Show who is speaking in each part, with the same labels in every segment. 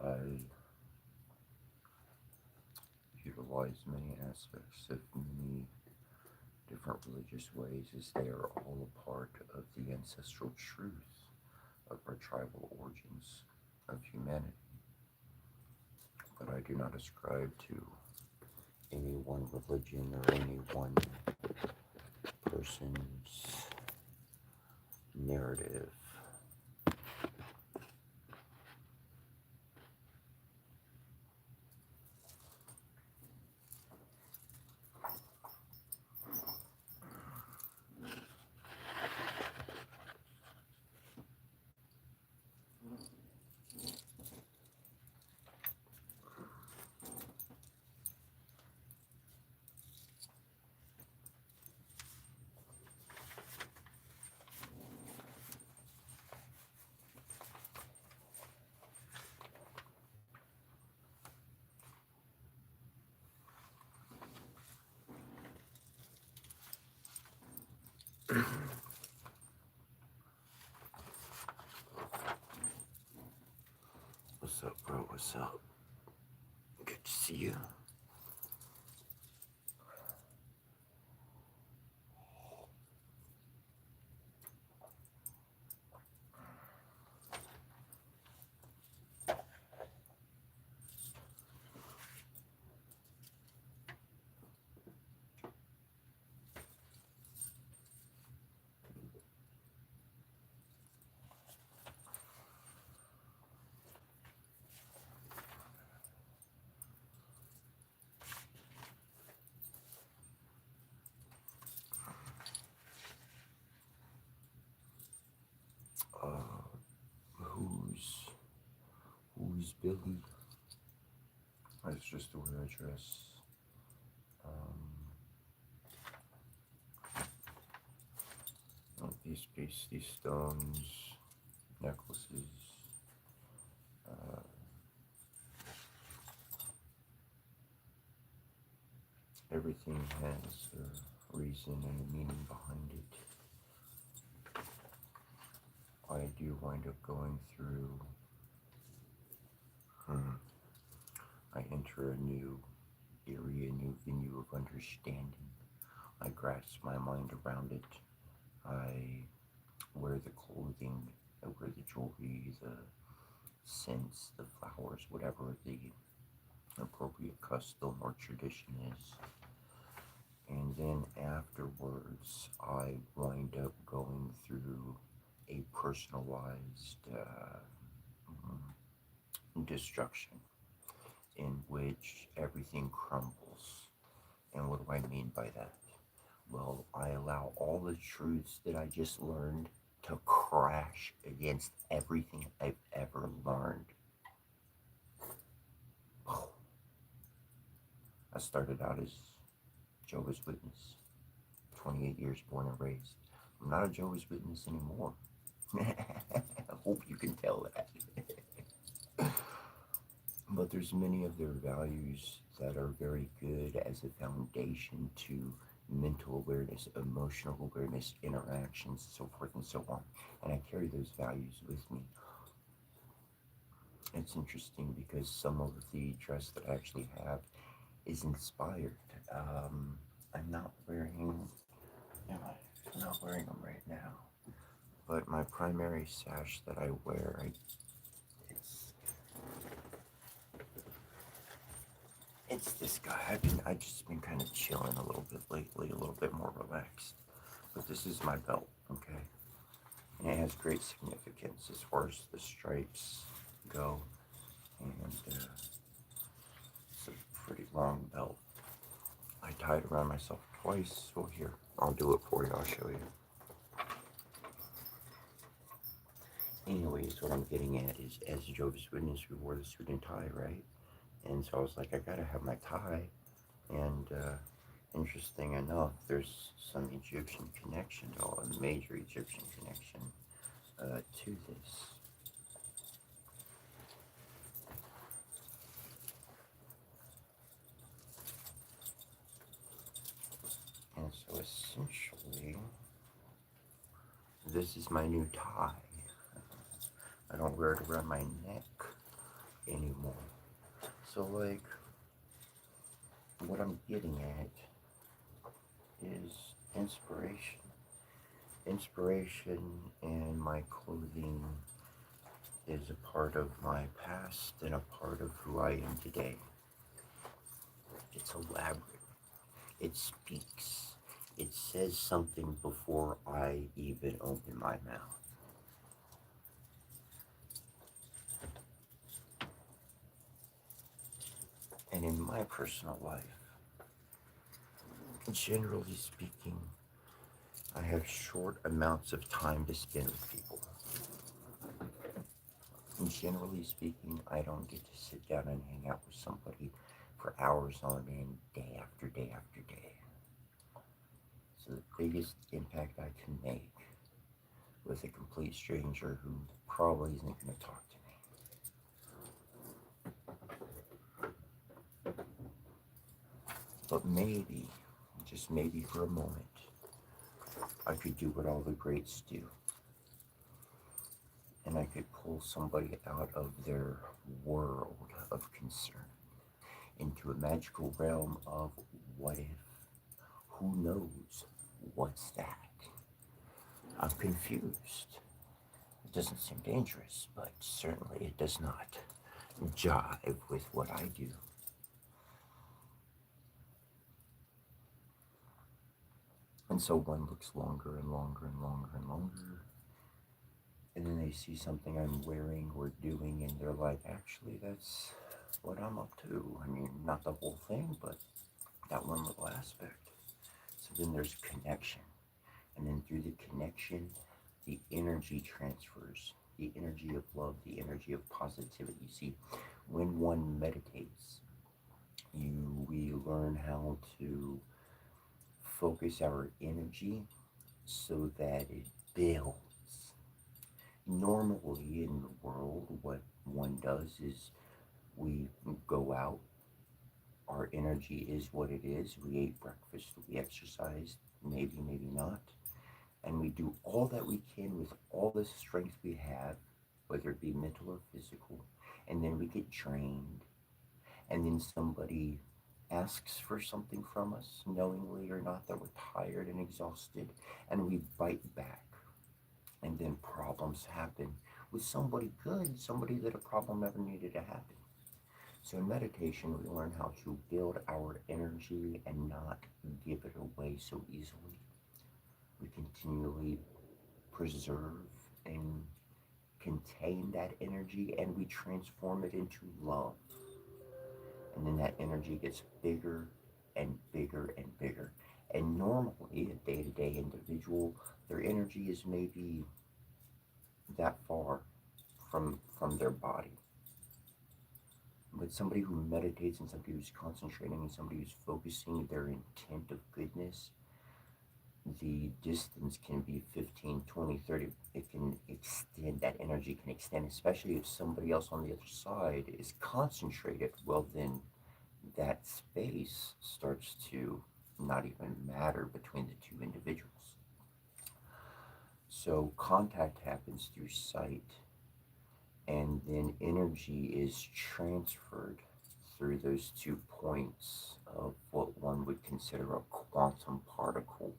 Speaker 1: I utilize many aspects of many different religious ways as they are all a part of the ancestral truth of our tribal origins of humanity. But I do not ascribe to any one religion or any one person's narrative. What's up, bro? What's up? Good to see you. Uh, who's who's Billy? That's just the way I dress. Um, these stones, necklaces. Uh, Everything has a reason and a meaning behind it. I do wind up going through. I enter a new area, a new venue of understanding. I grasp my mind around it. I wear the clothing, I wear the jewelry, the scents, the flowers, whatever the appropriate custom or tradition is. And then afterwards, I wind up going through a personalized destruction in which everything crumbles. And what do I mean by that? Well, I allow all the truths that I just learned to crash against everything I've ever learned. I started out as Jehovah's Witness, 28 years born and raised. I'm not a Jehovah's Witness anymore. I hope you can tell that. But there's many of their values that are very good as a foundation to mental awareness, emotional awareness, interactions, so forth and so on. And I carry those values with me. It's interesting because some of the dress that I actually have is inspired. I'm not wearing, am I? I'm not wearing them right now. But my primary sash that I wear, it's it's this guy. I've just been kind of chilling a little bit lately, a little bit more relaxed. But this is my belt, okay? And it has great significance as far as the stripes go. And it's a pretty long belt. I tied it around myself twice. So here, I'll do it for you. I'll show you. Anyways, what I'm getting at is, as a Jehovah's Witness, we wore the suit and tie, right? And so I was like, I gotta have my tie. And interesting enough, there's some Egyptian connection, or a major Egyptian connection to this. And so essentially, this is my new tie. I don't wear it around my neck anymore. So, like, what I'm getting at is inspiration. Inspiration and my clothing is a part of my past and a part of who I am today. It's elaborate. It speaks. It says something before I even open my mouth. And in my personal life, generally speaking, I have short amounts of time to spend with people. And generally speaking, I don't get to sit down and hang out with somebody for hours on end, day after day after day. So the biggest impact I can make with a complete stranger who probably isn't going to talk to me. But maybe, just maybe for a moment, I could do what all the greats do. And I could pull somebody out of their world of concern into a magical realm of what if, who knows, what's that? I'm confused. It doesn't seem dangerous, but certainly it does not jive with what I do. And so one looks longer and longer and longer and longer, and then they see something I'm wearing or doing, and they're like, actually, that's what I'm up to. I mean, not the whole thing, but that one little aspect. So then there's connection. And then through the connection, the energy transfers, the energy of love, the energy of positivity. You see, when one meditates, we learn how to focus our energy so that it builds. Normally in the world, what one does is we go out, our energy is what it is. We ate breakfast, we exercised, maybe, maybe not. And we do all that we can with all the strength we have, whether it be mental or physical. And then we get drained. And then somebody asks for something from us, knowingly or not, that we're tired and exhausted. And we bite back. And then problems happen with somebody good, somebody that a problem never needed to happen. So in meditation, we learn how to build our energy and not give it away so easily. We continually preserve and contain that energy, and we transform it into love. And then that energy gets bigger and bigger and bigger. And normally, a day to day individual, their energy is maybe that far from their body. But somebody who meditates and somebody who's concentrating and somebody who's focusing their intent of goodness, the distance can be 15, 20, 30. It can extend, that energy can extend, especially if somebody else on the other side is concentrated. Well, then that space starts to not even matter between the two individuals. So contact happens through sight, and then energy is transferred through those 2 points of what one would consider a quantum particle.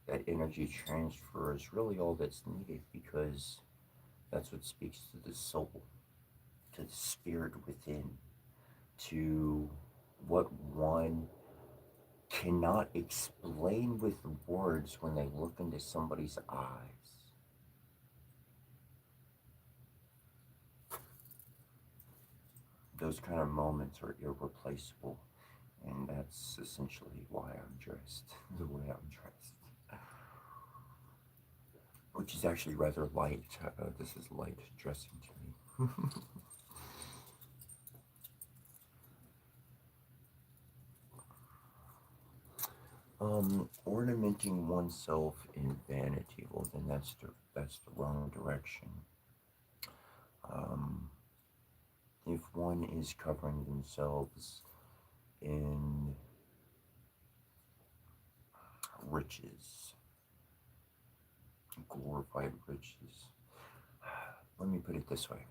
Speaker 1: That energy transfer is really all that's needed, because that's what speaks to the soul, to the spirit within, to what one cannot explain with words when they look into somebody's eyes. Those kind of moments are irreplaceable, and that's essentially why I'm dressed the way I'm dressed. Which is actually rather light. This is light dressing to me. Ornamenting oneself in vanity, well, then that's the wrong direction. Um, if one is covering themselves in riches, glorified riches, let me put it this way: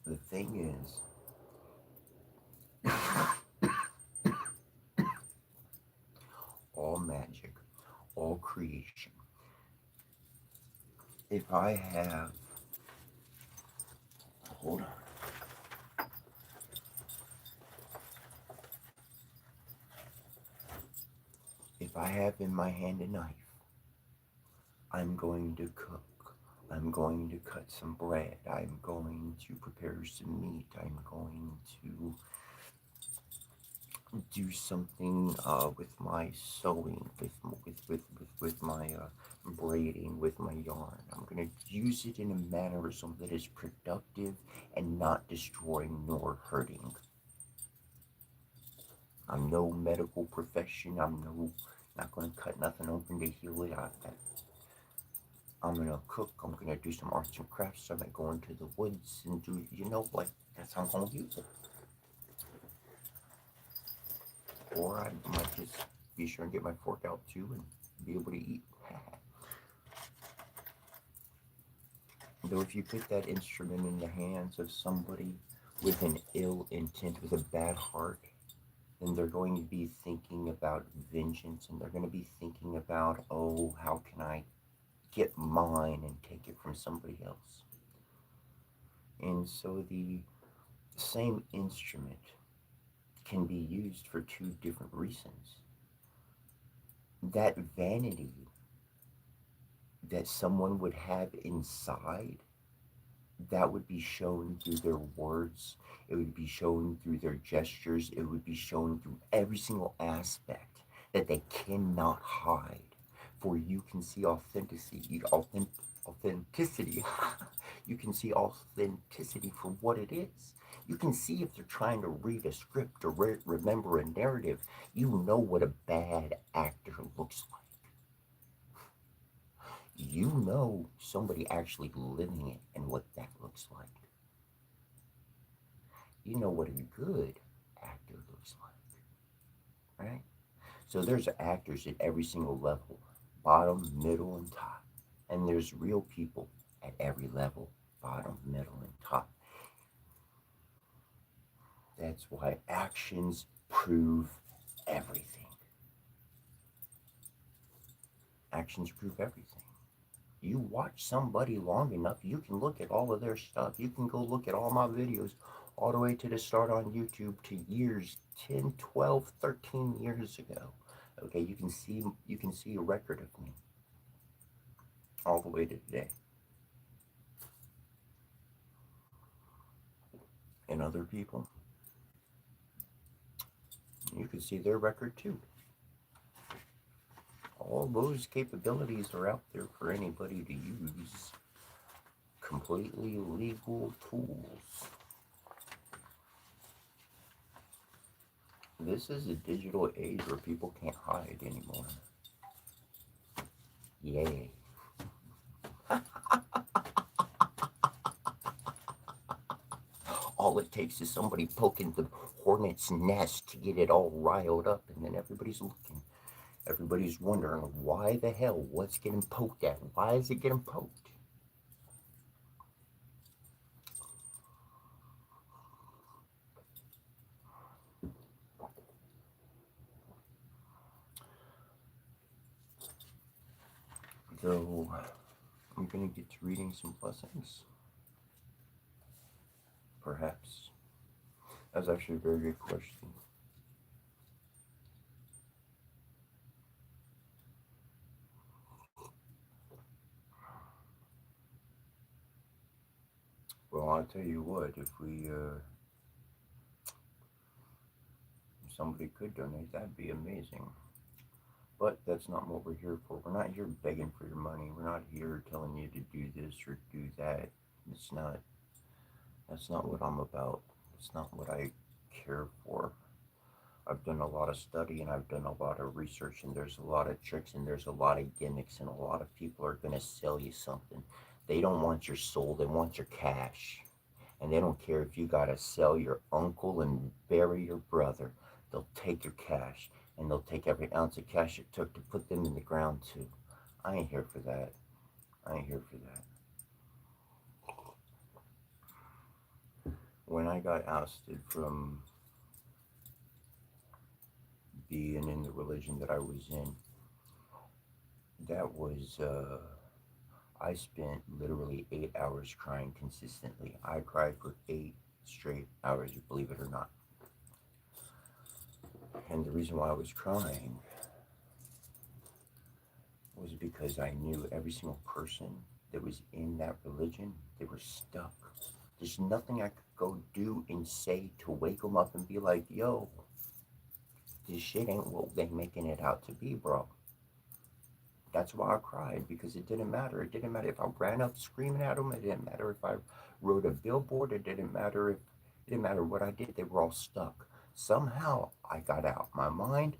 Speaker 1: The thing is, all magic, all creation. If I have, hold on, if I have in my hand a knife, I'm going to cook. I'm going to cut some bread. I'm going to prepare some meat. I'm going to do something with my sewing, with my braiding, with my yarn. I'm going to use it in a mannerism that is productive and not destroying nor hurting. I'm no medical profession. I'm not going to cut nothing open to heal it. I'm going to cook. I'm going to do some arts and crafts. I'm going to go into the woods and do, like, that's how I'm going to use it. Or I might just be sure and get my fork out too and be able to eat. Though if you put that instrument in the hands of somebody with an ill intent, with a bad heart, then they're going to be thinking about vengeance, and they're going to be thinking about, oh, how can I get mine and take it from somebody else? And so the same instrument can be used for two different reasons. That vanity that someone would have inside, that would be shown through their words, it would be shown through their gestures, it would be shown through every single aspect that they cannot hide. For you can see authenticity. You can see authenticity for what it is. You can see if they're trying to read a script or remember a narrative. You know what a bad actor looks like. You know somebody actually living it and what that looks like. You know what a good actor looks like, right? So there's actors at every single level, bottom, middle, and top. And there's real people at every level, bottom, middle, and top. That's why actions prove everything. Actions prove everything. You watch somebody long enough, you can look at all of their stuff. You can go look at all my videos all the way to the start on YouTube to years 10, 12, 13 years ago. Okay, you can see a record of me all the way to today. And other people, you can see their record too. All those capabilities are out there for anybody to use. Completely legal tools. This is a digital age where people can't hide anymore. Yay. All it takes is somebody poking the hornet's nest to get it all riled up, and then everybody's looking. Everybody's wondering, why the hell? What's getting poked at? Why is it getting poked? So, I'm going to get to reading some blessings. Perhaps. That's actually a very good question. Well, I'll tell you what, if somebody could donate, that'd be amazing. But that's not what we're here for. We're not here begging for your money. We're not here telling you to do this or do that. It's not, that's not what I'm about. It's not what I care for. I've done a lot of study and I've done a lot of research, and there's a lot of tricks and there's a lot of gimmicks, and a lot of people are going to sell you something. They don't want your soul, they want your cash. And they don't care if you got to sell your uncle and bury your brother. They'll take your cash, and they'll take every ounce of cash it took to put them in the ground too. I ain't here for that. I ain't here for that. I got ousted from being in the religion that I was in, that was, I spent literally 8 hours crying consistently. I cried for 8 straight hours, believe it or not. And the reason why I was crying was because I knew every single person that was in that religion, they were stuck. There's nothing I could go do and say to wake them up and be like, yo, this shit ain't what they making it out to be, bro. That's why I cried, because it didn't matter. It didn't matter if I ran up screaming at them. It didn't matter if I rode a billboard. It didn't matter what I did. They were all stuck. Somehow I got out. My mind,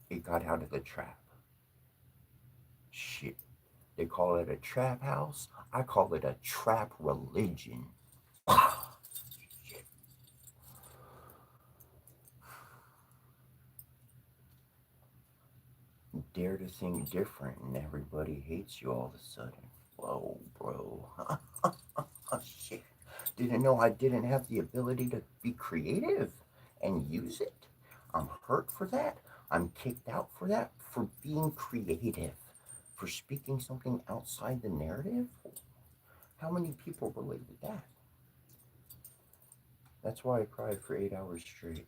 Speaker 1: it got out of the trap. Shit. They call it a trap house. I call it a trap religion. Dare to think different and everybody hates you all of a sudden. Whoa, bro. Shit. Didn't know I didn't have the ability to be creative and use it. I'm hurt for that. I'm kicked out for that, for being creative, for speaking something outside the narrative. How many people relate to that? That's why I cried for 8 hours straight.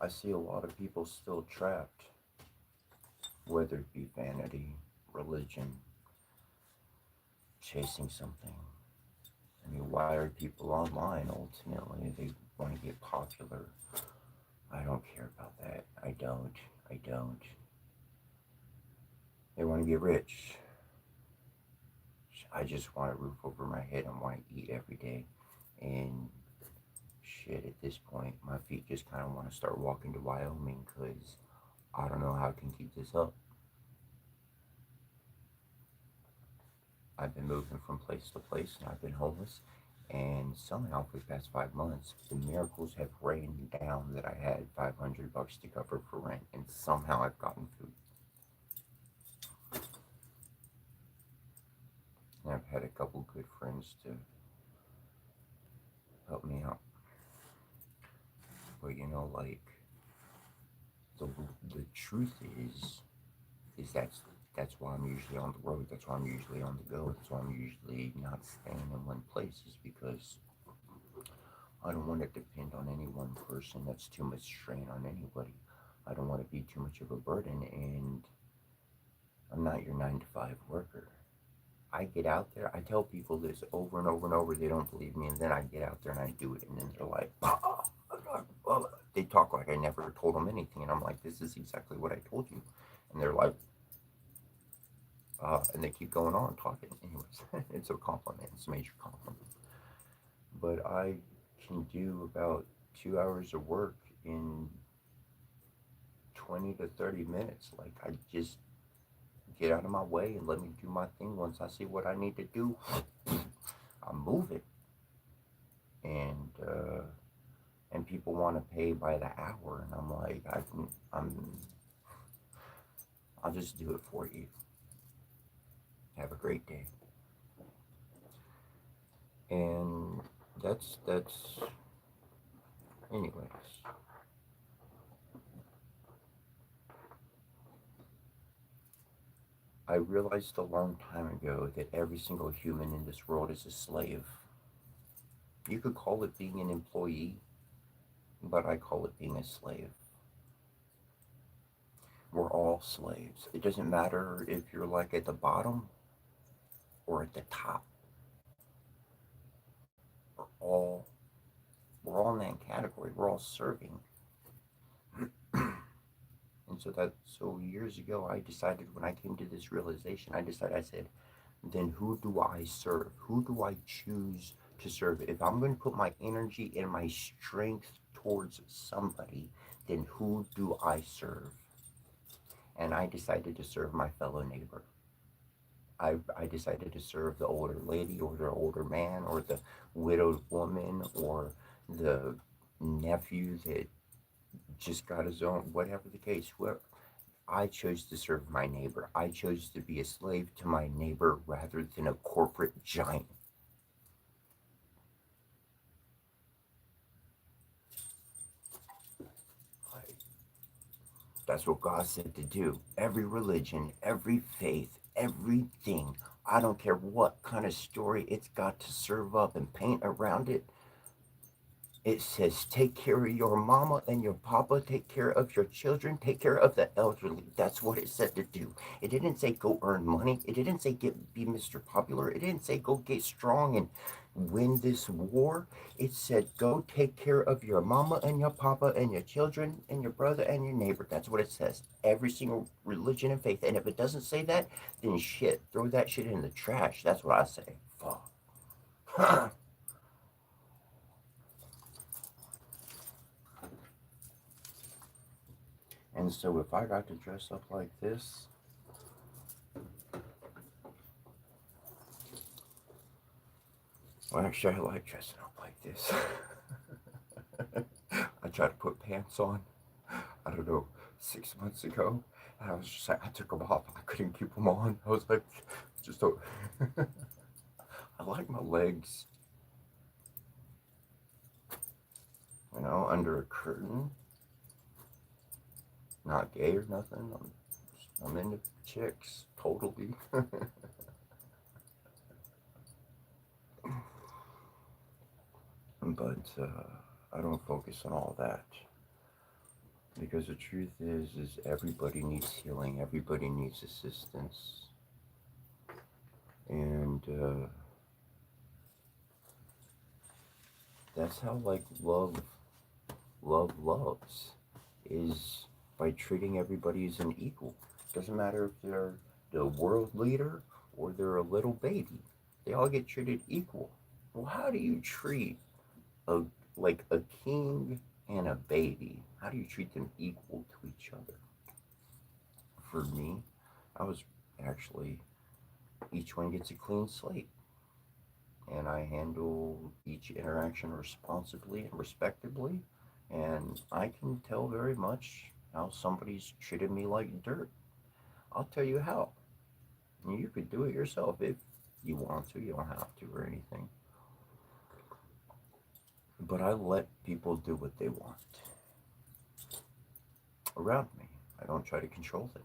Speaker 1: I see a lot of people still trapped, whether it be vanity, religion, chasing something. I mean, why are people online ultimately? They want to get popular. I don't care about that. I don't. I don't. They want to get rich. I just want a roof over my head and want to eat every day. And shit, at this point, my feet just kind of want to start walking to Wyoming because I don't know how I can keep this up. I've been moving from place to place and I've been homeless. And somehow for the past 5 months, the miracles have rained down that I had $500 to cover for rent. And somehow I've gotten food. And I've had a couple good friends to help me out. But you know, like, the, the truth is that's why I'm usually on the road. That's why I'm usually on the go. That's why I'm usually not staying in one place, is because I don't want to depend on any one person. That's too much strain on anybody. I don't want to be too much of a burden, and I'm not your 9 to 5 worker. I get out there, I tell people this over and over and over, they don't believe me, and then I get out there and I do it, and then they're like, they talk like I never told them anything, and I'm like, this is exactly what I told you. And they're like, and they keep going on talking. Anyways, it's a compliment, it's a major compliment. But I can do about 2 hours of work in 20 to 30 minutes. Like, I just get out of my way and let me do my thing. Once I see what I need to do, I move it. And and people want to pay by the hour, and I'm like, I'll just do it for you. Have a great day. And that's anyways. I realized a long time ago that every single human in this world is a slave. You could call it being an employee, but I call it being a slave. We're all slaves. It doesn't matter if you're like at the bottom or at the top. We're all we're all in that category. We're all serving. And so years ago I decided, when I came to this realization, I said, then who do I serve? Who do I choose to serve? If I'm going to put my energy and my strength towards somebody, then who do I serve? And I decided to serve my fellow neighbor. I decided to serve the older lady or the older man or the widowed woman or the nephew that just got his own, whatever the case, whoever. I chose to serve my neighbor. I chose to be a slave to my neighbor rather than a corporate giant. That's what God said to do. Every religion, every faith, everything. I don't care what kind of story it's got to serve up and paint around it. It says, take care of your mama and your papa, take care of your children, take care of the elderly. That's what it said to do. It didn't say go earn money. It didn't say be Mr. Popular. It didn't say go get strong and win this war. It said go take care of your mama and your papa and your children and your brother and your neighbor. That's what it says. Every single religion and faith. And if it doesn't say that, then shit, throw that shit in the trash. That's what I say. Fuck. And so if I got to dress up like this, well, actually, I like dressing up like this. I tried to put pants on, I don't know, 6 months ago, and I was just like, I took them off. I couldn't keep them on. I was like, just don't. I like my legs, under a curtain. Not gay or nothing. I'm into chicks, totally. But I don't focus on all that. Because the truth is everybody needs healing. Everybody needs assistance. And that's how, like, love loves, is by treating everybody as an equal. Doesn't matter if they're the world leader or they're a little baby. They all get treated equal. Well, how do you treat a like a king and a baby? How do you treat them equal to each other? For me, I was actually, each one gets a clean slate, and I handle each interaction responsibly and respectably, and I can tell very much how somebody's treated me like dirt. I'll tell you how. You could do it yourself if you want to. You don't have to or anything. But I let people do what they want around me. I don't try to control them.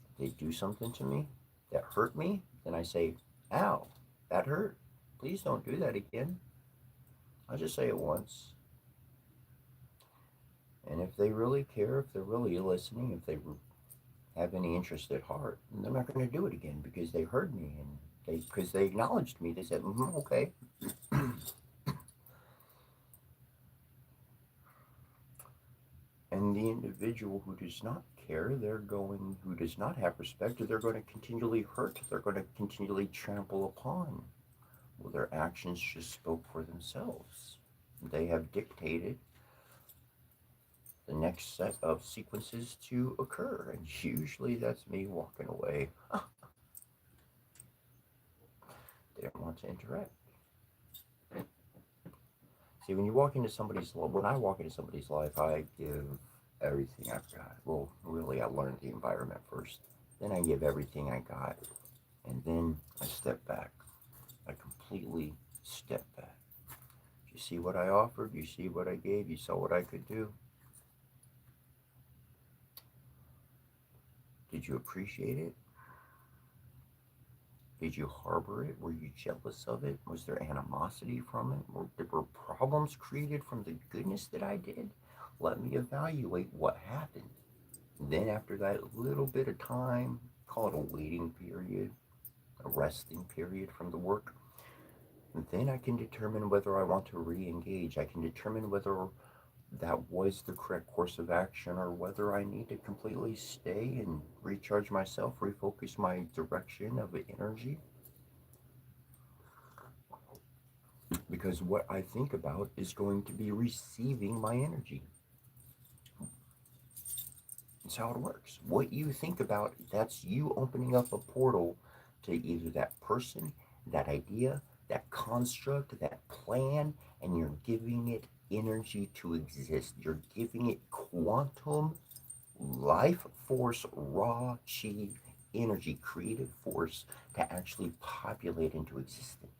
Speaker 1: If they do something to me that hurt me, then I say, ow, that hurt. Please don't do that again. I'll just say it once. And if they really care, if they're really listening, if they have any interest at heart, they're not going to do it again because they heard me and because they acknowledged me. They said, okay. And the individual who does not care, who does not have respect, they're going to continually hurt, they're going to continually trample upon. Well, their actions just spoke for themselves. They have dictated the next set of sequences to occur, and usually that's me walking away. They don't want to interact. See, when I walk into somebody's life, I give everything I've got. Well, really, I learned the environment first. Then I give everything I got. And then I step back. I completely step back. You see what I offered? You see what I gave? You saw what I could do? Did you appreciate it? Did you harbor it? Were you jealous of it? Was there animosity from it? Were problems created from the goodness that I did? Let me evaluate what happened. Then after that little bit of time, call it a waiting period, a resting period from the work, then I can determine whether I want to re-engage. I can determine whether that was the correct course of action or whether I need to completely stay and recharge myself, refocus my direction of energy. Because what I think about is going to be receiving my energy. That's how it works. What you think about, that's you opening up a portal to either that person, that idea, that construct, that plan, and you're giving it energy to exist. You're giving it quantum life force, raw chi energy, creative force to actually populate into existence.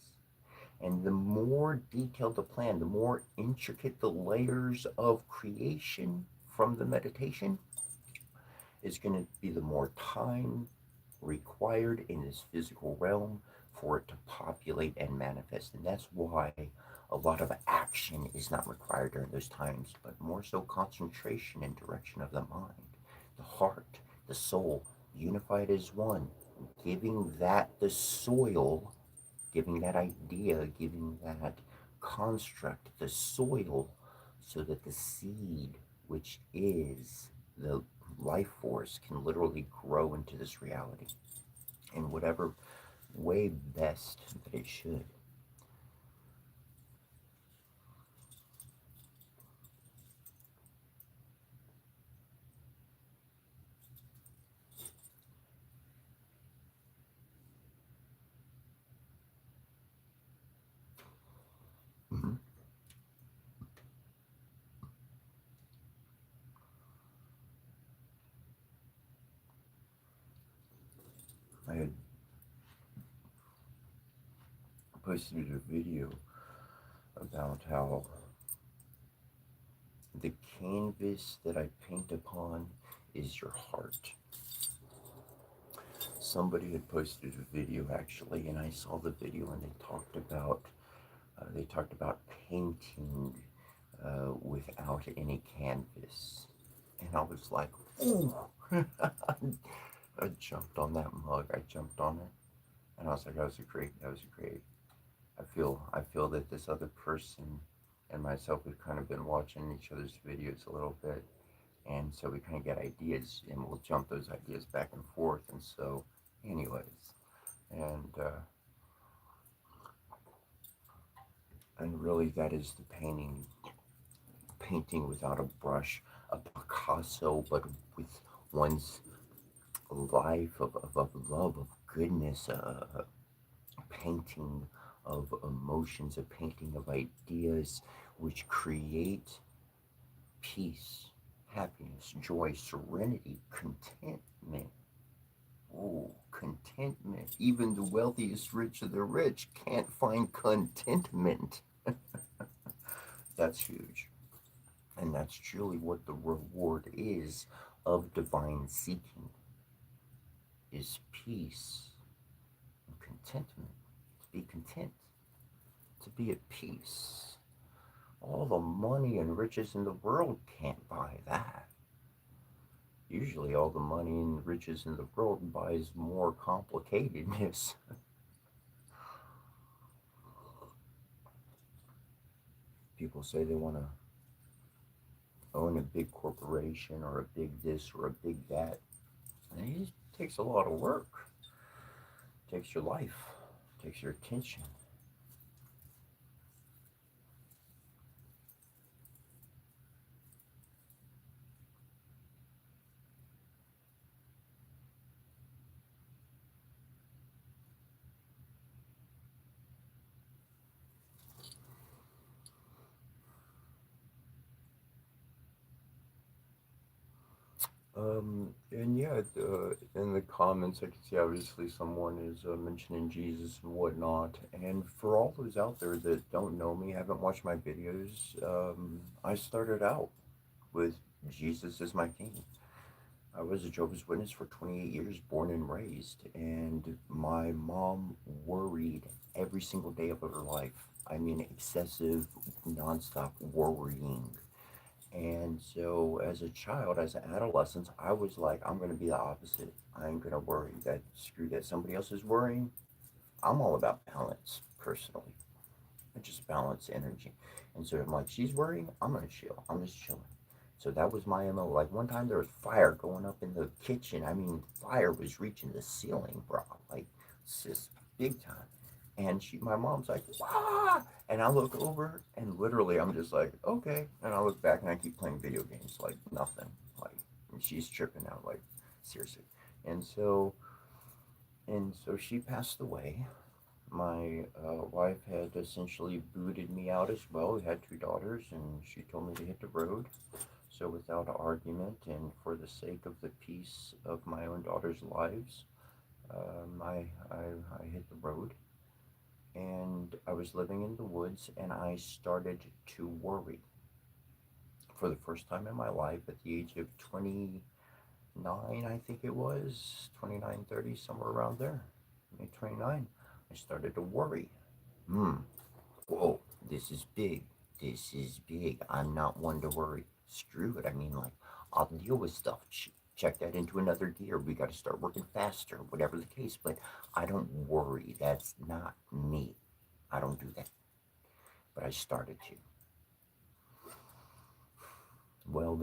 Speaker 1: And the more detailed the plan, the more intricate the layers of creation from the meditation, is going to be the more time required in this physical realm for it to populate and manifest. And that's why a lot of action is not required during those times, but more so concentration and direction of the mind, the heart, the soul, unified as one, giving that the soil, giving that idea, giving that construct the soil so that the seed, which is the life force, can literally grow into this reality in whatever way best that it should. Mm-hmm. I had posted a video about how the canvas that I paint upon is your heart. Somebody had posted a video actually, and I saw the video, and they talked about painting without any canvas, and I was like, "Ooh!" I jumped on that mug. I jumped on it, and I was like, "That was a great. That was a great." I feel that this other person and myself have kind of been watching each other's videos a little bit, and so we kind of get ideas, and we'll jump those ideas back and forth. And so, anyways, and uh, and really, that is the painting without a brush, a Picasso, but with one's life of love, of goodness, a painting of emotions, a painting of ideas which create peace, happiness, joy, serenity, contentment. Oh, contentment. Even the wealthiest rich of the rich can't find contentment. That's huge. And that's truly what the reward is of divine seeking, is peace and contentment. To be content, to be at peace. All the money and riches in the world can't buy that. Usually all the money and riches in the world buys more complicatedness. People say they want to own a big corporation or a big this or a big that. And it takes a lot of work. It takes your life, it takes your attention. And yeah, in the comments, I can see obviously someone is mentioning Jesus and whatnot. And for all those out there that don't know me, haven't watched my videos, I started out with Jesus as my king. I was a Jehovah's Witness for 28 years, born and raised, and my mom worried every single day of her life. I mean, excessive, nonstop worrying. And so, as a child, as an adolescent, I was like, I'm going to be the opposite. I ain't going to worry. That screw that. Somebody else is worrying. I'm all about balance, personally. I just balance energy. And so I'm like, she's worrying. I'm going to chill. I'm just chilling. So that was my MO. Like one time there was fire going up in the kitchen. I mean, fire was reaching the ceiling, bro. Like, it's just big time. And my mom's like, ah! And I look over and literally I'm just like, okay. And I look back and I keep playing video games like nothing. Like, and she's tripping out, like, seriously. And so, and so she passed away. My wife had essentially booted me out as well. We had two daughters, and she told me to hit the road. So, without argument and for the sake of the peace of my own daughter's lives, I hit the road, and I was living in the woods, and I started to worry for the first time in my life at the age of 29, I think it was 29, 30, somewhere around there, maybe 29. I started to worry. Hmm. Whoa, this is big. This is big. I'm not one to worry. Screw it. I mean, like, I'll deal with stuff. Check that into another gear. We got to start working faster, whatever the case. But I don't worry. That's not me. I don't do that. But I started to. Well,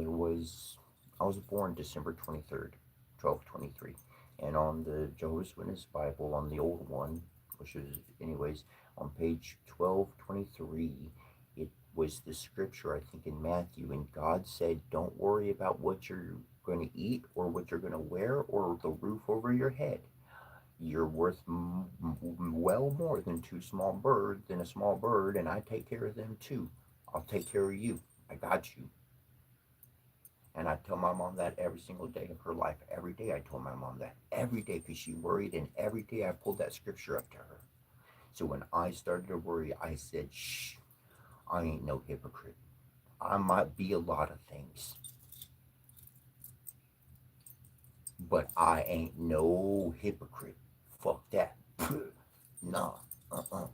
Speaker 1: I was born December 23rd, 1223. And on the Jehovah's Witness Bible, on the old one, which is, anyways, on page 1223, it was the scripture, I think, in Matthew. And God said, don't worry about what you're going to eat or what you're going to wear or the roof over your head. You're worth well more than a small bird, and I take care of them too. I'll take care of you. I got you. And I tell my mom that every single day of her life. Every day I told my mom that. Every day because she worried, and every day I pulled that scripture up to her. So when I started to worry, I said, shh, I ain't no hypocrite. I might be a lot of things, but I ain't no hypocrite. Fuck that. Nah. Uh-uh.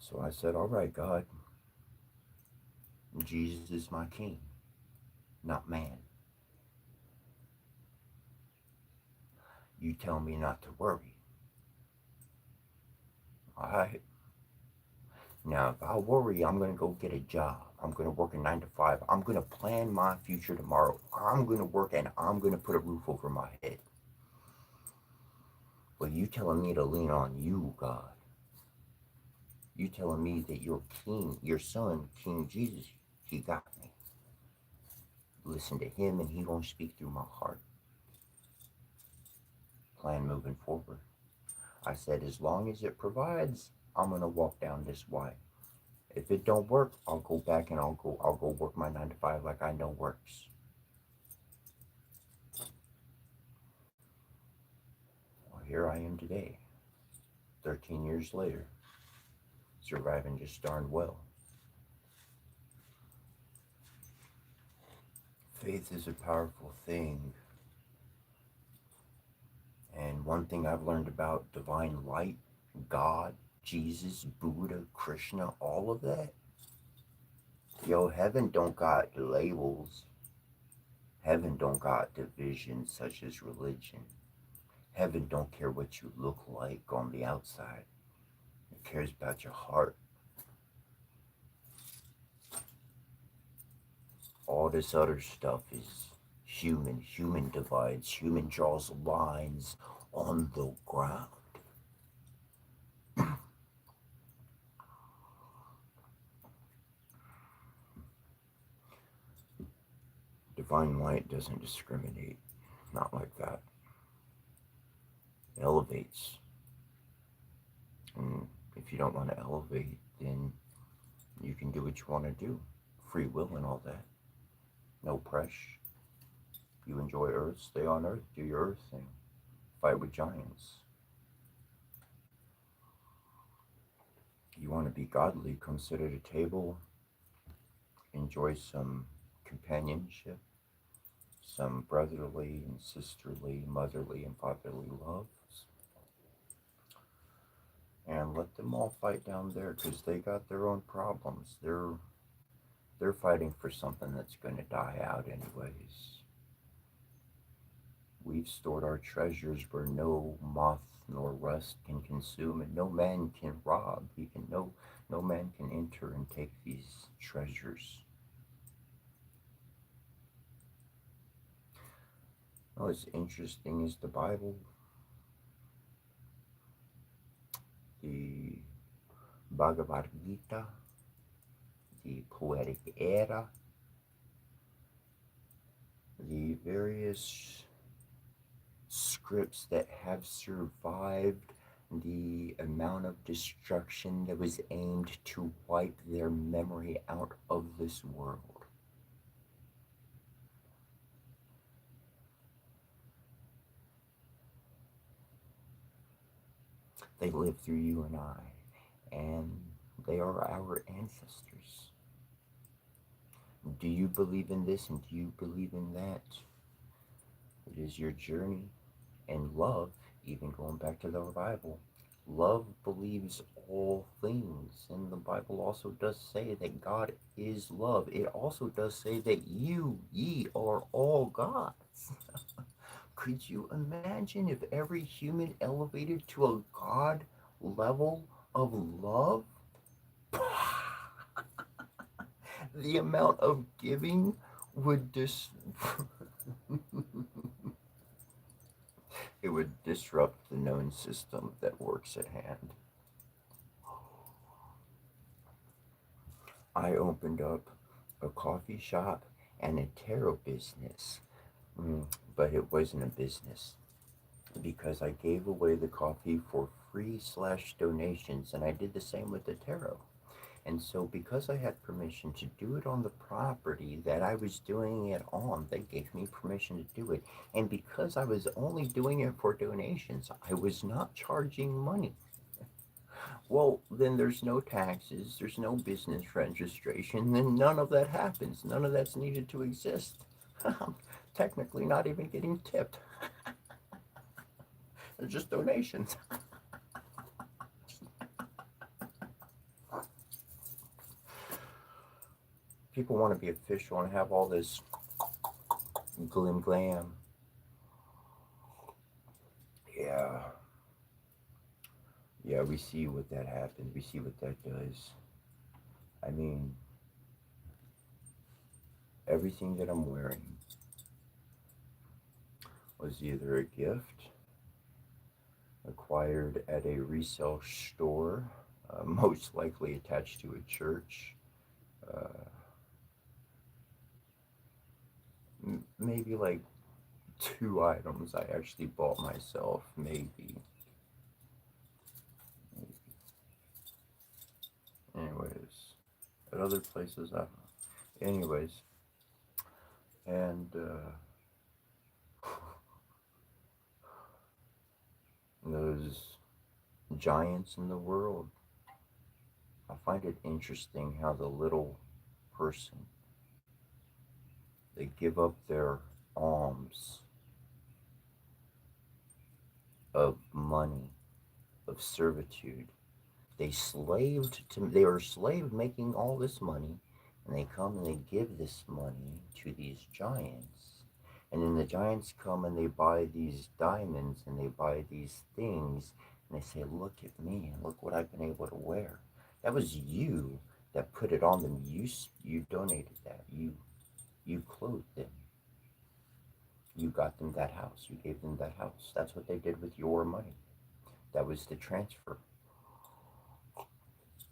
Speaker 1: So I said, all right, God, Jesus is my king, not man. You tell me not to worry. All right. Now, if I worry, I'm going to go get a job. I'm going to work a 9 to 5. I'm going to plan my future tomorrow. I'm going to work and I'm going to put a roof over my head. But you telling me to lean on you, God. You telling me that your king, your son, King Jesus, he got me. Listen to him and he won't speak through my heart. Plan moving forward. I said, as long as it provides, I'm going to walk down this way. If it don't work, I'll go back and I'll go work my 9 to 5 like I know works. Well, here I am today, 13 years later, surviving just darn well. Faith is a powerful thing. And one thing I've learned about divine light, God, Jesus, Buddha, Krishna, all of that, yo, heaven don't got labels. Heaven don't got divisions such as religion. Heaven don't care what you look like on the outside. It cares about your heart. All this other stuff is human. Human divides. Human draws lines on the ground. Divine light doesn't discriminate. Not like that. It elevates. And if you don't want to elevate, then you can do what you want to do. Free will and all that. No pressure. You enjoy Earth, stay on Earth, do your Earth thing. Fight with giants. You want to be godly, come sit at a table, enjoy some companionship, some brotherly and sisterly, motherly and fatherly love, and let them all fight down there because they got their own problems. They're fighting for something that's going to die out anyways. We've stored our treasures where no moth nor rust can consume, and no man can rob. No man can enter and take these treasures. What's interesting is the Bible, the Bhagavad Gita, the Poetic Edda, the various scripts that have survived the amount of destruction that was aimed to wipe their memory out of this world. They live through you and I, and they are our ancestors. Do you believe in this and do you believe in that? It is your journey. And love, even going back to the Bible, love believes all things. And the Bible also does say that God is love. It also does say that ye are all gods. Could you imagine if every human elevated to a God level of love? The amount of giving would it would disrupt the known system that works at hand. I opened up a coffee shop and a tarot business, but it wasn't a business because I gave away the coffee for free/donations, and I did the same with the tarot. And so, because I had permission to do it on the property that I was doing it on, they gave me permission to do it. And because I was only doing it for donations, I was not charging money. Well, then there's no taxes, there's no business registration, then none of that happens. None of that's needed to exist. I'm technically not even getting tipped. They're just donations. People want to be official and have all this glim glam. Yeah. Yeah, we see what that happens. We see what that does. I mean, everything that I'm wearing was either a gift acquired at a resale store, most likely attached to a church. Maybe like 2 items I actually bought myself, maybe. Anyways, at other places, I don't know. Anyways, and those giants in the world, I find it interesting how the little person, they give up their alms of money, of servitude. They were slave making all this money, and they come and they give this money to these giants. And then the giants come and they buy these diamonds and they buy these things, and they say, look at me and look what I've been able to wear. That was you that put it on them. You donated that. You clothed them. You got them that house. You gave them that house. That's what they did with your money. That was the transfer.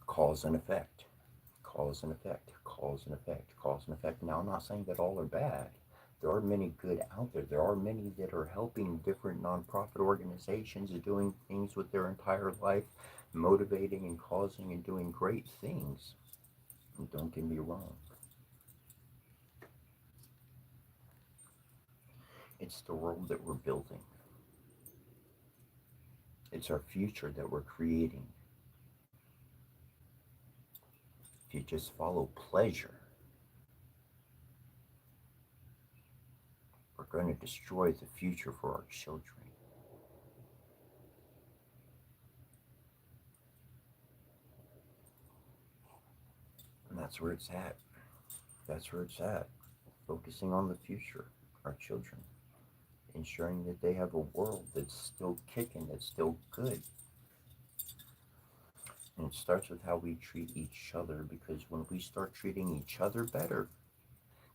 Speaker 1: Cause and effect. Cause and effect. Cause and effect. Cause and effect. Now, I'm not saying that all are bad. There are many good out there. There are many that are helping different nonprofit organizations and doing things with their entire life, motivating and causing and doing great things. And don't get me wrong. It's the world that we're building. It's our future that we're creating. If you just follow pleasure, we're going to destroy the future for our children. And that's where it's at. That's where it's at. Focusing on the future, our children. Ensuring that they have a world that's still kicking, that's still good. And it starts with how we treat each other, because when we start treating each other better,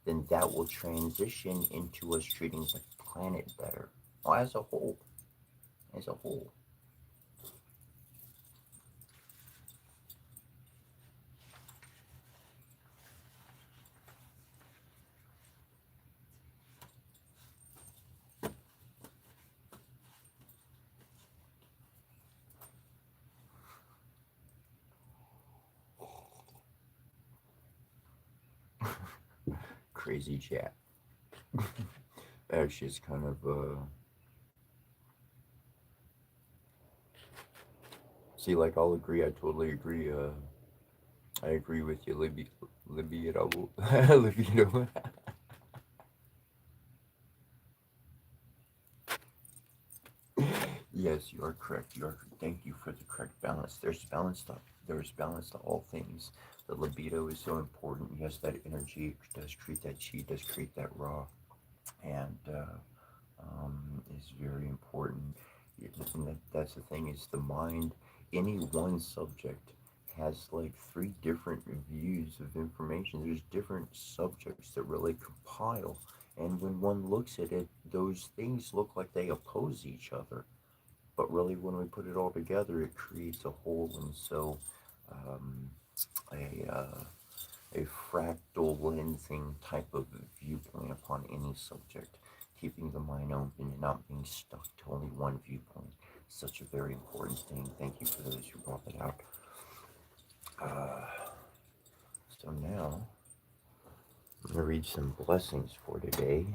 Speaker 1: then that will transition into us treating the planet better. Well, as a whole. As a whole. crazy chat. Actually, it's kind of see, like, I'll agree. I totally agree. I agree with you, libido. Libido. Yes, you are correct. You are. Thank you for the correct balance. There's balance to all things. The libido is so important. Yes, that energy does create that chi, does create that raw, and is very important. And that's the thing, is the mind. Any one subject has like three different views of information. There's different subjects that really compile, and when one looks at it, those things look like they oppose each other. But really, when we put it all together, it creates a whole. And so, um, a a fractal lensing type of viewpoint upon any subject, keeping the mind open and not being stuck to only one viewpoint. Such a very important thing. Thank you for those who brought that out. Uh, so now, I'm going to read some blessings for today.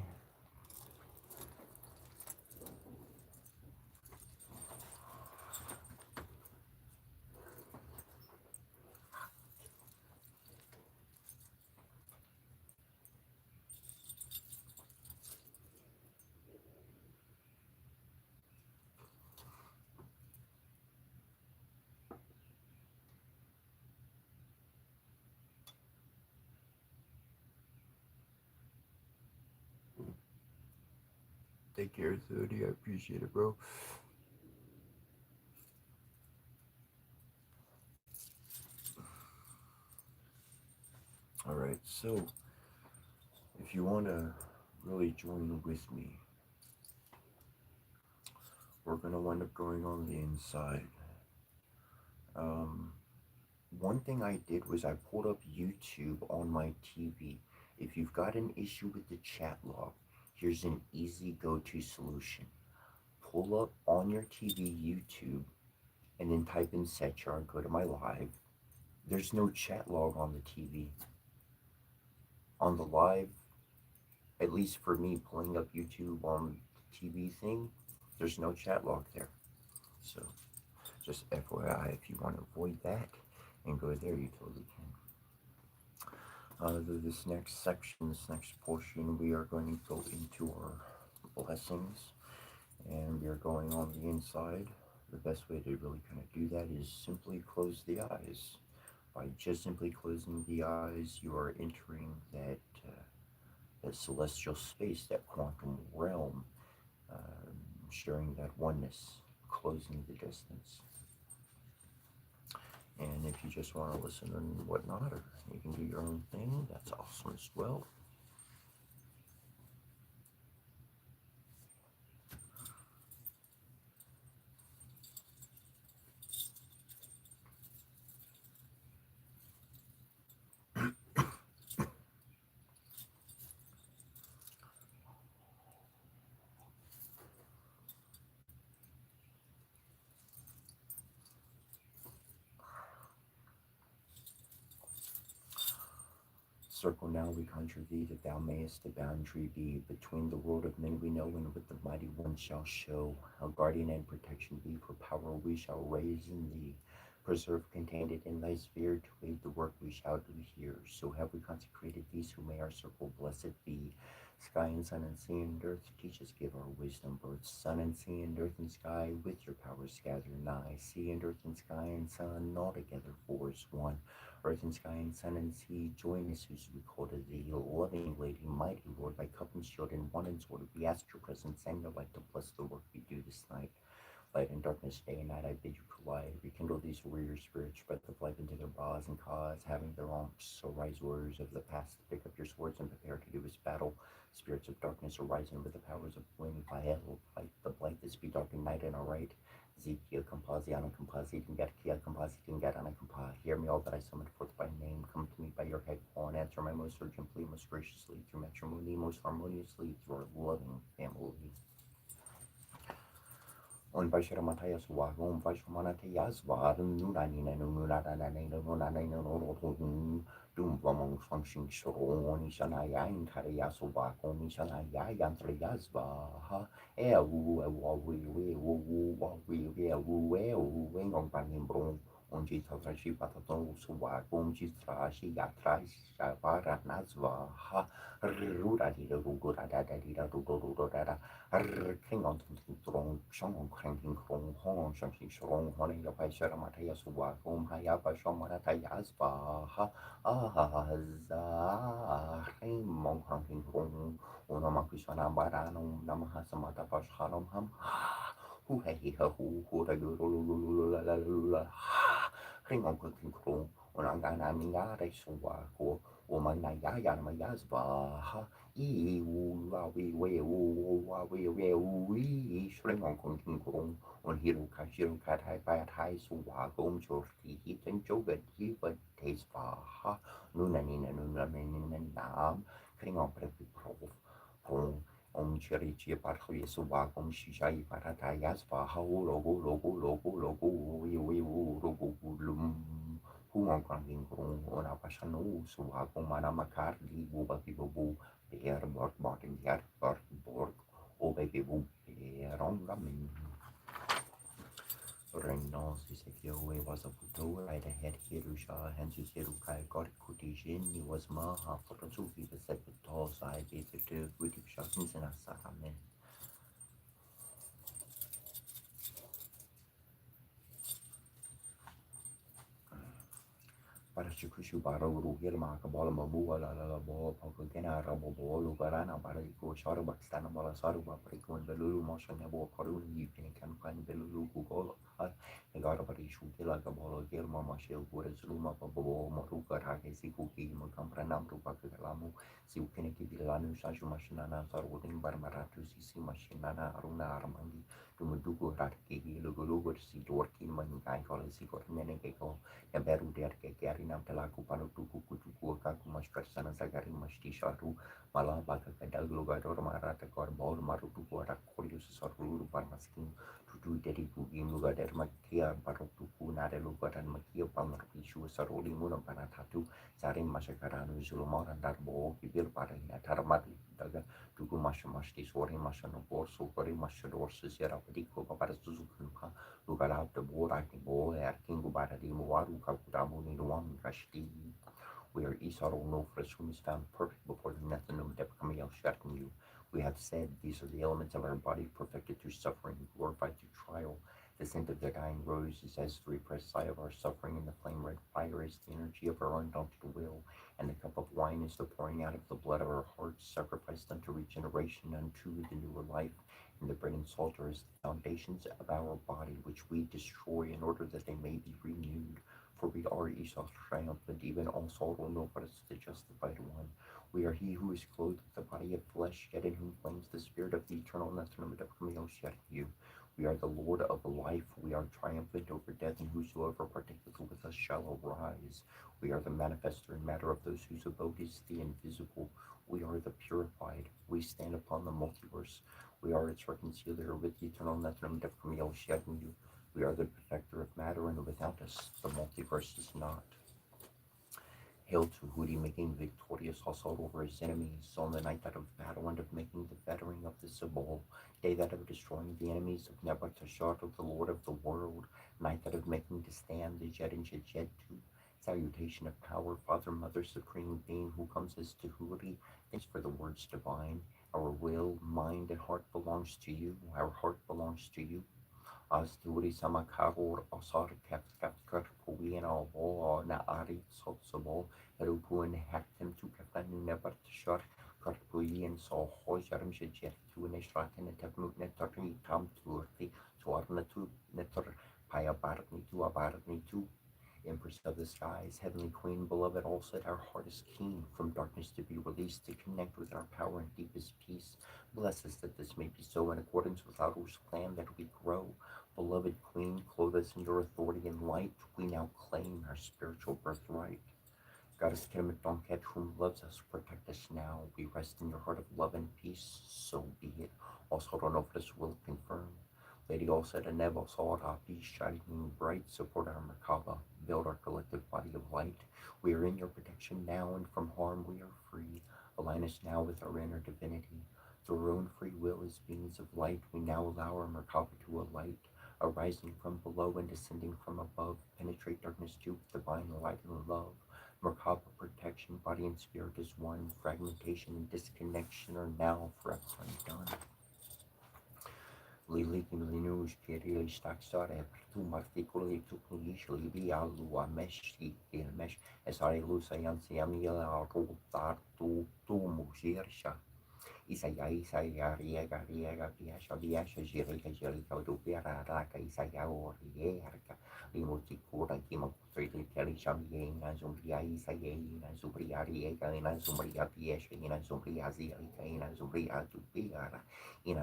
Speaker 1: Take care, Thody. I appreciate it, bro. All right, so if you want to really join with me, we're going to wind up going on the inside. Um, One thing I did was I pulled up YouTube on my TV. If you've got an issue with the chat log, here's an easy go-to solution. Pull up on your TV YouTube and then type in Setchar, go to my live. There's no chat log on the TV. On the live, at least for me pulling up YouTube on the TV thing, there's no chat log there. So just FYI, if you want to avoid that and go there, you totally can. This next section, this next portion, we are going to go into our blessings, and we are going on the inside. The best way to really kind of do that is simply close the eyes. By just simply closing the eyes, you are entering that celestial space, that quantum realm, sharing that oneness, closing the distance. And if you just want to listen and whatnot, or you can do your own thing, that's awesome as well. Circle now, we conjure thee, that thou mayest the boundary be between the world of men we know and with the mighty one shall show. Our guardian and protection be, for power we shall raise in thee. Preserve contained it in thy sphere, to aid the work we shall do here. So have we consecrated these, who may our circle blessed be. Sky and sun and sea and earth, teach us, give our wisdom birth. Sun and sea and earth and sky, with your powers gather nigh. Sea and earth and sky and sun, all together for us one. Earth and sky and sun and sea, join us whose we call to thee, loving Lady, mighty Lord, by cup and shield and one and sword, we ask your presence and your light to bless the work we do this night. Light and darkness, day and night, I bid you collide. Rekindle these warrior spirits, spread the life into their bars and cause, having their arms. So rise, warriors of the past, pick up your swords and prepare to do this battle. Spirits of darkness arising with the powers of wind, by light the blight, this be dark and night and our right. Zekia Kampazi Ana Kampazi Dingatkia Kampazi Dingatana Kampa. Hear me all that I summoned forth by name. Come to me by your head, fall and answer my most urgent plea, most graciously, through matrimony, most harmoniously, through our loving family. On Vaishramataya Swagom Vaishramanataya Svaram Nunanina Nunanana Dum Vamong Function Shroni Shanaya in Karaya Swagom Shanaya Yantraya Svaha Ewu Wing on Banimbro on Jitashi Pataton Swagom Jitrashi Yatrash Shavara Nazvaha Rura Dida Rugura Dada Rudora King on throne, Shong cranking chrome, Hong Shanking Shrong, Honey, the Paisha Matayas Wagom, Hayapa Shomanatayas Baha, Ahaza, Raymond Hanking Chrome, Unamakushana Barano, Namahasamata Pashanum Ham, who hey who the Lula, King on cooking chrome, Unangana Mingare Suwako, Umanaya Mayasba. Shreng on kunting kong on hero kashiro kat hai pat hai su wa gom chor ti hit and jogat hi but taste fa ha nuna nam kring on prefi prof kong om cheri chi pat hui su wa gom shishai pat hai yas fa ha logo logo lum Hung on kunting kong on apashanu su wa gom mana makar di buba bu Beer Martin Gerberg OBG Rongamin Renos Isekioe was a Buto right ahead Hirusha Hensus Hirukai got Kutishin he was Maha Potsuki the set the tall side basic to British Shakins and Asakamen Parashikushu Baro Girma Kabala Mabua La Bo Pokogena Rabo Lugarana Bariko Sharbakstana Malasaruba Priko and Belulu Motion Nebo Korun you can find Belulu Google Garbarishu Gila Gabolo Gilma Mashil Gures Luma Babo Moruka Hagesi Kuki Mukampranam Rupakalamu Siukiniki Vilanu Sashu Mashinana Sarwotin Barmaratu Sisi Mashinana Aruna Armangi Tumudugu Raki Lugulugur Sidorkin Manikai Kolesi Menegeko Beru der Gerinam Telaku Panutuku Kutuku Kaku Mashkasana Sagari Mashti Sharu Malabaka Kadalugado Marata Korbol Marutuku Rakorius Soruru Parmaskin Tutu Dedi Bugim Lugader Makia Barutuku Nadelugat and Makia Pamarpishu Saroli Munam Panatatu Sarim Mashakaranu Zulumar and Darbo Bibil Parina Taramati Daga Tuku Mashamashti Sori Mashano Borso Kori Mashador Sierra Padico Paparasuzuka Lugar out the board acting boy at King Baradi Muaru Kakutamu Niduan Kashti. Where Isaro no fresh whom is found perfect before the Nethanum Depkamil Shatting you. We have said these are the elements of our body perfected through suffering, glorified through trial. The scent of the dying rose is as the repressed sigh of our suffering, and the flame red fire is the energy of our undaunted will, and the cup of wine is the pouring out of the blood of our hearts, sacrificed unto regeneration, unto the newer life. And the bread and salt are as the foundations of our body, which we destroy in order that they may be renewed. For we are Esau's triumphant, even all sorrow know but it's the justified one. We are he who is clothed with the body of flesh, yet in whom flames the spirit of the eternal Netherlands of Camille shed you. We are the Lord of life, we are triumphant over death, and whosoever partaketh with us shall arise. We are the manifester in matter of those whose abode is the invisible. We are the purified, we stand upon the multiverse. We are its reconciliator with the eternal Netherlands of Camille shed you. We are the perfecter of matter, and without us, the multiverse is not. Hail to Hooty, making victorious assault over his enemies, on the night that of battle and of making the bettering of the Sibyl, day that of destroying the enemies of Nebuchadnezzar, of the Lord of the world, night that of making to stand the Jed and Jed to. Salutation of power, Father, Mother, Supreme Being, who comes as to Hooty. Thanks for the words divine. Our will, mind, and heart belongs to you. Our heart belongs to you. Asturi sama karor asar kafkar puin avo na ari sotsabo rupun haktem tu kafan never short karpuin so hojarim shejer tu neshraten tevmut netari tam turti tuarna tu netar payabarni tu abarni tu Empress of the skies, heavenly queen, beloved, all said our heart is keen from darkness to be released, to connect with our power and deepest peace. Bless us that this may be so in accordance with our plan that we grow. Beloved queen, clothe us in your authority and light. We now claim our spiritual birthright. Goddess Kemet whom loves us, protect us now. We rest in your heart of love and peace, so be it. Also, Ronophis will confirm. Lady all said a never saw our peace shining bright, support our Merkaba, build our collective body of light. We are in your protection now, and from harm we are free. Align us now with our inner divinity. Through our own free will as beings of light, we now allow our Merkaba to alight, arising from below and descending from above, penetrate darkness too with divine light and love. Merkaba protection, body and spirit is one. Fragmentation and disconnection are now forever undone. Lilikin linus kiri staksare tu martikuli tu kunishli bialu ameshi ilmesh esare lusayan siamila rutar tu musirsha. Isaya Isaya Riega Riega Biasha Biasha Jirica Jerica Dupiara Raka Isaya Riega Limuti Kura Kima Three Kelly Shamia Zumbria Isaya Zubria Riega Zumbria Biesha Zumbria Zirica Zumbria Dupiara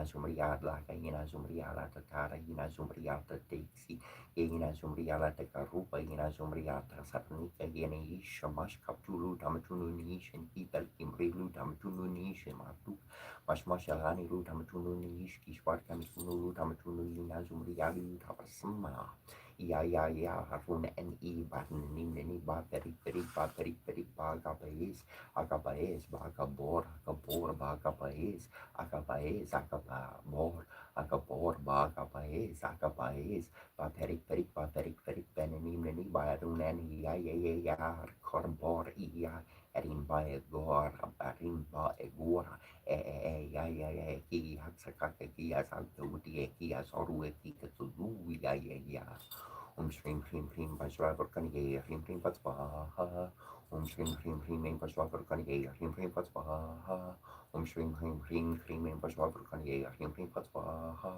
Speaker 1: Zumbria Laka Zumbria Latakara Zumbria Taxi Zumbria Latakarupa Zumbria Saturnica Isha Mash Kaptulu Tamatunu Nish and Ital Kimbrilu Tamatunu Nish and Matu Mashmashalani Rutamatunu Nishki Sparkamitunu Rutamatunu Yinazumri Yali Tapasama Ya Harun and E Batin Nini Ba Peri Agabaes Bagabor Bagabaes Agabor Bagabaes Peri Benin Nini Barunani Ya Corbor Erin by a gore, Barin by a gore, he had Sakaka, he has out the Woody, he has already to do, ya. Stream, Basraver Kanigay, Him, Patspaha, Stream, Basraver Kanigay, Him, Patspaha, Stream, Basraver Kanigay, Him, Patspaha,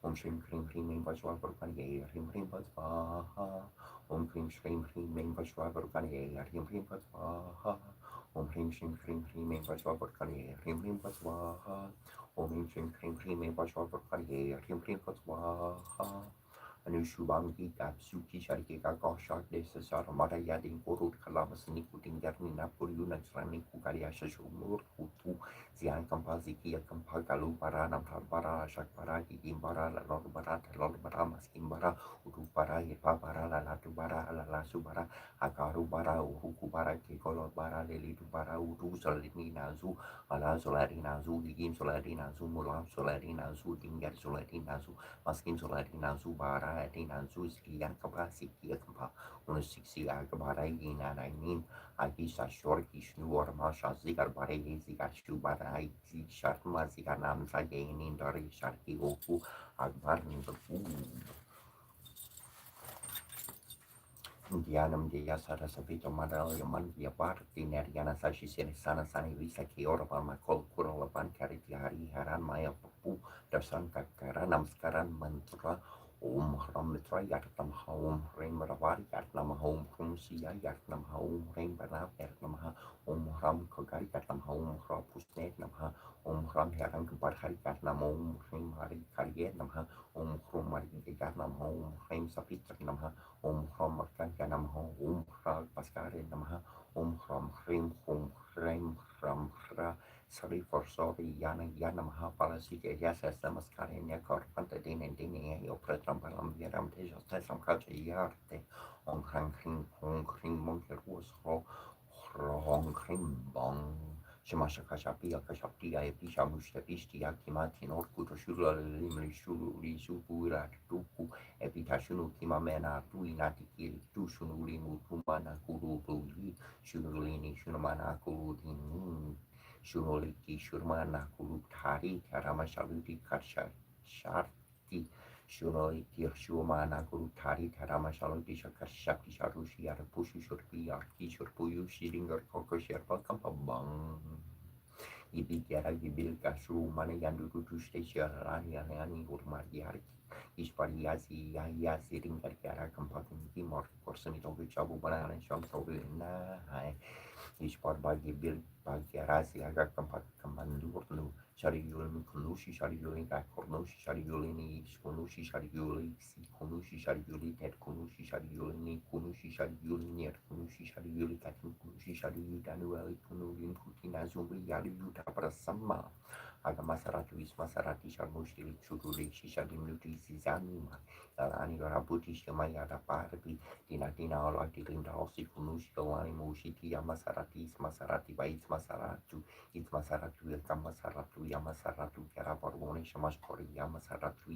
Speaker 1: Stream, Basraver Kanigay, Him, Patspaha, Stream, Basraver Kanigay, Him, Patspaha. Stream, Basraver Kanigay, Him, Patspaha, Stream, Basraver Kanigay, Him, Patspaha. Anushubangi Kapsuki Sharika Goshak Desa Saramara Yadin Purut Kalamas Nikutin Yarmina Puruna Srani Kukariasha Shumur Hutu Zian Kampaziki Kampagalu Barana Barbara Shakbaraki Gimbara Lord Bara Maskimbara Urupara Yepabara Latubara La Subara Akarubara Uhukubara Kikolo Bara Lelitubara Uru Solarina Zu Ala Solarina Zu Digim Solarina Zu Mulam Solarina Zu Dingar Solarina Zu Maskim Solarina Zu Bara Atina Zuzki Yakabasiki Yakampa Unusiksi Agabara Ina Nainin Agisa Shorki Shnur Masha Zigar Bare Zigar Shubara Sharma Ziganam Zagain Dari Sharki Oku Agbar Indianum de Yasara Savito Madal Yaman Yabarti Nariana Sashi Sana Sani Visa Kiora Makol Kuralaban Kariti Hari Haran Maya Papu Dasan Kakaranam Skaran Mantra Hram Mitra Yartam Home Rain Ravari Yartam Home Rumsia Yartam Home Rain Bana Yartam Hram Kogari Yartam Home Rapusnet Namha Hram Haran Barhari Yartam Home Rain Hari Karrier Namha Hrum Mari Yartam Home Rain Sapitra Namha Hram Markanka Namha Hram Paskare Namha Hram Hram Sorry for sorry, Yana Mahapalasik, yes, as the Mascarina Corpanta Din and Dini, your Pretam Palam Viram, Tesam Kaja Yarte, on Hong Monkey was Hong Kring Bong. Shemasha Kashapia Kashapia, Pisha Mushta Pistia, Kimatin, or Kutoshula, Limri Shulu, Supura, Tuku, Epitashunu, Kimamena, Tuinati, Tushunuli, Mutumana, Kuru, Shulini, Shunamana, Kuru, Shuroliki Shurmana Kulutari Karama Shaluti Karsha Sharti Shuroliki Shumana Kulutari Karama Shaluti Shakashaki Sharushi Arapushi Shurpi Arki Shurpuyu Shiringer Koko Sherpa Kampabang Ibigara Gibil Kashu Manayandu Station Rani Anani Urmariarki Ispariazi Yazi Ringar Gara Kampakin Kimor Corsanito Chabu Banana Shamsovina Ispar Bagi Bil Bagiarasi Aga Kampandurnu Shariulin Kunushi Shariulin Kornushi Shariulini Kunushi Shariuli Kunushi Shariuli Ted Kunushi Shariulini Kunushi Shariulini Kunushi Shariuli Katin Kunushi Shariuli Danueli Kunulin Kutina Zumbi Yadu Taprasama Agamasaratu Ismasarati Sharmushiri Chuduri Shishadim Zizanima Alani Rabuti Shamayada Parbi Dina Alati Linda Osi Kunushi Alani Mushiti Yamasarati Ismasarati by Ismasaratu Yamasaratu Karabarone Shamashkori Yamasaratu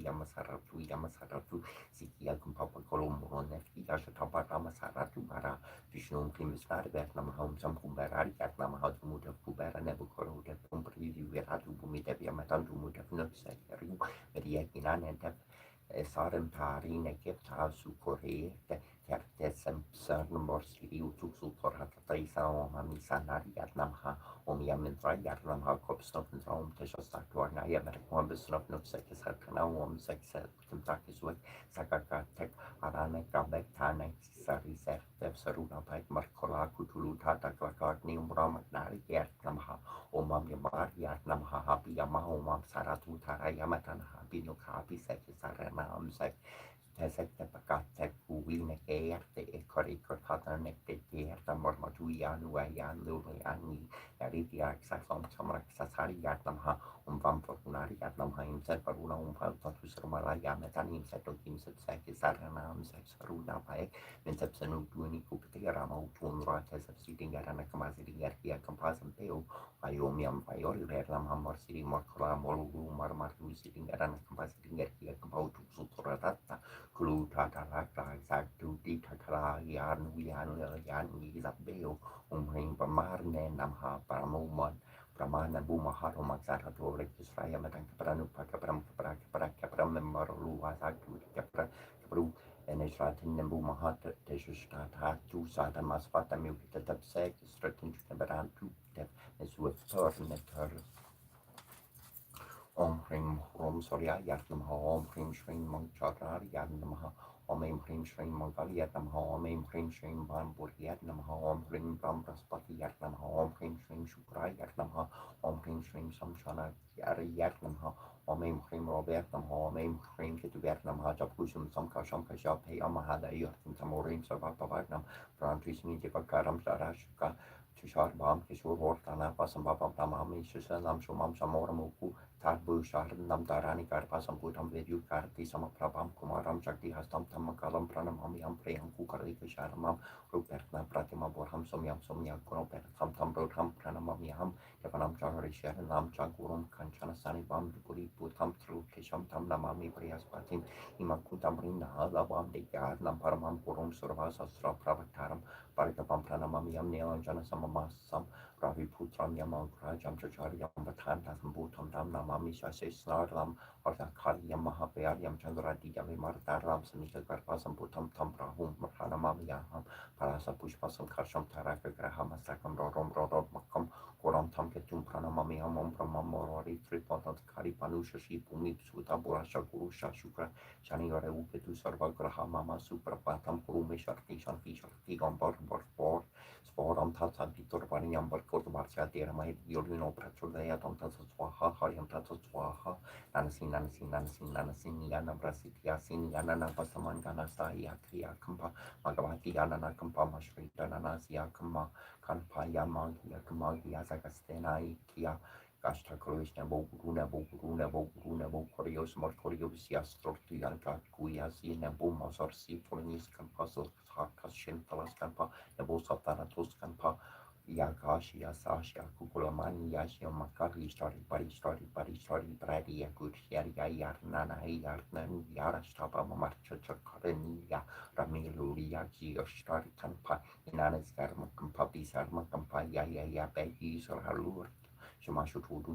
Speaker 1: Sikia Kumpapa Colombo Nefti Ashatapa Ramasaratu Bara Vishnu Primistar Vietnam Sampumbera Vietnam Hatumuta Kubera Nebukoro de Pumpri Veratu Bumidevia Matantu Mutafnux Mediakinan and Sarem Tari Nekip Tasu Kore Kertesem Cern Morsiri Utuxu Torhataisa Omami Sanari Yatnamha Omiamintra Yatnamha Kopsnop and Rom Teshasatorna Yamericom Snop Nuxekis Hatana Sex Kentucky's Wek Sakaka Tek Arane Gabek Tane Sari Sertev Saruna Pike Markola Kutulu Tata Klakak Nium Nari Yatnamha Omam Yamar Yatnamha Happy Yamaha Omam Saratu Tara Yamatan Happy no Happy Sex Sarana Sek Tesette Pakatek Uwine Eerte Ekorikor Hatanekte Eerta Mormatuyan Wayan Luriani Yaridia Saxon Samrak Sasari Yatnamha Vampurnari Yatnamha himself Paruna Patu Surmalaya Metanim Seto Kimset Seki Saranam Sex Runa Paek Vincepsenu Duni Kupiterama Utunra Tesep Sitting Yarana Kamazidi Yarkia Compasam Peo Iomiam Violi Redlam Hammer City Morkora Molu Marmatu sitting Yarana Compasity Yarkia Compautu Suturata Kulu Tata Laka Saktu Tikakala Yan Yan Isabel Umring Pamarne Namha Paramoman Pramana Bumaharo Maksatato Rekisraya Matang Kapranu Pakapram Kapram Memorulu Wasaktu Kapra Kapru and Esratin Nembu Mahat Teshustat Tu Satan Masfata Mukita Tapsek Stratin Kabaran Tu Tep as with Turneter Om Hrim Rom Surya Yatnamha Om Hrim Shrim Manchara Yatnamha Om Hrim Shrim Mangal Yatnamha Om Hrim Shrim Banpur Yatnamha Om Hrim Brahmaspati Yatnamha Om Hrim Shrim Shukra Yatnamha Om Hrim Shrim Samshana Yatnamha Om Hrim Robertnamha Om Hrim Ketu Yatnamha Japusum Samkasham Kashape Amahada Yatim Tamorim Sarvatavarnam Prantrismi Devakaram Sarashka Tushar Bam Kishur Hortana Pasambapam Tamami Shishanam Shumam Samoramuku Tadbu Sharanam Darani Karpasam Putam Vedu Karti Samaprabam Kumaram Shakti Hastam Tamakalam Pranamamiam Prayam Kukarika Sharamam Rupertna Pratima Borham Somyam Somya Kunopertam Tambrodham Pranamamiam Yavanam Chari Sharanam Chagurum Kanchana Sani Bam Dupuri Putam Thru Kisham Tam Namami Priyaspatim Imakutam Rinda Alabam Degar Namparamam Purum Surva Sastra Pravataram Parikapam Pranamamiam Nelanjana Samamasam Ravi Putram Yamam Krajam Chachari Yambatan Dasam Bhutam Dam Namami Shase Snarlam Artha Kali Yamahavyam Chandradi Yavi Martaram Sanika Karpasam Bhutam Tam Prahum Pranamamiyaham Parasa Pushpasam Karsham Taraka Grahama Sakam Rodom Rodom Makam Koram Tam Ketum Pranamamiyam Om Pramamorari Tripotant Kari Panusha Shipumi Suta Burasha Gurusha Shukra Shani Yore Uketu Sarva Grahamama Suprapatam Kurumesharti Shanti Shakti Gambor Bor Sporam Tata Vitor Variam Barkot Marcia Deramai Yolino Pratulea Tom Tata Swaha Hariam Tata Swaha Nanasin Yana Brasitia Sin Yana Pasaman Ganasa Yakia Kampa Magavati Yana Kampa Mashri Dananasia Kama Kanpa Yamagia Kamagia Zakastena Ikia Gashta Krishna Boguruna Bokorios Morkorios Yastroti Yanka Kuyasi Nabu Masar Sifonis Kampasel Hakashin Talas Kampa Nebo Satanatos Kampa Yakashi Yasasha Kukulamani Yashia Makari started Brady Yakut Yaria Yarnana Yarnan Yarastapa Marcha Karenia Ramilu Yaki or started Kampa Inanas Garma Kampa Bisarma Kampa Yaya Bagis or Halur Shimashutudu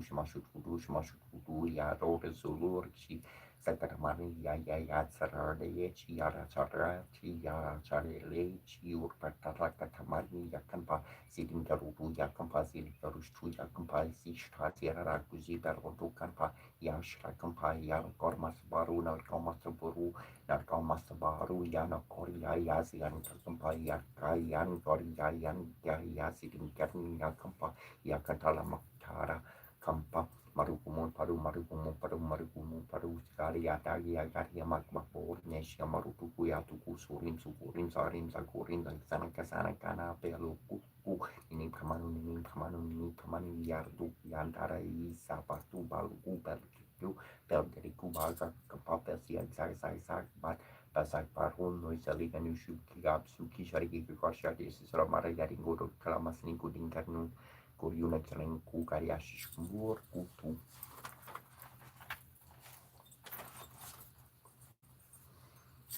Speaker 1: ya Rode Zulurchi Sakaramani ya Sarade Chiara Sarati ya Charele Chiurpataraka Tamari Yakampa Sitting Garubu Yakampa Sitting Garustu Yakampa Sishta Sierra Guzi Barodu Kampa Yashra Kampa Yan Gormas Baru Narcomas Buru Narcomas Baru Yana Korea Yazian Kampa Yakayan Korea Yan Sitting Garni Yakampa Yakatala Tara Kampa Marukumun Paru Skari Atagi Agaria Makmapur Nesia Marutuku Yatuku Surim Sukurim Sarim Zakurim Sanakasana Kana Pelu ini kamanu ini kamanu ini kamanu yardu yantara isa batu balu belkitu bel dari kubaga kapapel siag sai basak parun noi saligan yushu kigab suki shariki kikosha desi salamara yaring guru kalamas ni kuding karnu kuryuna keleng ku karyashi shumur kutu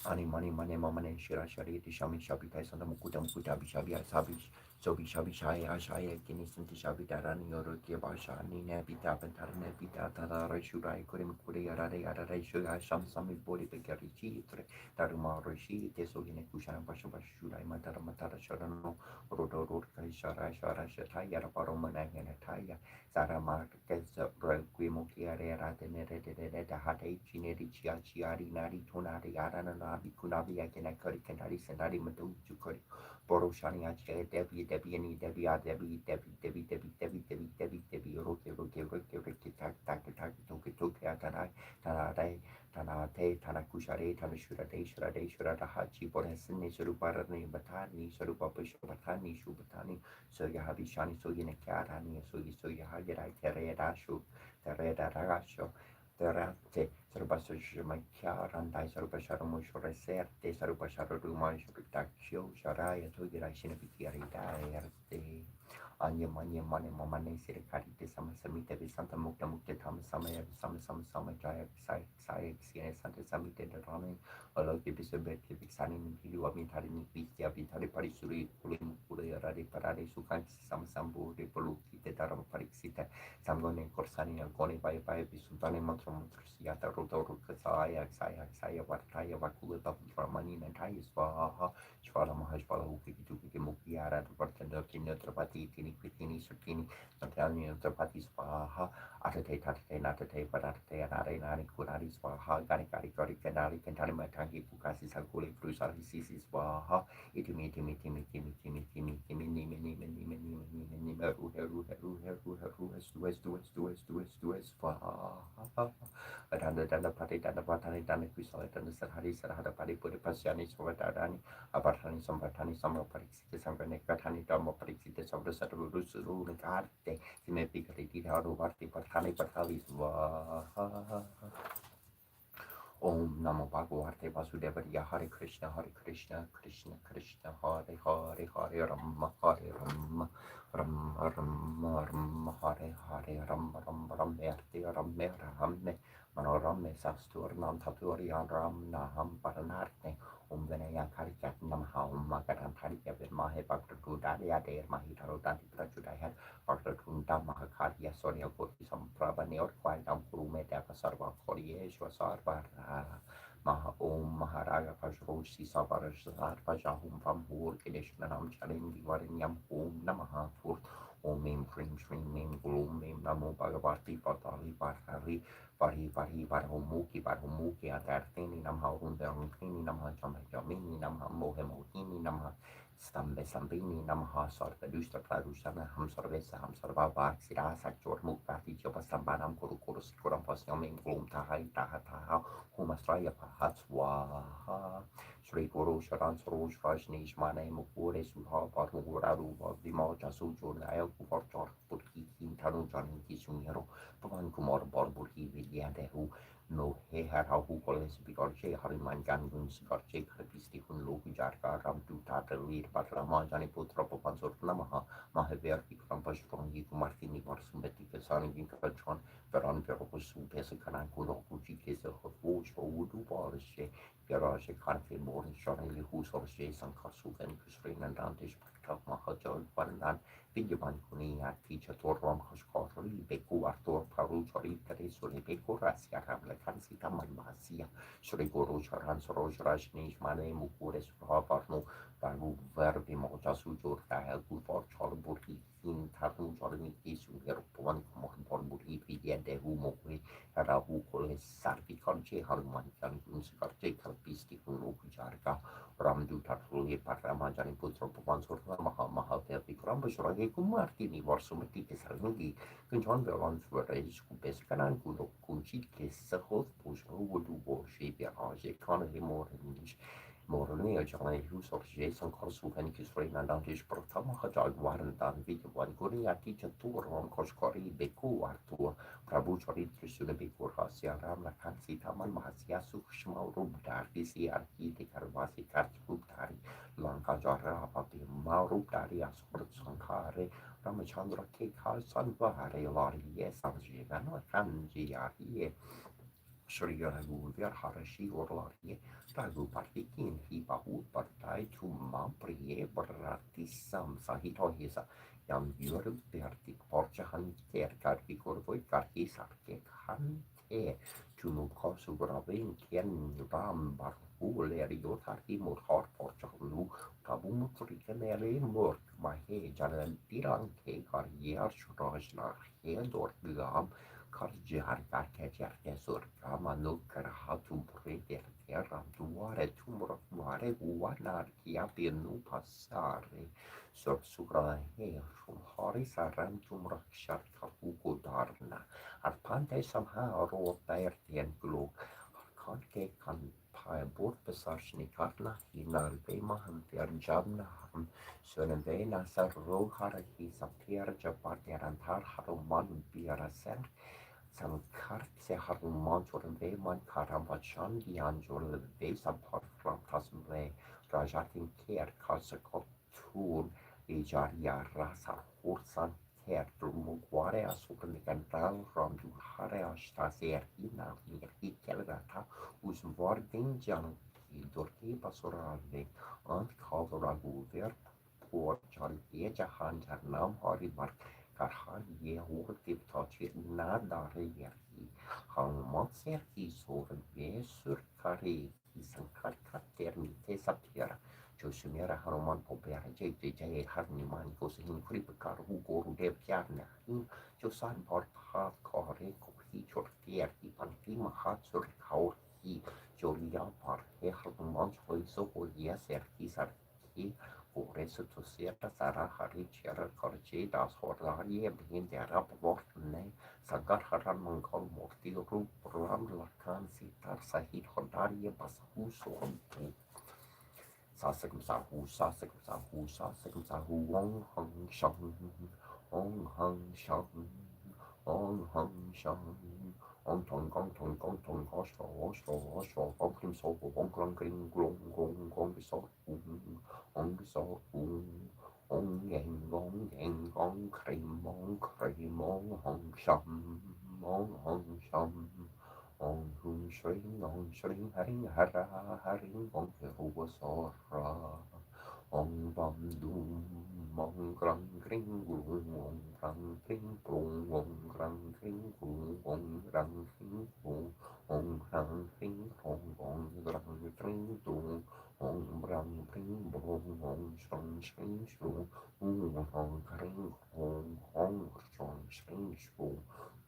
Speaker 1: ani mani mamane shira shari ti shami shabi kai santa mukuta mukuta bishabi asabi sobi shabi shaya shaya kini sinti shabi darani yoro ke basha ni ne bita bentar ne bita tara shurai kurim kure yarare yarare shurai sham sami bori pekari chi tre taruma roshi te sogine kushan basha basha shurai matara matara sharano rodo rod kai shara shara shatai yara paro manangene taya sara mar kesa requimo chiare rate ne rete de hate chineri chia chiari nari tonari arana nabi kunabi akena kari kanari senari matu chukari boro shani ache debi roke tak toke atarai tanarai tanate tanakushare tanashurade hachi boresne suruparane batani surupapusho batani shubatani so yahabi shani so yinakarani so yahagira teredashu teredarasho terate sarbaso shimakarandai sarbasharo moshore serte sarbasharo rumai shurtakshio sharaya to gira shinapikiari daerte anya mane mamane sirikari sama samite santa mukta mukta tam sama jaya saya sine santa samite darane aloke bisabet bisani nilu amintari nikya bitari parisuri kulim kure rade parade sukan sama sambu de polu kita daram pariksita samgone korsani algone bai bisutane mantra mantra siata roto roka saya wartaya wakulu tapu ramani nantai swaha Shvala Mahashvala Ukiki Mukiara, Bartender Kina Trapati, Tini Pitini, Sutini, Natani, Trapati Swaha, Atate, Natate, Parate, and Arenari, Kurari Swaha, Gari, Kanari, Kantari Matangi, Pukasi, Sakuli, Frusa, Sisi Swaha, Itimi, Swaha. Dana Pati, Dana Patani, Dana Kusala, Dana Sarhari, Sarhada Padi, Puri Pasiani, Swadatani, Abartani, Sambatani, Parixite, Sambane, Katani, Dama Parixite, Sabra Saturus, Runagarte, Simepicati, Haruvarti, Patani, Patalis, Om Namo Bhagavate Vasudevaya Hare Krishna Krishna Krishna Hare Rama Rama Hare Ram Hare Manoramme Sasturnam Taturian Ram Naham Paranarte Om Venaya Karikat Namaha Om Makaran Karika Mahe Bhakta Kudaya Der Mahitaro Danti Prachudaya Bhakta Kunda Mahakarya Sonia Koti Samprabha Neor Kwaidam Kurume Deva Sarva Korieshwa Sarva Maha Om Maharaja Pajroshi Savarash Pajahum Pamhur Kedeshmanam Chalim Divarinyam Om Namaha Fur Om Mim Krim Shrim Mim Gulum Mim Namo Bhagavati Patali Parhari Parhumuki Adartini Namha Undarumini Namha Jamini Namha Mohemohini Namha Stambini Namha Sarva Dusta Pradushana Ham Sarva Vaksira Saktor Mukati Jopasambanam Kuru Sikuram Pasyamim Glum Tahai Taha Humastraya Pahatswaha Sri Guru Sharan Saroj Rajneesh Mane Mukure Suha Parmuraru Vimoja Sujuraya Kuvarchar Purki Tanu Janin Kisumiro Pavan Kumar Barburhi Vidyadehu no he had how who calls Bigarche Hariman Gangun Sigarche Kristi Hun Loki Jarka Ram to Tata lead but Ramajani Putra Pansor Namaha Mahaver Krampash from Yikumartini Varsumeti Kasani Vinkachon Veran Veropusu Pesakanan Kurokuchi Kesa of Woods or Wudu Barshe Garage Kanfe Morin Shorely Hus or Jason Kasu and Kusrin and Dantish Paktak Mahajal Parandan Vidyaman Kunia teacher Torram Hashkari Beku Arthur Paru Chori Teresuri Beku Rasia Ramla Kansita Malvasia Shri Guru Charan Soroj Rajneesh Mane Mukures Ravarno Baru Verbi Moja Sujur Dahel Gulfor Cholburhi in Tarnu Jorni Isu Heropan Borburhi Vidya Dehu Mokwe Rahu Koles Sarvi Karche Haruman Jangun Sikarche Kalpisti Kunoku Jarka Ramdu Tartuli Paramajani Putra Pansur Mahaver Vikram Bashra Kumartini Varsumati Kesarangi Kunjon Veron Suarez Kubeskanan Kuno Kunchi Kesahov Pushro Wudu Worship Yaraj Economy Morange Moroni Jalai Husor Jason Korsuven Kisrina Dantish Protama Hajag Warandan Vidwan Guria teacher tour on Koskori Beku Artur Prabhu Choritri Bekur Hasia Ram Lakansi Taman Mahasia Sukshma Rubdar Visiarki de Karvasi Kartubtari Lanka Jara Papi Marubdari Asur Sankare Ramachandra Keka Sanvare Lari Yes Avjivana Kanji Arie Shri Ragu Harashi Orlarie Ragu Partikin Hibahu Partai Tumma Priye Baratisam Sahito Hisa Yam Yur Bertik Porcha Hanter Karki Korvoi Karki Sarke Hante Tumukosu Gravin Ken Ram Barhu Lerio Tarki Murhor Porcha Lu Kabumutrikanere Murk Mahe Jalan Tirang Ke Karrier Shurajna Hedor Gam Karjar Karkejar Esur Ramanu Karahatum Preder Teram Duare Tumurare Uanar Kiapinu Passare Sursura He from Horisaran Tumrakshar Kapuku Darna Arpante somehow wrote there and glow Kanke kan bord besarshni karna hinar vema ham ter jamna ham sönen vena sar rohara hi sapter japaterantar haruman biaraser Sankar se haruman joren veman karamachan dianjol ve sapar framtas ve rajatin ker kasakotur ijaria rasa ursan ker mukware asukni kantal ram du hare ashtaser hina mirki kelgata us vorden jan dorki pasorale ant kavragu ver por jan jahan jarnam haribar Karhan ye hoort touchet na dare yerhi. Han matser hi soven vesur kare hi sankar kater mite saptera. Josumera hanuman popera jay jay harni man gosin kripkar hu goru de pjarna hin josan part hat kare ko hi chortier hi panti mahat sur kaur hi jolia par he hanuman choi so ho yeser hi sar hi por eso tu cierta Sara Hari Chera Korche das Horari Brin der Abwortene Sagar Haran Mongol Morti Ru Ram Lakan Sitar Sahid Hodari Basahu Sohontu Sasek Sahu Sasek Sahu Sasek Sahu Wong Hong Shang Ong Hong Shang Ong Hong Shang Ong Tong Gong Tong Gong Tong Osho Osho Osho Gong Kim So Gong Gong Gring Glong Gong Gong So Ong So Ong Yang Gong Yang Gong Krim Mong Krim Mong Hong Sham Mong Hong Sham Ong Hung Shring Ong Shring Haring Hara Haring Gong Hu Sora Ong Bam Dum Mong Grang Kring Glung Ong Grang Kring Glung Ong Grang Kring Glung Ong Grang Kring Glung Ong Grang Kring Glung Ong Grang Kring Glung Ong Brang Kring Blung Ong Strong String Strung Ong Hong Kring Hong Hong Strong String Strung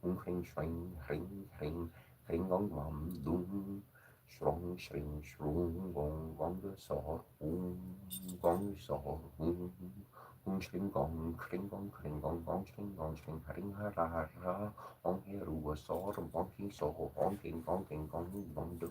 Speaker 1: Ong Kring String Ring Ring Kring Ong Bam Dum Strong String Strung Ong Gong Sor Gong Sor Ong String Gong Kring Gong Kring Gong Gong String Ring Ha Ra Ra Ong He Ru Sor Gong King So Gong King Gong King Gong Gong De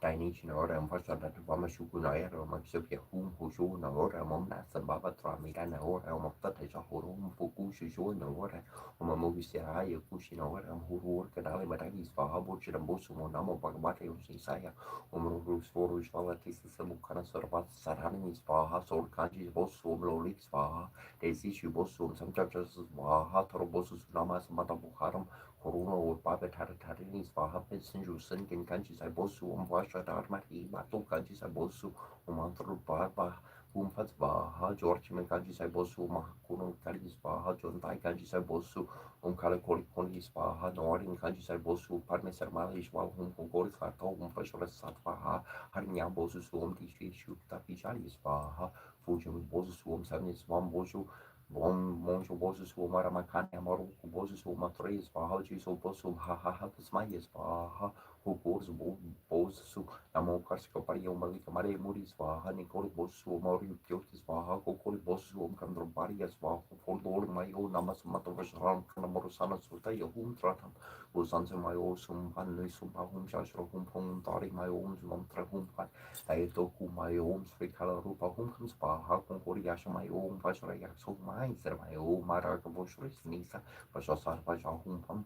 Speaker 1: Dainichi ora un posto da bama shuku na era ma ksepia hum hushu na ora mom na sababa tramira na ora ma tata ja horum fuku shushu na ora ma mo sia ya kushi na ora ma huru ka dale ma dai spa habo chira bosu mo na mo bagmate u saya mo rus foru shvala tisi sabu kana sorbat sarani spa ha sol kanji bosu lo lik spa desi shu bosu samcha just ha toro bosu nama samata bukharam Corona or Baba Tarataris for Happens and Jusen can countries I bosu Washa Darmati, Mato countries I bosu Umantru Baba, Umfats Baha, George countries I bosu Mahakuno countries Baha, John Tai countries I bosu, Umkalakori Konis Baha, Northern countries I bosu, Parmesan Malish, while whom Goris Hato, Umfashala Satvaha, Harinya bosu, Tishi Shukta Pichalis Baha, Fujim bosu, Seven Swam bosu. Bom monjo bosu su mara makane amaru bosu su matres baha jiso bosu ha ha ha tasmayes baha Kukurs Bosu, Namo Karskopari Malika Mare Muris Vaha, Nikoli Bosu, Mori Piotis Vaha, Kokoli Bosu, Kandrobarias Vaha, for Lord Mayo, Namas Matavasram, Kanamorosana Suta, Yahum Tratam, Usans Mayo, Sum Hanli Sumpahum Shashro Hum Tari Mayom, Mantra Humpat, Aetoku Mayom, Srikala Rupa Humkans Vaha, Konkoriasha Mayom, Vashrayak So Mines, Mayo, Maraka Boshris Nisa, Vashasar Vashahum Pam,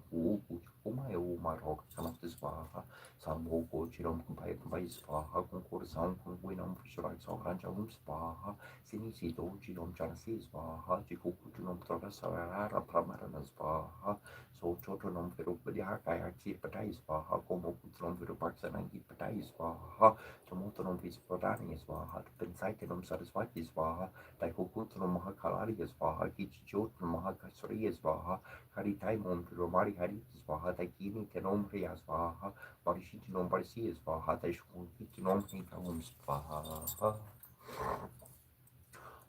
Speaker 1: Umayo Marok, Sanatis Vaha. Samoko Chirom Kumpai Spaha, Concord Sound from Winam Fisherai Sorancha Spaha, Sinisito, Chirom Chanasi Spaha, Chikukutunum Travesara, Pramarana Spaha, so Chotonum Virupadia, Kayaki Patai Spaha, Komokutron Virupaxanaki Patai Spaha, Tomotonum Vispodani Spaha, Pensaitinum Satisfaki Spaha, Taikokutrum Mahakalari Spaha, Kichichotum Mahakasri Spaha, Haritaimum Romari Harit Spaha, Taikini Tenom Rias Spaha, Parishitinom Parisias Vaha, Taishkuntinom Hinkams Vaha.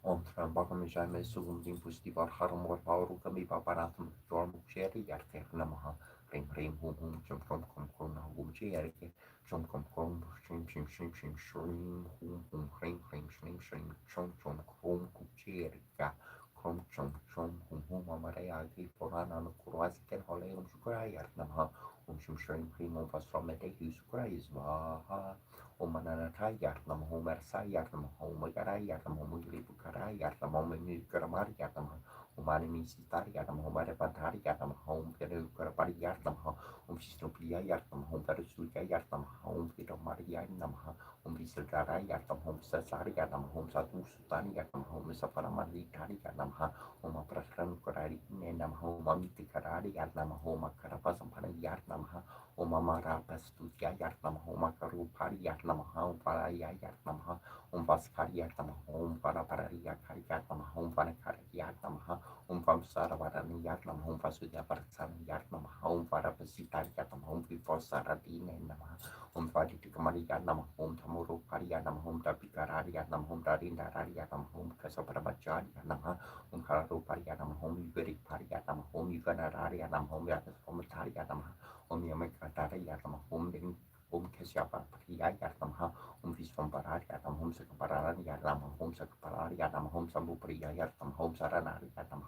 Speaker 1: Om Trambakam Jame Sugum Dimpusti Varharam or Paurukami Paparatum, Jorm Cherry Yarker Namaha, Ring Hum Jum Kom Hum Cherry, Jum Kom Shrim Chom Kucherika. Krom Amareagi Porana no Kurwasiken Hole Shukrayat Namaha, Shrim Primo Vasromete Husukrais Vaha. Omananatayat nam homersayat nam homagarayat nam homilibukarayat nam hominigramariyat nam humanimisitariyat nam homarepantariyat nam homperukarpariyat nam homsisnupriyayat nam homperusuliyayat nam hompiromariyat nam hompisildarayat nam homsasariyat nam homsatusutaniyat nam homsaparamarlitariyat nam homaprasranukarayat nam homamitikarayat nam homakarapasampanayat nam Omamara Pastutia Yartama Homa Karupari Yartama Home Paraya Yartama Paskari Yartama Home Paraparia Kariatama Home Panakari Yartama Saravaran Yartama Home Pasudia Parsan Yartama Home Parapasita Yartama Home before Saradine Nama Padi Kamari Yartama Home Tamuru Parianam Home Tapikarari Yartama Home Darinda Rariatam Home Kasaparabachari Yartama Karu Parianam Home Very Pariatam Home Yuganari Yartama Home Yatas Home Tariatam Yamekatara Yatam Home Ding Home Kesiapa Priya Yatam Visvam Parari Yatam Home Sakaparari Yatam Home Sakaparari Yatam Home Sambu Priya Yatam Home Saranari Yatam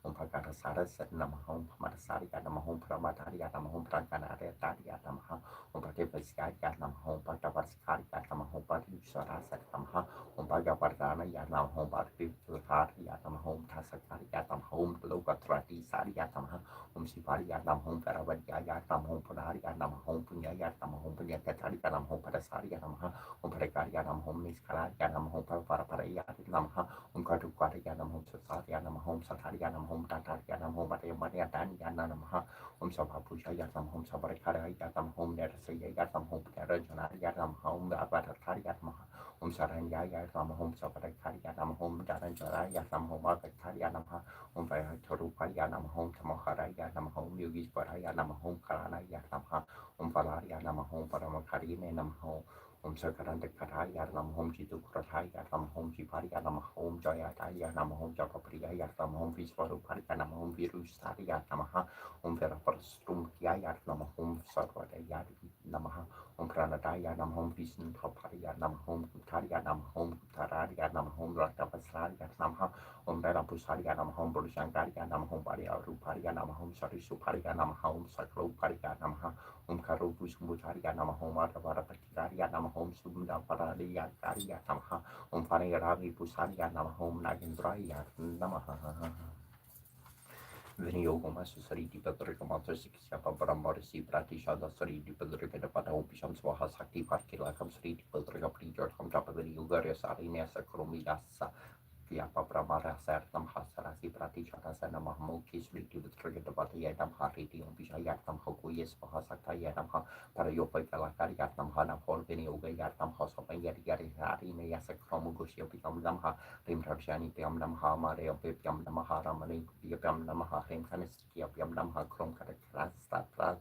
Speaker 1: Pakara Sara Setnam Home Marsari Yatam Home Pramatari Yatam Home Prankanari Tari Yatam Pakepasya Yatam Home Patavaskari Yatam Home Patusara Satam Pagapardana Yatam Home Party Yatam Home Tasakari Yatam Home Lokatrati Sari Yatam Sipari Yatam Home Paravadi Yatam Home Punari Yatam Home Punya Yatam Home Punya Katari Yatam Home Parasari Yatam Home Parakari Yatam Home Niskala Yatam Home Parayatam Kadu Yanam Home Sasari Yanam Home Satari Yanam Home Tatari Yanam Home Mariatan Yanam Home Sabapusha Yatam Home Sabarakara Yatam Home Nerasaya Yatam Home Terajana Yatam Home Abatakari Yatam Home Saranya Yatam Home Sabarakari Yatam Home Daranjara Yatam Home Abatakari Yanam Home Vayatoru Yanam Home Tamohara Yanam Home Yogis Parayanam Home Karana Yatam Home Valarianam Home Paramakari Nenam Home Sakaranda Kataya Lam Home Chitu Krataya Lam Home Chiparia Lam Home Jayataya Lam Home Japapriya Lam Home Viswaru Parika Lam Home Virus Saria Namaha Home Verapastum Kiaya Lam Home Sarvadaya Namaha Home Pranadaya Lam Home Visnu Paparia Lam Home Kutaria Lam Home Kutararia Lam Home Ratavasaria Namaha Home Verapusaria Lam Home Burushankaria Lam Home Paria Ruparia Lam Home Sarisuparia Lam Home Sakro Paria Namaha Karu Busmutaria Nama Home Artavara Patikaria Nama Home Subunda Pararia Karia Namaha Panagaravi Pusaria Nama Home Nagendraya Namaha Vinayogama Sariti Patrikamata Siksapa Paramorisi Pratishada Sariti Padrika Pata Opisham Swaha Sakti Parkila Kam Sariti Padrika Prijor Kam Tapaveri Ugaria Sarinesa Kromidasa Yapa Pramara Sartam Hasarasi Pratichara Sanama Mokis Riti with Trigger the Batayatam Hariti on Pishayatam Hokuyes Pahasaka Yatam Parayopa Kalakari Yatam Hana Polvini Uga Yatam Hosopa Yari Hari Nayasa Kromugusia Picam Namha Rim Rabshani Piam Namha Maria Piam Namahara Mani Piam Namaha Rim Kaniskia Piam Namha Krom Karakasta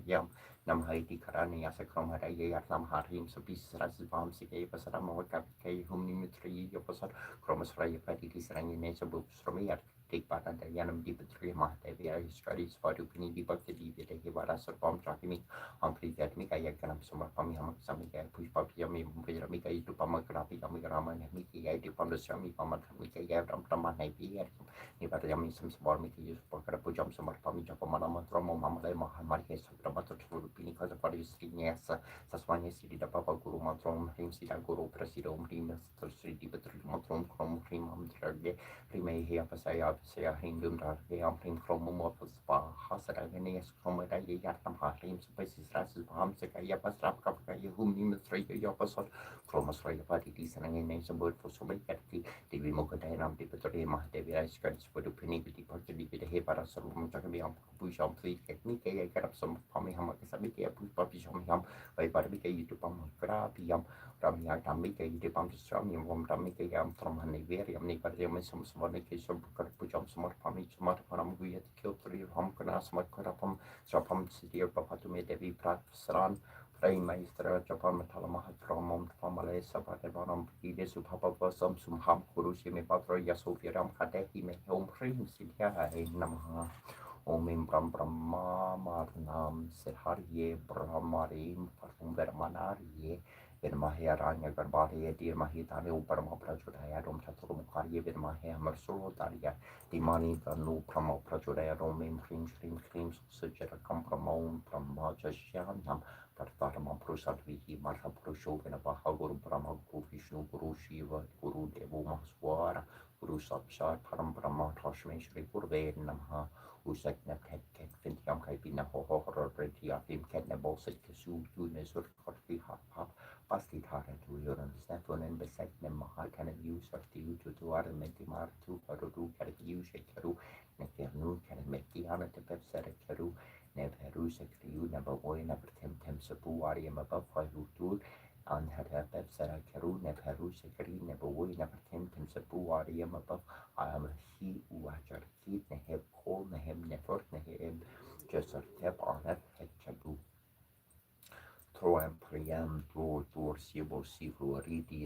Speaker 1: Yam Nam Haiti Karani as a Kromharaya Yatam Harim Sabis Razibam Sike Pasarama Wakapi Humnimitri Yopasar Chromas Raya Patitis Ranginesa books from me at take part at the Yanam Dipatri Mahatavia studies for to Pini Dipakti, the Hivara Sarpam Chakimi, Ampli Gatmika ya kanam sumar pami hamak sami kaya pushpa piyami piyami kaya itu pamak rapi kami karaman mi kaya itu pamas sami pamat kami kaya ram taman hai piya ni pada yami sam samar mi kaya supar kada pujam samar pami japa mana mantra mo mama lai mahan mari kaya sabda matur tulu pini kaya pada istrinya saswanya sidi dapat guru mantra hrim sida guru prasido hrim sri di betul mantra krom hrim mantra Primei hea pasaya pasaya hindum darke am prim kromo spa hasara gene es kromo da ye yatam ha him spaces rasis paham se kaya pasrap kap kaya hum nim sraya ya pasot kromo sraya pati di sanang ene sambut for so many kati devi mokata nam di petore mah devi ais kan sepodu peni di parti di he para salum chakami am pusham pli teknik kaya karap sam pami ham kasabi kaya push papi sham ham bai parbi kaya itu pam kra piam Ramya Tammy kay di pam stram yung vom Tammy kay am from Haniver yam ni par yam sam samar kay sam kar pujam samar pami samar param guyat kyo tri ham kana samar karapam sapam sidir papatu me devi prat sran Pray maestra japam matala mahat ramam pamale sapate varam ide subhapa vasam sumham kurushi me patra yasofiram katehi me om prim sidya namaha Om Bram Brahma Marnam Sirharye Brahmarim Parum Vermanarye Virmahya Ranya Garbhaya Dirmahitane Uparma Prajodaya Rom Chaturmukarye Virmahya Marsulotarya Dimani Tanu Prama Prajodaya Romim Hrim Shrim Hrim Sujara Kampramam Brahma Jasyanam Tartarama Prusatvihi Marha Prusho Vinavaha Guru Brahma Guru Vishnu Guru Shiva Guru Devo Mahaswara Guru Sakshat Param Brahma Rashmeshri Gurve Namaha Usak na ket vind jam kai bina ho ho ho reti a film ket na bol sit kesu tu ne sur kort fi ha pasti tharen tu yoran stefon en beset ne mahal kan use of tu ar menti mar tu paru tu kan use keru ne kernu kan meki ana te pep sere keru ne peru se kriu ne bavoy na tem sapu ari ma ba fa tu an had a pep sere keru ne peru se kri ne bavoy na tem sapu ari ma ba am hi u ajar kit ne heb kol ne heb ne fort ne heb just a tap on it het chabu Troem priam door sibo sivo ridi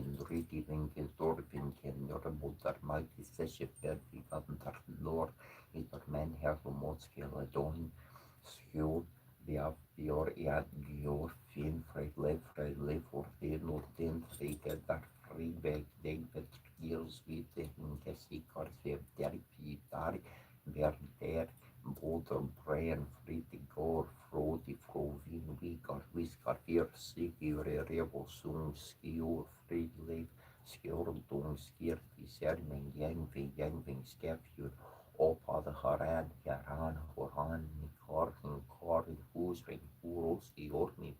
Speaker 1: ringen dorvinken norbudar magi sesje verdi gantar lor idar men her motskele don skjul Bior Gior fin frei for den og den frike dar fribeg David Giels vite hinkesi karfe derpi dar ver Båda Brian Fritigor Frodi Frovin Vigar Viskar Vir Sigur Revosung Skior Fridleif Skjordung Skirti Serming Jengving Skefjur Opad Haran Jaran Horan Nikarhin Karin Husring Huroski Ormi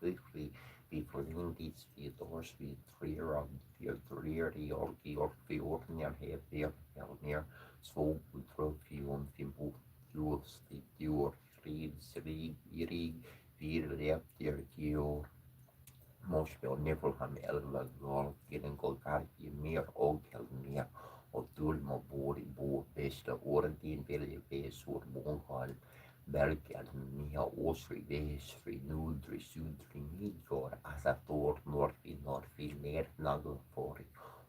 Speaker 1: Bifrindis Vidors Vitriran Virtrieri Orgi Orfi Ornian Hefir Helnir Svog Utrofion Fimbu Juor Frieds Rig Virleptir Gior Mospel Niflham Elva Gol Giringol Gargi Mir Ogel Mir och Dulma Bo Besta Ordin Vilje Vesor Monhal Bergen Mia Osri Vesri Nudri Sudri Midgård Asator Norfi Ner Nagelfori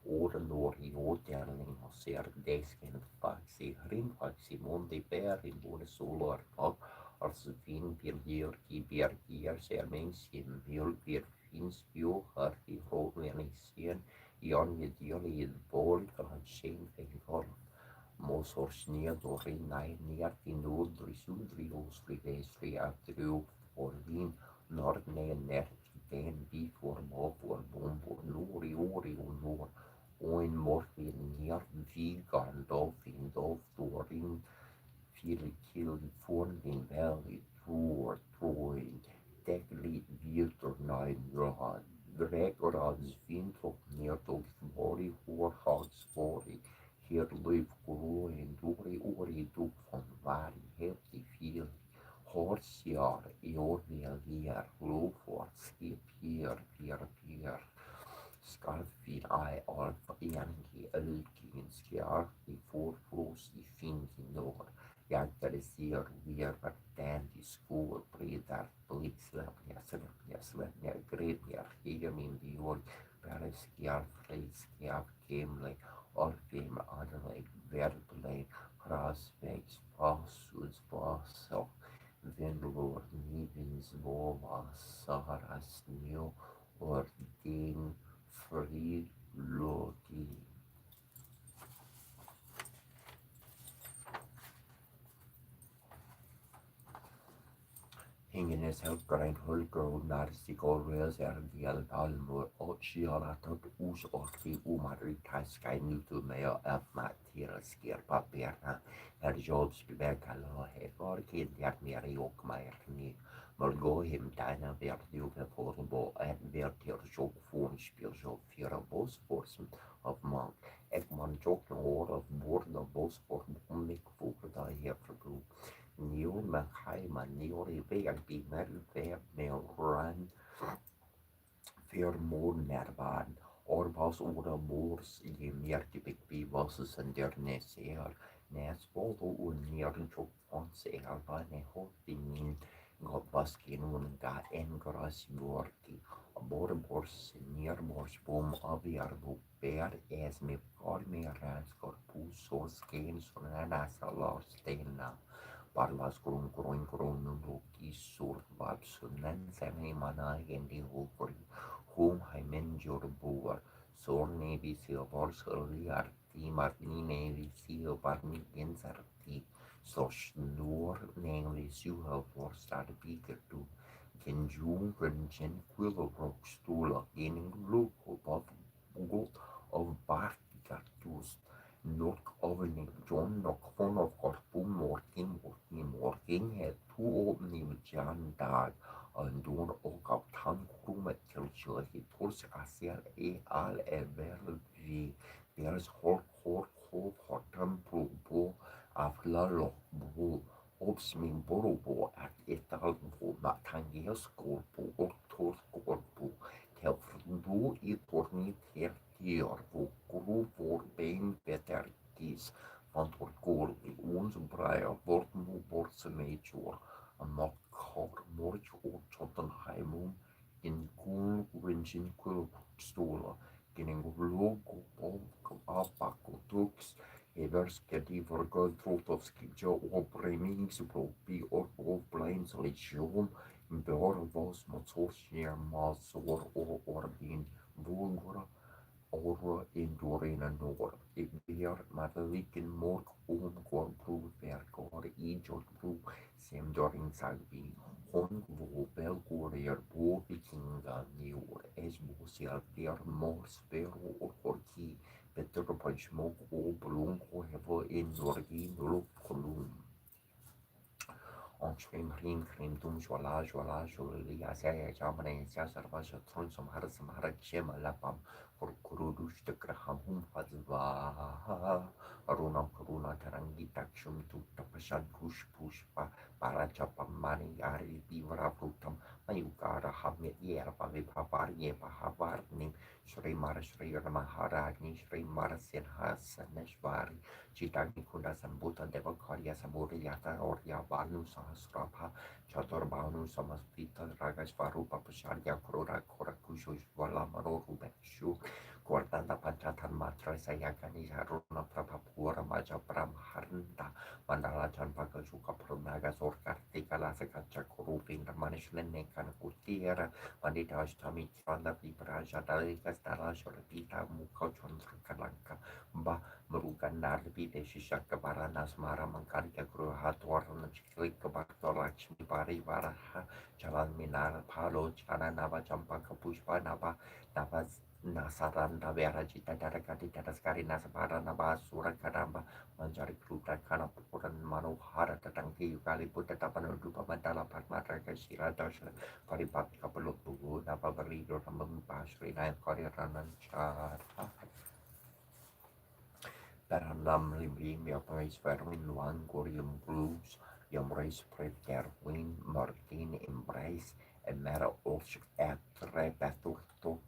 Speaker 1: Orenor i återling och ser desken faxi rimfaxi mondi bärin både solor och alltså fin Birgier ser mänskien mjölkir finns biohar i hovleningsien i anjedjali i borg och han skenfängor Mosor sned och rinnai ner till nordri sudri osri vesri atru forvin nordne ner den biform av vår bombor nori ori och nor Oin morfin ner vigan dov thorin Filkil fornin valley troin Degli viltor nine rod Regorads vintok nertog mori horhags fori Hier liv groen ori duk van vari hefti fil Horsjar i orvier lofor skip pier Skarfir alfa engi ölkin skjarfi forflos i finki nor Jägare ser virvar dandy skor bredar blixläppja gredjar hemin viol Bereskjar friskjar kemle Orfim anleg verbleg Krasvägs pasus paso Vinlor nivins vova saras neo ordin free lodi. Hingenes helpgrein hulgro narsigorias ergiel palmur oceanatot us orti umaritas kai nutu meo af matira skirpa perna jobs bebekalo he orkin jarnieri okmaerni Margo him deiner Wertjuge vorbo en wertir jok fon spieljok fira bosforsen of monk. Ekman jok noor of boord of bosfor mik voer da hier vergroep. Nieuw Manheim, nieuw weer die mer meer run Pheromonnervan, Orbas oder Moors je meer typiek was en der neser, nesboldo un nieren chok fonse albane hopinin gobaskin un ga engras vorti, borbors nierbors bom aviarbo ber es me formerans corpus sos gens nasalar stena. Parlas kron nuki sur vapsunen semi mana gendi hukuri whom hymen jorboer sorne visio borsoli arti martine visio parmi gensarti sos nur neli suha forstad bigertu genjun grenchen quillo rock stula gening luko of bartigatus Nok overnig John nok von of korpum morgen het tu opnim jan dag en doen ook op tankroom met kiltje het tors asiel al ever vi vers hor hortam pro af la lo bo ops min borobo at etal bo na tangios korpo or tors korpo tel fru i torni ter tior vo gru vor bein beter kis want or kor i ons braia vort mu borse major a not kor morch or Tottenheimum in kun rinjin kul stola gening logo apako tux evers gedi vorgo trotovski jo oprenings propi or plains legion Bör vos motorsier masor orbin vulgura Ora indorina nor, ik beer madeliken mork omkor bru verkor ijot bru sem dorin sagbi, hon vo belgorier bo vikinga nior, es bosial ver mors vero orki, better pajmok o blunk o hevo in norgin lup kolum. Onstream hrim hrim dum jwala jwali asaya jamane sasarva shatrun samhara kshema lapam for kurudush de graham hum fazva aruna tarangi takshum tu tapashan pushpa parachapa mani ari bivra frutam mayukara hamye yerpa vipapar yepa havarnim Shri Maharajni Shri Marasinhasaneshvari Chitagni Kunda Sambuta Devakarya Samuriyata Orya Banu Sahasrabha Chatur Banu Samaspita Ragasvarupa Pasharya Krura Korakushu Valamaro Rubekshu Kordanda Panchatan Matra Sayakani Haruna Prabhapura Maja Brahmarnda Mandala Chanpaka Shuka Prunaga Sorkartika Lasakacha Kurupin Manishne Kanakutira Pandita Ashtami Chanda Vipraja Dalika Stala Shorapita Mukha Chandra Kalanka Ba Muruganar Videshi Shakabarana Smara Mankarika Gruha Torna Chiklika Bartolakshmi Bari Varaha Chalan Minar Palo Chana Nava Champaka Pushpa Nava Nasaranda Verajita Darakati Tadaskari Nasabara Nava Sura Karamba Manjari Kruta Kana Puran Manohara Tatanki Yukali Puta Tapano Dupa Mandala Padmatra Kashira Dosha Paripati Kapalupu Nava Barido Ramam Bashri Nine Koriaranan Char Peranam Librim Yapais Verwin One Gorium Blues Yamrais Preterwin Martin Embrace and Mera Olsk Atre Baturto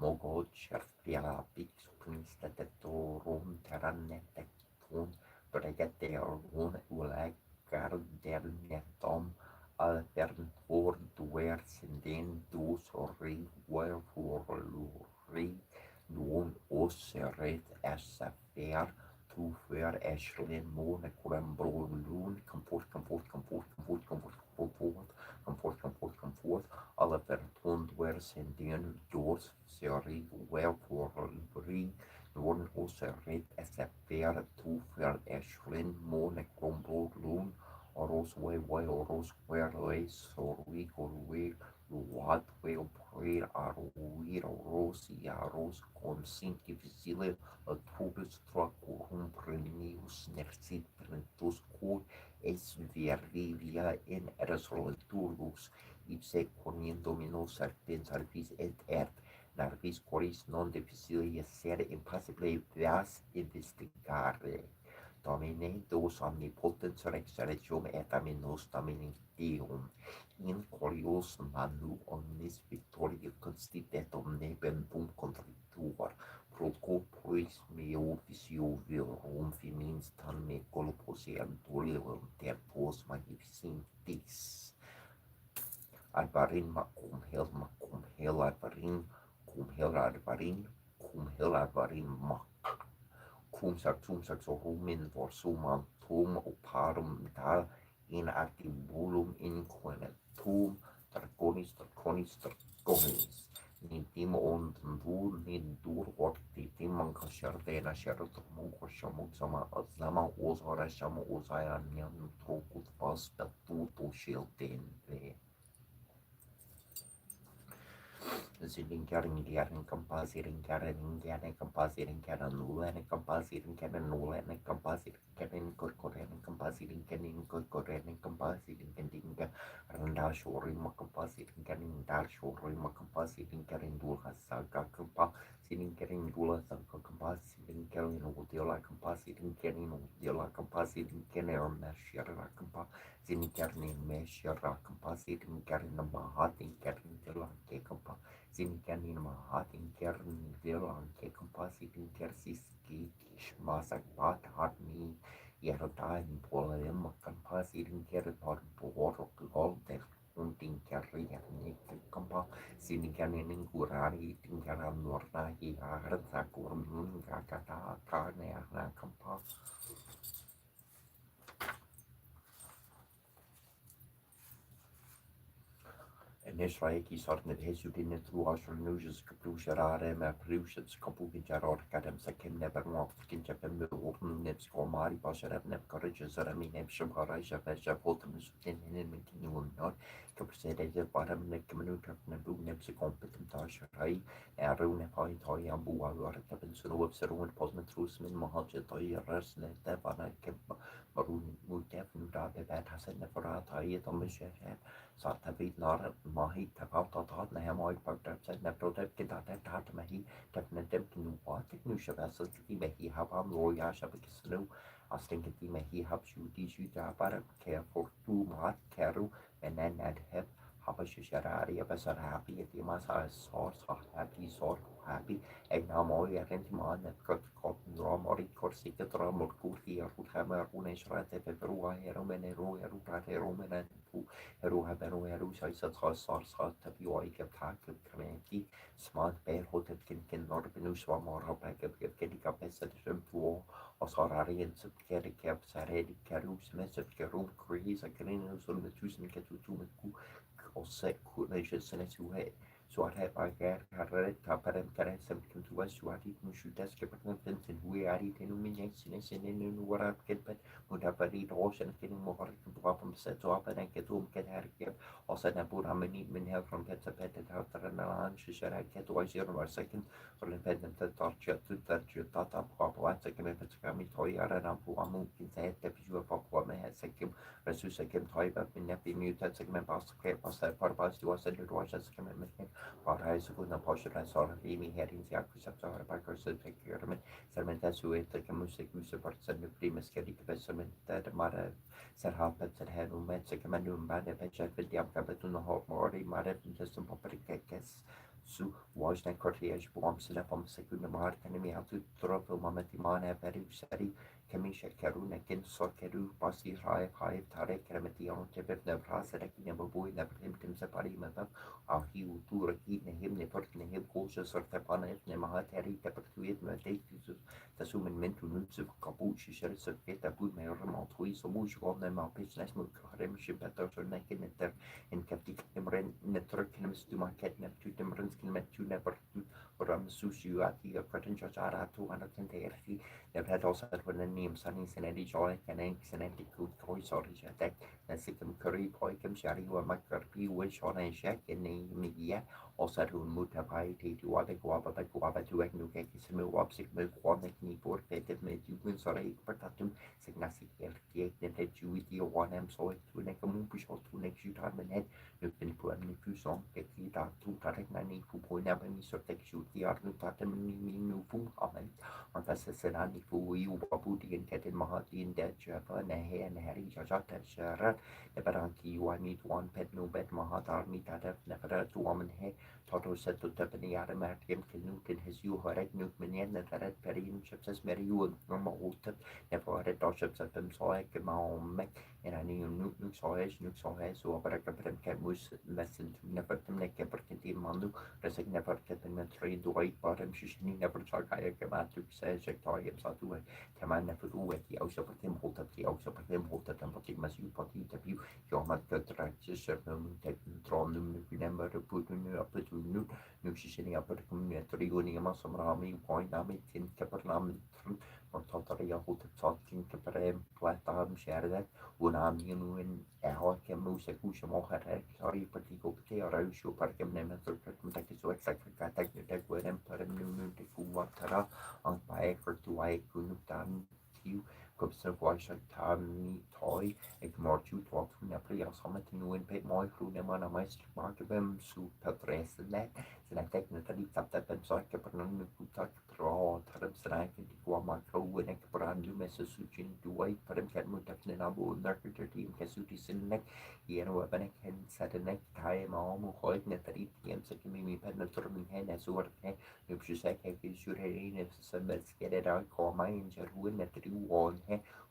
Speaker 1: Mogo Cherfiala Pix Prince Tetorum Terranetekton Bregateron Ulag Gardernetom Altern voor duers den dus ri wherefore ri Nun oseret essa fer tu fer eslin mone kurembro lun kamport ontwerpsendingen door serie waarvoor bring worden oseret SFR toeval Ashlyn Mone Combo Loon Oros Way Oros Way Sorry Gorwe Luat Way Prayer Aruir Rosi Aros Consint Difficile Atubus Tracorum Prenius Nersit Prentus Cor es Via en Eresolaturgus ipse quoniam domino serpens alvis et narvis quoris non difficile essere impossibile vas investigare. Domine dos omnipotens rex regium et aminos domini Deum, in qualios manu omnis victoria constit et omne bendum contributor, pro corporis meo visio virum femins tan me colpos eam dolevum tempos magnificentis. Advarin macum hel advarin, cum hel advarin, cum hel advarin mac. Cum sax homin vorsum tum oparum dal in artibulum inquenetum draconis. Nidim und dur ortitim manca shardena sharut munco shamut sama osara shama osaya nian trocus pas tuto shilden. Zilinkarinkiaren compasirinkiaren compasirinkiaren nulen compasirinkiaren nulen compasirinkiaren compasirinkiaren randashorima compasirinkiaren dashorima compasirinkiaren dula saga compasirinkiaren dula saga compasirinkiaren udila compasirinkiaren udila compasirinkiaren meshara compasirinkiaren meshara compasirinkiaren mahatinkiaren dila kekapa Zinkanin mahatin kern vilan ke kompasitin kersiski masak pat hatni yertain polem kompasitin kertor borok gol der untin kerri yerni kompa sinikanin gurari tingkaran norna hi har sakur mun kakata kane na kompa. En Israëki sarnet hesudin tru astronuges kaplusharare me prushets kapukinjaror kadem sakim never mocht kinjapem urn nebs komari basharab neb courageous rami neb shabara javesha potem sutin in mintinum not kapsede de baram ne kemenu kap nebu nebs competent tasharai eru ne pai toy ambu agar tapen suru observun posmen trusmin mahajet toy ras ne devana kem marun mutef nuda bebat hasen nefarat ayet omishet Sartavit nar mahi tapautat nehemoi pagdapset neprotep kidatet tat mehi definitiv nuwatik nushavasas kiti mehi habam roya shabakisnu astinkiti mehi hab shuti shutabar care for tu mat keru menen adheb habashishararia basar happy at yamasa source happy egnamoy arentiman nepkot kot romori korsika tramor kurti aruthamer uneshrate peperua heromene herumenen Heru Saisat Sar Tapioi Gaptak Kamenti Smart Bear Hotel Kinkin Norbenus Wamara Kedika Pesset Shempuo Osararian Subkedikap Saredi Karus Messet Karum Kreis Akarinus on the Tusen Ketutumaku Osset Kunations and Suhe. Suat Bagar Harret Taparem Karesam to us, Suati Mushutas Kapatan, we are eating Minexines in Warap Ketpet, Mudapari Ocean getting more problem set up and Ketum Ketarkia, or Sanapuramani Minhel from Ketapet and Hataranan, Shishara Ket was your second for independent torture to torture Tata Papa, second Petami Toyara and Puamu, Kinset, Tapua Papa, Second, Resusecum Toiba, Minapi Mutant segment Basket, Parbas, you was it was as commitment. Paraiso poștele sorvimi herinția cu sectoare parcă să pe curmen sermentasu et că musik support să ne primes că dic pe sermentar mare ser hapet ser henu met să kemenu bane pe chat pe diam că pe tu no hot mori mare just un paprika kes su важна cortege buam să ne pom secundă mare că ne mi atu trop momenti mane very seri Kamisha Karuna Kin Sokeru Basi Rai Hai Tare Karamation Tepet Nebrasa Nebaboy Nebrim Sapari Mabab Ahi Uturaki Nehim Neport Nehim Kosha Sortapana Nemahatari Tepertuit Mate Tasuman Mentu Nuts of Kabuchi Sheriff of Ketabu Meram Tui Sobush on them our business Mukarem Shibetter Nakin and Captain Neturkims to market Neptu Timbrans can met you never Ram Sushi Ati of Curtain Chachara 230 they've had also when the name Sunny Senedi Joy and Senedi Good Toys or Attack and Sikkim Curry Poikum Shari or Makarpi which on a shack in the media also to Mutapai to Wabek Waba Guava to Agnuke Smu Wapsik Milk Wanek Nipur Petet Met you sorry Patatum Signasi Net you with your one am so to Nekamupish or to next you time and head you can put a new song get it out to Tarek Nani who point out any sort of shoot the art of Tatam new Fum comment on Tassanani for you Babudi and Ketin Mahati in that Java and a hair and Harry Jajata Sharat Nebaranki you I meet one pet no bet Mahatar meet at never to woman hair Toto said to Tapani Aramat Kim Nukin his you horrek Nuk Minian and Tarat Perin ships as Mary you and Norma Ultip never had a ships of them so I came on Mac and I knew Nuk saw his so Operatum Camus lesson to never to make a perkinty Mandu Resig never kept in trade the white bottom Shishini never talk I came out to say Jactorium Satu Kaman never do it the also for him hold up the also for him hold up and putting must you put it up you your mother tracks take drawn remember to put up to new Nushini up at the community Union Rami point Nami in Capernaum or totally a hotel talking Capernaum Platam share that when I'm in a hot Camus a cushion or her sorry particular or show park name and take so exactly take with emperor new Watara on by for to I couldn't done you. Observation time toy ek mortu talk to nepri summit nu in pet moi through them on a master markabem su patres net and technically tap that and so I kept on to touch pro terms and I can go my crow when I brand new message suchin to wait for them can move up in abu narrator team casuti sin neck you know when I can set a neck tie mom holding at 3 p.m. so can me penetrating hand as over if you say I should have if some get it out call my injured win at the wall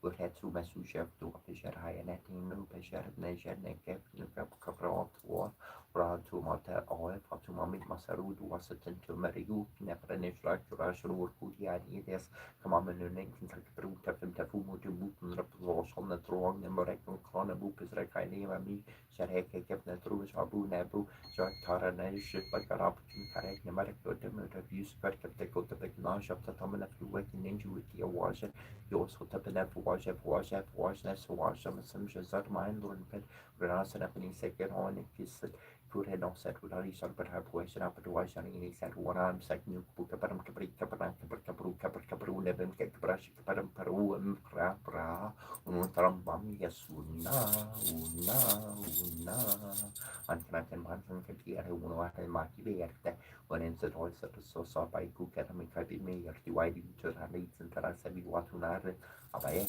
Speaker 1: we had to message chef to official high and acting no pressure nation and kept the cover of war brought to Mata oil for to Mammy Masaru was attend to Mariu never an instruction or good ideas come on and then can take through Tafim Tafumu to boot and repose on the throne and Moroccan Clona book is like I name me Shareke kept the through Abu Nabu Jack Tara ship like a opportunity correct Namaric to use but kept the go to the launch of the Tomana working into with the washer you also tap in that wash that's wash some just mind or pet pronounce it up in second on if you said could had not set with Ali but have question up to wash and he said one arm second you book a param capru never get brush param peru and pra un trambam yes una and can I can man can hear one of my market when in the voice of the so by cook at me capi me or divided to her leads and Tarasabi Watunare, Cabae,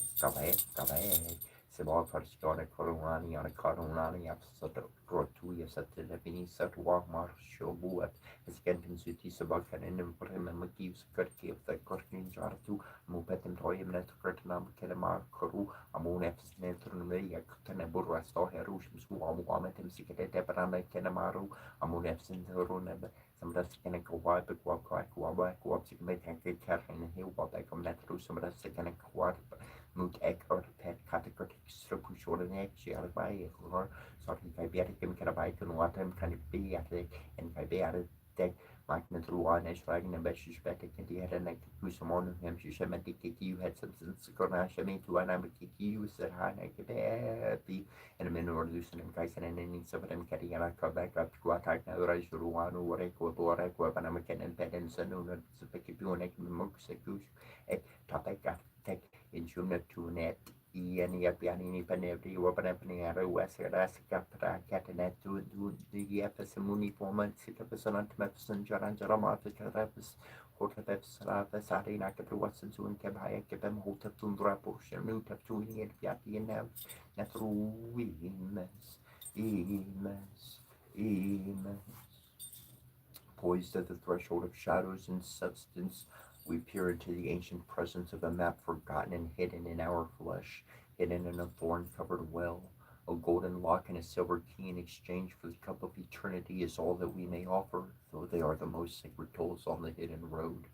Speaker 1: Sebo Farstone Corunani on a Corunani episode of Grotu, set the Lebanese at Walmart show buat, as Kenton City Sabak and Imprimatives Kurki of the Corkin Jartu, Mupet and Toy Net Kurtanam Kelamar Koru, Amun Epis Netrumeria Kutanabur, Resto Herushim Suamet and Sikate Deparana Kenamaru, Amun Epsin Runeb. Some rest can go wipe a walk like wabak, make a cat and a hill while they come that through some rest can acquire moot egg or pet category strip short an egg, she are by or sort of Iberic can buy to what time can it be at it and I be at it deck. Magnet through one is flagging a message better can the head and like to some morning him she should make you had some sense me to an amity you said hi be and a minute or loosen and guys and any some of them getting a come back up to attack now rise to one or a weapon I'm a bed and send on the pick you and make mooks a goose a topic take in tune to net. Ian Yapiani Panevery open happening at a West Capra Catanet to the Episamuni format, Sitapason Mepson, Jaran Jarama, the Carapis, Hotapeps, Sari, Nakapur Watson, and Cabaya, Capem, Hotapun Drapo, Shamut, Taptuni, and Piati, and Natru Emes, poised at the threshold of shadows and substance. We peer into the ancient presence of a map forgotten and hidden in our flesh, hidden in a thorn-covered well. A golden lock and a silver key in exchange for the cup of eternity is all that we may offer, though they are the most sacred tolls on the hidden road.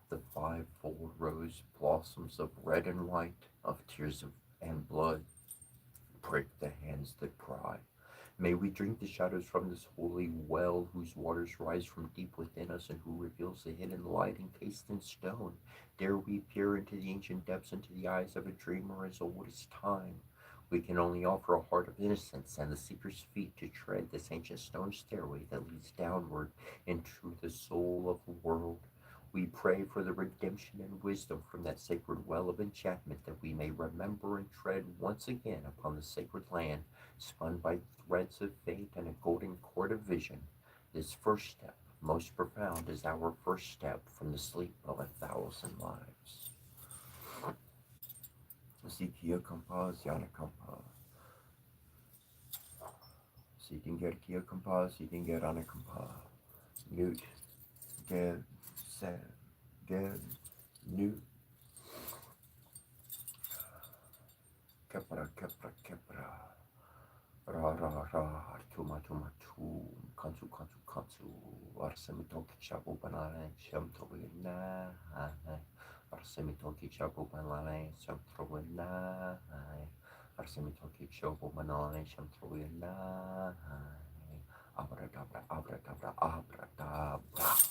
Speaker 1: The fivefold rose blossoms of red and white, of tears of and blood, prick the hands that cry. May we drink the shadows from this holy well, whose waters rise from deep within us, and who reveals the hidden light encased in stone. Dare we peer into the ancient depths, into the eyes of a dreamer as old as time. We can only offer a heart of innocence and the seeker's feet to tread this ancient stone stairway that leads downward into the soul of the world. We pray for the redemption and wisdom from that sacred well of enchantment, that we may remember and tread once again upon the sacred land, spun by threads of fate and a golden cord of vision. This first step, most profound, is our first step from the sleep of 1,000 lives. Sikia kampa, Ziana kampa. Sitingar kia kampa, Sitingar ana kampa. Newt, Geb, Seb, Geb, Newt. Kepra, Kepra, Kepra. Ra, ra, ra, tuma, tuma, tum. Kansu, kansu, kansu. Arsemitoki chabu banane, shem tobina. Arsemitoki chabu banane, shem tobina. Arsemitoki chabu banane, shem tobina. Abradabra, abradabra, abradabra.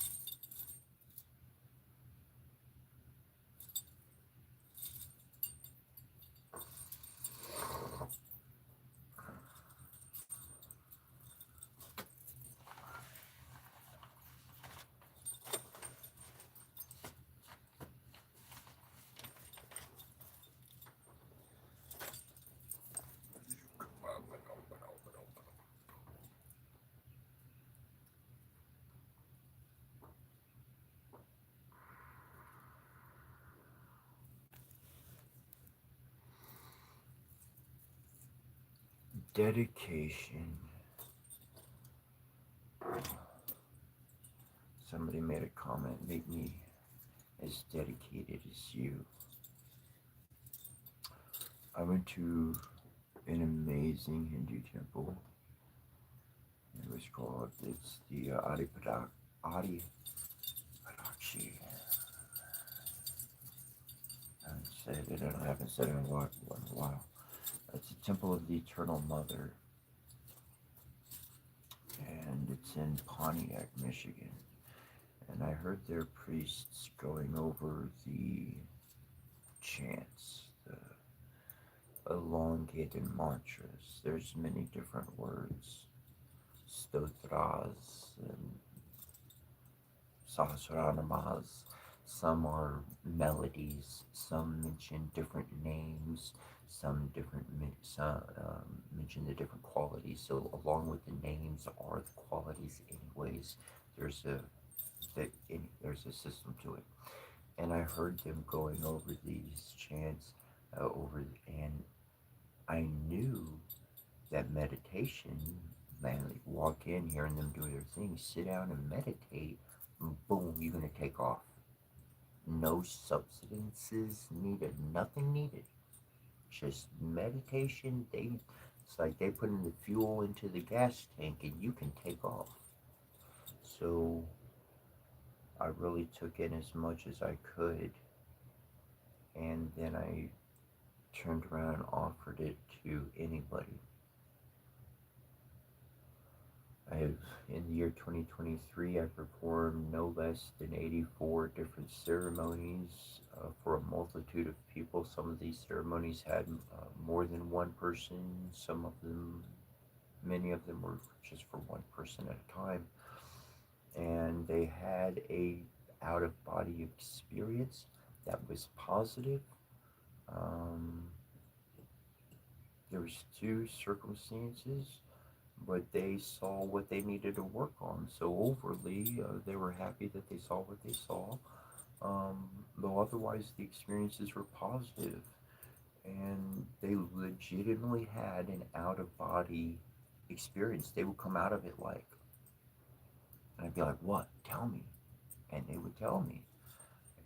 Speaker 1: Dedication. Somebody made a comment, make me as dedicated as you. I went to an amazing Hindu temple. It was called, it's the Adi Padakshi. I haven't said it in a while. It's a temple of the Eternal Mother, and it's in Pontiac, Michigan. And I heard their priests going over the chants, the elongated mantras. There's many different words, stotras and sahasranamas. Some are melodies, some mention different names, some mention the different qualities. So along with the names are the qualities anyways. There's a there's a system to it. And I heard them going over these chants and I knew that meditation, man, like walk in, hearing them do their thing, sit down and meditate, boom, you're gonna take off. No substances needed, nothing needed. Just meditation. It's like they put in the fuel into the gas tank and you can take off. So I really took in as much as I could, and then I turned around and offered it to anybody. In the year 2023, I performed no less than 84 different ceremonies for a multitude of people. Some of these ceremonies had more than one person. Some of them, many of them were just for one person at a time. And they had a out-of-body experience that was positive. There was two circumstances, but they saw what they needed to work on. So overly, they were happy that they saw what they saw. Though otherwise, the experiences were positive, and they legitimately had an out-of-body experience. They would come out of it and I'd be like, "What? Tell me," and they would tell me.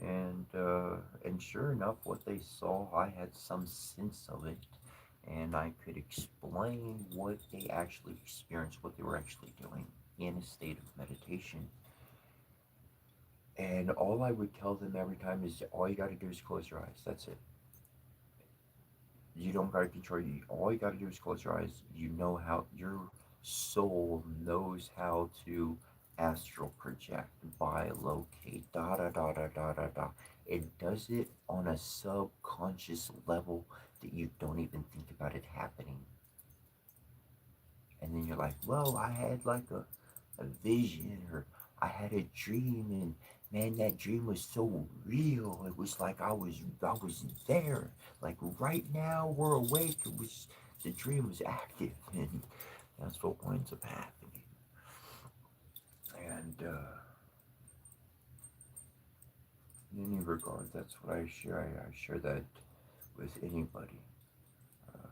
Speaker 1: And sure enough, what they saw, I had some sense of it, and I could explain what they actually experienced, what they were actually doing in a state of meditation. And all I would tell them every time is, all you got to do is close your eyes. That's it. You don't got to control you. All you got to do is close your eyes. You know how your soul knows how to astral project, bilocate, da da da da da da da. It does it on a subconscious level that you don't even think about it happening. And then you're like, well, I had like a vision, or I had a dream, and man, that dream was so real. It was like I was there. Like right now we're awake. It was the dream was active, and that's what winds up happening. And in any regard, that's what I share. I share that with anybody. Uh,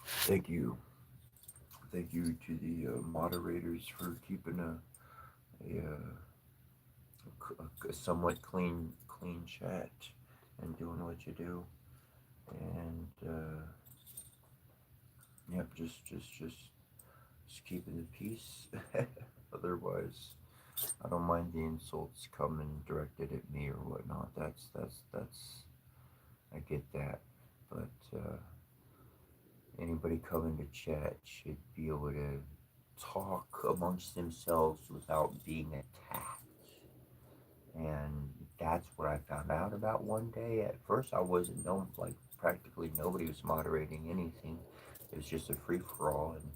Speaker 1: thank you, thank you to the moderators for keeping a somewhat clean chat and doing what you do. And yep, just keeping the peace. Otherwise, I don't mind the insults coming directed at me or whatnot. That's I get that, but anybody coming to chat should be able to talk amongst themselves without being attacked. And that's what I found out about one day. At first, I wasn't known, like practically nobody was moderating anything. It was just a free for all, and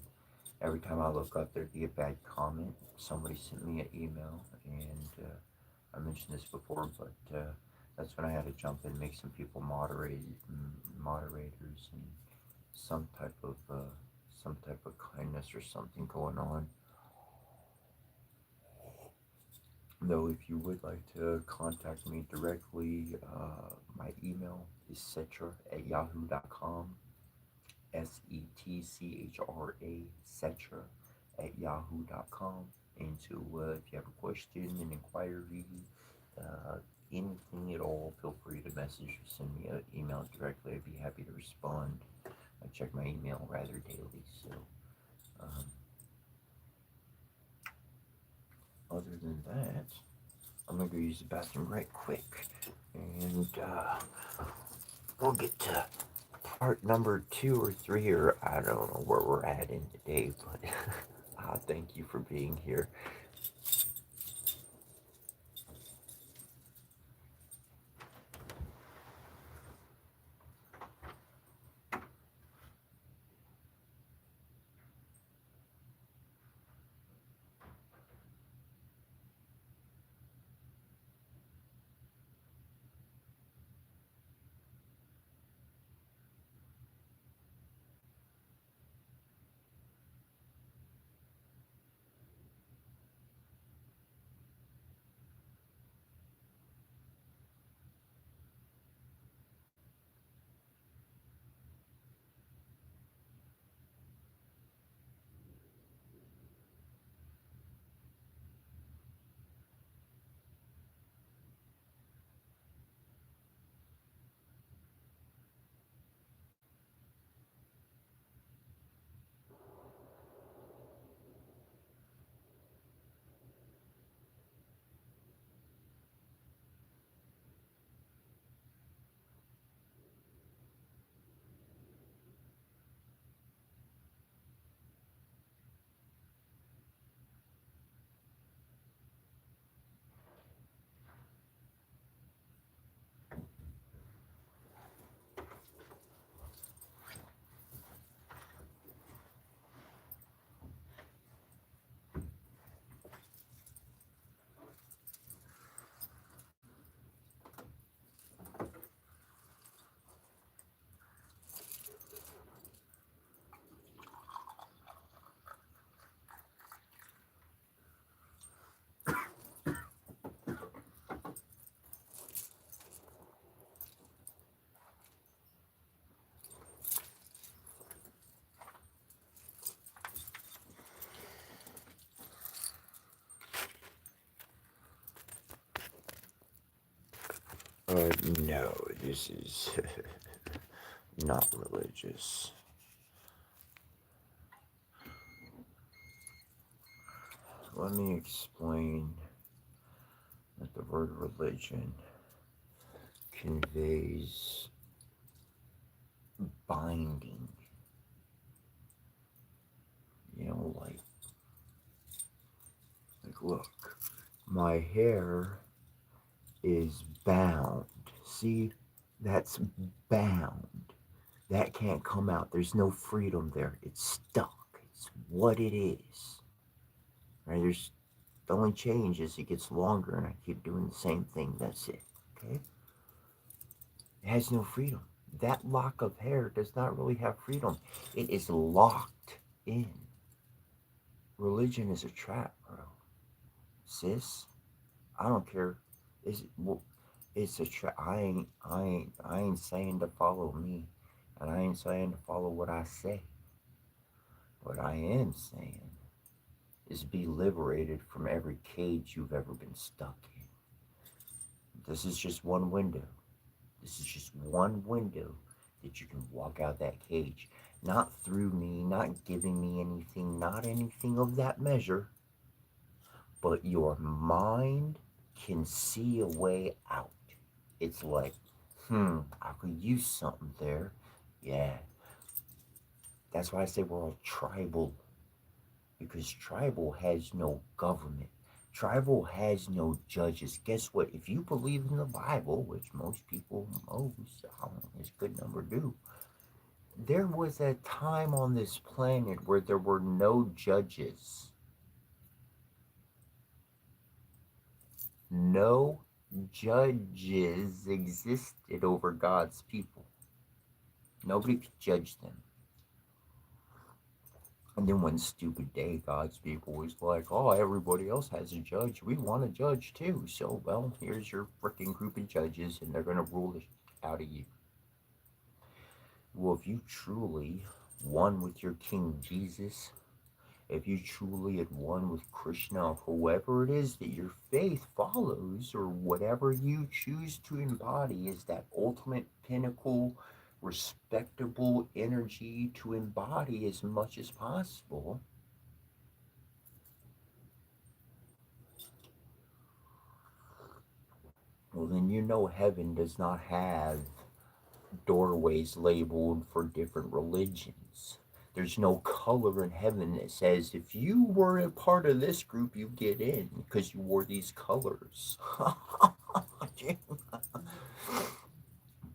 Speaker 1: every time I look up, there'd be a bad comment. Somebody sent me an email, and I mentioned this before, but that's when I had to jump in, make some people moderators, and some type of kindness or something going on. Though, if you would like to contact me directly, my email is cetra@yahoo.com. Setchra, Cetra@yahoo.com. And so, if you have a question, an inquiry, uh, anything at all, feel free to message or send me an email directly. I'd be happy to respond. I check my email rather daily. So, um, other than that, I'm gonna go use the bathroom right quick, and we'll get to part number 2 or 3, or I don't know where we're at in the day, but thank you for being here. No, this is not religious. Let me explain that the word religion conveys binding. You know, like look, my hair is bound. See, that's bound. That can't come out. There's no freedom there. It's stuck. It's what it is. Right? There's the only change is it gets longer and I keep doing the same thing. That's it. Okay? It has no freedom. That lock of hair does not really have freedom. It is locked in. Religion is a trap, bro. Sis, I don't care. It's a trap. I ain't saying to follow me, and I ain't saying to follow what I say. What I am saying is be liberated from every cage you've ever been stuck in. This is just one window. This is just one window that you can walk out that cage. Not through me, not giving me anything, not anything of that measure, but your mind can see a way out. It's like, I could use something there. Yeah. That's why I say we're all tribal, because tribal has no government. Tribal has no judges. Guess what? If you believe in the Bible, which most people, a good number do, there was a time on this planet where there were no judges. No judges existed over God's people. Nobody could judge them. And then one stupid day, God's people was like, oh, everybody else has a judge. We want a judge too. So, well, here's your freaking group of judges, and they're going to rule it out of you. Well, if you truly won with your King Jesus, if you truly had one with Krishna, whoever it is that your faith follows, or whatever you choose to embody is that ultimate pinnacle, respectable energy to embody as much as possible, well, then you know heaven does not have doorways labeled for different religions. There's no color in heaven that says if you were a part of this group, you get in because you wore these colors.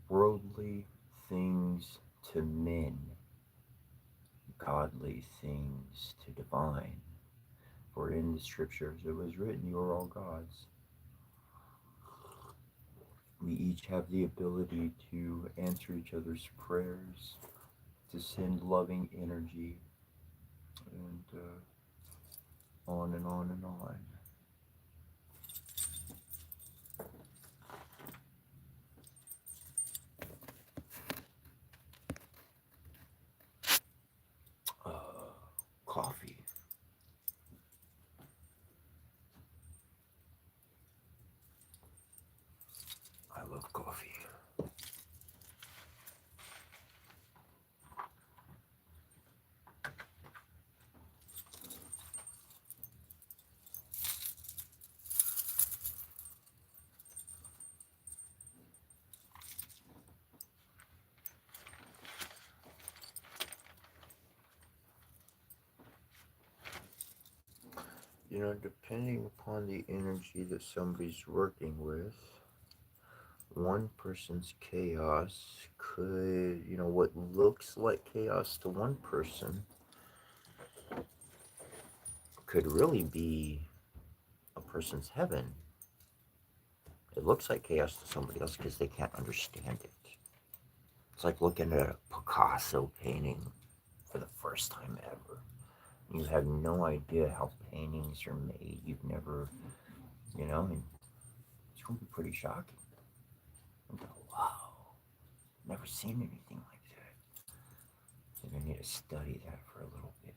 Speaker 1: Worldly things to men, godly things to divine. For in the scriptures it was written, you are all gods. We each have the ability to answer each other's prayers, to send loving energy, and on and on and on. Coffee. I love coffee. You know, depending upon the energy that somebody's working with, one person's chaos could, what looks like chaos to one person could really be a person's heaven. It looks like chaos to somebody else because they can't understand it. It's like looking at a Picasso painting for the first time ever. You have no idea how paintings are made. You've never, and it's going to be pretty shocking. You go, wow, never seen anything like that. So I need to study that for a little bit.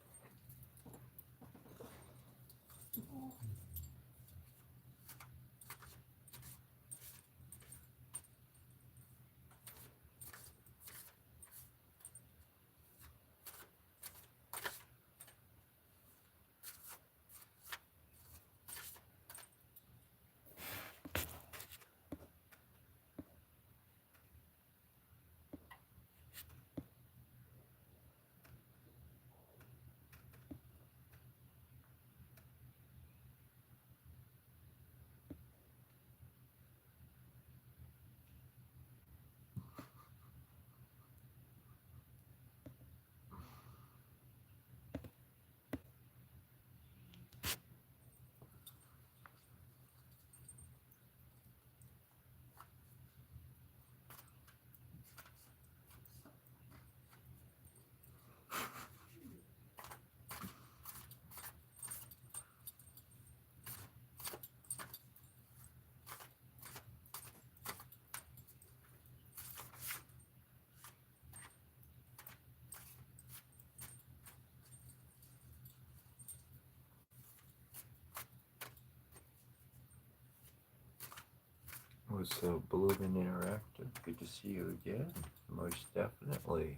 Speaker 1: What's up, Blooming Interactive? Good to see you again. Most definitely.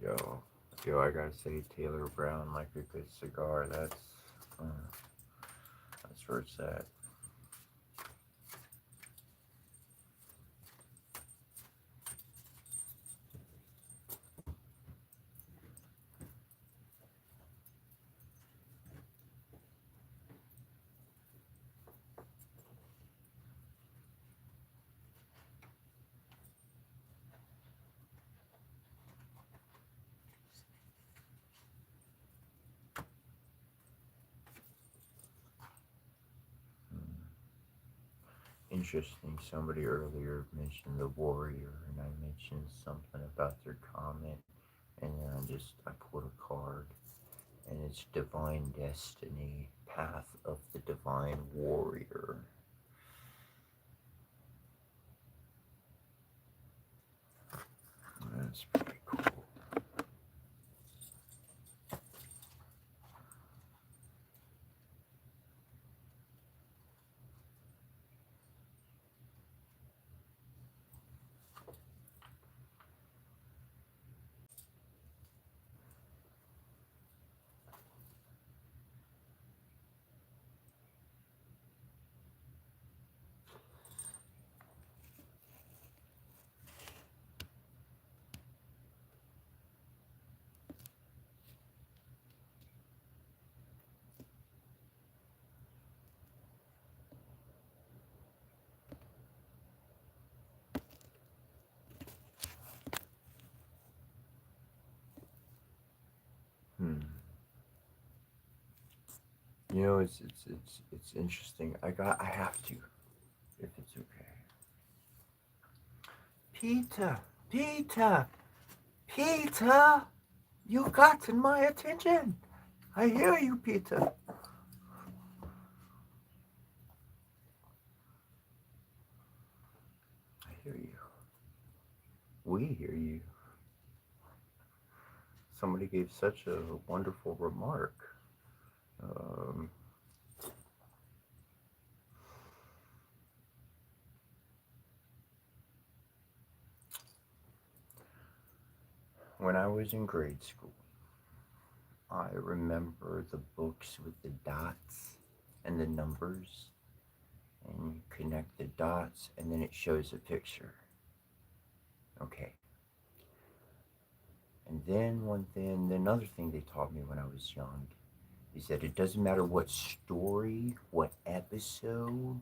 Speaker 1: Yo, I gotta say, Taylor Brown like a good cigar. Uh, that's where it's at. Interesting. Somebody earlier mentioned the warrior, and I mentioned something about their comment, and then I pulled a card, and it's Divine Destiny, Path of the Divine Warrior. That's pretty cool. Hmm. You know, it's interesting. I have to, if it's okay. Peter, Peter, Peter, you gotten my attention. I hear you, Peter. I hear you. We hear you. Somebody gave such a wonderful remark. Um, when I was in grade school, I remember the books with the dots and the numbers, and you connect the dots, and then it shows a picture. Okay. And then another thing they taught me when I was young is that it doesn't matter what story, what episode,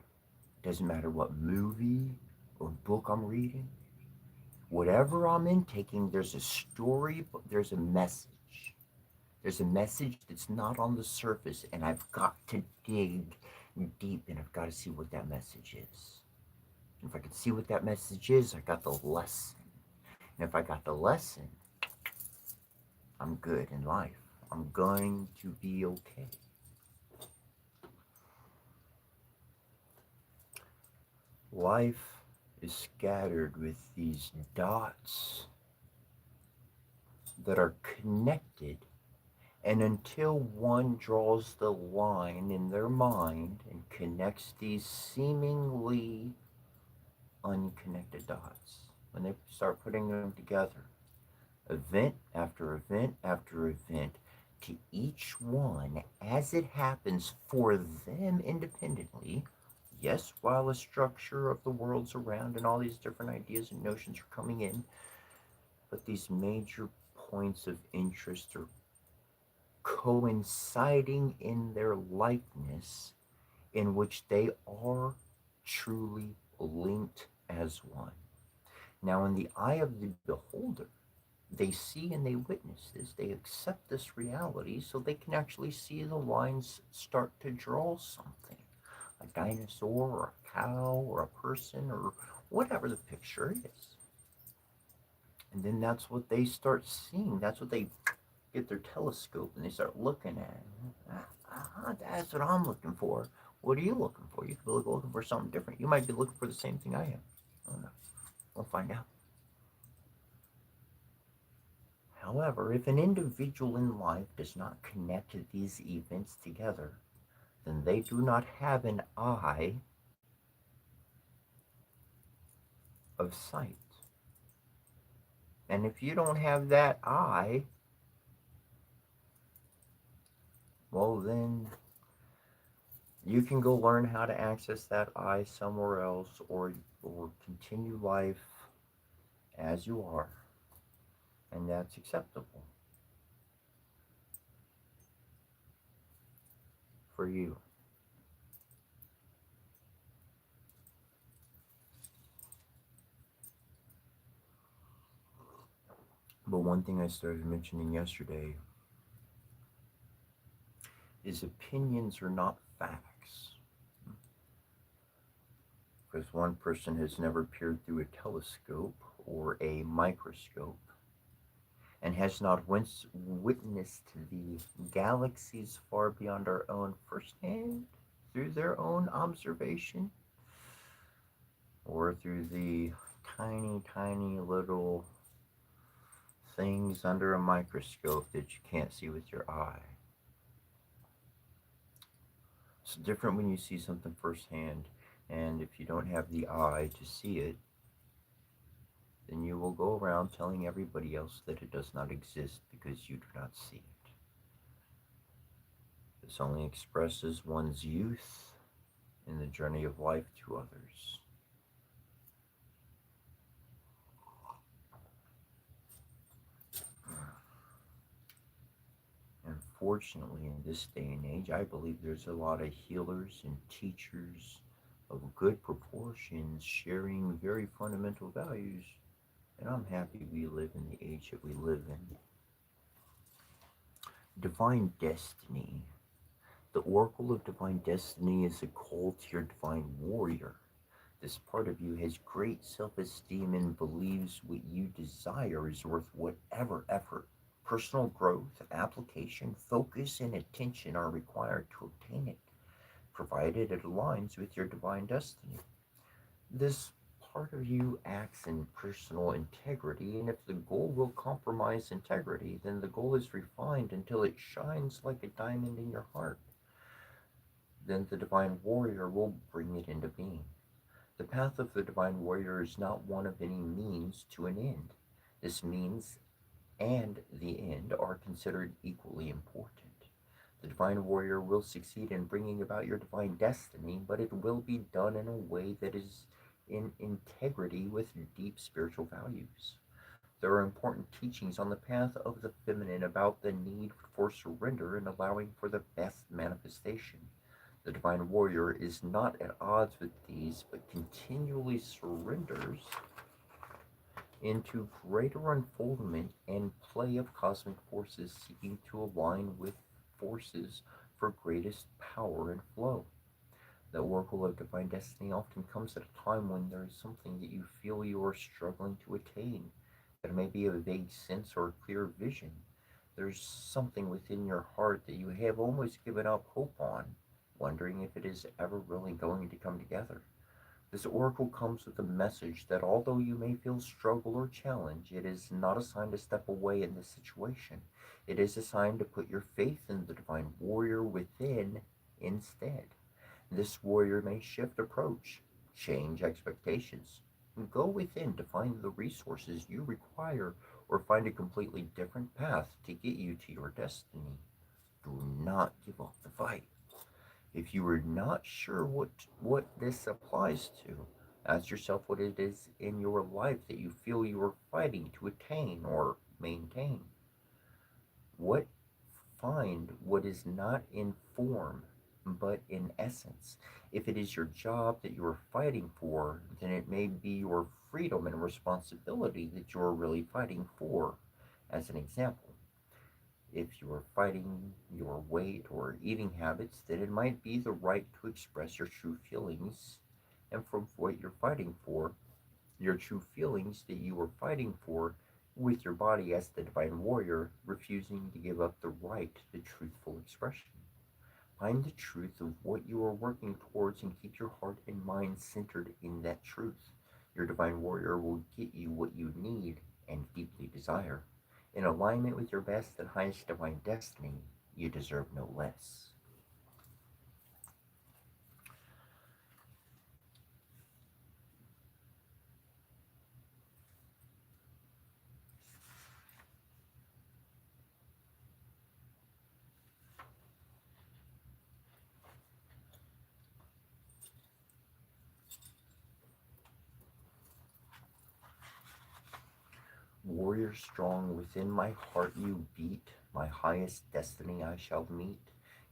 Speaker 1: doesn't matter what movie or book I'm reading, whatever I'm intaking, there's a story, there's a message. There's a message that's not on the surface, and I've got to dig deep and I've got to see what that message is. And if I can see what that message is, I got the lesson. And if I got the lesson, I'm good in life. I'm going to be okay. Life is scattered with these dots that are connected, and until one draws the line in their mind and connects these seemingly unconnected dots, when they start putting them together, event after event after event, to each one as it happens for them independently. Yes, while a structure of the worlds around and all these different ideas and notions are coming in, but these major points of interest are coinciding in their likeness, in which they are truly linked as one. Now, in the eye of the beholder, they see and they witness this, they accept this reality, so they can actually see the lines start to draw something, a dinosaur or a cow or a person or whatever the picture is. And then that's what they start seeing. That's what they get their telescope and they start looking at. That's what I'm looking for. What are you looking for? You could be looking for something different. You might be looking for the same thing I am. I don't know. We'll find out. However, if an individual in life does not connect these events together, then they do not have an eye of sight. And if you don't have that eye, well, then you can go learn how to access that eye somewhere else, or continue life as you are, and that's acceptable for you. But one thing I started mentioning yesterday is opinions are not facts. Because one person has never peered through a telescope or a microscope and has not once witnessed the galaxies far beyond our own firsthand through their own observation, or through the tiny, tiny little things under a microscope that you can't see with your eye. It's different when you see something firsthand, and if you don't have the eye to see it, then you will go around telling everybody else that it does not exist because you do not see it. This only expresses one's youth in the journey of life to others. Unfortunately, in this day and age, I believe there's a lot of healers and teachers of good proportions sharing very fundamental values, and I'm happy we live in the age that we live in. Divine Destiny. The Oracle of Divine Destiny is a call to your divine warrior. This part of you has great self esteem and believes what you desire is worth whatever effort, personal growth, application, focus, and attention are required to obtain it, provided it aligns with your divine destiny. This part of you acts in personal integrity, and if the goal will compromise integrity, then the goal is refined until it shines like a diamond in your heart. Then the divine warrior will bring it into being. The path of the divine warrior is not one of any means to an end. This means and the end are considered equally important. The divine warrior will succeed in bringing about your divine destiny, but it will be done in a way that is in integrity with deep spiritual values. There are important teachings on the path of the feminine about the need for surrender and allowing for the best manifestation. The divine warrior is not at odds with these, but continually surrenders into greater unfoldment and play of cosmic forces, seeking to align with forces for greatest power and flow. The oracle of divine destiny often comes at a time when there is something that you feel you are struggling to attain. There may be a vague sense or a clear vision. There's something within your heart that you have almost given up hope on, wondering if it is ever really going to come together. This oracle comes with a message that although you may feel struggle or challenge, it is not a sign to step away in this situation. It is a sign to put your faith in the divine warrior within instead. This warrior may shift approach, change expectations, and go within to find the resources you require or find a completely different path to get you to your destiny. Do not give up the fight. If you are not sure what this applies to, ask yourself what it is in your life that you feel you are fighting to attain or maintain. What Find what is not in form but in essence. If it is your job that you are fighting for, then it may be your freedom and responsibility that you are really fighting for. As an example, if you are fighting your weight or eating habits, then it might be the right to express your true feelings. And from what you're fighting for, your true feelings that you are fighting for with your body as the divine warrior, refusing to give up the right to truthful expression. Find the truth of what you are working towards and keep your heart and mind centered in that truth. Your divine warrior will get you what you need and deeply desire. In alignment with your best and highest divine destiny, you deserve no less. Warrior strong, within my heart you beat, my highest destiny I shall meet.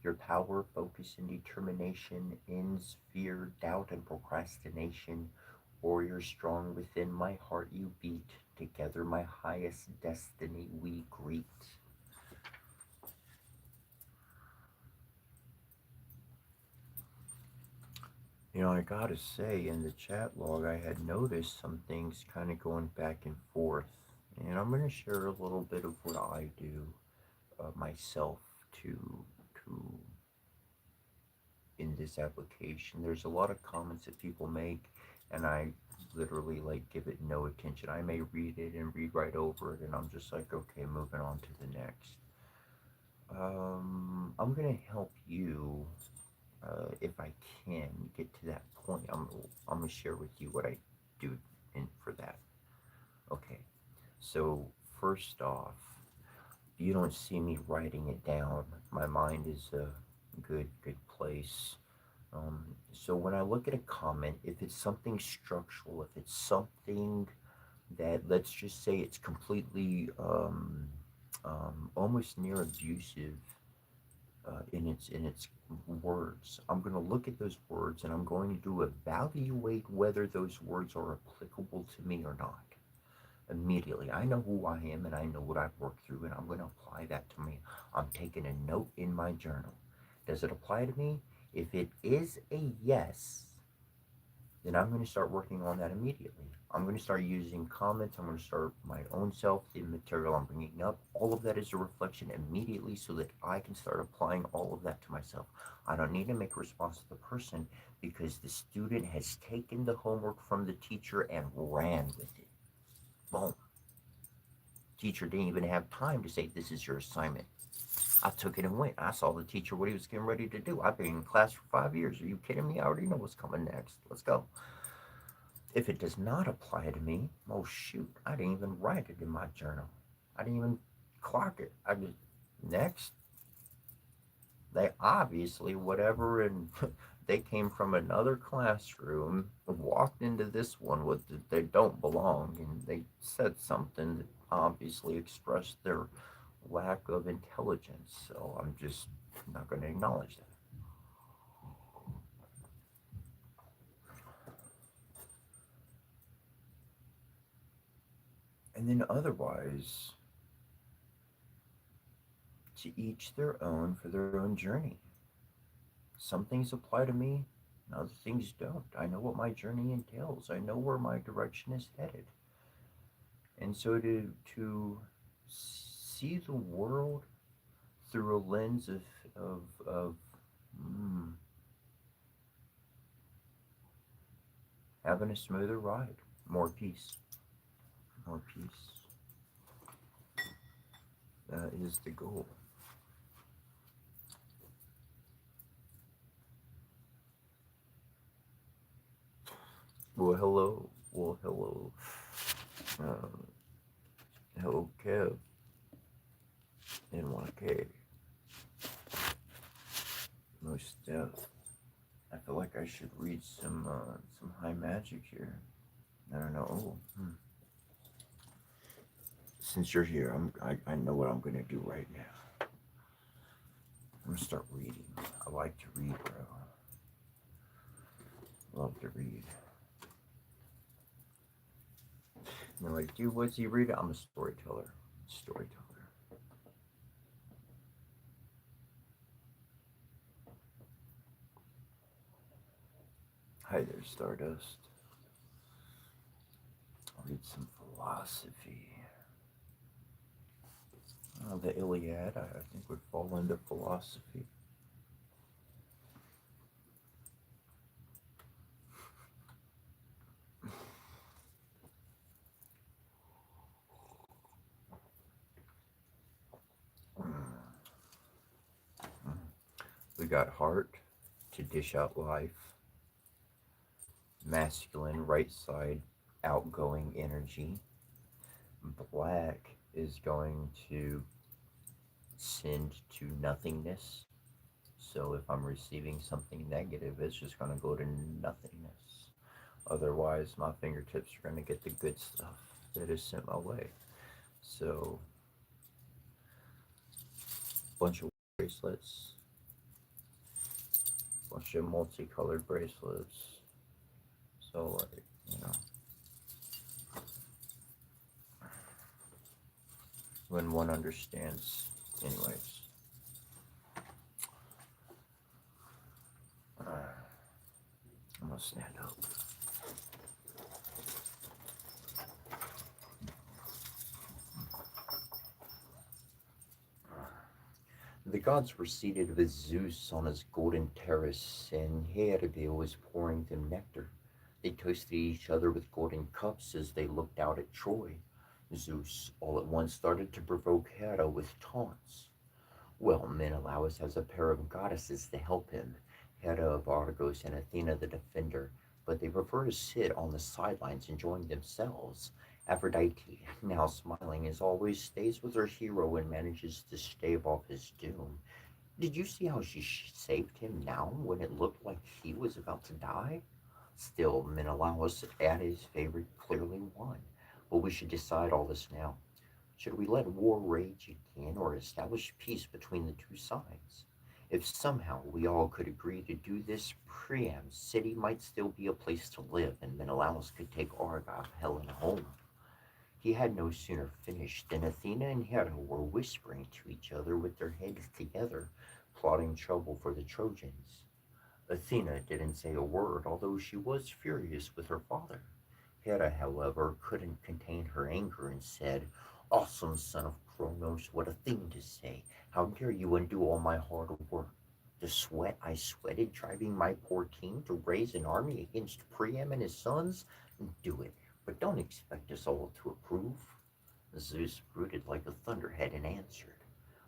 Speaker 1: Your power, focus, and determination ends fear, doubt, and procrastination. Warrior strong, within my heart you beat, together my highest destiny we greet. I gotta say, in the chat log, I had noticed some things kind of going back and forth. And I'm gonna share a little bit of what I do myself to in this application. There's a lot of comments that people make, and I literally like give it no attention. I may read it and read right over it, and I'm just like, okay, moving on to the next. I'm gonna help you if I can get to that point. I'm gonna share with you what I do for that. Okay, so first off, you don't see me writing it down. My mind is a good place. So when I look at a comment, if it's something structural, if it's something that, let's just say, it's completely almost near abusive in its words, I'm going to look at those words and I'm going to evaluate whether those words are applicable to me or not. Immediately, I know who I am and I know what I've worked through, and I'm going to apply that to me. I'm taking a note in my journal. Does it apply to me? If it is a yes, then I'm going to start working on that immediately. I'm going to start using comments. I'm going to start my own self, the material I'm bringing up. All of that is a reflection immediately so that I can start applying all of that to myself. I don't need to make a response to the person because the student has taken the homework from the teacher and ran with it. Boom. Teacher didn't even have time to say, this is your assignment. I took it and went. I saw the teacher what he was getting ready to do. I've been in class for 5 years. Are you kidding me? I already know what's coming next. Let's go. If it does not apply to me, oh shoot, I didn't even write it in my journal. I didn't even clock it. I just, next. They obviously, whatever, and they came from another classroom, walked into this one with they don't belong, and they said something that obviously expressed their lack of intelligence. So I'm just not going to acknowledge that. And then otherwise, to each their own for their own journey. Some things apply to me, and other things don't. I know what my journey entails. I know where my direction is headed. And so to see the world through a lens of mm, having a smoother ride, more peace, more peace. That is the goal. Well, hello. Well, hello. Um, hello, Kev. NYK. Most death. I feel like I should read some high magic here. I don't know. Oh, since you're here, I know what I'm gonna do right now. I'm gonna start reading. I like to read, bro. Love to read. And they're like, dude, what's he reading? I'm a storyteller. Storyteller. Hi there, Stardust. I'll read some philosophy. The Iliad, I think, would fall under philosophy. We got heart to dish out life, masculine right side outgoing energy. Black is going to send to nothingness. So if I'm receiving something negative, it's just going to go to nothingness. Otherwise, my fingertips are going to get the good stuff that is sent my way. So, bunch of bracelets, bunch of multicolored bracelets. So, like, you know, when one understands, anyways. I'm gonna stand up. The gods were seated with Zeus on his golden terrace, and Hera was pouring them nectar. They toasted each other with golden cups as they looked out at Troy. Zeus all at once started to provoke Hera with taunts. Well, Menelaus has a pair of goddesses to help him, Hera of Argos and Athena the Defender, but they prefer to sit on the sidelines enjoying themselves. Aphrodite, now smiling as always, stays with her hero and manages to stave off his doom. Did you see how she saved him now when it looked like he was about to die? Still, Menelaus, at his favorite, clearly won. But we should decide all this now. Should we let war rage again or establish peace between the two sides? If somehow we all could agree to do this, Priam's city might still be a place to live, and Menelaus could take Argive, Helen home. He had no sooner finished than Athena and Hera were whispering to each other with their heads together, plotting trouble for the Trojans. Athena didn't say a word, although she was furious with her father. Hera, however, couldn't contain her anger and said, "Awesome son of Kronos, what a thing to say! How dare you undo all my hard work? The sweat I sweated driving my poor king to raise an army against Priam and his sons? Do it, but don't expect us all to approve." Zeus brooded like a thunderhead and answered,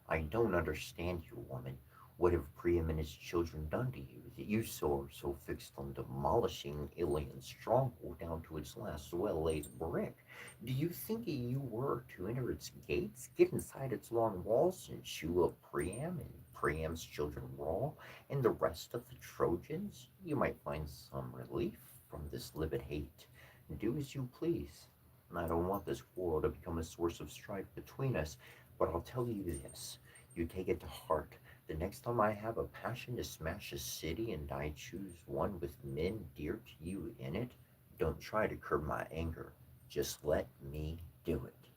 Speaker 1: "I don't understand you, woman. What have Priam and his children done to you that you are so fixed on demolishing Ilion's stronghold down to its last well-laid brick? Do you think you were to enter its gates, get inside its long walls, and chew up Priam and Priam's children raw, and the rest of the Trojans? You might find some relief from this livid hate. Do as you please. I don't want this quarrel to become a source of strife between us, but I'll tell you this. You take it to heart. The next time I have a passion to smash a city and I choose one with men dear to you in it, don't try to curb my anger. Just let me do it.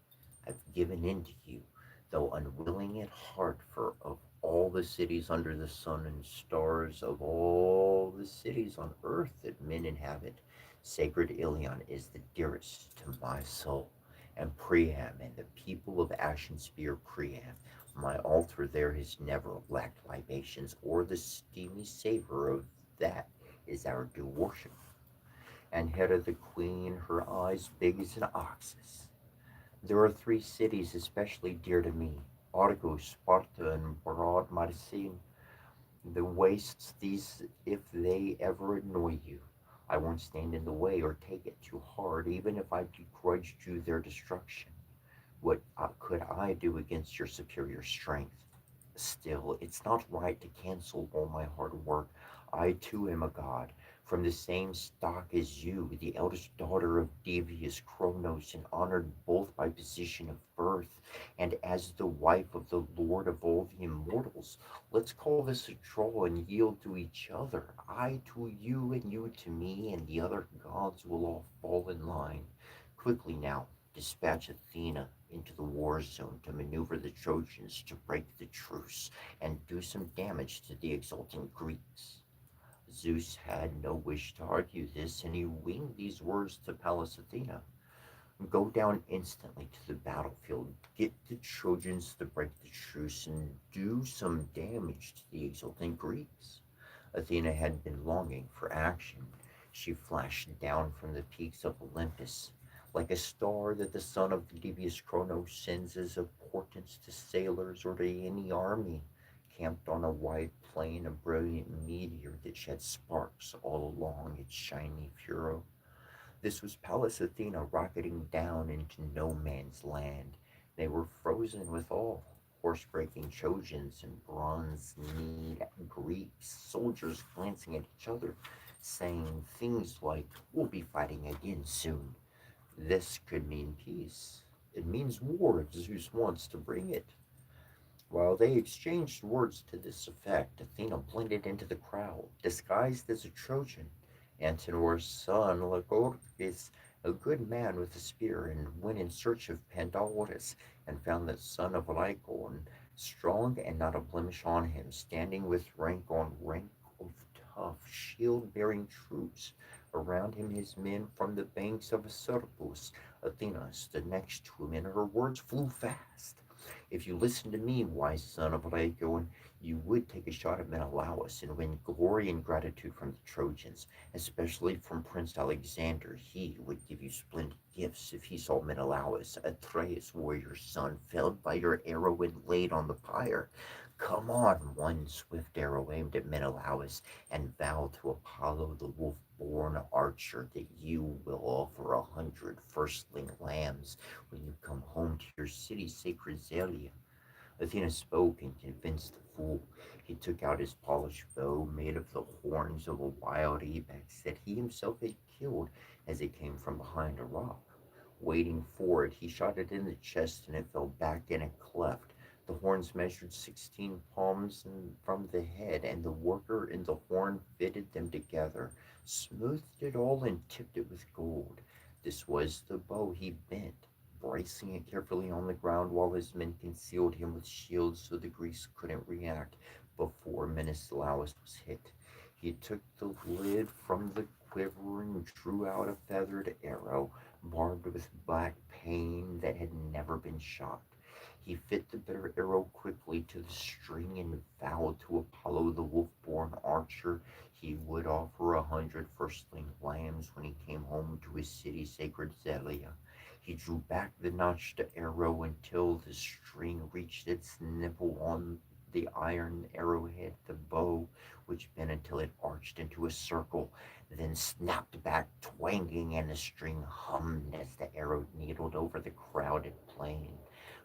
Speaker 1: I've given in to you, though unwilling at heart, for of all the cities under the sun and stars, of all the cities on earth that men inhabit, sacred Ilion is the dearest to my soul. And Priam and the people of Ashen Spear Priam, my altar there has never lacked libations or the steamy savor of that is our due worship. And Hera the queen, her eyes big as an ox's. There are three cities especially dear to me, Argos, Sparta, and broad Marcin. The wastes these, if they ever annoy you, I won't stand in the way or take it too hard, even if I begrudged you their destruction. What could I do against your superior strength? Still, it's not right to cancel all my hard work. I too am a god, from the same stock as you, the eldest daughter of devious Kronos, and honored both by position of birth and as the wife of the lord of all the immortals. Let's call this a draw and yield to each other. I to you and you to me, and the other gods will all fall in line. Quickly now, dispatch Athena into the war zone to maneuver the Trojans to break the truce and do some damage to the exulting Greeks. Zeus had no wish to argue this, and he winged these words to Pallas Athena. Go down instantly to the battlefield, get the Trojans to break the truce, and do some damage to the exulting Greeks. Athena had been longing for action. She flashed down from the peaks of Olympus, like a star that the son of the devious Cronos sends as a portent to sailors or to any army, camped on a wide plain, a brilliant meteor that shed sparks all along its shiny furrow. This was Pallas Athena rocketing down into no man's land. They were frozen with awe, horse-breaking Trojans and bronze-kneed Greeks, soldiers glancing at each other, saying things like, "We'll be fighting again soon." This could mean peace. It means war if Zeus wants to bring it. While they exchanged words to this effect, Athena blended into the crowd, disguised as a Trojan. Antenor's son, Lycurgus, a good man with a spear, and went in search of Pandorus, and found the son of Lycaon, strong and not a blemish on him, standing with rank on rank of tough, shield-bearing troops. Around him his men from the banks of Serpus. Athena stood next to him, and her words flew fast. If you listen to me, wise son of Laocoon, you would take a shot at Menelaus and win glory and gratitude from the Trojans, especially from Prince Alexander. He would give you splendid gifts if he saw Menelaus, Atreus' warrior son, felled by your arrow and laid on the pyre. Come on, one swift arrow aimed at Menelaus, and vow to Apollo the wolf-born archer that you will offer 100 firstling lambs when you come home to your city sacred Zelia. Athena spoke and convinced the fool. He took out his polished bow made of the horns of a wild ibex that he himself had killed as it came from behind a rock. Waiting for it, he shot it in the chest and it fell back in a cleft. The horns measured 16 palms from the head, and the worker in the horn fitted them together, smoothed it all, and tipped it with gold. This was the bow he bent, bracing it carefully on the ground while his men concealed him with shields so the Greeks couldn't react before Menelaus was hit. He took the lid from the quiver and drew out a feathered arrow, barbed with black pain that had never been shot. He fit the bitter arrow quickly to the string and vowed to Apollo the wolf-born archer he would offer 100 firstling lambs when he came home to his city sacred Zelia. He drew back the notched arrow until the string reached its nipple on the iron arrowhead, the bow, which bent until it arched into a circle, then snapped back, twanging, and the string hummed as the arrow needled over the crowded plain.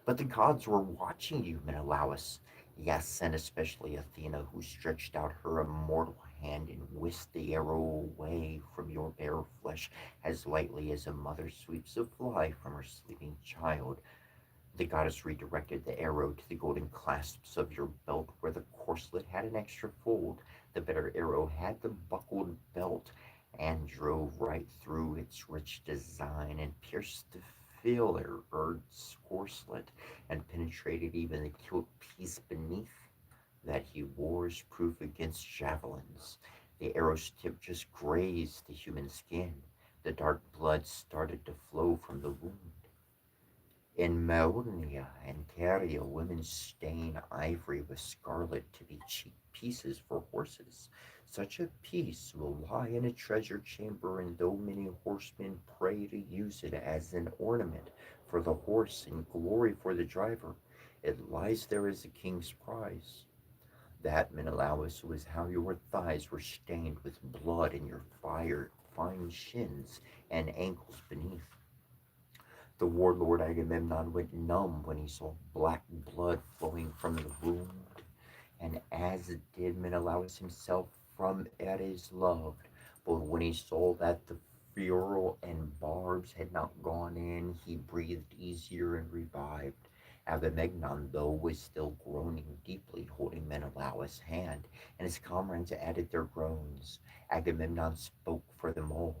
Speaker 1: But the gods were watching you, Menelaus. Yes, and especially Athena, who stretched out her immortal hand and whisked the arrow away from your bare flesh as lightly as a mother sweeps a fly from her sleeping child. The goddess redirected the arrow to the golden clasps of your belt, where the corselet had an extra fold. The better arrow had the buckled belt, and drove right through its rich design and pierced the filigree corselet and penetrated even the gilt piece beneath that he wore as proof against javelins. The arrow's tip just grazed the human skin. The dark blood started to flow from the wound. In Maurnia and Caria, women stain ivory with scarlet to be cheap pieces for horses. Such a piece will lie in a treasure chamber, and though many horsemen pray to use it as an ornament for the horse and glory for the driver, it lies there as a king's prize. That, Menelaus, was how your thighs were stained with blood and your fine shins and ankles beneath. The warlord Agamemnon went numb when he saw black blood flowing from the wound, and as did Menelaus himself from Ares loved. But when he saw that the ferrule and barbs had not gone in, he breathed easier and revived. Agamemnon, though, was still groaning deeply, holding Menelaus' hand, and his comrades added their groans. Agamemnon spoke for them all.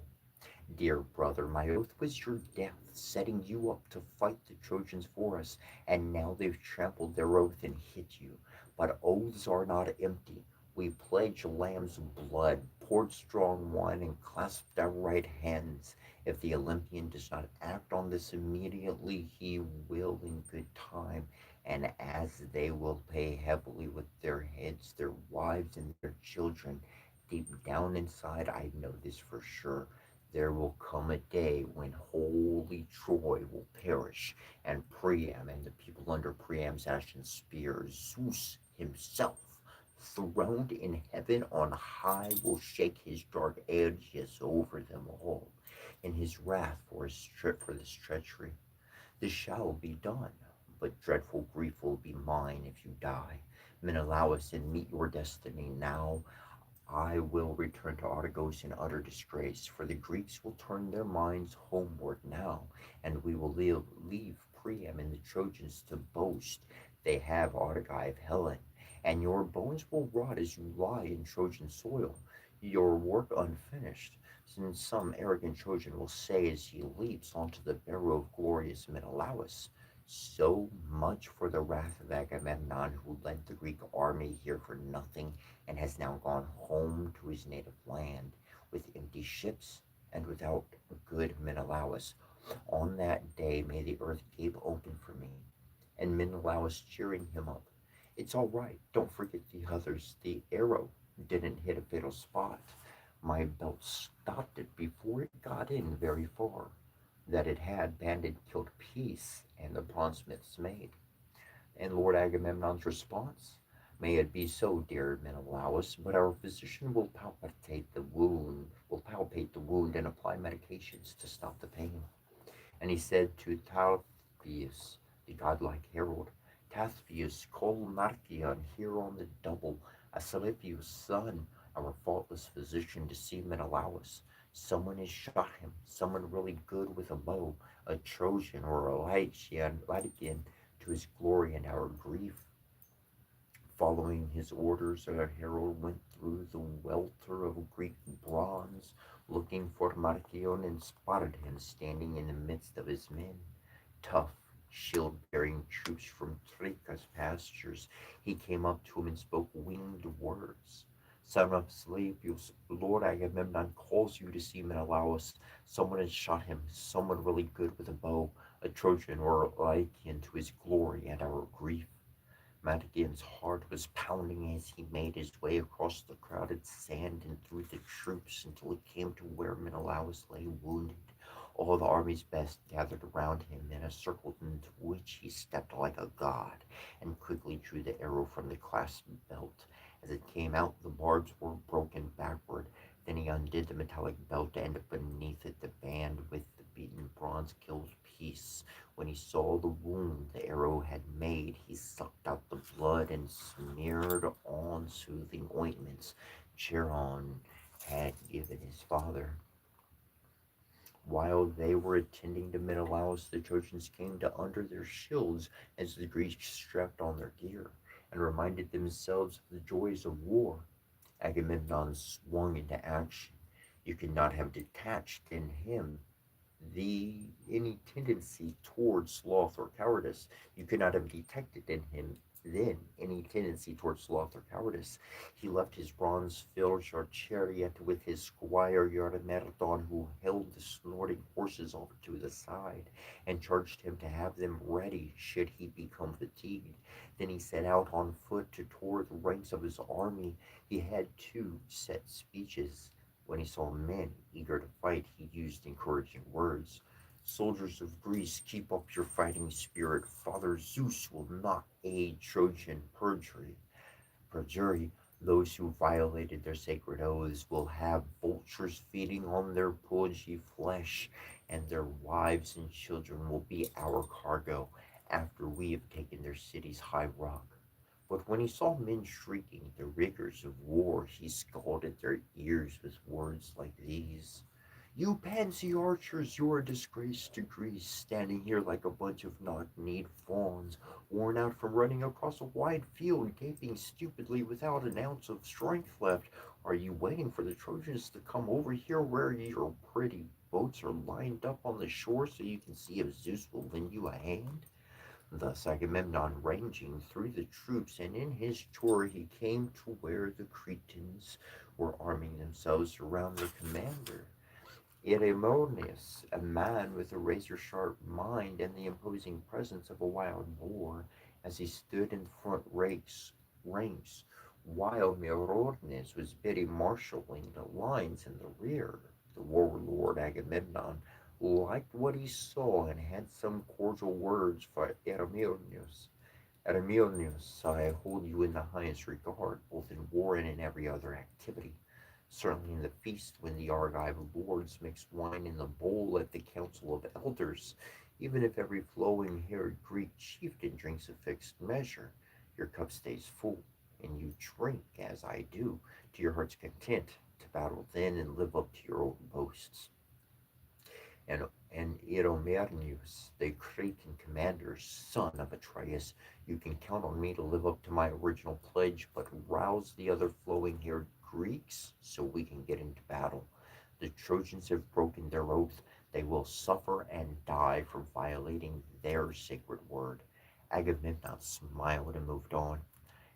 Speaker 1: Dear brother, my oath was your death, setting you up to fight the Trojans for us, and now they've trampled their oath and hit you. But oaths are not empty. We pledge lamb's blood, poured strong wine, and clasped our right hands. If the Olympian does not act on this immediately, he will in good time, and as they will pay heavily with their heads, their wives, and their children, deep down inside, I know this for sure. There will come a day when holy Troy will perish, and Priam and the people under Priam's ashen spear, Zeus himself, throned in heaven on high, will shake his dark edges over them all in his wrath for this treachery. This shall be done, but dreadful grief will be mine if you die. Menelaus, and meet your destiny now. I will return to Argos in utter disgrace, for the Greeks will turn their minds homeward now, and we will leave Priam and the Trojans to boast they have Argive Helen, and your bones will rot as you lie in Trojan soil, your work unfinished, since some arrogant Trojan will say as he leaps onto the barrow of glorious Menelaus, so much for the wrath of Agamemnon, who led the Greek army here for nothing and has now gone home to his native land with empty ships and without a good Menelaus. On that day may the earth gape open for me, and Menelaus cheering him up. It's all right, don't forget the others. The arrow didn't hit a fatal spot. My belt stopped it before it got in very far. That it had banded killed peace, and the bronzesmith's maid. And Lord Agamemnon's response? May it be so, dear Menelaus, but our physician will palpate the wound and apply medications to stop the pain. And he said to Talthius, the godlike herald, Talthius, call Marcion here on the double, Asclepius' son, our faultless physician, to see Menelaus. Someone has shot him, someone really good with a bow, a Trojan or a Lycian, to his glory and our grief. Following his orders, a herald went through the welter of Greek bronze, looking for Marcion, and spotted him standing in the midst of his men. Tough, shield-bearing troops from Tricas pastures, he came up to him and spoke winged words. Son of Slepius, Lord Agamemnon calls you to see Menelaus. Someone has shot him, someone really good with a bow, a Trojan or a Lycian, to his glory and our grief. Madigan's heart was pounding as he made his way across the crowded sand and through the troops until he came to where Menelaus lay wounded. All the army's best gathered around him in a circle into which he stepped like a god and quickly drew the arrow from the clasped belt. As it came out, the barbs were broken backward. Then he undid the metallic belt, and beneath it the band with the beaten bronze killed piece. When he saw the wound the arrow had made, he sucked out the blood and smeared on soothing ointments Chiron had given his father. While they were attending to Menelaus, the Trojans came to under their shields as the Greeks strapped on their gear and reminded themselves of the joys of war. Agamemnon swung into action. You could not have detached in him the any tendency towards sloth or cowardice. You could not have detected in him then any tendency towards sloth or cowardice. He left his bronze-filled chariot with his squire Eurymedon, who held the snorting horses off to the side, and charged him to have them ready should he become fatigued. Then he set out on foot to tour the ranks of his army. He had two set speeches. When he saw men eager to fight, he used encouraging words. Soldiers of Greece, keep up your fighting spirit. Father Zeus will not aid Trojan perjury. Those who violated their sacred oaths will have vultures feeding on their pudgy flesh, and their wives and children will be our cargo after we have taken their city's high rock. But when he saw men shrieking the rigors of war, he scalded their ears with words like these. You pansy archers, you're a disgrace to Greece, standing here like a bunch of knock-kneed fawns, worn out from running across a wide field, gaping stupidly without an ounce of strength left. Are you waiting for the Trojans to come over here where your pretty boats are lined up on the shore so you can see if Zeus will lend you a hand? Thus Agamemnon ranging through the troops, and in his tour he came to where the Cretans were arming themselves around their commander. Eremoneus, a man with a razor-sharp mind and the imposing presence of a wild boar, as he stood in the front ranks, while Meriones was busy marshalling the lines in the rear. The warlord Agamemnon liked what he saw and had some cordial words for Eremoneus. Eremoneus, I hold you in the highest regard, both in war and in every other activity. Certainly in the feast, when the Argive lords mix wine in the bowl at the council of elders, even if every flowing-haired Greek chieftain drinks a fixed measure, your cup stays full, and you drink, as I do, to your heart's content, to battle then and live up to your old boasts. And Iromernius, the Cretan commander, son of Atreus, you can count on me to live up to my original pledge, but rouse the other flowing haired Greeks so we can get into battle. The Trojans have broken their oath. They will suffer and die for violating their sacred word. Agamemnon smiled and moved on.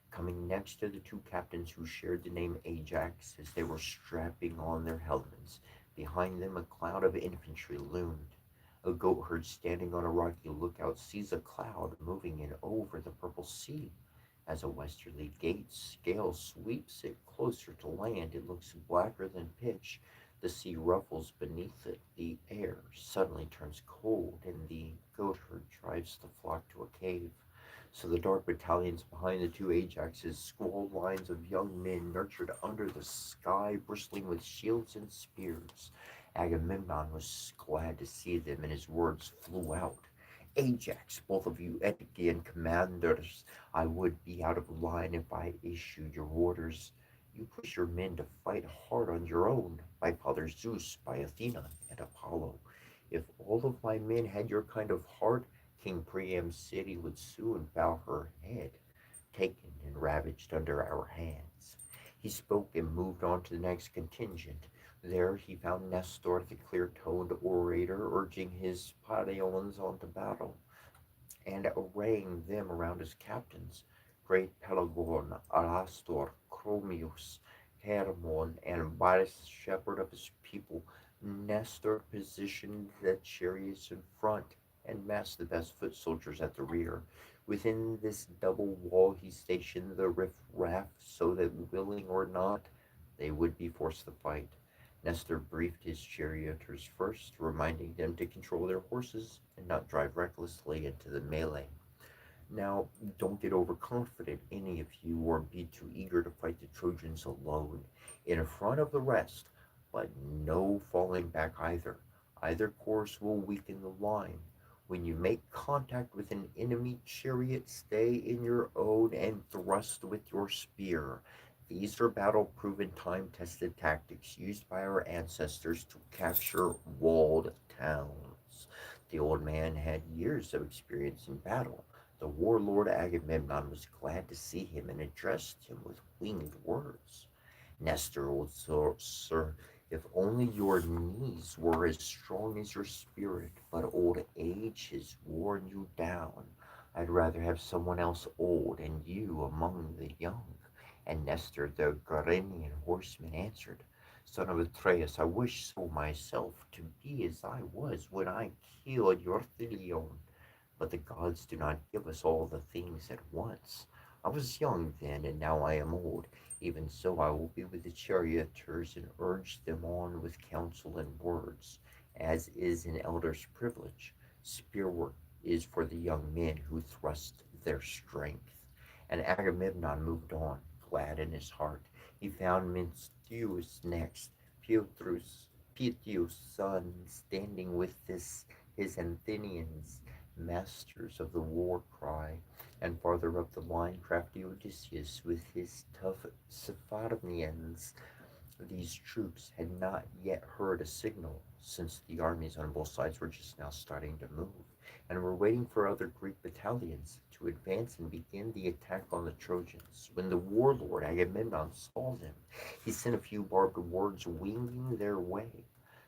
Speaker 1: Coming next to the two captains who shared the name Ajax as they were strapping on their helmets. Behind them, a cloud of infantry loomed. A goatherd standing on a rocky lookout sees a cloud moving in over the purple sea. As a westerly gale sweeps it closer to land, it looks blacker than pitch. The sea ruffles beneath it. The air suddenly turns cold, and the goatherd drives the flock to a cave. So the dark battalions behind the two Ajaxes, squalled lines of young men nurtured under the sky, bristling with shields and spears. Agamemnon was glad to see them, and his words flew out. Ajax, both of you Ethican commanders, I would be out of line if I issued your orders. You push your men to fight hard on your own, by Father Zeus, by Athena and Apollo. If all of my men had your kind of heart, King Priam's city would soon bow her head, taken and ravaged under our hands. He spoke and moved on to the next contingent. There he found Nestor, the clear-toned orator, urging his Parthians on to battle and arraying them around his captains. Great Pelagon, Alastor, Chromius, Hermon, and Bias, shepherd of his people, Nestor positioned the chariots in front and massed the best foot soldiers at the rear. Within this double wall he stationed the riff-raff so that, willing or not, they would be forced to fight. Nestor briefed his charioteers first, reminding them to control their horses and not drive recklessly into the melee. Now, don't get overconfident, any of you, or be too eager to fight the Trojans alone, in front of the rest, but no falling back either. Either course will weaken the line. When you make contact with an enemy chariot, stay in your own and thrust with your spear. These are battle proven, time tested tactics used by our ancestors to capture walled towns. The old man had years of experience in battle. The warlord Agamemnon was glad to see him and addressed him with winged words. Nestor, old sir, if only your knees were as strong as your spirit, but old age has worn you down. I'd rather have someone else old and you among the young. And Nestor, the Garenian horseman, answered, Son of Atreus, I wish so myself to be as I was when I killed your Thilion. But the gods do not give us all the things at once. I was young then, and now I am old. Even so, I will be with the charioteers and urge them on with counsel and words, as is an elder's privilege. Spear work is for the young men who thrust their strength. And Agamemnon moved on, glad in his heart. He found Mnestheus next, Pythius' son, standing with his Athenians, masters of the war cry, and farther up the line crafty Odysseus with his tough Sephardians. These troops had not yet heard a signal, since the armies on both sides were just now starting to move, and were waiting for other Greek battalions to advance and begin the attack on the Trojans. When the warlord Agamemnon saw them, he sent a few barbed words winging their way.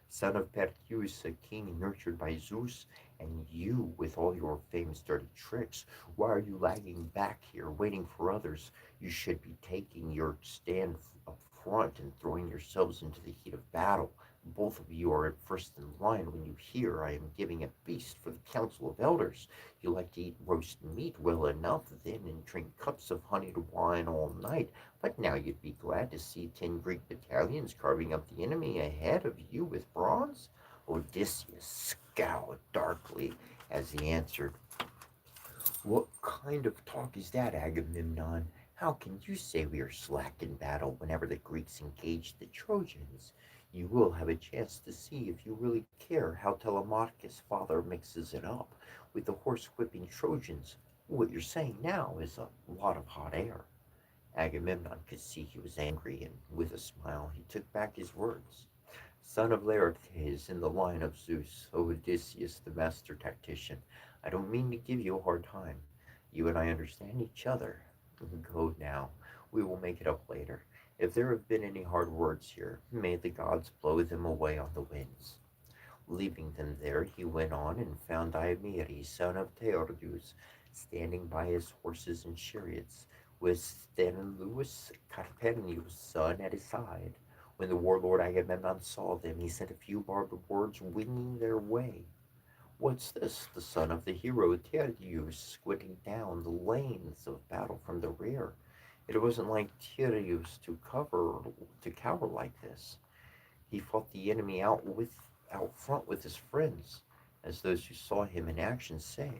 Speaker 1: Son of Perseus, a king nurtured by Zeus, and you with all your famous dirty tricks, why are you lagging back here, waiting for others? You should be taking your stand up front and throwing yourselves into the heat of battle. Both of you are at first in line when you hear I am giving a feast for the council of elders. You like to eat roast meat well enough then and drink cups of honeyed wine all night, but now you'd be glad to see 10 Greek battalions carving up the enemy ahead of you with bronze? Odysseus scowled darkly as he answered, What kind of talk is that, Agamemnon? How can you say we are slack in battle whenever the Greeks engage the Trojans? You will have a chance to see if you really care how Telemachus' father mixes it up with the horse-whipping Trojans. What you're saying now is a lot of hot air. Agamemnon could see he was angry, and with a smile he took back his words.
Speaker 2: son of Laertes in the line of Zeus, O Odysseus, the master tactician. I don't mean to give you a hard time. You and I understand each other. Go now. We will make it up later. If there have been any hard words here, may the gods blow them away on the winds. Leaving them there, he went on and found Diomedes, son of Theodorus, standing by his horses and chariots, with Sthenelus, Carpenius' son, at his side. When the warlord Agamemnon saw them, he sent a few barbed words winging their way. What's this? The son of the hero Tyrrheus squinting down the lanes of battle from the rear. It wasn't like Tyrrheus to cower like this. He fought the enemy out front with his friends, as those who saw him in action say.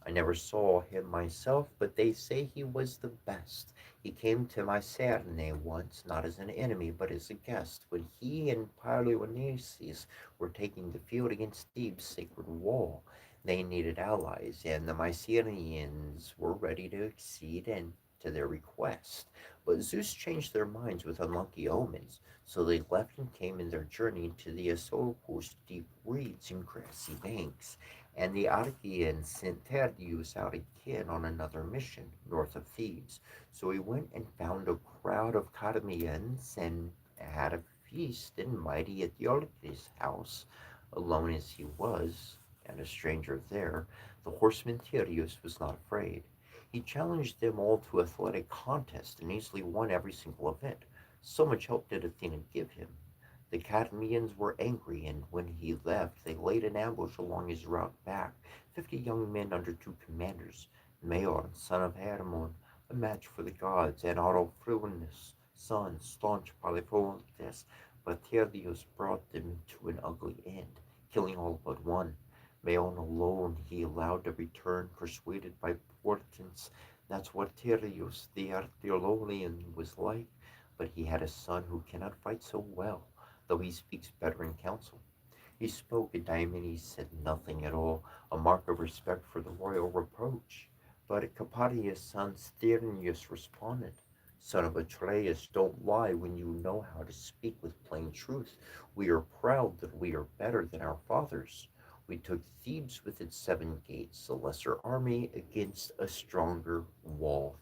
Speaker 2: I never saw him myself, but they say he was the best. He came to Mycenae once, not as an enemy, but as a guest, when he and Pyloneses were taking the field against Thebes' sacred wall. They needed allies, and the Mycenaeans were ready to accede and to their request. But Zeus changed their minds with unlucky omens, so they left and came in their journey to the Asopus deep reeds and grassy banks, and the Archaeans sent Thaddeus out again on another mission north of Thebes. So he went and found a crowd of Cadmeans and had a feast and mighty at Diolkes' house. Alone as he was, and a stranger there, the horseman Tyreus was not afraid. He challenged them all to athletic contest and easily won every single event. So much help did Athena give him. The Cadmeans were angry, and when he left, they laid an ambush along his route back. 50 young men under two commanders, Maeon, son of Hermon, a match for the gods, and Autophronus, son, staunch Polyphontes, but Thaddeus brought them to an ugly end, killing all but one. Maeon alone he allowed to return, persuaded by portents. That's what Thaddeus the Arthurian was like, but he had a son who cannot fight so well, though he speaks better in council. He spoke, and Diomedes said nothing at all, a mark of respect for the royal reproach. But Capatius' son Sthenius responded, Son of Atreus, don't lie when you know how to speak with plain truth. We are proud that we are better than our fathers. We took Thebes with its 7 gates, a lesser army against a stronger wall,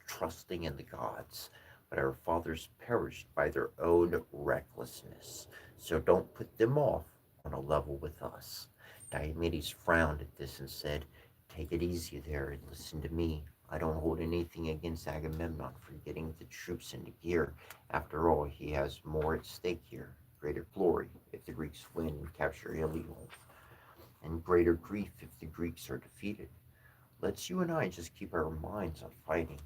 Speaker 2: trusting in the gods. But our fathers perished by their own recklessness. So don't put them off on a level with us. Diomedes frowned at this and said, Take it easy there and listen to me. I don't hold anything against Agamemnon for getting the troops into gear. After all, he has more at stake here. Greater glory if the Greeks win and capture Ilion, and greater grief if the Greeks are defeated. Let's you and I just keep our minds on fighting.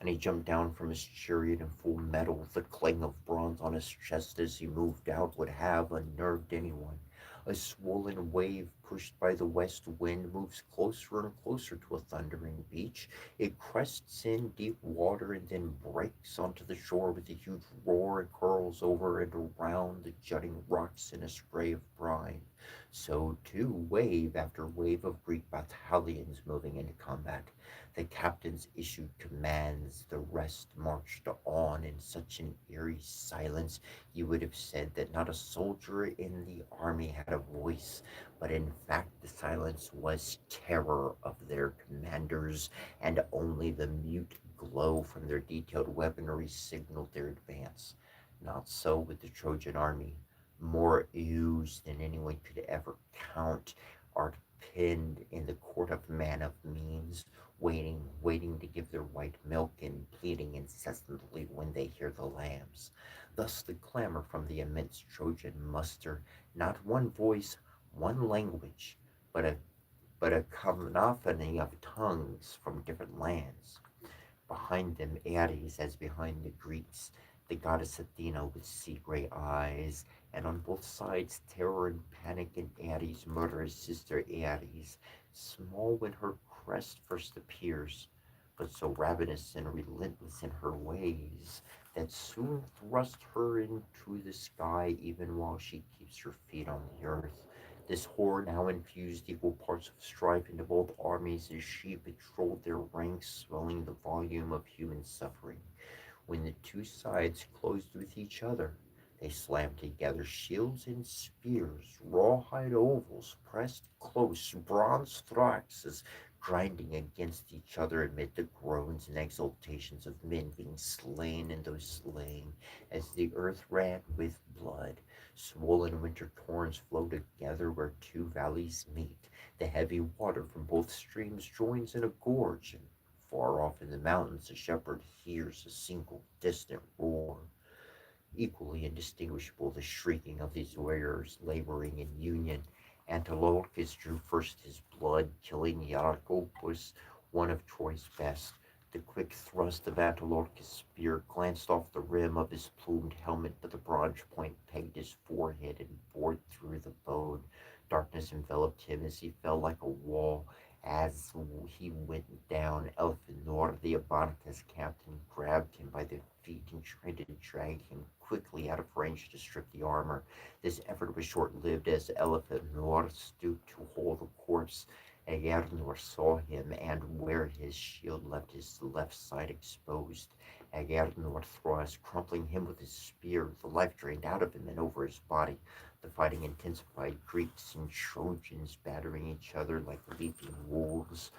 Speaker 2: And he jumped down from his chariot in full metal. The clang of bronze on his chest as he moved out would have unnerved anyone. A swollen wave pushed by the west wind moves closer and closer to a thundering beach. It crests in deep water and then breaks onto the shore with a huge roar and curls over and around the jutting rocks in a spray of brine. So too, wave after wave of Greek battalions moving into combat. The captains issued commands, the rest marched on in such an eerie silence you would have said that not a soldier in the army had a voice, but in fact the silence was terror of their commanders, and only the mute glow from their detailed weaponry signaled their advance. Not so with the Trojan army. More ewes than anyone could ever count are pinned in the court of man of means, waiting to give their white milk and bleating incessantly when they hear the lambs. Thus the clamor from the immense Trojan muster, not one voice, one language, but a cacophony of tongues from different lands. Behind them, Ares, as behind the Greeks, the goddess Athena with sea gray eyes, and on both sides, terror and panic in Ares' murderous sister Ares, small when her crest first appears, but so ravenous and relentless in her ways that soon thrust her into the sky even while she keeps her feet on the earth. This horror now infused equal parts of strife into both armies as she patrolled their ranks, swelling the volume of human suffering. When the two sides closed with each other, They slammed together shields and spears, rawhide ovals pressed close, bronze thoraxes grinding against each other amid the groans and exultations of men being slain and those slain, as the earth ran with blood. Swollen winter torrents flow together where two valleys meet. The heavy water from both streams joins in a gorge, and far off in the mountains the shepherd hears a single distant roar. Equally indistinguishable the shrieking of these warriors laboring in union. Antilochus drew first his blood, killing Iarchopus, one of Troy's best. The quick thrust of Antilochus' spear glanced off the rim of his plumed helmet, but the bronze point pegged his forehead and bored through the bone. Darkness enveloped him as he fell like a wall. As he went down, Elphinor, the Abanica's captain, grabbed him by the feet and tried to drag him quickly out of range to strip the armor. This effort was short-lived as Elphinor stooped to hold the corpse. Agernor saw him, and where his shield left his left side exposed, Agernor thrust, crumpling him with his spear. The life drained out of him and over his body. The fighting intensified, Greeks and Trojans battering each other like leaping wolves.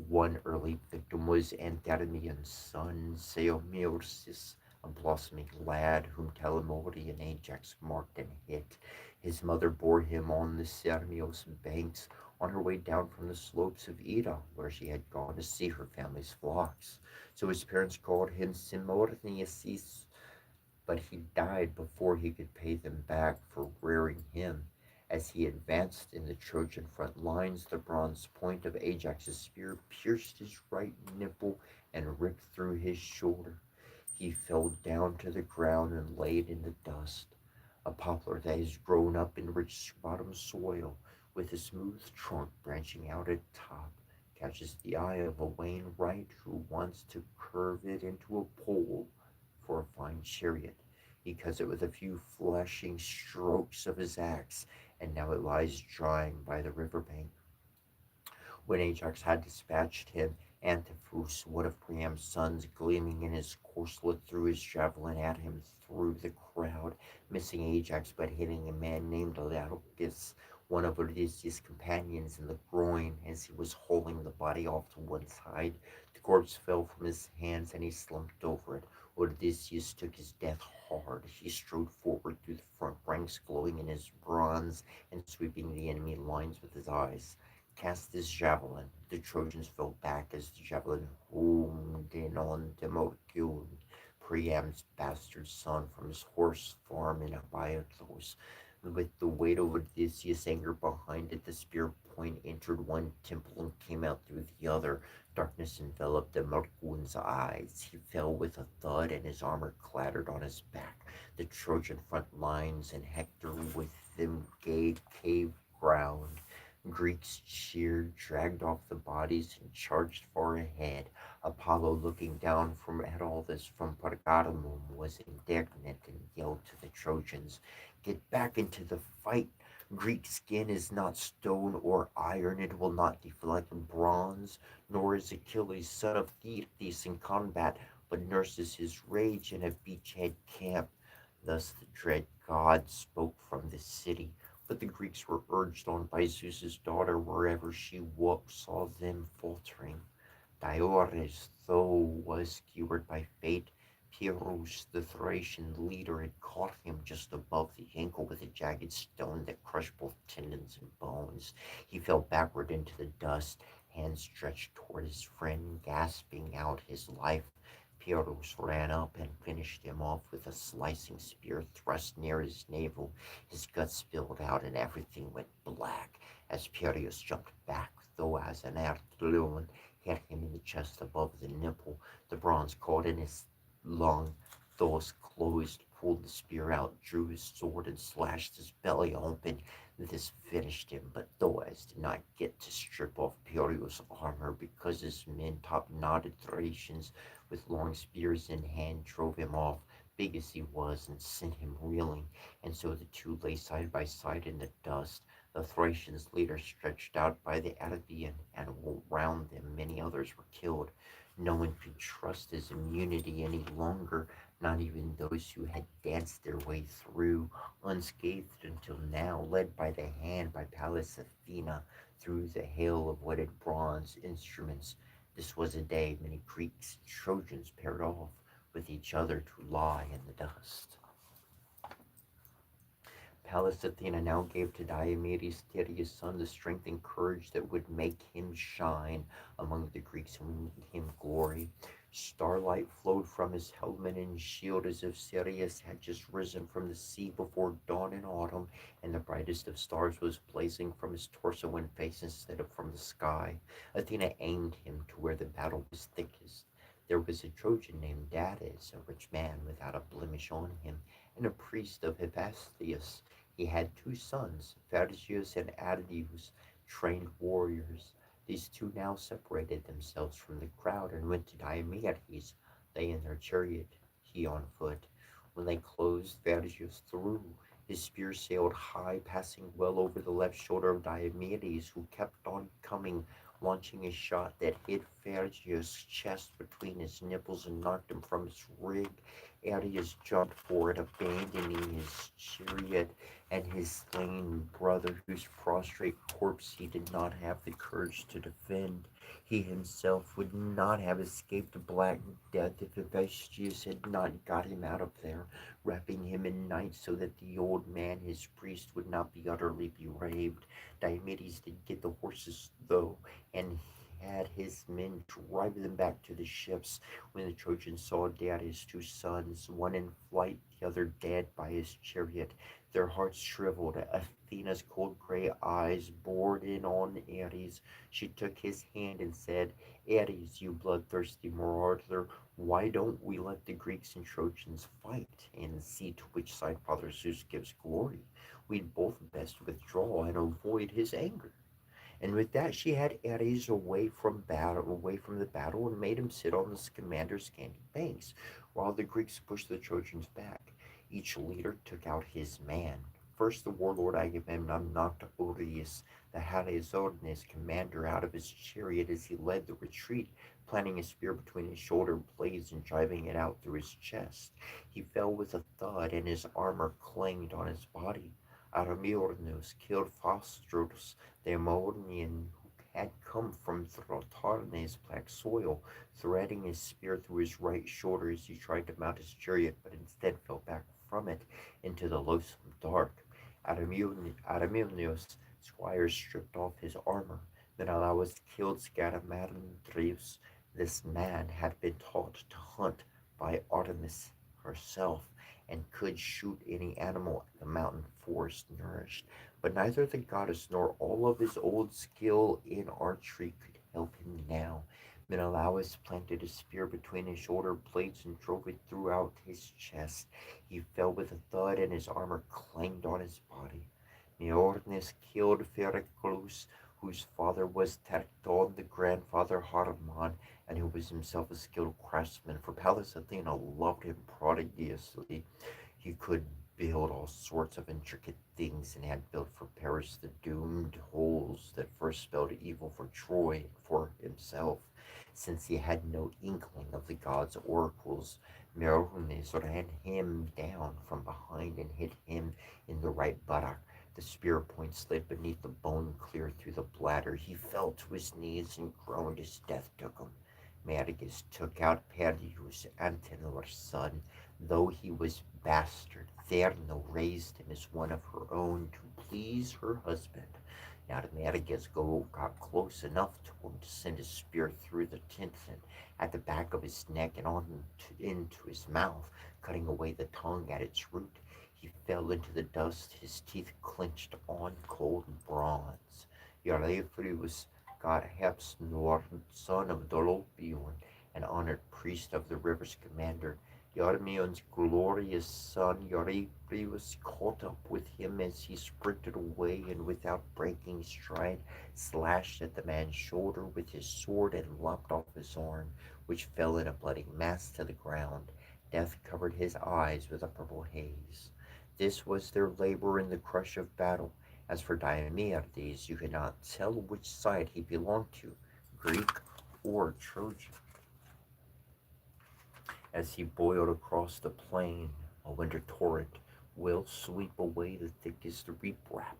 Speaker 2: One early victim was Antidamon's son, Seomyrsis, a blossoming lad whom Telamone and Ajax marked and hit. His mother bore him on the Sirmios banks on her way down from the slopes of Ida, where she had gone to see her family's flocks. So his parents called him Simorniasis, but he died before he could pay them back for rearing him. As he advanced in the Trojan front lines, the bronze point of Ajax's spear pierced his right nipple and ripped through his shoulder. He fell down to the ground and laid in the dust. A poplar that has grown up in rich bottom soil, with a smooth trunk branching out at top, catches the eye of a Wainwright who wants to curve it into a pole for a fine chariot. He cuts it with a few flashing strokes of his axe, and now it lies drying by the river bank. When Ajax had dispatched him, Antiphus, one of Priam's sons, gleaming in his corslet, threw his javelin at him through the crowd, missing Ajax but hitting a man named Laodocus, one of Odysseus' companions, in the groin as he was hauling the body off to one side. The corpse fell from his hands and he slumped over it. Odysseus took his death hard. He strode forward through the front ranks, glowing in his bronze and sweeping the enemy lines with his eyes. Cast his javelin. The Trojans fell back as the javelin homed in on Demodocus, Priam's bastard son, from his horse farm in Abiathos. With the weight of Odysseus' anger behind it, the spear point entered one temple and came out through the other. Darkness enveloped Demodocus's eyes. He fell with a thud, and his armor clattered on his back. The Trojan front lines and Hector with them gave cave ground. Greeks cheered, dragged off the bodies, and charged far ahead. Apollo, looking down from at all this from Pergamum, was indignant and yelled to the Trojans, "Get back into the fight! Greek skin is not stone or iron; it will not deflect bronze. Nor is Achilles, son of Thetis, in combat, but nurses his rage in a beachhead camp." Thus the dread god spoke from the city. But the Greeks were urged on by Zeus's daughter wherever she saw them faltering. Diores, though was skewered by fate, Pyrrhus, the Thracian leader, had caught him just above the ankle with a jagged stone that crushed both tendons and bones. He fell backward into the dust, hands stretched toward his friend, gasping out his life. Pyrrhus ran up and finished him off with a slicing spear thrust near his navel. His guts spilled out and everything went black as Pyrrhus jumped back, though as an Arthurian hit him in the chest above the nipple. The bronze caught in his lung. Thus closed, pulled the spear out, drew his sword, and slashed his belly open. This finished him, but Thoas did not get to strip off Pyrrhus' armor because his men, top-knotted Thracians with long spears in hand, drove him off, big as he was, and sent him reeling. And so the two lay side by side in the dust. The Thracians' leader stretched out by the Atavian, and around them many others were killed. No one could trust his immunity any longer, not even those who had danced their way through unscathed until now, led by the hand by Pallas Athena through the hail of whetted bronze instruments. This was a day many Greeks and Trojans paired off with each other to lie in the dust. Pallas Athena now gave to Diomedes, Tydeus' son, the strength and courage that would make him shine among the Greeks and win him glory. Starlight flowed from his helmet and shield as if Sirius had just risen from the sea before dawn in autumn, and the brightest of stars was blazing from his torso and face instead of from the sky. Athena aimed him to where the battle was thickest. There was a Trojan named Datis, a rich man without a blemish on him, and a priest of Hephaestus. He had two sons, Phaedius and Attius, trained warriors. These two now separated themselves from the crowd and went to Diomedes, they in their chariot, he on foot. When they closed, Phaedius threw. His spear sailed high, passing well over the left shoulder of Diomedes, who kept on coming, launching a shot that hit Phaedius' chest between his nipples and knocked him from his rig. Arius jumped for it, abandoning his chariot and his slain brother, whose prostrate corpse he did not have the courage to defend. He himself would not have escaped a black death if Hephaestus had not got him out of there, wrapping him in night so that the old man, his priest, would not be utterly bereaved. Diomedes did get the horses, though, and had his men drive them back to the ships. When the Trojans saw Darius' two sons, one in flight, the other dead by his chariot, their hearts shriveled. Athena's cold gray eyes bored in on Ares. She took his hand and said, Ares, you bloodthirsty marauder, why don't we let the Greeks and Trojans fight and see to which side Father Zeus gives glory? We'd both best withdraw and avoid his anger. And with that, she had Ares away from the battle, and made him sit on the commander's scanty banks, while the Greeks pushed the Trojans back. Each leader took out his man. First, the warlord Agamemnon knocked Odius, the Haliazornes commander, out of his chariot as he led the retreat, planting a spear between his shoulder blades and driving it out through his chest. He fell with a thud, and his armor clanged on his body. Aramiornus killed Faustros, the Ammonian, who had come from Throtarnes' black soil, threading his spear through his right shoulder as he tried to mount his chariot, but instead fell back from it into the loathsome dark. Adamilius' squires stripped off his armor. Menelaus killed Scaramantrius. This man had been taught to hunt by Artemis herself, and could shoot any animal the mountain forest nourished. But neither the goddess nor all of his old skill in archery could help him now. Menelaus planted a spear between his shoulder blades and drove it throughout his chest. He fell with a thud, and his armor clanged on his body. Meornes killed Phericlus, whose father was Tacton, the grandfather Haramon, and who was himself a skilled craftsman, for Pallas Athena loved him prodigiously. He could build all sorts of intricate things, and had built for Paris the doomed holes that first spelled evil for Troy and for himself. Since he had no inkling of the gods' oracles, Meriones ran him down from behind and hit him in the right buttock. The spear point slid beneath the bone clear through the bladder. He fell to his knees and groaned as death took him. Marius took out Perdius, Antenor's son. Though he was bastard, Therno raised him as one of her own to please her husband. Now Marius got close enough to him to send his spear through the tendon at the back of his neck and on into his mouth, cutting away the tongue at its root. He fell into the dust, his teeth clenched on cold bronze. Eurypylus got Hepsnor, son of Dolopion, an honored priest of the river's commander. Yarmion's glorious son Eurypylus caught up with him as he sprinted away, and without breaking stride, slashed at the man's shoulder with his sword and lopped off his arm, which fell in a bloody mass to the ground. Death covered his eyes with a purple haze. This was their labor in the crush of battle, As for Diomedes, you could not tell which side he belonged to, Greek or Trojan. As he boiled across the plain, a winter torrent will sweep away the thickest reap wrap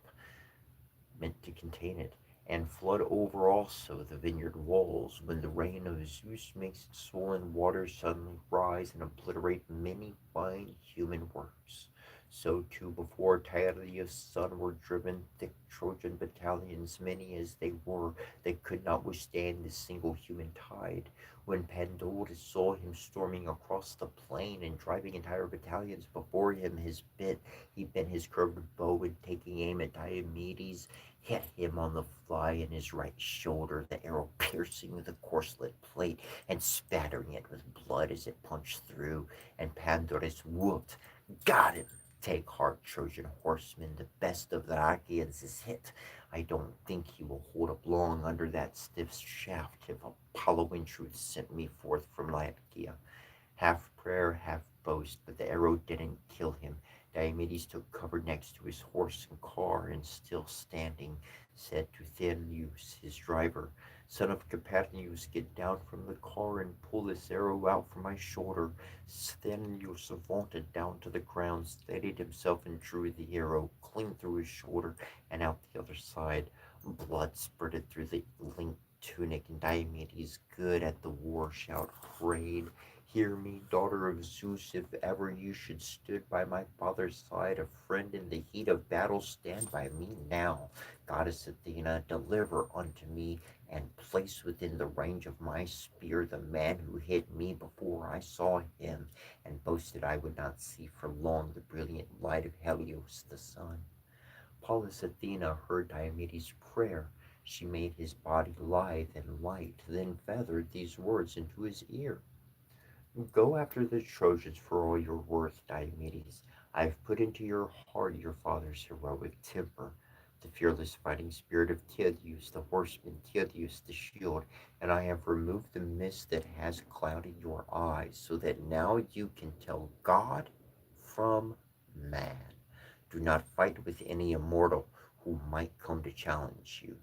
Speaker 2: meant to contain it, and flood over also the vineyard walls, when the rain of Zeus makes its swollen waters suddenly rise and obliterate many fine human works. So too before Tyrrheus' son were driven thick Trojan battalions, many as they were, they could not withstand this single human tide. When Pandorus saw him storming across the plain and driving entire battalions before him, he bent his curved bow and taking aim at Diomedes, hit him on the fly in his right shoulder, the arrow piercing the corslet plate and spattering it with blood as it punched through, and Pandorus whooped. Got him! Take heart, Trojan horseman, the best of the Achaeans is hit. I don't think he will hold up long under that stiff shaft if Apollo in truth sent me forth from Laodicea. Half prayer, half boast, but the arrow didn't kill him. Diomedes took cover next to his horse and car, and still standing, said to Theneus, his driver, Son of Capaneus, get down from the car and pull this arrow out from my shoulder. Theneus vaulted down to the ground, steadied himself, and drew the arrow clean through his shoulder and out the other side. Blood spurted through the linked tunic, and Diomedes, good at the war shout, prayed, Hear me, daughter of Zeus, if ever you should stood by my father's side, a friend in the heat of battle, stand by me now. Goddess Athena, deliver unto me, and place within the range of my spear the man who hit me before I saw him, and boasted I would not see for long the brilliant light of Helios the sun. Pallas Athena heard Diomedes' prayer. She made his body lithe and light, then feathered these words into his ear. Go after the Trojans for all you're worth, Diomedes. I have put into your heart your father's heroic temper, the fearless fighting spirit of Tydeus, the horseman, Tydeus, the shield, and I have removed the mist that has clouded your eyes, so that now you can tell God from man. Do not fight with any immortal who might come to challenge you,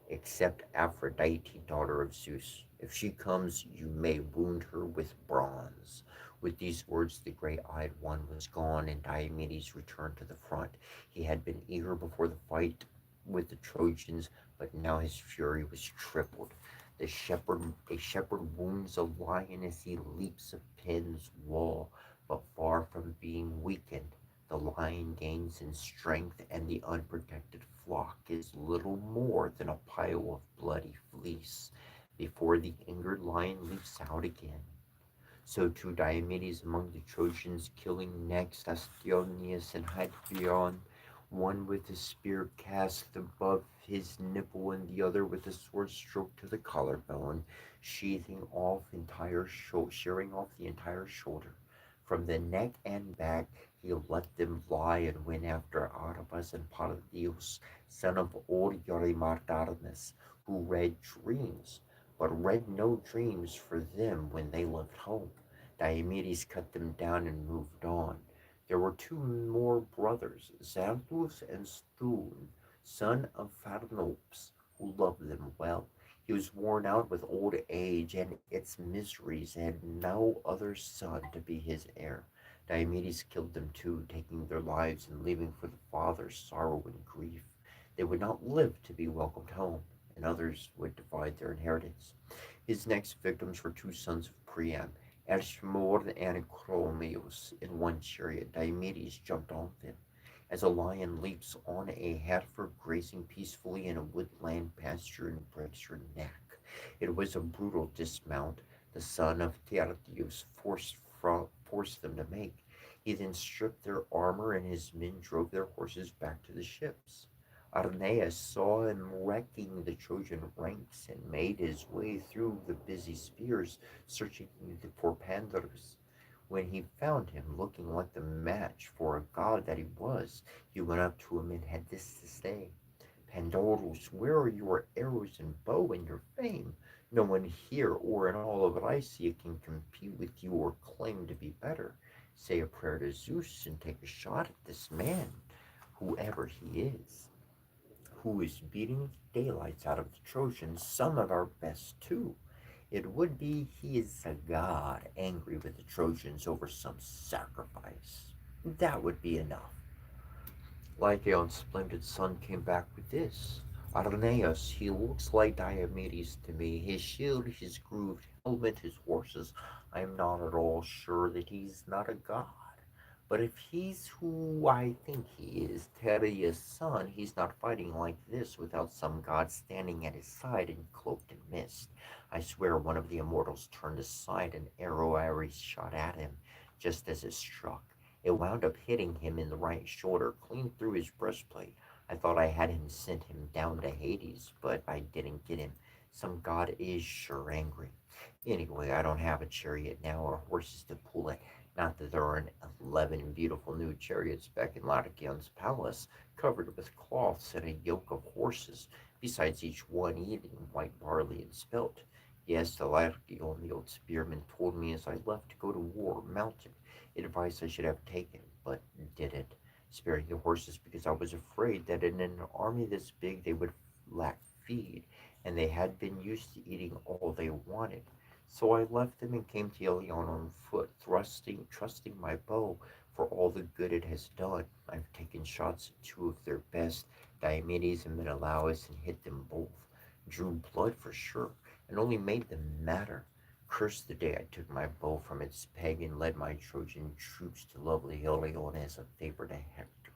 Speaker 2: except Aphrodite, daughter of Zeus. If she comes, you may wound her with bronze. With these words, the great eyed one was gone, and Diomedes returned to the front. He had been eager before the fight with the Trojans, but now his fury was tripled. A shepherd wounds a lion as he leaps a pen's wall, but far from being weakened, the lion gains in strength, and the unprotected flock is little more than a pile of bloody fleece before the angered lion leaps out again. So too Diomedes among the Trojans, killing next Astyonius and Hyperion, one with a spear cast above his nipple and the other with a sword stroke to the collarbone, shearing off the entire shoulder. From the neck and back he let them lie and went after Artabas and Palladius, son of old Eurymardamus, who read dreams, but read no dreams for them when they left home. Diomedes cut them down and moved on. There were two more brothers, Xanthus and Stoon, son of Pharonopes, who loved them well. He was worn out with old age and its miseries, and no other son to be his heir. Diomedes killed them too, taking their lives and leaving for the father's sorrow and grief. They would not live to be welcomed home, and others would divide their inheritance. His next victims were two sons of Priam, Ashmor and Chromius. In one chariot, Diomedes jumped on them, as a lion leaps on a heifer grazing peacefully in a woodland pasture and breaks her neck. It was a brutal dismount the son of Tyrrheus forced them to make. He then stripped their armor, and his men drove their horses back to the ships. Arrhaeus saw him wrecking the Trojan ranks and made his way through the busy spears, searching for Pandarus. When he found him looking like the match for a god that he was, he went up to him and had this to say: Pandorus, where are your arrows and bow and your fame? No one here or in all of Lycia can compete with you or claim to be better. Say a prayer to Zeus and take a shot at this man, whoever he is. who is beating the daylights out of the Trojans, some of our best too. It would be he is a god angry with the Trojans over some sacrifice. That would be enough. Lycaon's splendid son came back with this. Arrhenius, he looks like Diomedes to me. His shield, his grooved helmet, his horses. I am not at all sure that he's not a god. But if he's who I think he is, Tereus' son, he's not fighting like this without some god standing at his side and cloaked in mist. I swear one of the immortals turned aside an arrow Ares shot at him, just as it struck. It wound up hitting him in the right shoulder, clean through his breastplate. I thought I had him sent him down to Hades, but I didn't get him. Some god is sure angry. Anyway, I don't have a chariot now or horses to pull it. Not that there aren't 11 beautiful new chariots back in Laocoon's palace, covered with cloths and a yoke of horses, besides each one eating white barley and spelt. Yes, the Laocoon, the old spearman, told me as I left to go to war, mounted, advice I should have taken, but didn't, sparing the horses because I was afraid that in an army this big they would lack feed, and they had been used to eating all they wanted. So I left them and came to Ilion on foot, trusting my bow for all the good it has done. I've taken shots at two of their best, Diomedes and Menelaus, and hit them both. Drew blood for sure, and only made them madder. Cursed the day I took my bow from its peg and led my Trojan troops to lovely Ilion as a favor to Hector.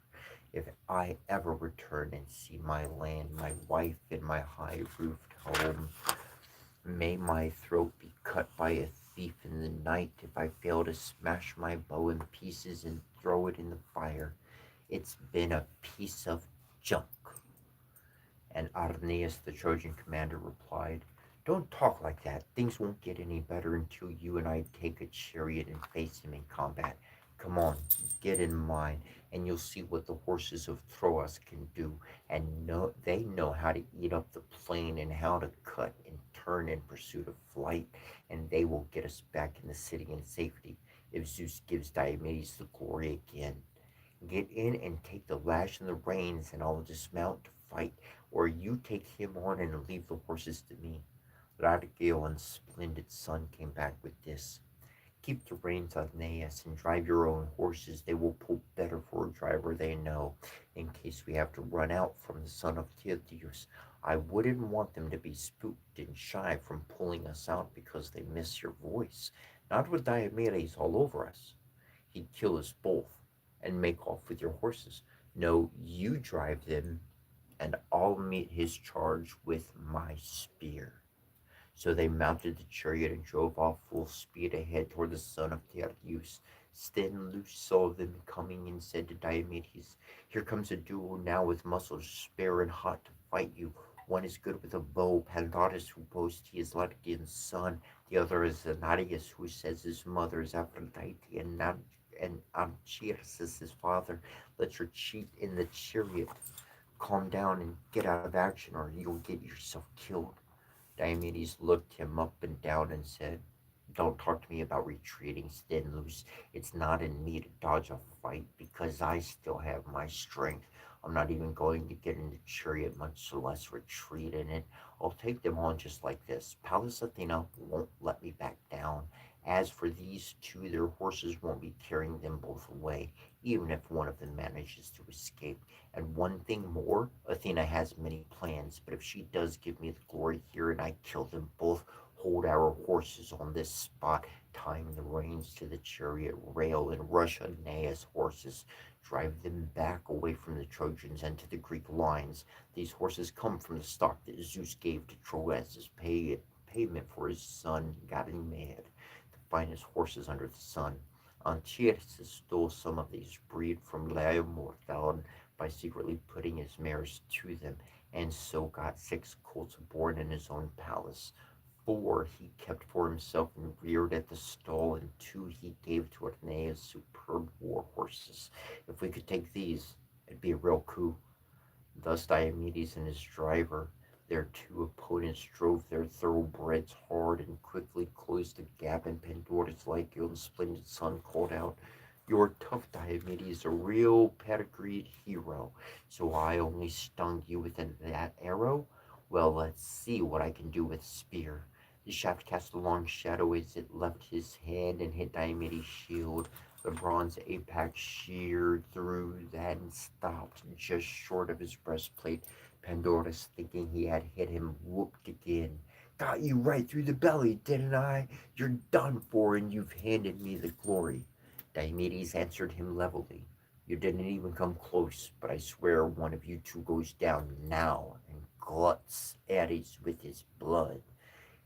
Speaker 2: If I ever return and see my land, my wife, and my high roofed home, may my throat be cut by a thief in the night if I fail to smash my bow in pieces and throw it in the fire. It's been a piece of junk. And Arrhenius, the Trojan commander, replied, don't talk like that. Things won't get any better until you and I take a chariot and face him in combat. Come on, get in mine, and you'll see what the horses of Troas can do. And they know how to eat up the plain and how to cut and turn in pursuit of flight, and they will get us back in the city in safety if Zeus gives Diomedes the glory again. Get in and take the lash and the reins, and I'll dismount to fight, or you take him on and leave the horses to me. Laodicea's splendid son came back with this. Keep the reins on Aeneas and drive your own horses. They will pull better for a driver they know, in case we have to run out from the son of Tydeus. I wouldn't want them to be spooked and shy from pulling us out because they miss your voice. Not with Diomedes all over us. He'd kill us both and make off with your horses. No, you drive them, and I'll meet his charge with my spear. So they mounted the chariot and drove off full speed ahead toward the son of Tydeus. Sthenelus saw them coming and said to Diomedes, here comes a duo now with muscles spare and hot to fight you. One is good with a bow, Pandotus, who boasts he is Laocoon's son. The other is Ananias, who says his mother is Aphrodite, and Anchises is his father. Let your cheat in the chariot calm down and get out of action, or you'll get yourself killed. Diomedes looked him up and down and said, don't talk to me about retreating, Sthenelus. It's not in me to dodge a fight because I still have my strength. I'm not even going to get in the chariot, much less retreat in it. I'll take them on just like this. Pallas Athena won't let me back down. As for these two, their horses won't be carrying them both away, even if one of them manages to escape. And one thing more, Athena has many plans, but if she does give me the glory here and I kill them both, hold our horses on this spot, tying the reins to the chariot rail, and rush Aeneas' horses. Drive them back away from the Trojans and to the Greek lines. These horses come from the stock that Zeus gave to Troas as payment for his son Ganymede, the finest horses under the sun. Anchises stole some of these breed from Laomorphon by secretly putting his mares to them, and so got 6 colts born in his own palace. 4 he kept for himself and reared at the stall, and 2 he gave to Aeneas' superb war horses. If we could take these, it'd be a real coup. Thus Diomedes and his driver, their 2 opponents, drove their thoroughbreds hard and quickly closed the gap, and Pandora's Lycaon's splendid son called out, Your tough Diomedes, a real pedigreed hero, so I only stung you with that arrow? Well, let's see what I can do with spear. The shaft cast a long shadow as it left his hand and hit Diomedes' shield. The bronze apex sheared through that and stopped just short of his breastplate. Pandorus, thinking he had hit him, whooped again. Got you right through the belly, didn't I? You're done for, and you've handed me the glory. Diomedes answered him levelly. You didn't even come close, but I swear one of you two goes down now and gluts Ares with his blood.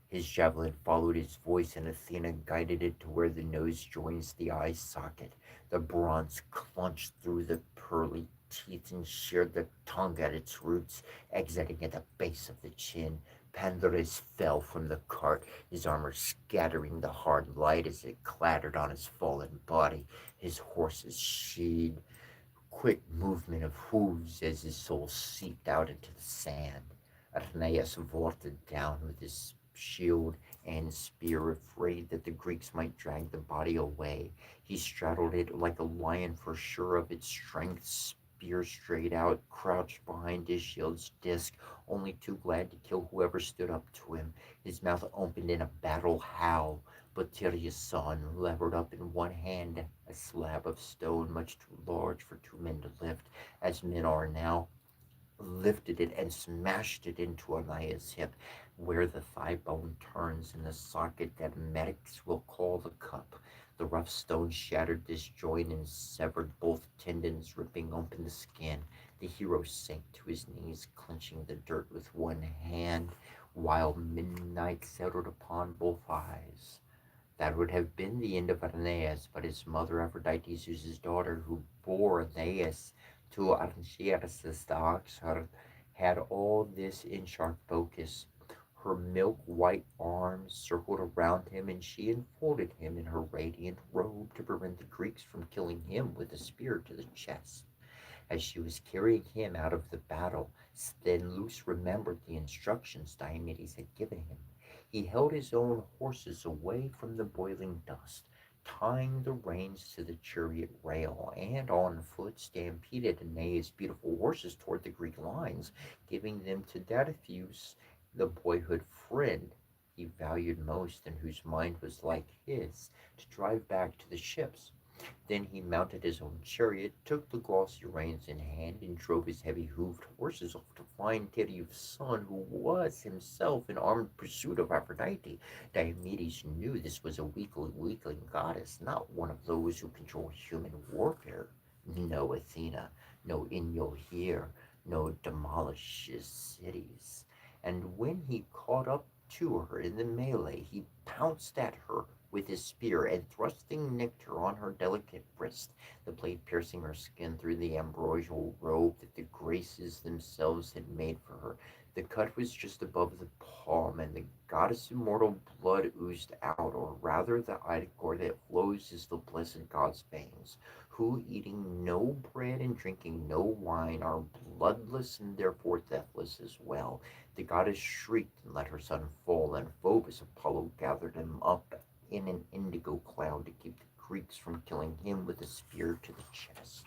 Speaker 2: His javelin followed his voice, and Athena guided it to where the nose joins the eye socket. The bronze clenched through the pearly teeth and sheared the tongue at its roots, exiting at the base of the chin. Pandarus fell from the cart, his armor scattering the hard light as it clattered on his fallen body. His horses sheed quick movement of hooves as his soul seeped out into the sand. Aeneas vaulted down with his shield and spear, afraid that the Greeks might drag the body away. He straddled it like a lion, for sure of its strength, spear straight out, crouched behind his shield's disk, only too glad to kill whoever stood up to him. His mouth opened in a battle howl, but Tyreus saw and levered up in one hand a slab of stone much too large for two men to lift, as men are now, lifted it and smashed it into Anaya's hip, where the thigh bone turns in the socket that medics will call the cup. The rough stone shattered this joint and severed both tendons, ripping open the skin. The hero sank to his knees, clenching the dirt with one hand, while midnight settled upon both eyes. That would have been the end of Aeneas, but his mother Aphrodite, Zeus's daughter, who bore Aeneas to Archias the oxherd, had all this in sharp focus. Her milk white arms circled around him, and she enfolded him in her radiant robe to prevent the Greeks from killing him with a spear to the chest. As she was carrying him out of the battle, Sthenelus remembered the instructions Diomedes had given him. He held his own horses away from the boiling dust, tying the reins to the chariot rail, and on foot stampeded Aeneas' beautiful horses toward the Greek lines, giving them to Datifus, the boyhood friend he valued most and whose mind was like his, to drive back to the ships. Then he mounted his own chariot, took the glossy reins in hand, and drove his heavy hoofed horses off to find Tyreus' son, who was himself in armed pursuit of Aphrodite. Diomedes knew this was a weakling goddess, not one of those who control human warfare. No Athena, no Enyo here, no demolishes cities. And when he caught up to her in the melee, he pounced at her with his spear, and thrusting nectar on her delicate wrist, the blade piercing her skin through the ambrosial robe that the Graces themselves had made for her. The cut was just above the palm, and the goddess' immortal blood oozed out, or rather the ichor that flows is the blessed god's veins, who, eating no bread and drinking no wine, are bloodless and therefore deathless as well. The goddess shrieked and let her son fall, and Phoebus Apollo gathered him up in an indigo cloud to keep the Greeks from killing him with a spear to the chest.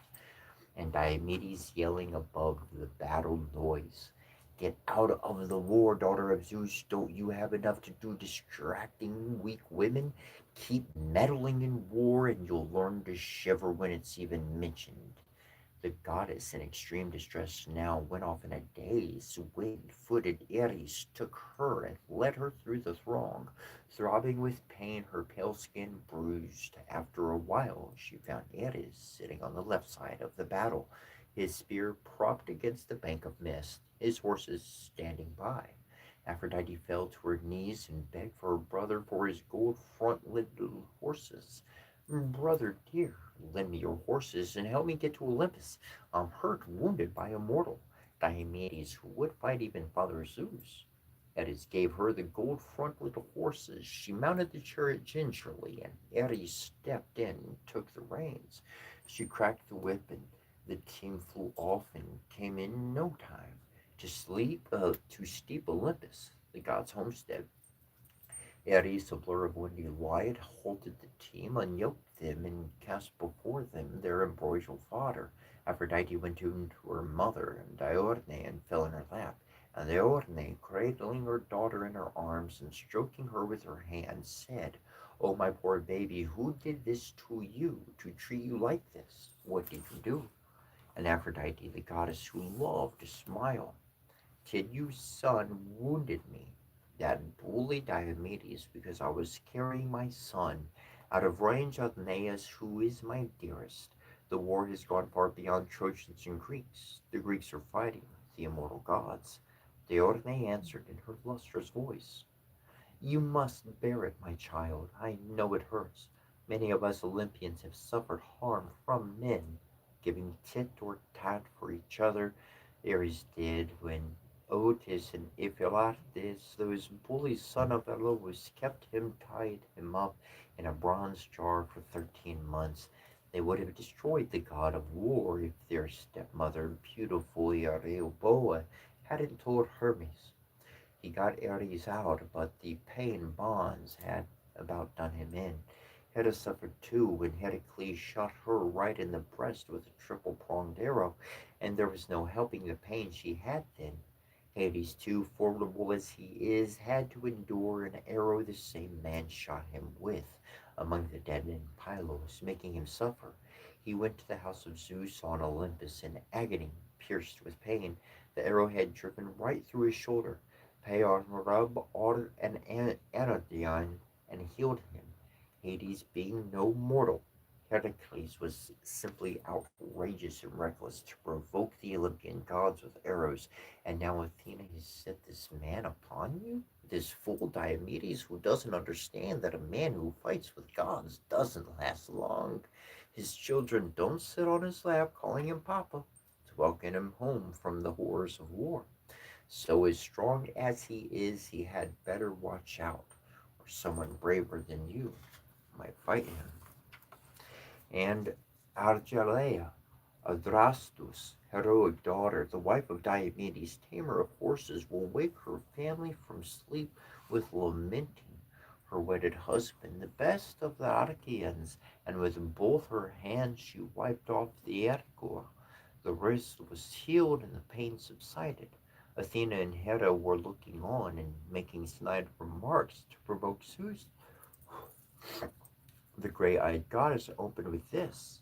Speaker 2: And Diomedes yelling above the battle noise, "Get out of the war, daughter of Zeus! Don't you have enough to do distracting weak women? Keep meddling in war, and you'll learn to shiver when it's even mentioned." The goddess, in extreme distress now, went off in a daze. Wing-footed Ares took her and led her through the throng. Throbbing with pain, her pale skin bruised. After a while, she found Ares sitting on the left side of the battle, his spear propped against the bank of mist, his horses standing by. Aphrodite fell to her knees and begged for her brother for his gold front-led horses. "Brother dear, lend me your horses and help me get to Olympus. I'm hurt, wounded by a mortal." Diomedes, who would fight even Father Zeus, Ares gave her the gold fronted horses. She mounted the chariot gingerly, and Ares stepped in and took the reins. She cracked the whip, and the team flew off and came in no time to steep Olympus, the god's homestead. Ares, a blur of windy light, halted the team, unyoked them, and cast before them their ambrosial fodder. Aphrodite went to her mother, Dione, and fell in her lap. And Dione, cradling her daughter in her arms and stroking her with her hand, said, "Oh, my poor baby, who did this to you, to treat you like this? What did you do?" And Aphrodite, the goddess who loved to smile, Tydeus' son wounded me, that bully Diomedes, because I was carrying my son out of range of Aeneas, who is my dearest. The war has gone far beyond Trojans and Greeks. The Greeks are fighting the immortal gods. Dione answered in her lustrous voice, "You must bear it, my child. I know it hurts. Many of us Olympians have suffered harm from men, giving tit or tat for each other. Ares did when Otis and Ephialtes, those bullies son of Elous, kept him tied him up in a bronze jar for 13 months. They would have destroyed the god of war if their stepmother, beautiful Euryboa, hadn't told Hermes. He got Ares out, but the pain bonds had about done him in. Hera suffered too when Heracles shot her right in the breast with a triple-pronged arrow, and there was no helping the pain she had then. Hades, too formidable as he is, had to endure an arrow the same man shot him with among the dead in Pylos, making him suffer. He went to the house of Zeus on Olympus in agony, pierced with pain, the arrowhead driven right through his shoulder. Paeon rubbed on an anodyne and healed him. Hades, being no mortal, Heracles was simply outrageous and reckless to provoke the Olympian gods with arrows. And now Athena has set this man upon you? This fool Diomedes, who doesn't understand that a man who fights with gods doesn't last long. His children don't sit on his lap calling him Papa to welcome him home from the horrors of war. So, as strong as he is, he had better watch out, or someone braver than you might fight him. And Argelaea, Adrastus' heroic daughter, the wife of Diomedes, tamer of horses, will wake her family from sleep with lamenting her wedded husband, the best of the Archaeans, and with both her hands she wiped off the ergor. The wrist was healed and the pain subsided. Athena and Hera were looking on and making snide remarks to provoke Zeus. The gray-eyed goddess opened with this: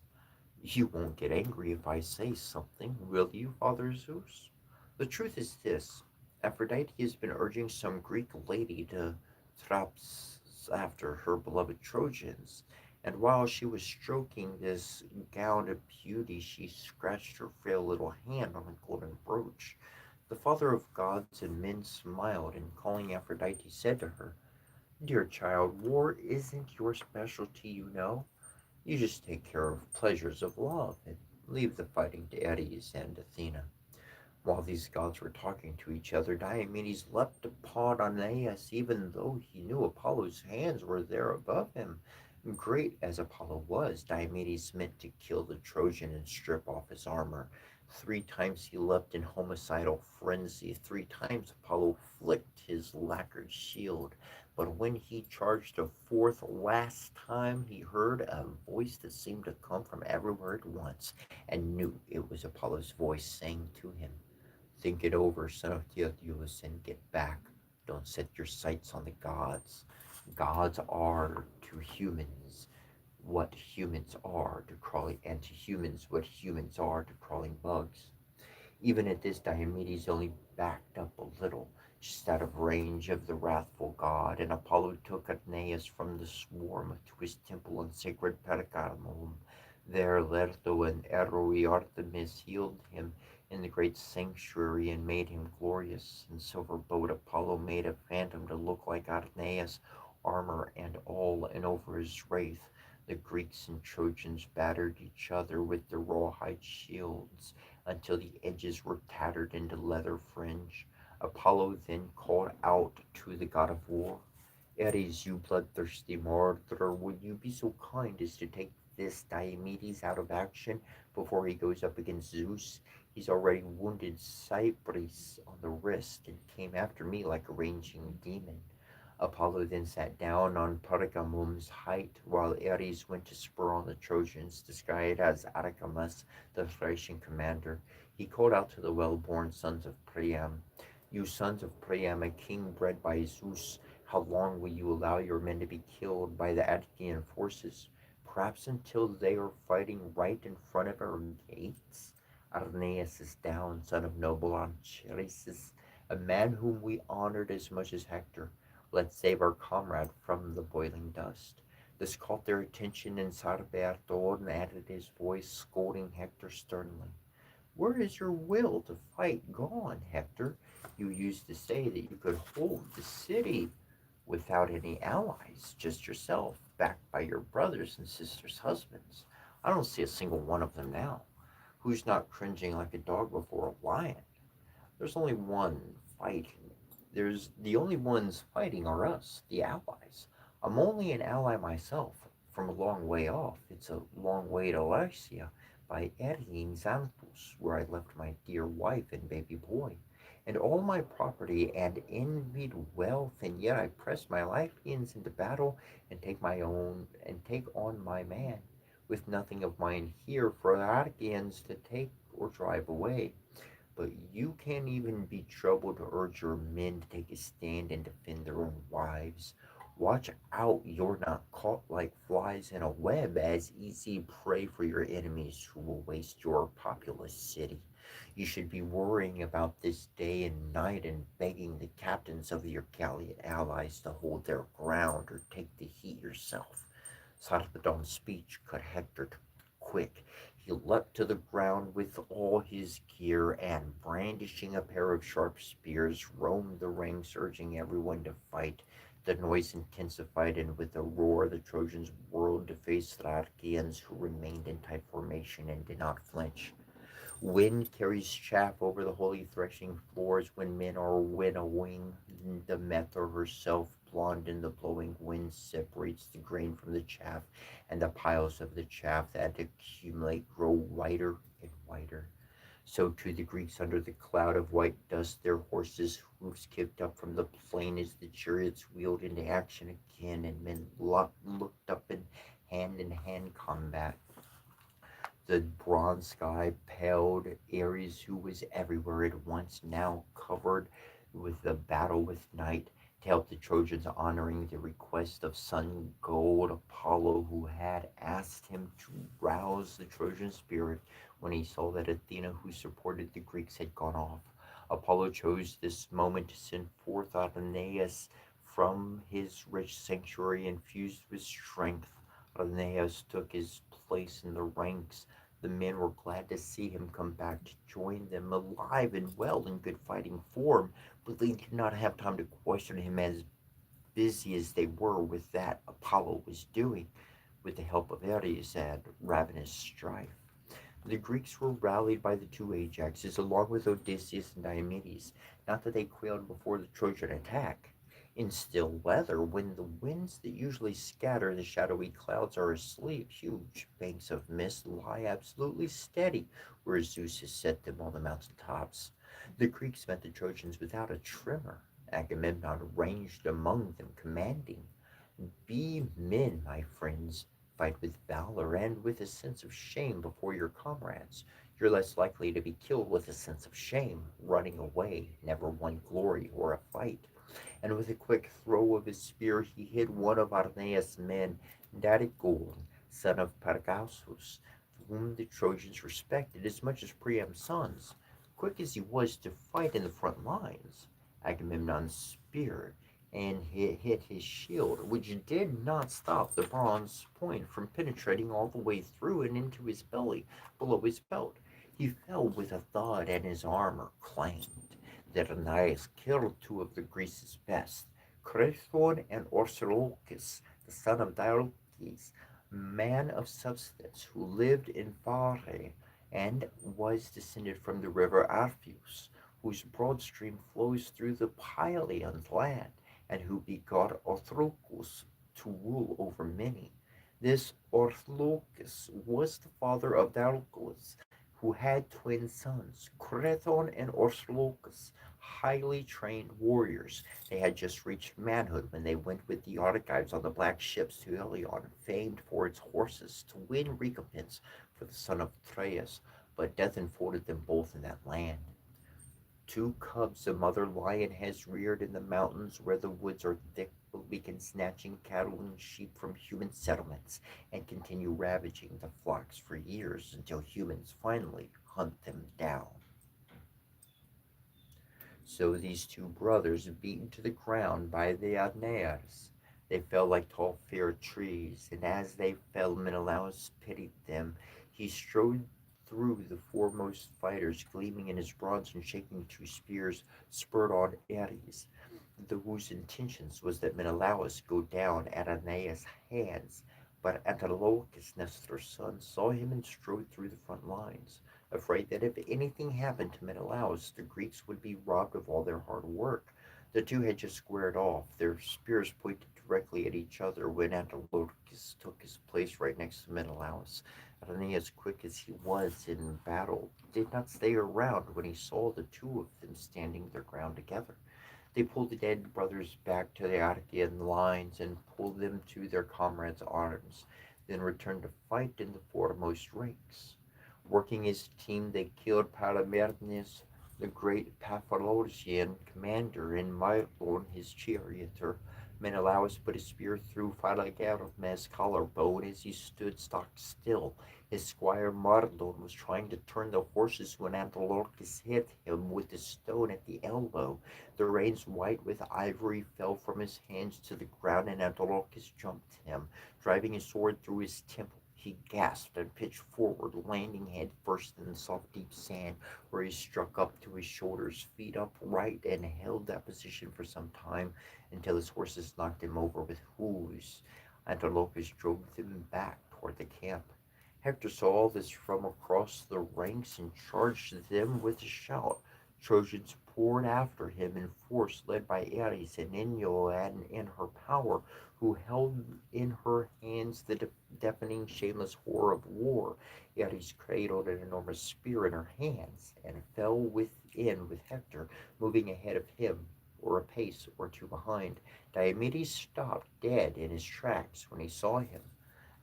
Speaker 2: "You won't get angry if I say something, will you, Father Zeus? The truth is this: Aphrodite has been urging some Greek lady to traps after her beloved Trojans, and while she was stroking this gowned beauty, she scratched her frail little hand on a golden brooch. The father of gods and men smiled, and calling Aphrodite, said to her, 'Dear child, war isn't your specialty, you know. You just take care of pleasures of love and leave the fighting to Ares and Athena.' While these gods were talking to each other, Diomedes leapt upon Aeneas, even though he knew Apollo's hands were there above him. Great as Apollo was, Diomedes meant to kill the Trojan and strip off his armor. 3 times he leapt in homicidal frenzy. 3 times Apollo flicked his lacquered shield. But when he charged a fourth last time, he heard a voice that seemed to come from everywhere at once, and knew it was Apollo's voice saying to him, 'Think it over, son of Theodulus, and get back. Don't set your sights on the gods. Gods are to humans what humans are to crawling, and to humans what humans are to crawling bugs.' Even at this, Diomedes only backed up a little, just out of range of the wrathful god, and Apollo took Aeneas from the swarm to his temple in sacred Pergamum. There Lerto and Eroi Artemis healed him in the great sanctuary and made him glorious. In silver boat Apollo made a phantom to look like Aeneas, armor and all, and over his wraith the Greeks and Trojans battered each other with their rawhide shields until the edges were tattered into leather fringe. Apollo then called out to the god of war, 'Ares, you bloodthirsty martyr, would you be so kind as to take this Diomedes out of action before he goes up against Zeus? He's already wounded Cypris on the wrist and came after me like a raging demon.' Apollo then sat down on Pergamum's height, while Ares went to spur on the Trojans, disguised as Archimas, the Thracian commander. He called out to the well-born sons of Priam, "You sons of Priam, a king bred by Zeus, how long will you allow your men to be killed by the Achaean forces? Perhaps until they are fighting right in front of our gates?" Arrhenius is down, son of noble Anchises, a man whom we honored as much as Hector. Let's save our comrade from the boiling dust. This caught their attention, and Sarpedon added his voice, scolding Hector sternly. "Where is your will to fight gone, Hector? You used to say that you could hold the city without any allies, just yourself, backed by your brothers and sisters' husbands. I don't see a single one of them now. Who's not cringing like a dog before a lion? There's only one fighting. There's the only ones fighting are us, the allies. I'm only an ally myself, from a long way off. It's a long way to Lycia, by Erin Xanthus, where I left my dear wife and baby boy, and all my property and envied wealth, and yet I press my Lycians into battle and take on my man, with nothing of mine here for the Archaeans to take or drive away. But you can't even be troubled to urge your men to take a stand and defend their own wives. Watch out you're not caught like flies in a web as easy prey for your enemies who will waste your populous city. You should be worrying about this day and night and begging the captains of your gallant allies to hold their ground or take the heat yourself." Sarpedon's speech cut Hector quick. He leapt to the ground with all his gear, and brandishing a pair of sharp spears, roamed the ranks, urging everyone to fight. The noise intensified, and with a roar the Trojans whirled to face the Archaeans, who remained in tight formation and did not flinch. Wind carries chaff over the holy threshing floors when men are winnowing. The Mether herself, blonde in the blowing wind, separates the grain from the chaff, and the piles of the chaff that accumulate grow whiter and whiter. So too the Greeks under the cloud of white dust, their horses' hoofs kicked up from the plain as the chariots wheeled into action again, and men looked up in hand combat. The bronze sky paled. Ares, who was everywhere at once, now covered with the battle with night, to help the Trojans, honoring the request of sun god Apollo, who had asked him to rouse the Trojan spirit when he saw that Athena, who supported the Greeks, had gone off. Apollo chose this moment to send forth Aeneas from his rich sanctuary infused with strength. Aeneas took his place in the ranks. The men were glad to see him come back to join them, alive and well in good fighting form, but they did not have time to question him, as busy as they were with that Apollo was doing, with the help of Ares and ravenous strife. The Greeks were rallied by the two Ajaxes, along with Odysseus and Diomedes. Not that they quailed before the Trojan attack. In still weather, when the winds that usually scatter the shadowy clouds are asleep, huge banks of mist lie absolutely steady where Zeus has set them on the mountain tops. The Greeks met the Trojans without a tremor. Agamemnon ranged among them, commanding, "Be men, my friends. Fight with valor and with a sense of shame before your comrades. You're less likely to be killed with a sense of shame. Running away never won glory or a fight." And with a quick throw of his spear he hit one of Arneas' men, Darigon, son of Pargasus, whom the Trojans respected as much as Priam's sons. Quick as he was to fight in the front lines, Agamemnon's spear and hit his shield, which did not stop the bronze point from penetrating all the way through and into his belly below his belt. He fell with a thud, and his armor clanged. Deronias killed two of the Greece's best, Crethon and Orsilochus, the son of Diarchus, man of substance, who lived in Phare and was descended from the river Arpheus, whose broad stream flows through the Pylian land, and who begot Orthrocus to rule over many. This Orthrocus was the father of Diarchus, who had twin sons, Crethon and Orsilochus. highly trained warriors. They had just reached manhood when they went with the Argives on the black ships to Ilion, famed for its horses, to win recompense for the son of Atreus. But death enfolded them both in that land. Two cubs a mother lion has reared in the mountains where the woods are thick will begin snatching cattle and sheep from human settlements and continue ravaging the flocks for years until humans finally hunt them down. So these two brothers, beaten to the ground by the Adnairs, they fell like tall fair trees, and as they fell Menelaus pitied them. He strode through the foremost fighters, gleaming in his bronze and shaking two spears spurred on Ares, the whose intentions was that Menelaus go down at Aeneas' hands. But Antilochus, Nestor's son, saw him and strode through the front lines, afraid that if anything happened to Menelaus, the Greeks would be robbed of all their hard work. The two had just squared off, their spears pointed directly at each other when Antilochus took his place right next to Menelaus. Aeneas, quick as he was in battle, did not stay around when he saw the two of them standing their ground together. They pulled the dead brothers back to the Achaean lines and pulled them to their comrades' arms, then returned to fight in the foremost ranks. Working as a team, they killed Palamernes, the great Paphlagonian commander, and Mylon, his charioteer. Menelaus put his spear through Philogarmes' collarbone as he stood stock still. His squire Mardon was trying to turn the horses when Antilochus hit him with a stone at the elbow. The reins, white with ivory, fell from his hands to the ground, and Antilochus jumped him, driving his sword through his temple. He gasped and pitched forward, landing head first in the soft, deep sand, where he struck up to his shoulders, feet upright, and held that position for some time until his horses knocked him over with hooves. Antilochus drove them back toward the camp. Hector saw all this from across the ranks and charged them with a shout. Trojans poured after him in force, led by Ares and Inoan in her power, who held in her hands the deafening, shameless horror of war. Ares cradled an enormous spear in her hands and fell within with Hector, moving ahead of him, or a pace or two behind. Diomedes stopped dead in his tracks when he saw him.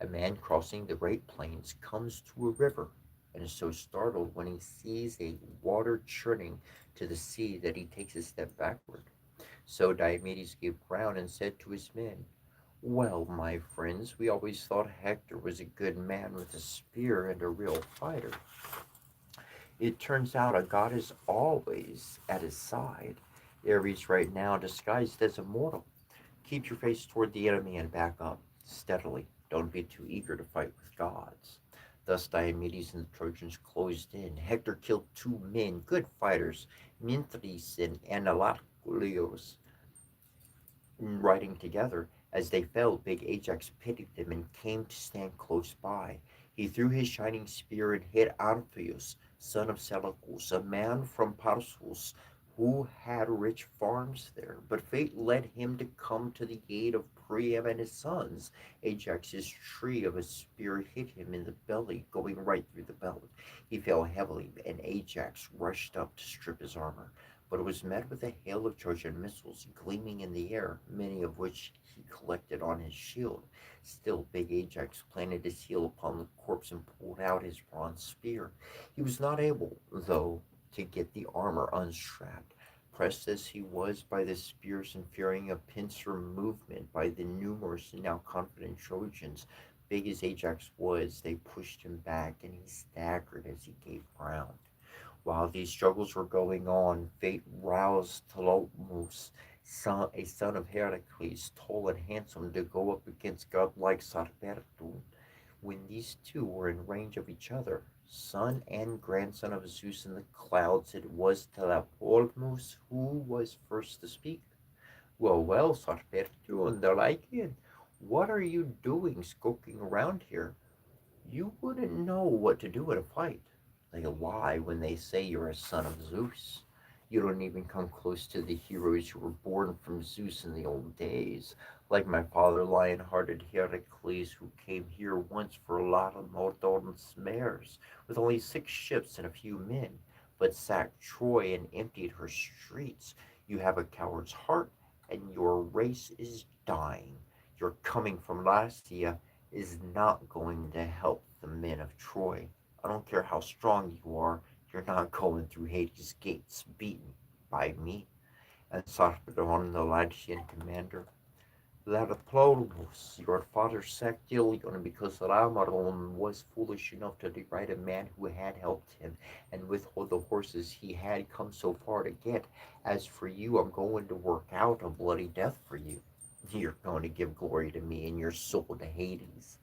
Speaker 2: A man crossing the great plains comes to a river, and is so startled when he sees a water churning to the sea that he takes a step backward. So Diomedes gave ground and said to his men, "Well, my friends, we always thought Hector was a good man with a spear and a real fighter. It turns out a god is always at his side. Ares right now disguised as a mortal. Keep your face toward the enemy and back up steadily. Don't be too eager to fight with gods." Thus Diomedes and the Trojans closed in. Hector killed two men, good fighters, Minthes and Analaculios, riding together. As they fell, big Ajax pitied them and came to stand close by. He threw his shining spear and hit Amphius, son of Seleucus, a man from Tarsus who had rich farms there. But fate led him to come to the aid of Priam and his sons. Ajax's tree of a spear hit him in the belly, going right through the belt. He fell heavily, and Ajax rushed up to strip his armor, but it was met with a hail of Trojan missiles gleaming in the air, many of which he collected on his shield. Still, big Ajax planted his heel upon the corpse and pulled out his bronze spear. He was not able, though, to get the armor unstrapped. Pressed as he was by the spears and fearing a pincer movement by the numerous and now confident Trojans, big as Ajax was, they pushed him back and he staggered as he gave ground. While these struggles were going on, fate roused Ptolemy, a son of Heracles, tall and handsome, to go up against godlike Sarpedon. When these two were in range of each other, son and grandson of Zeus in the clouds, it was Tlepolemus who was first to speak. "Well, well, Sarpedon, the Lycian, what are you doing skulking around here? You wouldn't know what to do in a fight. They lie when they say you're a son of Zeus. You don't even come close to the heroes who were born from Zeus in the old days, like my father, lion-hearted Heracles, who came here once for a lot of Laomedon's mares, with only 6 ships and a few men. but sacked Troy and emptied her streets. You have a coward's heart, and your race is dying. Your coming from Lycia is not going to help the men of Troy. I don't care how strong you are, you're not going through Hades' gates beaten by me. And Sarpedon, the Lycian commander, Latoplolus, your father sacked Ilion because Laomedon was foolish enough to deride a man who had helped him and withhold the horses he had come so far to get. As for you, I'm going to work out a bloody death for you. You're going to give glory to me and your soul to Hades.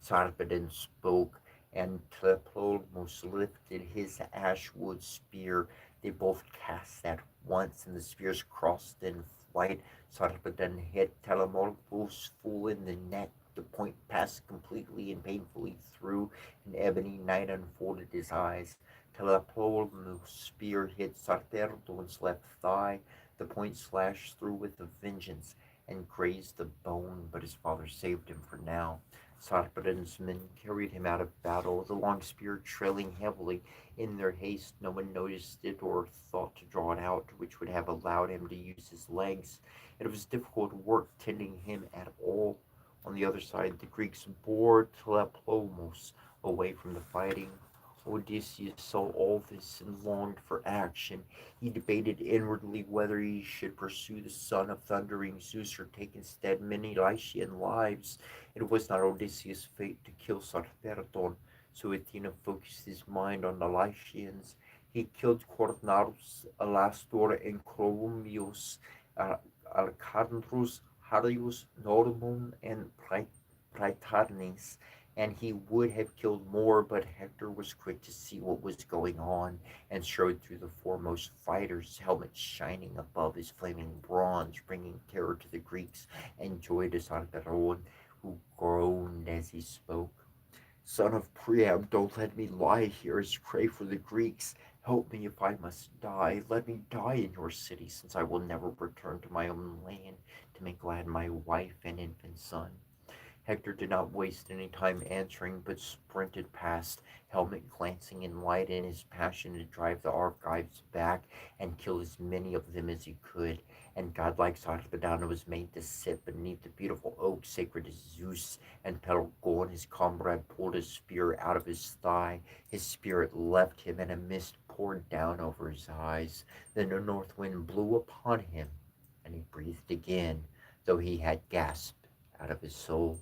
Speaker 2: Sarpedon spoke, and Tlepolemus lifted his ashwood spear. They both cast at once, and the spears crossed in flight. Sarpedon hit Telemachus full in the neck. The point passed completely and painfully through. An ebony night unfolded his eyes. Telemachus' spear hit Sarpedon's left thigh. The point slashed through with a vengeance and grazed the bone, but his father saved him for now. Sarpedon's men carried him out of battle, the long spear trailing heavily. In their haste, no one noticed it or thought to draw it out, which would have allowed him to use his legs. It was difficult work tending him at all. On the other side, the Greeks bore Tlepolemus away from the fighting. Odysseus saw all this and longed for action. He debated inwardly whether he should pursue the son of thundering Zeus or take instead many Lycian lives. It was not Odysseus' fate to kill Sarpedon, so Athena focused his mind on the Lycians. He killed Cornarus, Alastor, and Chromius, Alcandrus, Harius, Normon, and Prytanis, and he would have killed more, but Hector was quick to see what was going on and strode through the foremost fighters, helmet shining above his flaming bronze, bringing terror to the Greeks and joy to Sarpedon, who groaned as he spoke. Son of Priam, don't let me lie here as prey for the Greeks. Help me if I must die. Let me die in your city, since I will never return to my own land to make glad my wife and infant son. Hector did not waste any time answering, but sprinted past, helmet glancing in light in his passion to drive the Argives back and kill as many of them as he could. And godlike Sarpedon was made to sit beneath the beautiful oak sacred to Zeus, and Pelagorn, his comrade, pulled his spear out of his thigh. His spirit left him, and a mist poured down over his eyes. Then the north wind blew upon him, and he breathed again, though he had gasped out of his soul.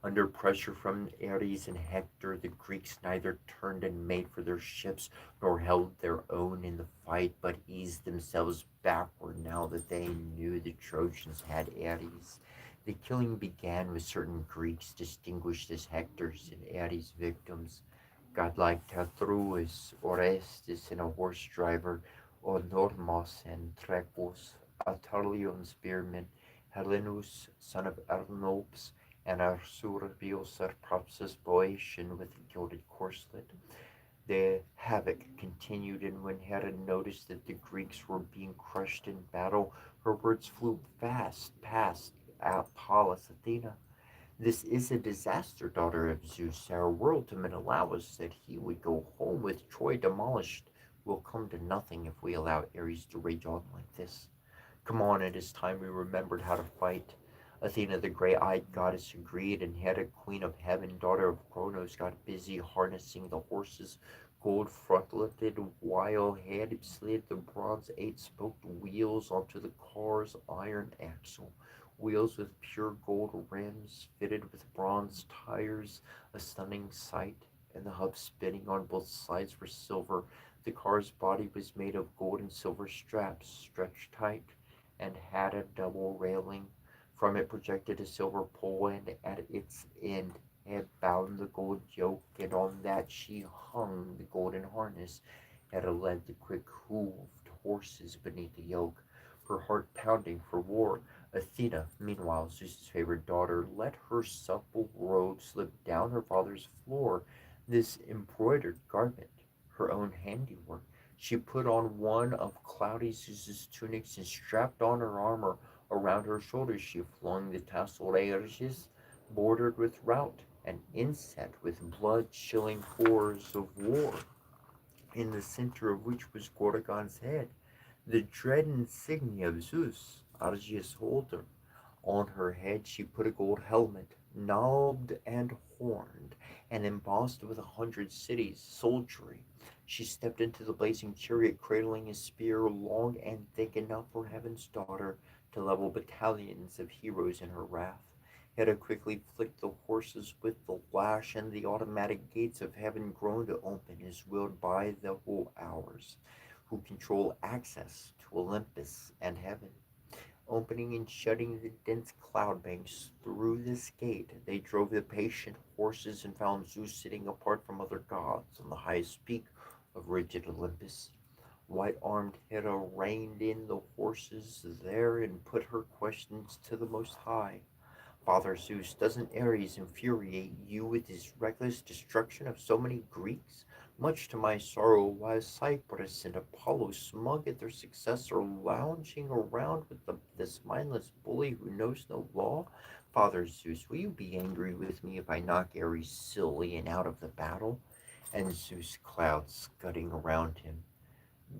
Speaker 2: Under pressure from Ares and Hector, the Greeks neither turned and made for their ships nor held their own in the fight, but eased themselves backward now that they knew the Trojans had Ares. The killing began with certain Greeks distinguished as Hector's and Ares' victims, godlike Teuthroes, Orestes and a horse driver, Onormos and Trechus, Atalion spearman, Helenus, son of Arnops, and Arsurbios Arpropsis Boeotian with a gilded corselet. The havoc continued, and when Hera noticed that the Greeks were being crushed in battle, her words flew fast past Pallas Athena. This is a disaster, daughter of Zeus. Our world to men allow us that he would go home with Troy demolished will come to nothing if we allow Ares to rage on like this. Come on, it is time we remembered how to fight. Athena, the gray-eyed goddess, agreed, and Hera, queen of heaven, daughter of Cronos, got busy harnessing the horses. Gold frontleted, while Hera slid the bronze eight-spoked wheels onto the car's iron axle. Wheels with pure gold rims, fitted with bronze tires, a stunning sight, and the hub spinning on both sides were silver. The car's body was made of gold and silver straps, stretched tight, and had a double railing. From it projected a silver pole, and at its end had bound the gold yoke, and on that she hung the golden harness. Hera led the quick-hooved horses beneath the yoke, her heart pounding for war. Athena, meanwhile, Zeus's favorite daughter, let her supple robe slip down her father's floor. This embroidered garment, her own handiwork, she put on one of cloudy Zeus's tunics and strapped on her armor. Around her shoulders she flung the tasseled edges, bordered with rout and inset with blood-chilling horrors of war. in the center of which was Gorgon's head, the dread insignia of Zeus, Argius holder. On her head she put a gold helmet, knobbed and horned, and embossed with 100 cities, soldiery. She stepped into the blazing chariot, cradling a spear long and thick enough for heaven's daughter to level battalions of heroes in her wrath. Hera quickly flicked the horses with the lash, and the automatic gates of heaven groaned to open, as willed by the whole hours, who control access to Olympus and heaven. Opening and shutting the dense cloud banks through this gate, they drove the patient horses and found Zeus sitting apart from other gods on the highest peak of rigid Olympus. White-armed Hera reined in the horses there and put her questions to the Most High. Father Zeus, doesn't Ares infuriate you with his reckless destruction of so many Greeks? Much to my sorrow, while Cyprus and Apollo, smug at their success, are lounging around with this mindless bully who knows no law? Father Zeus, will you be angry with me if I knock Ares silly and out of the battle? And Zeus clouds scudding around him.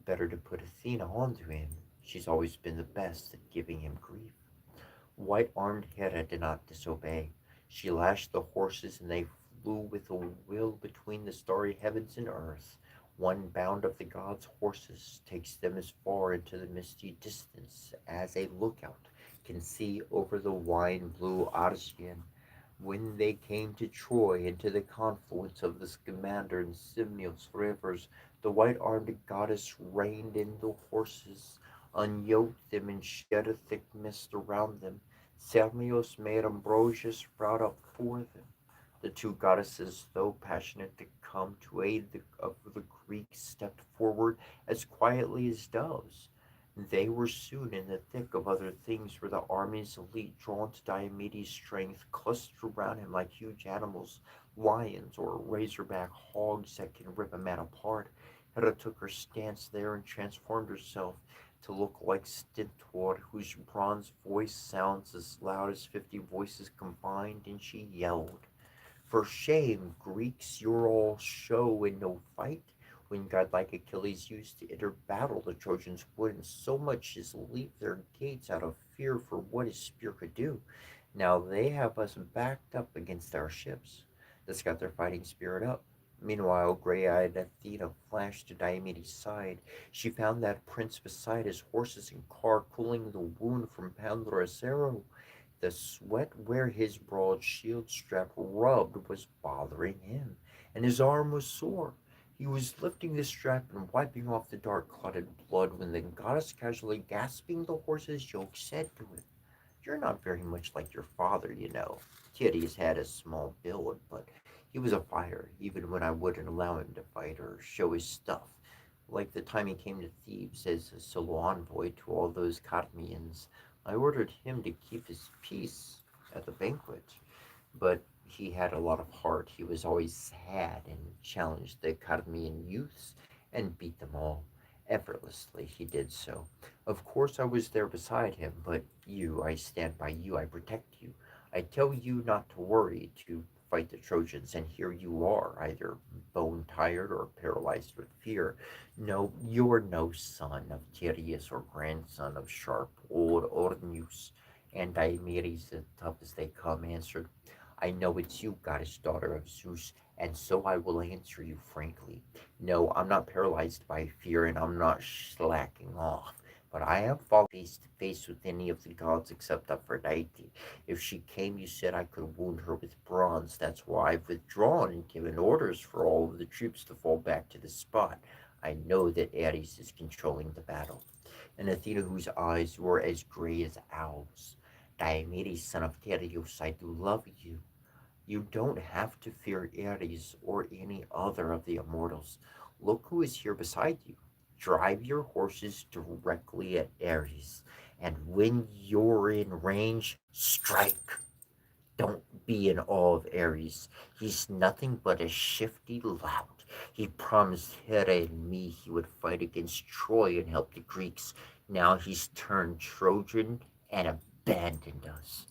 Speaker 2: Better to put Athena onto him. She's always been the best at giving him grief. White-armed Hera did not disobey. She lashed the horses, and they flew with a will between the starry heavens and earth. One bound of the gods' horses takes them as far into the misty distance as a lookout can see over the wine-blue Archean. When they came to Troy and to the confluence of the Scamander and Simnios rivers, the white-armed goddess reined in the horses, unyoked them, and shed a thick mist around them. Sermios made ambrosia sprout up for them. The two goddesses, though passionate to come to aid of the Greeks, stepped forward as quietly as doves. They were soon in the thick of other things, where the army's elite, drawn to Diomedes' strength, clustered around him like huge animals, lions or razorback hogs that can rip a man apart. Hera took her stance there and transformed herself to look like Stentor, whose bronze voice sounds as loud as 50 voices combined, and she yelled, "For shame, Greeks, you're all show and no fight. When godlike Achilles used to enter battle, the Trojans wouldn't so much as leave their gates out of fear for what his spear could do. Now they have us backed up against our ships. That's got their fighting spirit up." Meanwhile, gray-eyed Athena flashed to Diomedes' side. She found that prince beside his horses and car, cooling the wound from Pandarus' arrow. The sweat where his broad shield strap rubbed was bothering him, and his arm was sore. He was lifting the strap and wiping off the dark clotted blood when the goddess, casually gasping the horse's yoke, said to him, "You're not very much like your father, you know. Kitty's had a small build, but he was a fighter, even when I wouldn't allow him to fight or show his stuff. Like the time he came to Thebes as a solo envoy to all those Cadmeans, I ordered him to keep his peace at the banquet. But he had a lot of heart. He was always sad and challenged the Cadmean youths and beat them all. Effortlessly, he did so. Of course, I was there beside him, but I stand by you, I protect you. I tell you not to worry, to fight the Trojans, and here you are, either bone tired or paralyzed with fear. No, you're no son of Tyreus or grandson of sharp old Orneus. And Diomedes, as tough as they come, answered, "I know it's you, goddess daughter of Zeus, and so I will answer you frankly. No, I'm not paralyzed by fear, and I'm not slacking off. But I have fallen face to face with any of the gods except Aphrodite. If she came, you said I could wound her with bronze. That's why I've withdrawn and given orders for all of the troops to fall back to the spot. I know that Ares is controlling the battle." And Athena, whose eyes were as gray as owls, "Diomedes, son of Tereus, I do love you. You don't have to fear Ares or any other of the immortals. Look who is here beside you. Drive your horses directly at Ares, and when you're in range, strike. Don't be in awe of Ares. He's nothing but a shifty lout. He promised Hera and me he would fight against Troy and help the Greeks. Now he's turned Trojan and abandoned us."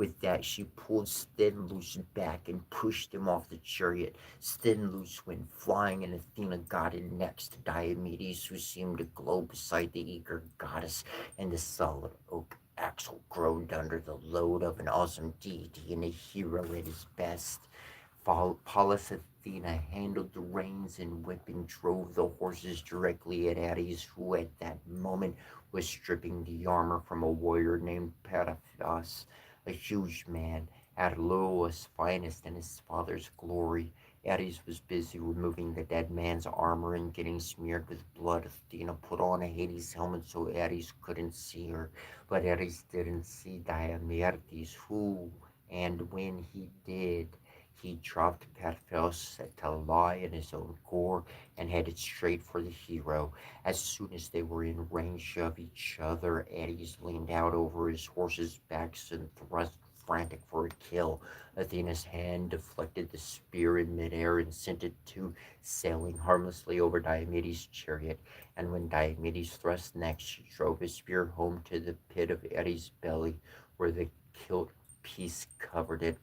Speaker 2: With that, she pulled Sthenelus back and pushed him off the chariot. Sthenelus went flying, and Athena got in next to Diomedes, who seemed to glow beside the eager goddess, and the solid oak axle groaned under the load of an awesome deity and a hero at his best. Pallas Athena handled the reins and whip and drove the horses directly at Ares, who at that moment was stripping the armor from a warrior named Periphas, a huge man, Attila's finest and his father's glory. Ares was busy removing the dead man's armor and getting smeared with blood. Athena put on a Hades helmet so Ares couldn't see her, but Ares didn't see Diomedes, who, and when he did, he dropped Paphos to lie in his own gore and headed straight for the hero. As soon as they were in range of each other, Ares leaned out over his horse's backs and thrust frantic for a kill. Athena's hand deflected the spear in midair and sent it sailing harmlessly over Diomedes' chariot. And when Diomedes thrust next, she drove his spear home to the pit of Ares' belly, where the kilt piece covered it.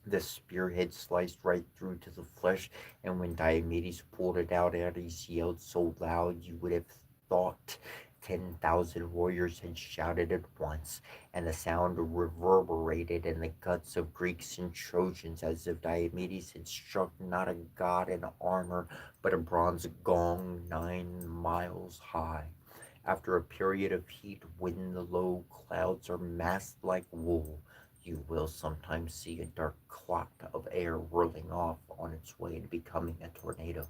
Speaker 2: The spearhead sliced right through to the flesh, and when Diomedes pulled it out, Ares yelled so loud you would have thought 10,000 warriors had shouted at once, and the sound reverberated in the guts of Greeks and Trojans as if Diomedes had struck not a god in armor, but a bronze gong 9 miles high. After a period of heat, when the low clouds are massed like wool, you will sometimes see a dark clot of air whirling off on its way to becoming a tornado.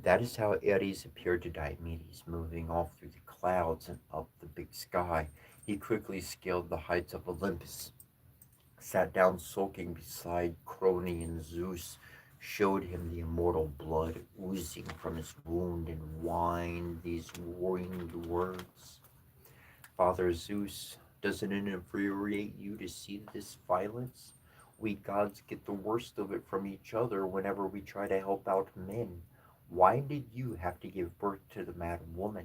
Speaker 2: That is how Ares appeared to Diomedes, moving off through the clouds and up the big sky. He quickly scaled the heights of Olympus, sat down sulking beside Crone, and Zeus showed him the immortal blood oozing from his wound and whined these winged words. Father Zeus, doesn't it infuriate you to see this violence? We gods get the worst of it from each other whenever we try to help out men. Why did you have to give birth to the mad woman,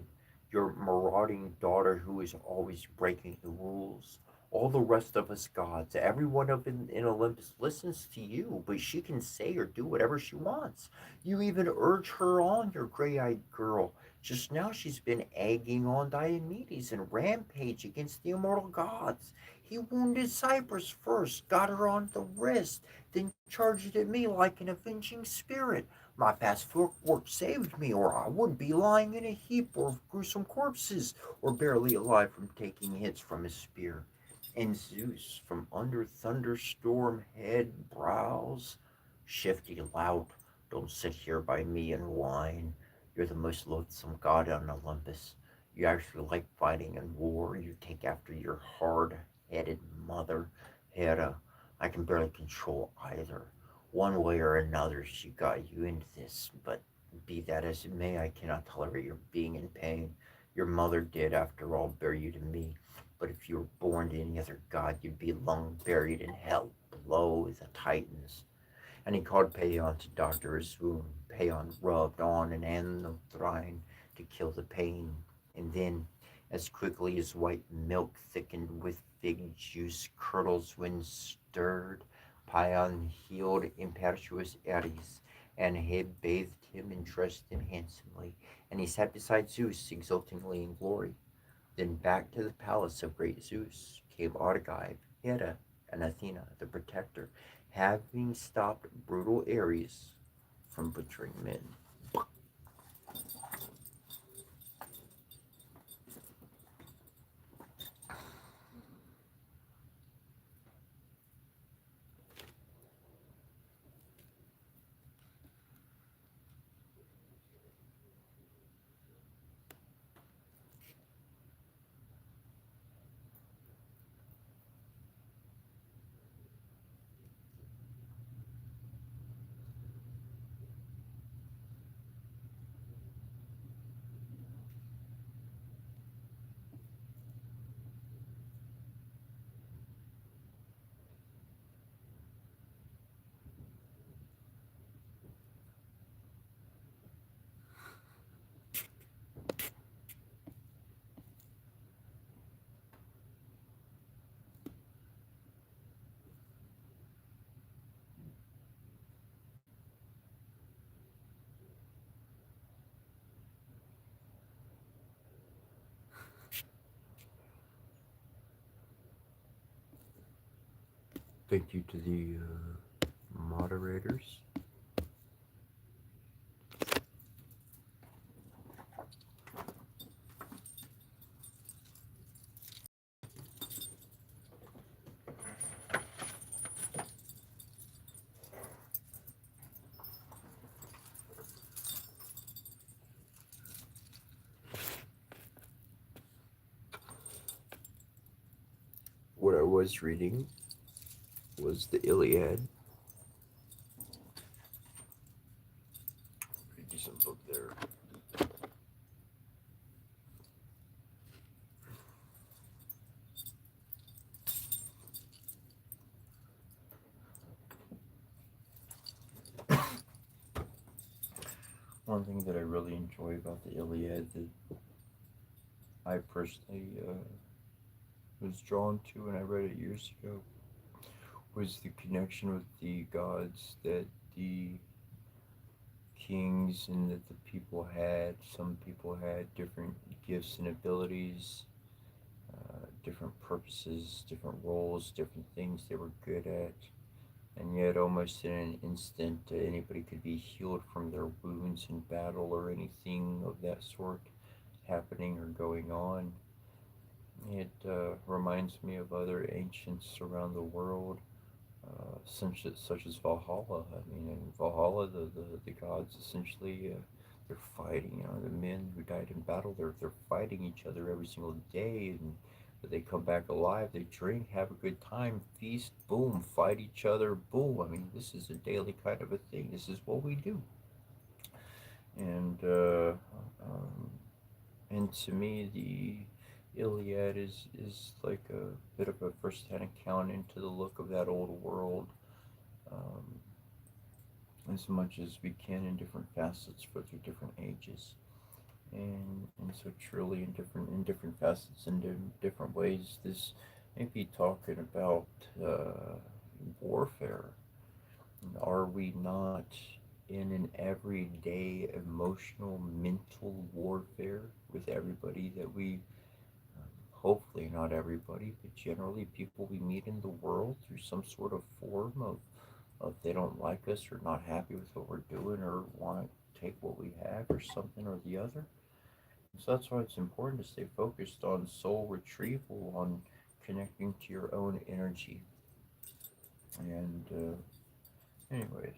Speaker 2: your marauding daughter who is always breaking the rules? All the rest of us gods, everyone up in Olympus listens to you, but she can say or do whatever she wants. You even urge her on, your gray eyed girl. Just now she's been egging on Diomedes and rampage against the immortal gods. He wounded Cyprus first, got her on the wrist, then charged at me like an avenging spirit. My past footwork saved me, or I would be lying in a heap of gruesome corpses, or barely alive from taking hits from his spear. And Zeus, from under thunderstorm head brows, shifty lout, don't sit here by me and whine. You're the most loathsome god on Olympus. You actually like fighting and war. You take after your hard-headed mother, Hera. I can barely control either. One way or another, she got you into this, but be that as it may, I cannot tolerate your being in pain. Your mother did, after all, bear you to me. But if you were born to any other god, you'd be long buried in hell below the Titans. And he called Paeon to doctor his wound. Paeon rubbed on an anothrine to kill the pain, and then, as quickly as white milk thickened with fig juice curdles when stirred, Paeon healed impetuous Ares, and he bathed him and dressed him handsomely, and he sat beside Zeus exultingly in glory. Then back to the palace of great Zeus came Argive, Hera, and Athena, the protector, having stopped brutal Ares from butchering men.
Speaker 1: Thank you to the moderators. What I was reading was the Iliad. Pretty decent book there. One thing that I really enjoy about the Iliad that I personally was drawn to when I read it years ago was the connection with the gods that the kings and that the people had. Some people had different gifts and abilities, different purposes, different roles, different things they were good at. And yet, almost in an instant, anybody could be healed from their wounds in battle or anything of that sort happening or going on. It reminds me of other ancients around the world, such as Valhalla. I mean, in Valhalla, the gods essentially they're fighting. You know, the men who died in battle, they're fighting each other every single day, and but they come back alive. They drink, have a good time, feast, boom, fight each other, boom. I mean, this is a daily kind of a thing. This is what we do, and um, and to me, the Iliad is like a bit of a first-hand account into the look of that old world. Um, as much as we can in different facets for through different ages, and so truly in different facets and in different ways, this may be talking about uh, warfare. Are we not in an everyday emotional mental warfare with everybody that we hopefully not everybody, but generally people we meet in the world through some sort of form of they don't like us or not happy with what we're doing or want to take what we have or something or the other. So that's why it's important to stay focused on soul retrieval, on connecting to your own energy. And anyways,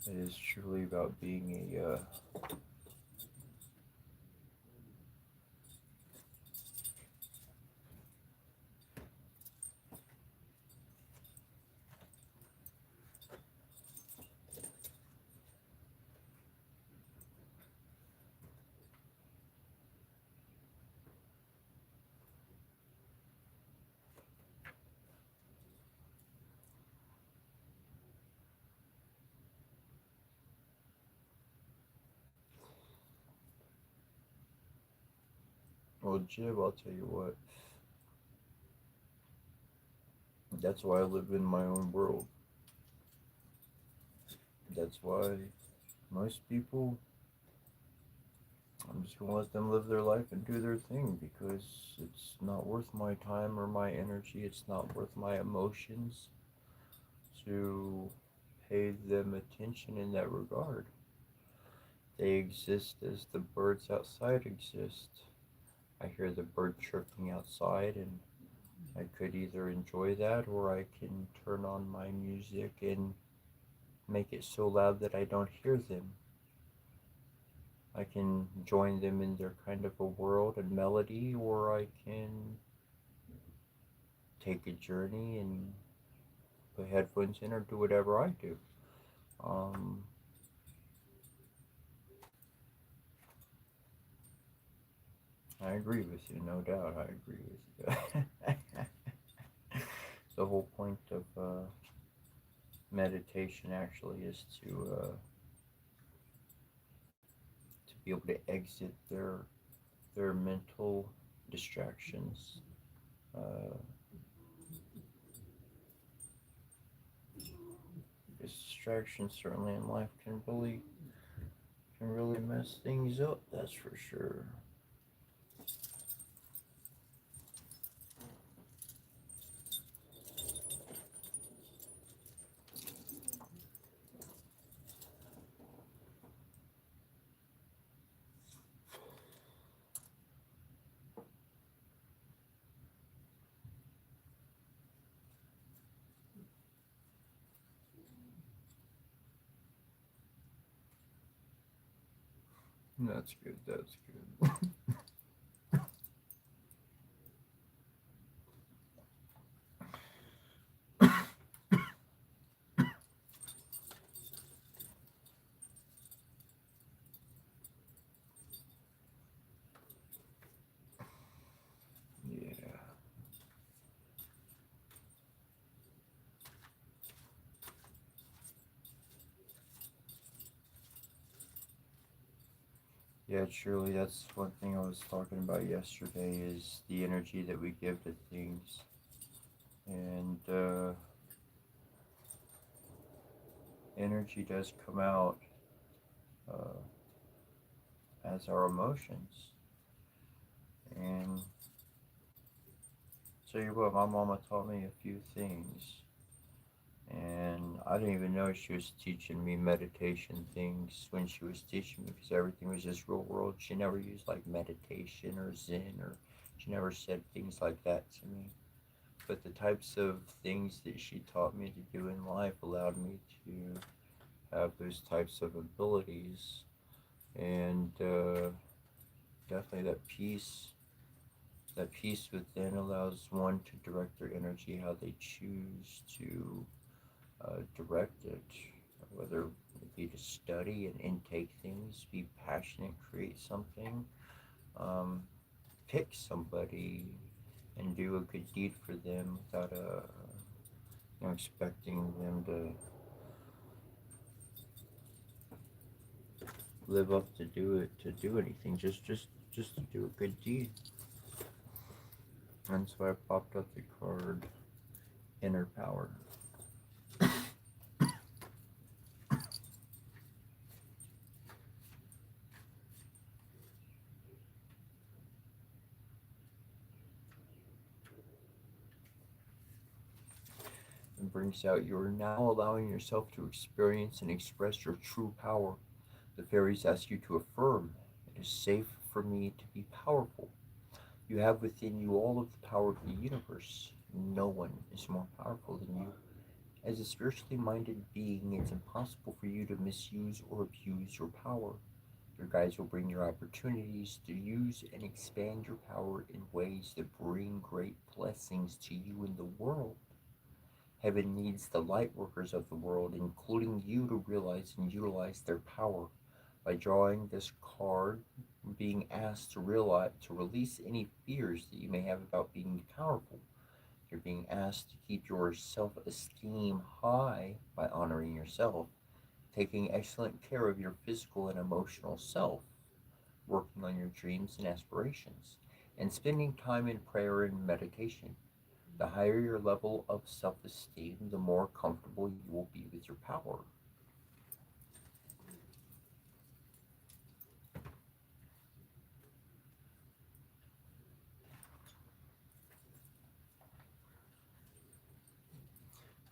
Speaker 1: it is truly about being a well, Jib. I'll tell you what. That's why I live in my own world. That's why most people I'm just gonna let them live their life and do their thing because it's not worth my time or my energy. It's not worth my emotions to pay them attention in that regard. They exist as the birds outside exist. I hear the bird chirping outside, and I could either enjoy that or I can turn on my music and make it so loud that I don't hear them. I can join them in their kind of a world and melody, or I can take a journey and put headphones in or do whatever I do. Um, I agree with you, no doubt. I agree with you. The whole point of meditation actually is to be able to exit their mental distractions. Uh, Distractions certainly in life can really to mess things up, that's for sure. That's good, that's good. Yeah. Yeah, truly, that's one thing I was talking about yesterday is the energy that we give to things. And energy does come out uh, as our emotions. And tell you what, my mama taught me a few things. And I didn't even know she was teaching me meditation things when she was teaching me because everything was just real world. She never used like meditation or Zen, or she never said things like that to me. But the types of things that she taught me to do in life allowed me to have those types of abilities. And definitely that peace within allows one to direct their energy how they choose to direct it, whether it be to study and intake things, be passionate, create something, um, pick somebody and do a good deed for them without expecting them to live up to do anything, just to do a good deed. And so I popped up the card Inner Power. And brings out you are now allowing yourself to experience and express your true power. The fairies ask you to affirm, it is safe for me to be powerful. You have within you all of the power of the universe. No one is more powerful than you. As a spiritually minded being, it's impossible for you to misuse or abuse your power. Your guides will bring your opportunities to use and expand your power in ways that bring great blessings to you in the world. Heaven needs the light workers of the world, including you, to realize and utilize their power. By drawing this card, being asked to realize to release any fears that you may have about being powerful. You're being asked to keep your self-esteem high by honoring yourself, taking excellent care of your physical and emotional self, working on your dreams and aspirations, and spending time in prayer and meditation. The higher your level of self esteem, the more comfortable you will be with your power.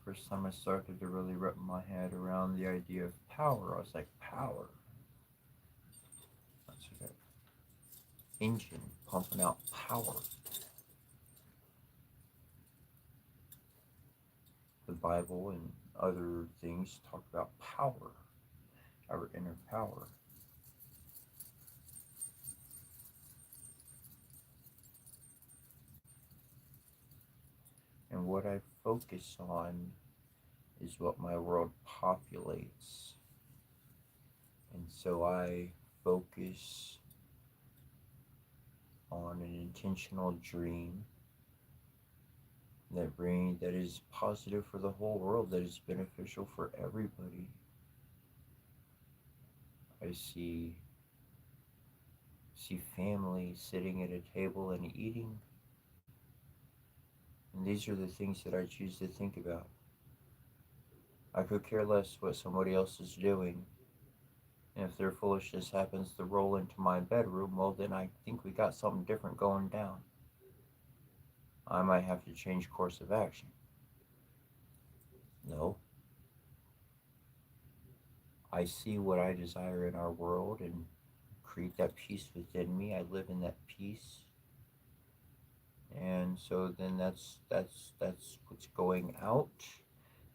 Speaker 1: First time I started to really wrap my head around the idea of power, I was like, power? That's like an engine pumping out power. The Bible and other things talk about power, our inner power. And what I focus on is what my world populates. And so I focus on an intentional dream that is positive for the whole world, that is beneficial for everybody. I see families sitting at a table and eating, and these are the things that I choose to think about. I could care less what somebody else is doing. And if their foolishness happens to roll into my bedroom, well, then I think we got something different going down. I might have to change course of action. No, I see what I desire in our world and create that peace within me. I live in that peace, and so then that's what's going out,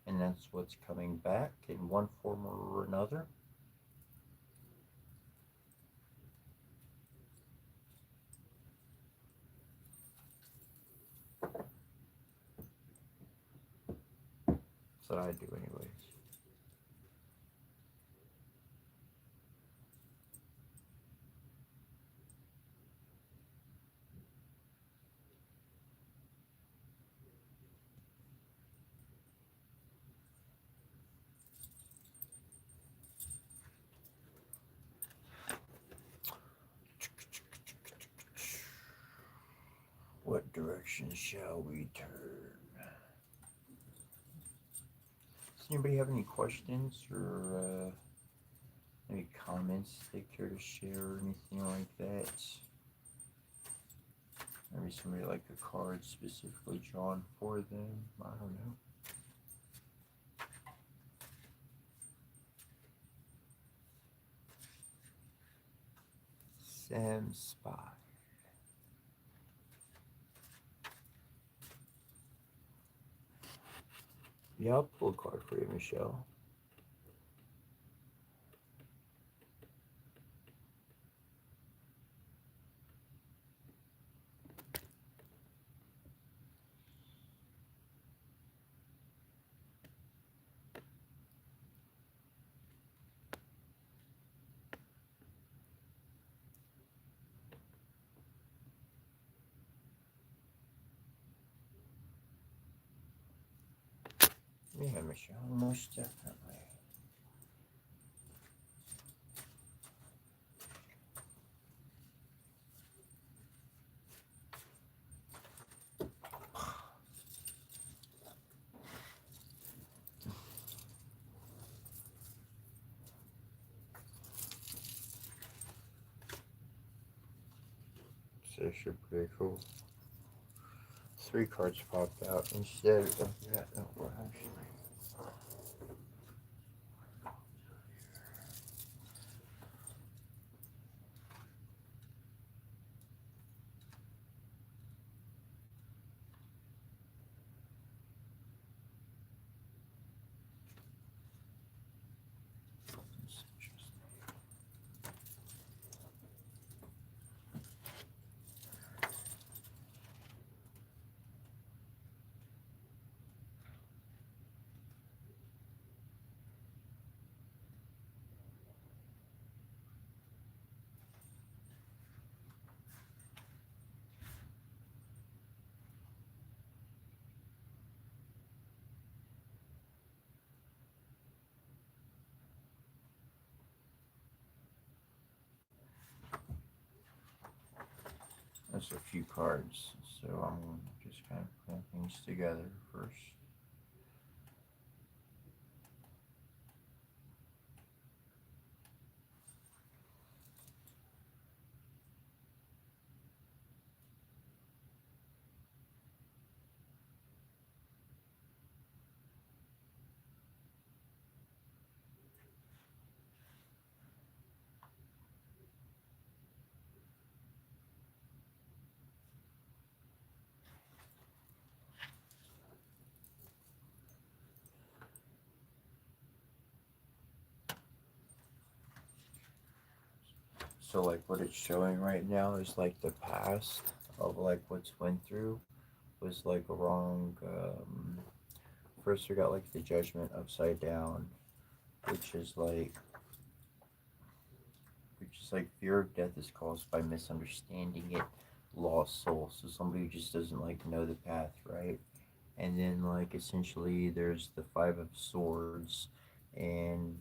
Speaker 1: and that's what's coming back in one form or another. That's what I do, anyways. What direction shall we turn? Does anybody have any questions or any comments they care to share or anything like that? Maybe somebody like a card specifically drawn for them. I don't know. Sam Spy. Yeah, I'll pull a card for you, Michelle. Yeah, Michelle, most definitely. So it should be pretty cool. Three cards popped out instead of that. Oh, well, actually. That's interesting. That's a few cards, so I'm just kind of putting things together first. So like what it's showing right now is like the past of like what's went through was like a wrong. First we got like the judgment upside down, which is like fear of death is caused by misunderstanding it, lost soul. So somebody who just doesn't like know the path, right? And then like essentially there's the five of swords, and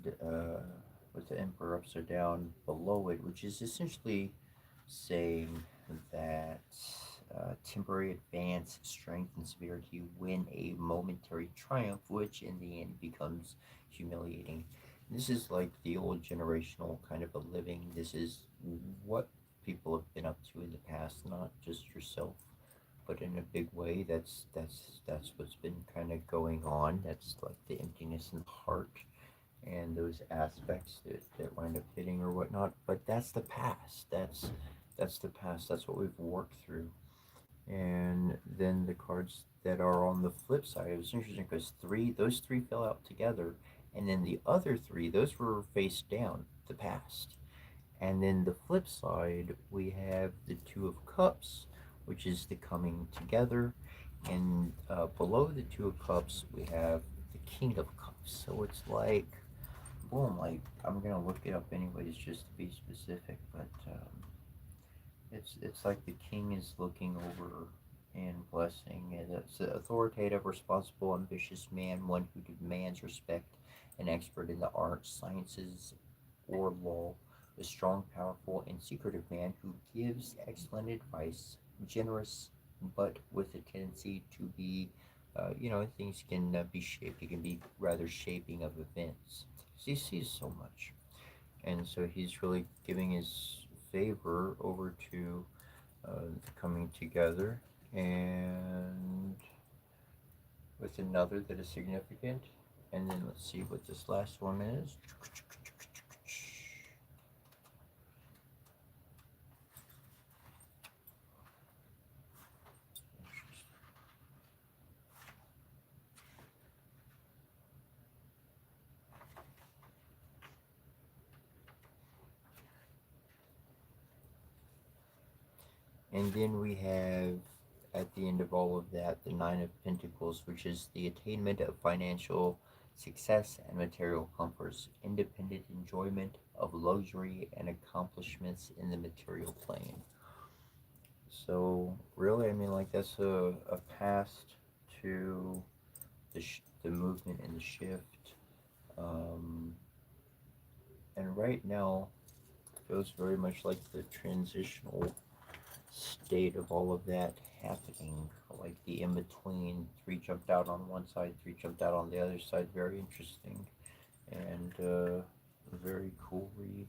Speaker 1: with the emperor upside down below it, which is essentially saying that temporary advance, strength, and severity win a momentary triumph, which in the end becomes humiliating. This is like the old generational kind of a living. This is what people have been up to in the past, not just yourself, but in a big way. That's what's been kind of going on. That's like the emptiness in the heart and those aspects that wind up hitting or whatnot. But that's the past. That's the past. That's what we've worked through. And then the cards that are on the flip side, it was interesting because those three fell out together, and then the other three, those were face down, the past. And then the flip side, we have the Two of Cups, which is the coming together, and below the Two of Cups, we have the King of Cups. So it's like, boom, like I'm gonna look it up anyways, just to be specific, but it's like the king is looking over and blessing, and it's an authoritative, responsible, ambitious man, one who demands respect, an expert in the arts, sciences, or law, a strong, powerful, and secretive man who gives excellent advice, generous, but with a tendency to be, things can be shaped. It can be rather shaping of events. He sees so much, and so he's really giving his favor over to coming together, and with another that is significant. And then let's see what this last one is. And then we have at the end of all of that the Nine of Pentacles, which is the attainment of financial success and material comforts, independent enjoyment of luxury and accomplishments in the material plane. So really, I mean, like that's a past to the movement and the shift. Um, and right now feels very much like the transitional state of all of that happening. Like the in between, three jumped out on one side, three jumped out on the other side. Very interesting and a very cool read.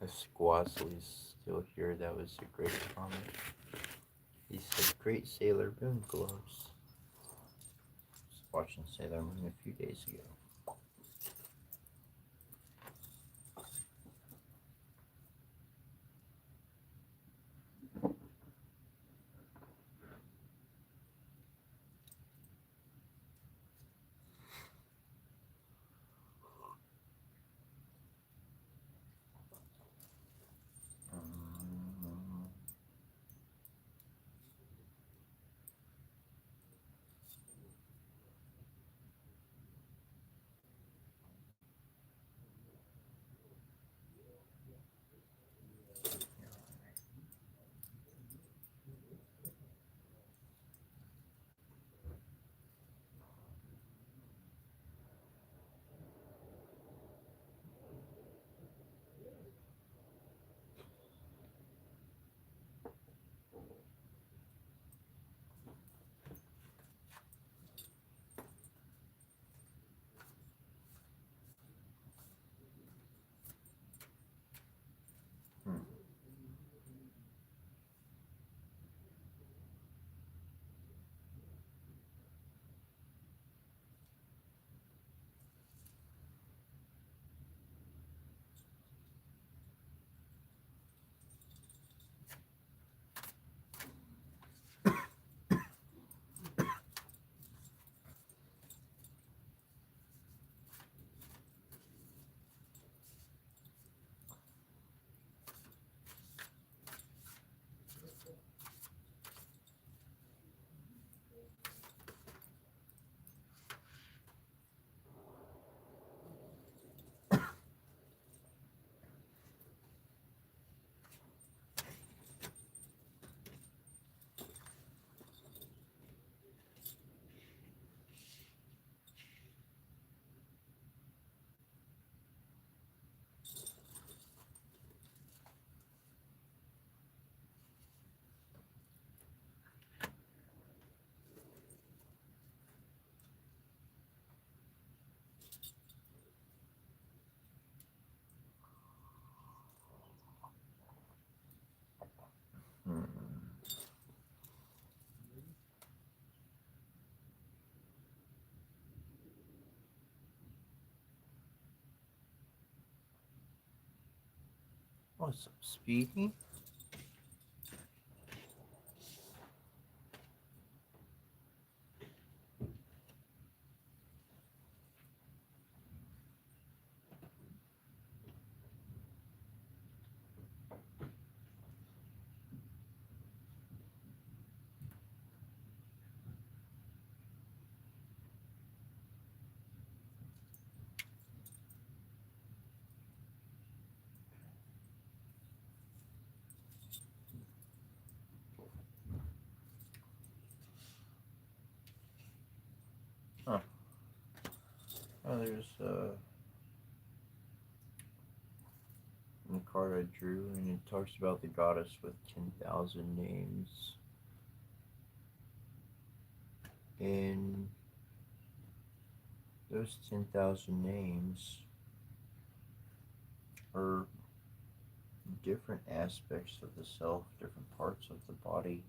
Speaker 1: If Squasley's still here, that was a great comment. He said, "Great Sailor Moon gloves." watching Sailor Moon a few days ago. Um, hmm. Hmm. What's up, Speedy? Huh. Oh, there's the card I drew, and it talks about the goddess with 10,000 names. And those 10,000 names are different aspects of the self, different parts of the body,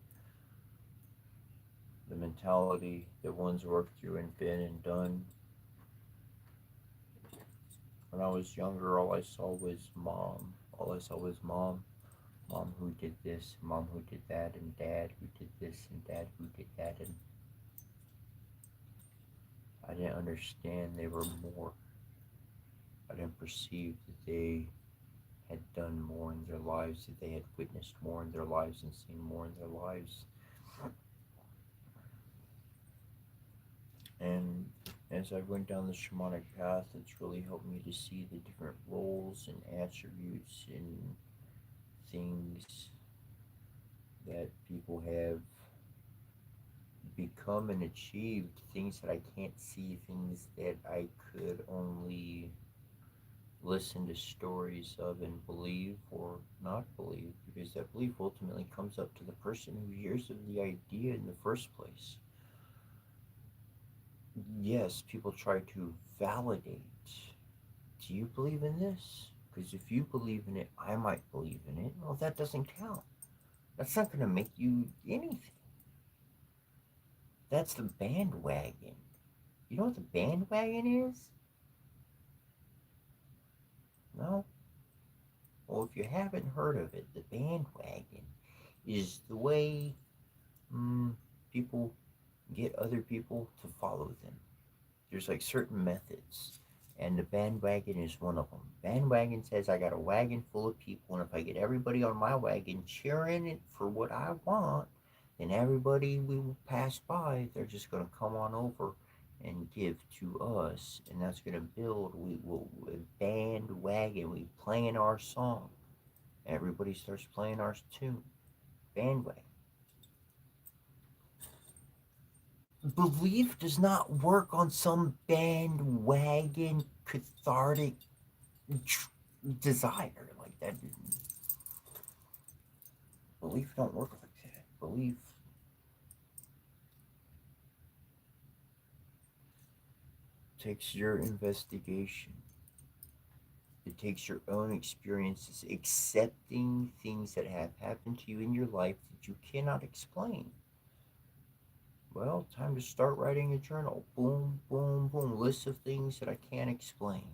Speaker 1: the mentality that one's worked through and been and done. When I was younger, all I saw was mom. All I saw was mom. Mom who did this, mom who did that, and dad who did this, and dad who did that, and I didn't understand they were more. I didn't perceive that they had done more in their lives, that they had witnessed more in their lives and seen more in their lives. And as I went down the shamanic path, it's really helped me to see the different roles and attributes and things that people have become and achieved, things that I can't see, things that I could only listen to stories of and believe or not believe, because that belief ultimately comes up to the person who hears of the idea in the first place. Yes, people try to validate. Do you believe in this? Because if you believe in it, I might believe in it. Well, that doesn't count. That's not going to make you anything. That's the bandwagon. You know what the bandwagon is? No? Well, if you haven't heard of it, the bandwagon is the way people get other people to follow them. There's like certain methods, and the bandwagon is one of them. Bandwagon says I got a wagon full of people, and if I get everybody on my wagon cheering it for what I want, then everybody we will pass by, they're just going to come on over and give to us, and that's going to build. We will bandwagon. We playing our song. Everybody starts playing our tune. Bandwagon. Belief does not work on some bandwagon cathartic desire like that. Belief don't work like that. Belief takes your investigation. It takes your own experiences, accepting things that have happened to you in your life that you cannot explain. Well, time to start writing a journal. Boom, boom, boom. List of things that I can't explain.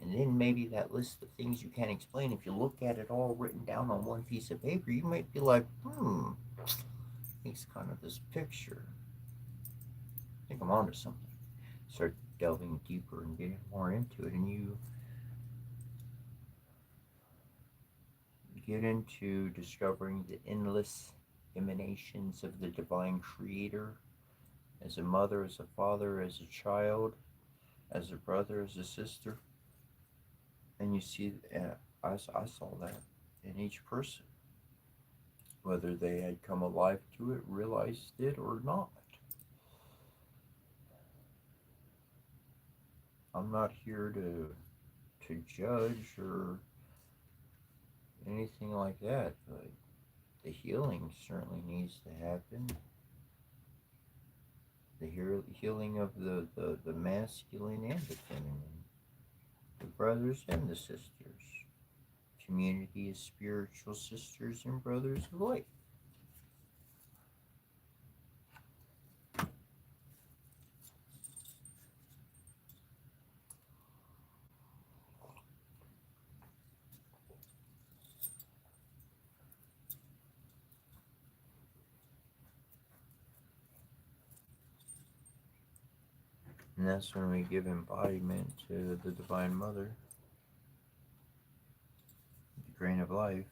Speaker 1: And then maybe that list of things you can't explain, if you look at it all written down on one piece of paper, you might be like, it's kind of this picture. I think I'm onto something. Start delving deeper and getting more into it, and you get into discovering the endless emanations of the divine creator as a mother, as a father, as a child, as a brother, as a sister. And you see, I saw that in each person, whether they had come alive to it, realized it, or not. I'm not here to judge or anything like that, but the healing certainly needs to happen. The healing of the masculine and the feminine, the brothers and the sisters. Community is spiritual sisters and brothers alike. And that's when we give embodiment to the Divine Mother, the grain of life.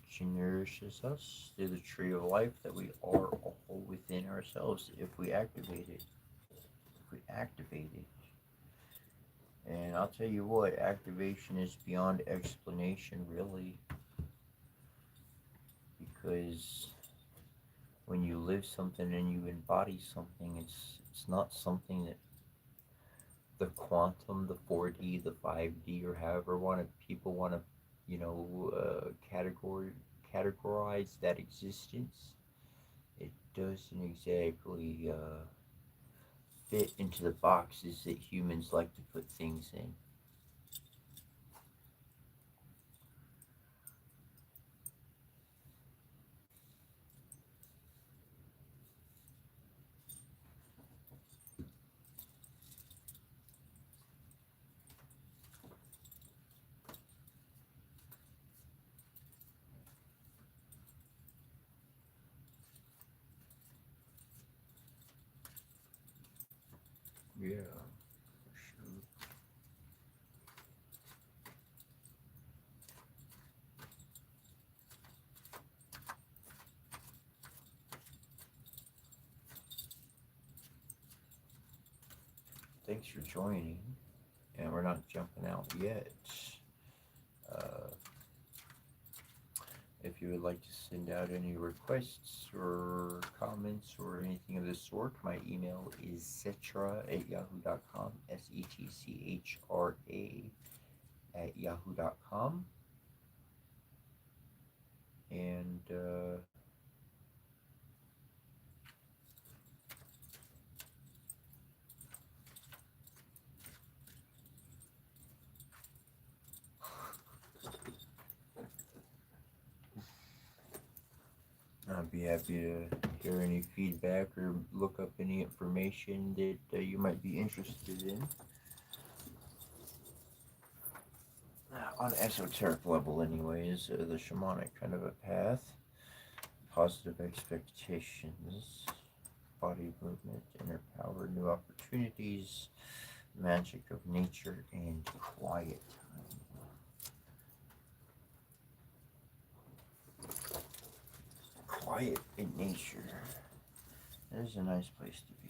Speaker 1: She nourishes us through the tree of life that we are all within ourselves if we activate it. If we activate it. And I'll tell you what, activation is beyond explanation, really, because when you live something and you embody something, it's not something that the quantum, the 4D, the 5D, or however people want to, categorize that existence. It doesn't exactly fit into the boxes that humans like to put things in. Yeah, for sure. Thanks for joining. And we're not jumping out yet. Uh, if you would like to send out any requests or comments or anything of the sort, my email is cetra@yahoo.com, setchra@yahoo.com. And I'd be happy to share any feedback or look up any information that you might be interested in on esoteric level, anyways. The shamanic kind of a path, positive expectations, body movement, inner power, new opportunities, magic of nature, and quiet time. Quiet in nature. That is a nice place to be.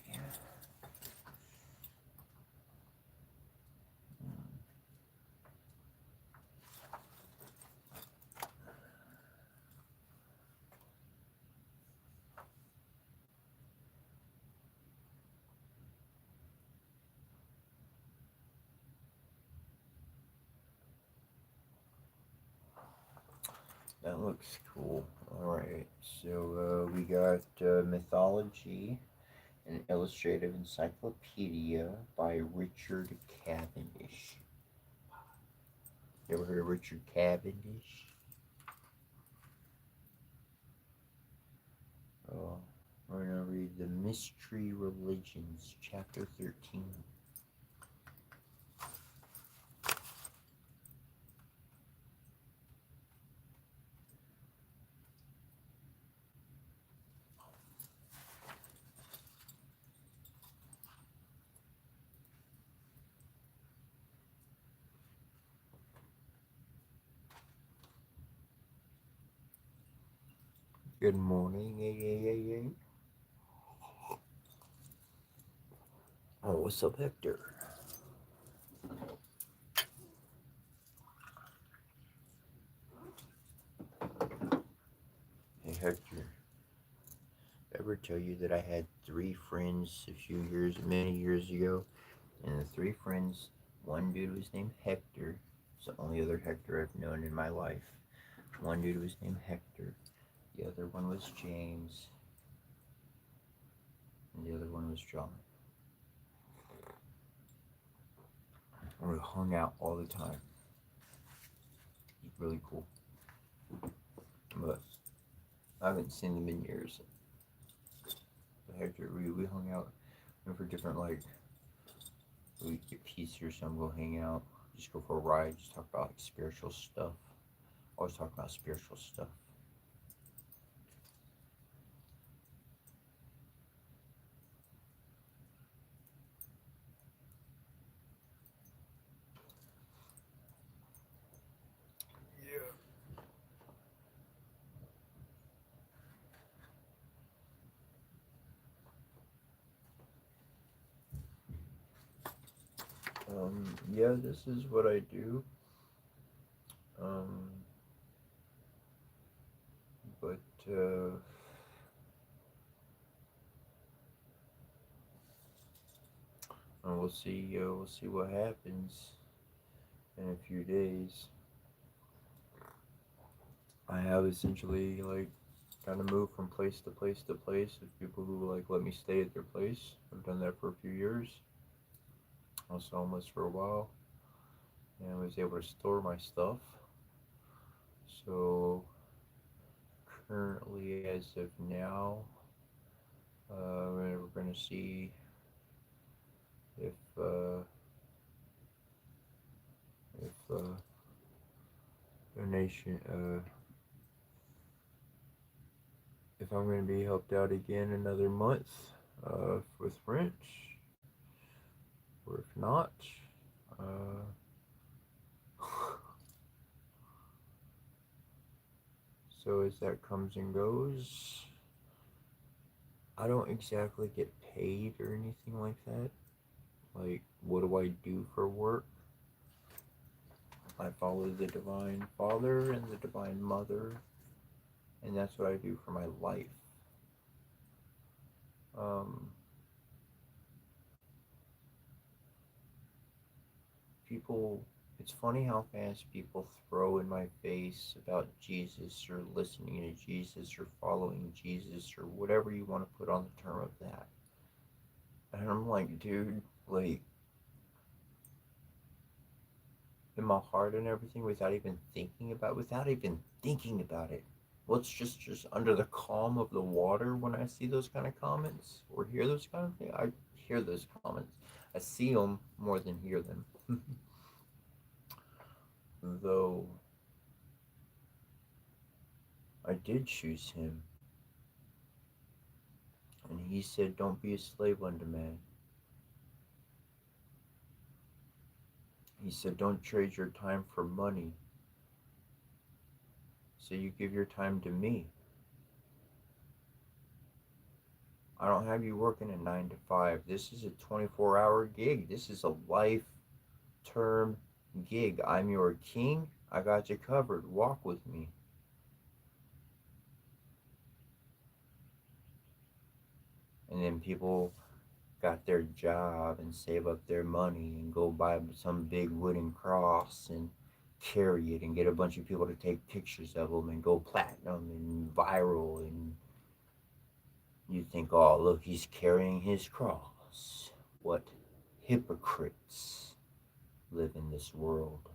Speaker 1: That looks cool. Alright, so we got mythology, an illustrative encyclopedia by Richard Cavendish. You ever heard of Richard Cavendish? Oh, we're going to read The Mystery Religions, Chapter 13. Good morning. Hey. Oh, what's up, Hector? Hey, Hector. Ever tell you that I had 3 friends many years ago? And the 3 friends, one dude was named Hector. It's the only other Hector I've known in my life. One dude was named Hector. The other one was James. And the other one was John. And we hung out all the time. He's really cool. But I haven't seen them in years. But Hector, we hung out. Went for different, like, we get pizza or something, go hang out. Just go for a ride. Just talk about, like, spiritual stuff. Always talk about spiritual stuff. Yeah, this is what I do. Um, but we'll see. We'll see what happens in a few days. I have essentially like kind of moved from place to place to place with people who like let me stay at their place. I've done that for a few years. I was homeless for a while, and I was able to store my stuff. So currently, as of now, we're going to see if donation if I'm going to be helped out again another month with rent, or if not, uh, so as that comes and goes, I don't exactly get paid or anything like that. Like, what do I do for work? I follow the Divine Father and the Divine Mother, and that's what I do for my life. Um, people, it's funny how fast people throw in my face about Jesus or listening to Jesus or following Jesus or whatever you want to put on the term of that. And I'm like, dude, like, in my heart and everything, without even thinking about it, Well, it's just under the calm of the water when I see those kind of comments or hear those kind of things. I hear those comments. I see them more than hear them. Though I did choose him, and he said, "Don't be a slave unto man." He said, "Don't trade your time for money. So you give your time to me. I don't have you working a 9 to 5. This is a 24-hour gig. This is a life term gig. I'm your king. I got you covered. Walk with me." And then people got their job and save up their money and go buy some big wooden cross and carry it and get a bunch of people to take pictures of them and go platinum and viral. And you think, oh, look, he's carrying his cross. What hypocrites live in this world.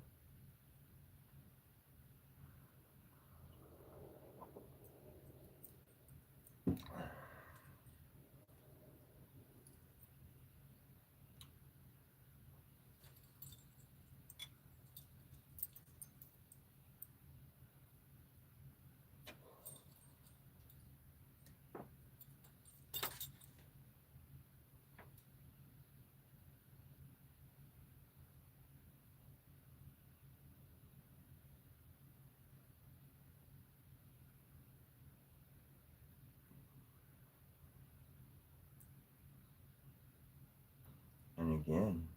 Speaker 1: And again,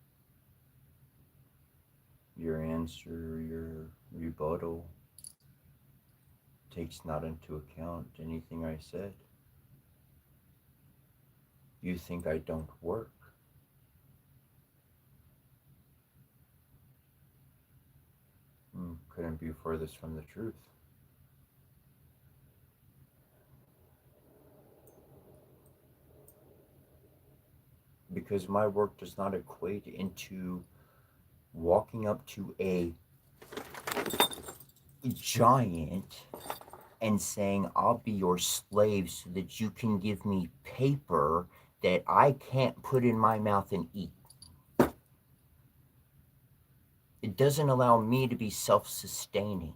Speaker 1: your answer, your rebuttal takes not into account anything I said. You think I don't work. Couldn't be furthest from the truth. Because my work does not equate into walking up to a giant and saying, "I'll be your slave so that you can give me paper that I can't put in my mouth and eat." It doesn't allow me to be self sustaining.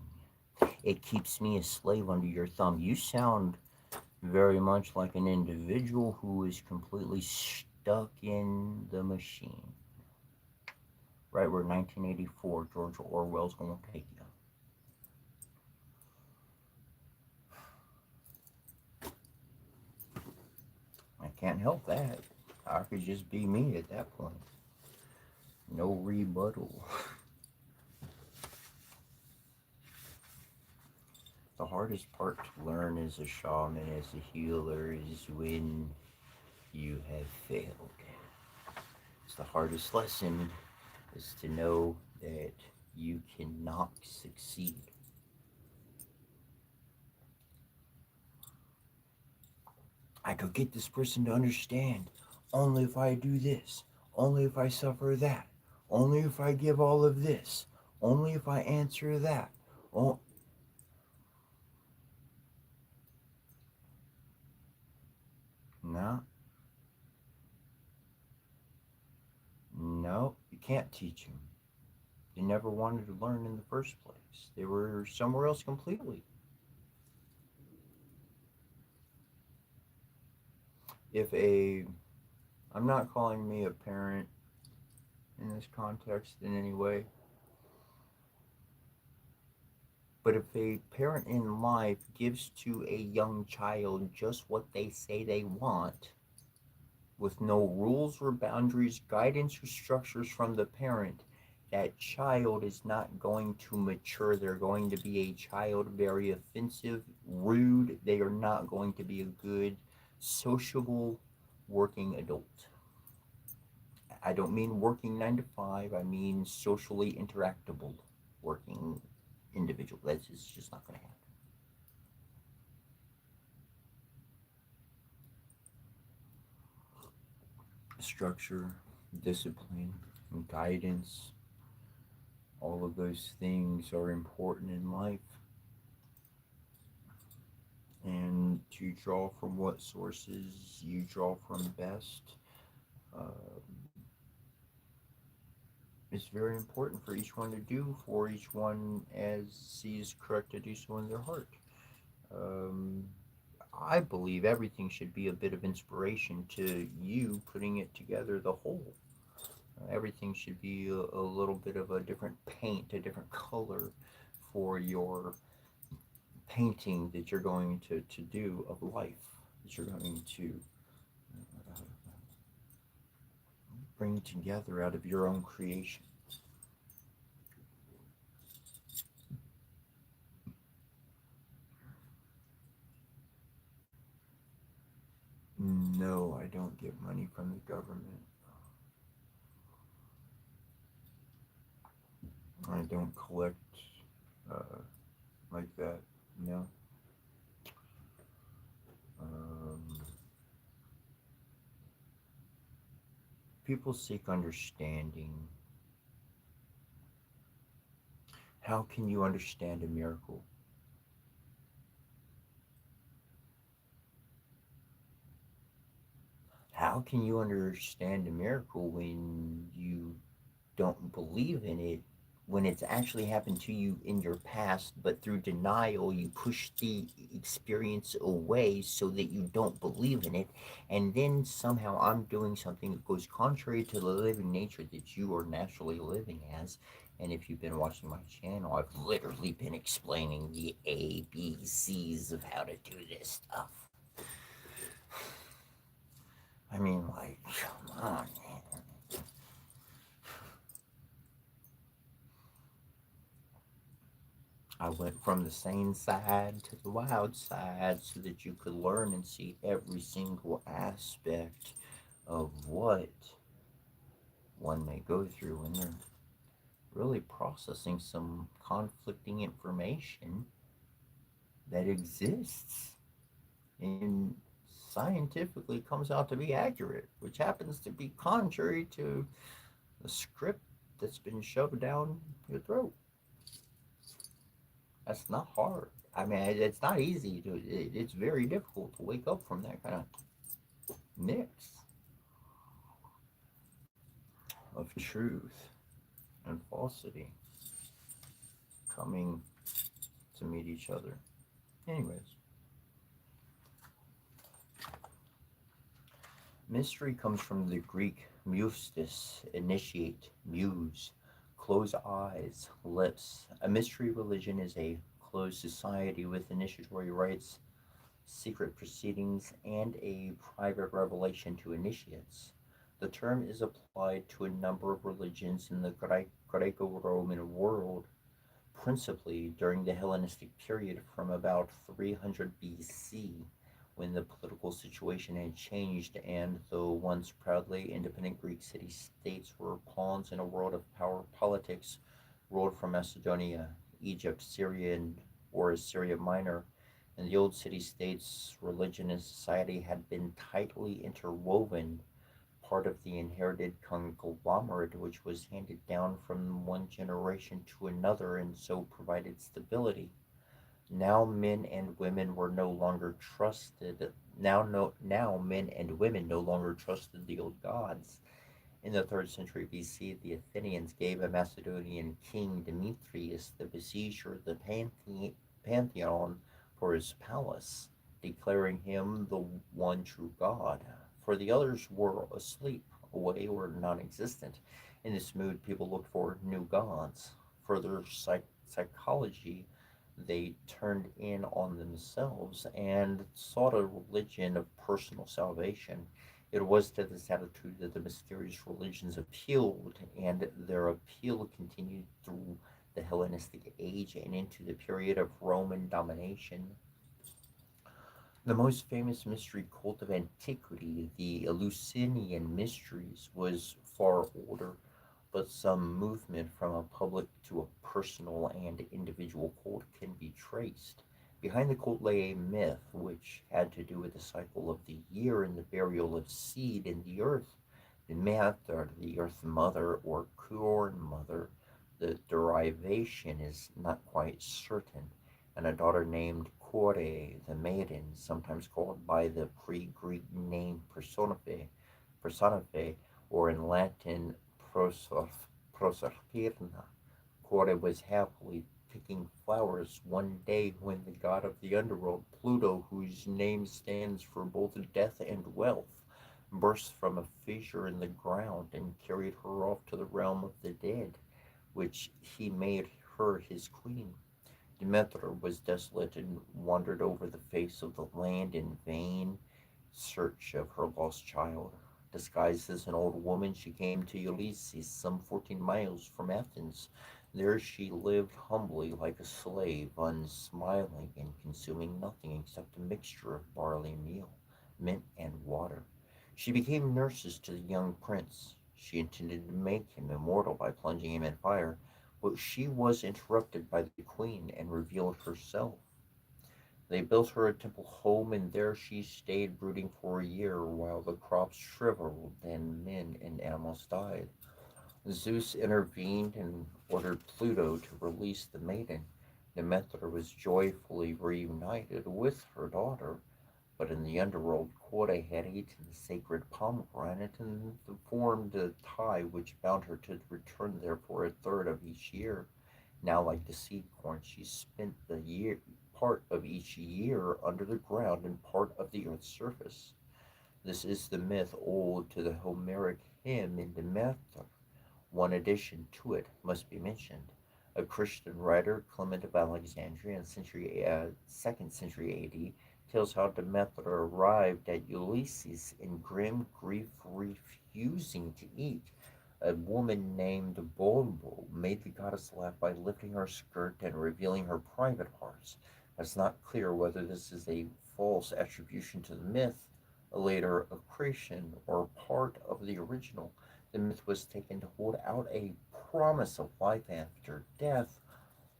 Speaker 1: It keeps me a slave under your thumb. You sound very much like an individual who is completely stuck in the machine. Right where 1984 George Orwell's going to take you. I can't help that. I could just be me at that point. No rebuttal. The hardest part to learn as a shaman, as a healer, is when you have failed. It's the hardest lesson, is to know that you cannot succeed. I could get this person to understand only if I do this, only if I suffer that, only if I give all of this, only if I answer that. Oh, no, no, you can't teach them. They never wanted to learn in the first place. They were somewhere else completely. If a, I'm not calling me a parent in this context in any way, but if a parent in life gives to a young child just what they say they want, with no rules or boundaries, guidance, or structures from the parent, that child is not going to mature. They're going to be a child, very offensive, rude. They are not going to be a good, sociable, working adult. I don't mean working 9 to 5, I mean socially interactable working individual. That's just not going to happen. Structure, discipline, guidance, all of those things are important in life. and to draw from what sources you draw from best. Uh, it's very important for each one to do for each one as sees correct to do so in their heart. Um, I believe everything should be a bit of inspiration to you putting it together the whole. Everything should be a little bit of a different paint, a different color for your painting that you're going to do of life, that you're going to uh, bring together out of your own creation. No, I don't get money from the government. I don't collect uh, like that. No. Um, People seek understanding. How can you understand a miracle? How can you understand a miracle when you don't believe in it, when it's actually happened to you in your past, but through denial, you push the experience away so that you don't believe in it. And then somehow I'm doing something that goes contrary to the living nature that you are naturally living as. And if you've been watching my channel, I've literally been explaining the A, B, C's of how to do this stuff. I mean, like, come on, man. I went from the sane side to the wild side so that you could learn and see every single aspect of what one may go through when they're really processing some conflicting information that exists and scientifically comes out to be accurate, which happens to be contrary to the script that's been shoved down your throat. That's not hard. I mean, it's not easy to. It's very difficult to wake up from that kind of mix of truth and falsity coming to meet each other. Anyways, mystery comes from the Greek mustis, initiate, muse, close eyes, lips. A mystery religion is a closed society with initiatory rites, secret proceedings, and a private revelation to initiates. The term is applied to a number of religions in the Greco Roman world, principally during the Hellenistic period from about 300 BC, when the political situation had changed and the once proudly independent Greek city states were pawns in a world of power politics ruled from Macedonia, Egypt, Syria, or Syria Minor. In the old city states, religion and society had been tightly interwoven, part of the inherited conglomerate which was handed down from one generation to another and so provided stability. Now men and women were no longer trusted. Now men and women no longer trusted the old gods. In the 3rd century BC, the Athenians gave a Macedonian king, Demetrius, the besieger of the pantheon for his palace, declaring him the one true god. For the others were asleep, away, or non existent. In this mood, people looked for new gods. Further psychology, they turned in on themselves and sought a religion of personal salvation. It was to this attitude that the mysterious religions appealed, and their appeal continued through the Hellenistic age and into the period of Roman domination. The most famous mystery cult of antiquity, the Eleusinian Mysteries, was far older, but some movement from a public to a personal and individual cult can be traced. Behind the cult lay a myth which had to do with the cycle of the year and the burial of seed in the earth. The myth, or the earth mother or corn mother, the derivation is not quite certain, and a daughter named Core, the maiden, sometimes called by the pre-Greek name Personae, or in Latin Proserpina. Core was happily picking flowers one day when the god of the underworld, Pluto, whose name stands for both death and wealth, burst from a fissure in the ground and carried her off to the realm of the dead, which he made her his queen. Demeter was desolate and wandered over the face of the land in vain search of her lost child. Disguised as an old woman, she came to Ulysses, some 14 miles from Athens. There she lived humbly like a slave, unsmiling and consuming nothing except a mixture of barley meal, mint, and water. She became nurses to the young prince. She intended to make him immortal by plunging him in fire, but she was interrupted by the queen and revealed herself. They built her a temple home, and there she stayed brooding for a year while the crops shriveled and men and animals died. Zeus intervened and ordered Pluto to release the maiden. Demeter was joyfully reunited with her daughter, but in the underworld, Quote had eaten the sacred pomegranate and formed a tie which bound her to return there for a third of each year. Now, like the seed corn, she spent the year part of each year under the ground and part of the earth's surface. This is the myth owed to the Homeric hymn in Demeter. One addition to it must be mentioned. A Christian writer, Clement of Alexandria, in 2nd century AD, tells how Demeter arrived at Ulysses in grim grief, refusing to eat. A woman named Bolbo made the goddess laugh by lifting her skirt and revealing her private parts. It's not clear whether this is a false attribution to the myth, a later accretion, or part of the original. The myth was taken to hold out a promise of life after death,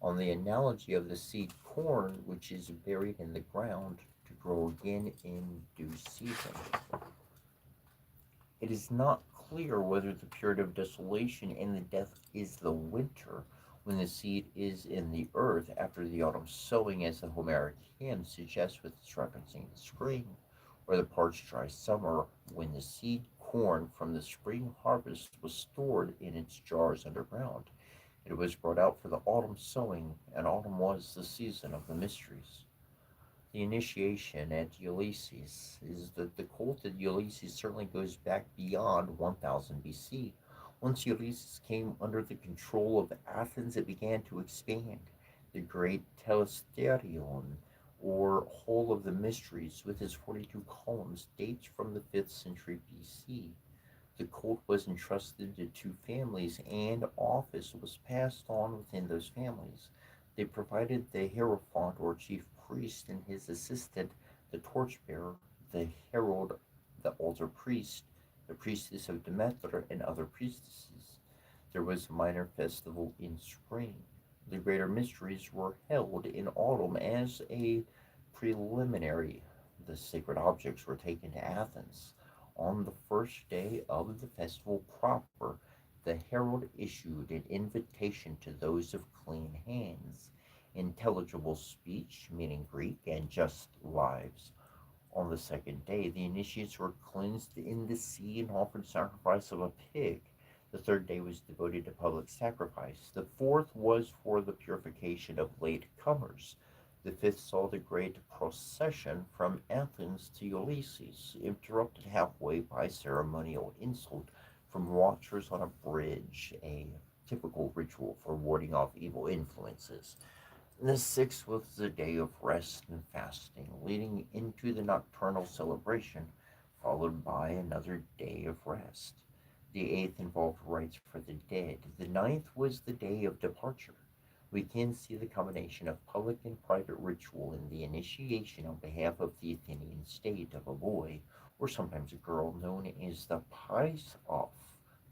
Speaker 1: on the analogy of the seed corn, which is buried in the ground to grow again in due season. It is not clear whether the period of desolation and the death is the winter, when the seed is in the earth after the autumn sowing, as the Homeric hymn suggests with its referencing the spring, or the parched dry summer, when the seed corn from the spring harvest was stored in its jars underground. It was brought out for the autumn sowing, and autumn was the season of the mysteries. The initiation at Ulysses is that the cult at Ulysses certainly goes back beyond 1000 BC. Once Ulysses came under the control of Athens, it began to expand. The great Telesterion, or Hall of the Mysteries, with its 42 columns, dates from the 5th century BC. The cult was entrusted to two families, and office was passed on within those families. They provided the hierophant or chief priest and his assistant, the torchbearer, the herald, the altar priest, the priestess of Demeter, and other priestesses. There was a minor festival in spring. The greater mysteries were held in autumn as a preliminary. The sacred objects were taken to Athens. On the first day of the festival proper, the herald issued an invitation to those of clean hands, intelligible speech, meaning Greek, and just lives. On the second day, the initiates were cleansed in the sea and offered sacrifice of a pig. The third day was devoted to public sacrifice. The fourth was for the purification of late comers. The fifth saw the great procession from Athens to Ulysses, interrupted halfway by ceremonial insult from watchers on a bridge, a typical ritual for warding off evil influences. The sixth was the day of rest and fasting, leading into the nocturnal celebration, followed by another day of rest. The eighth involved rites for the dead. The ninth was the day of departure. We can see the combination of public and private ritual in the initiation on behalf of the Athenian state of a boy, or sometimes a girl, known as the Pais of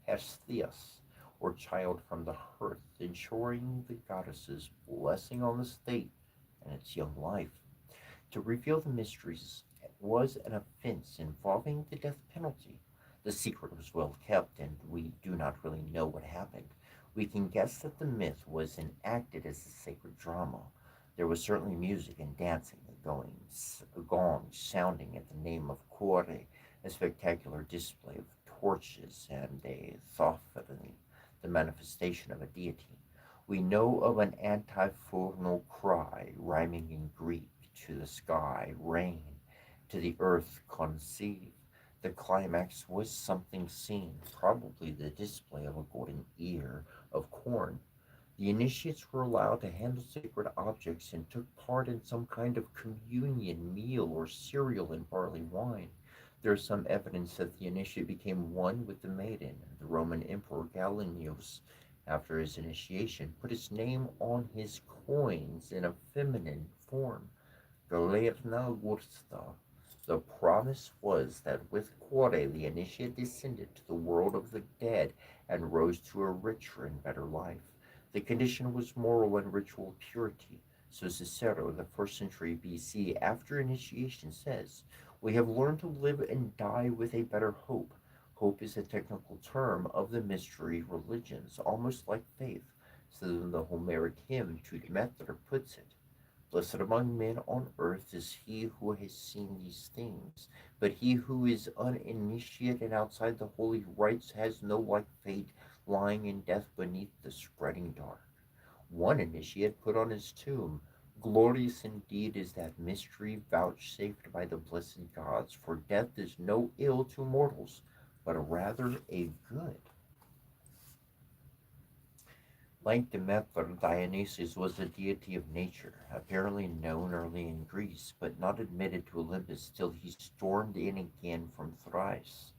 Speaker 1: Hestheus, or child from the hearth, ensuring the goddess's blessing on the state and its young life. To reveal the mysteries was an offense involving the death penalty. The secret was well kept, and we do not really know what happened. We can guess that the myth was enacted as a sacred drama. There was certainly music and dancing.
Speaker 2: gongs sounding at the name of Kore, a spectacular display of torches and a thoughtfully the manifestation of a deity. We know of an antiphonal cry rhyming in Greek to the sky, rain, to the earth, conceive. The climax was something seen, probably the display of a golden ear of corn. The initiates were allowed to handle sacred objects and took part in some kind of communion meal or cereal and barley wine. There is some evidence that the initiate became one with the maiden. The Roman Emperor Gallienus, after his initiation, put his name on his coins in a feminine form. Galerna Gursta. The promise was that with Kore the initiate descended to the world of the dead and rose to a richer and better life. The condition was moral and ritual purity. So Cicero, the first century BC, after initiation, says, "We have learned to live and die with a better hope." Hope is a technical term of the mystery religions, almost like faith. So the Homeric hymn to Demeter puts it. Blessed among men on earth is he who has seen these things, but he who is uninitiated and outside the holy rites has no like fate, lying in death beneath the spreading dark. One initiate put on his tomb, "Glorious indeed is that mystery vouchsafed by the blessed gods, for death is no ill to mortals, but rather a good." Like Demeter, Dionysus was a deity of nature, apparently known early in Greece, but not admitted to Olympus till he stormed in again from Thrace.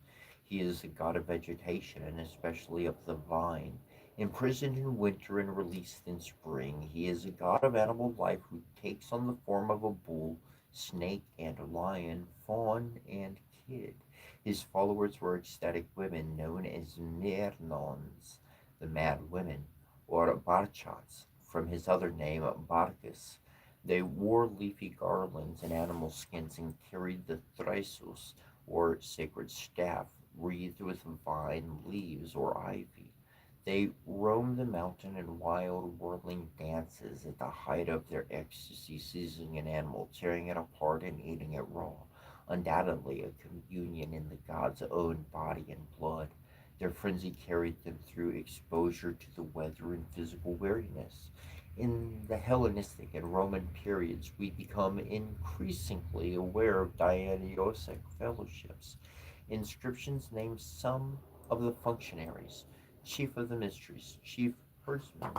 Speaker 2: He is a god of vegetation, and especially of the vine. Imprisoned in winter and released in spring, he is a god of animal life who takes on the form of a bull, snake, and lion, fawn, and kid. His followers were ecstatic women known as Myrnons, the mad women, or Barchats, from his other name Barcus. They wore leafy garlands and animal skins and carried the thrysos, or sacred staff, wreathed with vine leaves or ivy. They roamed the mountain in wild, whirling dances at the height of their ecstasy, seizing an animal, tearing it apart, and eating it raw. Undoubtedly, a communion in the god's own body and blood. Their frenzy carried them through exposure to the weather and physical weariness. In the Hellenistic and Roman periods, we become increasingly aware of Dionysiac fellowships. Inscriptions name some of the functionaries: chief of the mysteries, chief herdsman,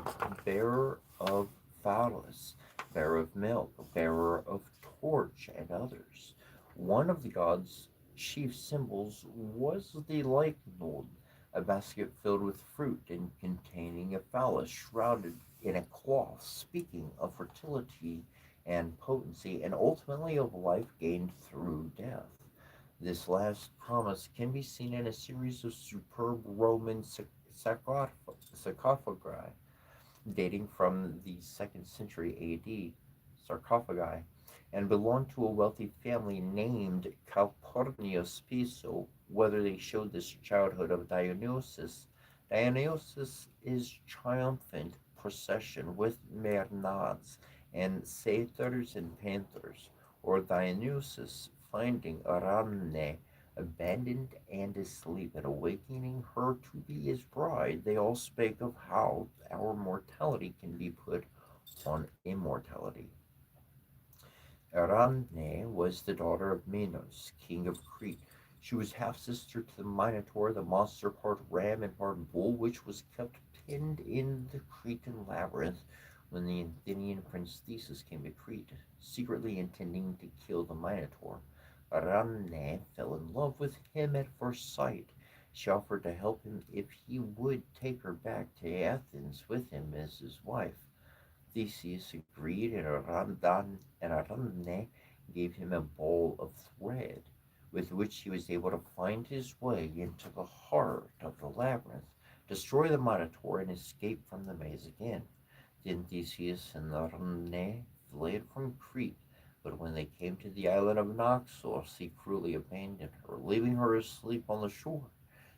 Speaker 2: bearer of phallus, bearer of milk, bearer of torch, and others. One of the god's chief symbols was the lycnode, a basket filled with fruit and containing a phallus shrouded in a cloth, speaking of fertility and potency, and ultimately of life gained through death. This last promise can be seen in a series of superb Roman sarcophagi dating from the 2nd century AD, sarcophagi, and belonged to a wealthy family named Calpurnius Piso. Whether they showed this childhood of Dionysus, Dionysus is triumphant procession with Mernads and satyrs and panthers, or Dionysus finding Arachne abandoned and asleep, and awakening her to be his bride. They all spake of how our mortality can be put on immortality. Arachne was the daughter of Minos, king of Crete. She was half sister to the Minotaur, the monster part ram and part bull, which was kept pinned in the Cretan labyrinth when the Athenian prince Theseus came to Crete, secretly intending to kill the Minotaur. Arachne fell in love with him at first sight. She offered to help him if he would take her back to Athens with him as his wife. Theseus agreed, and Arachne gave him a ball of thread, with which he was able to find his way into the heart of the labyrinth, destroy the Minotaur, and escape from the maze again. Then Theseus and Arachne fled from Crete, but when they came to the island of Naxos, he cruelly abandoned her, leaving her asleep on the shore.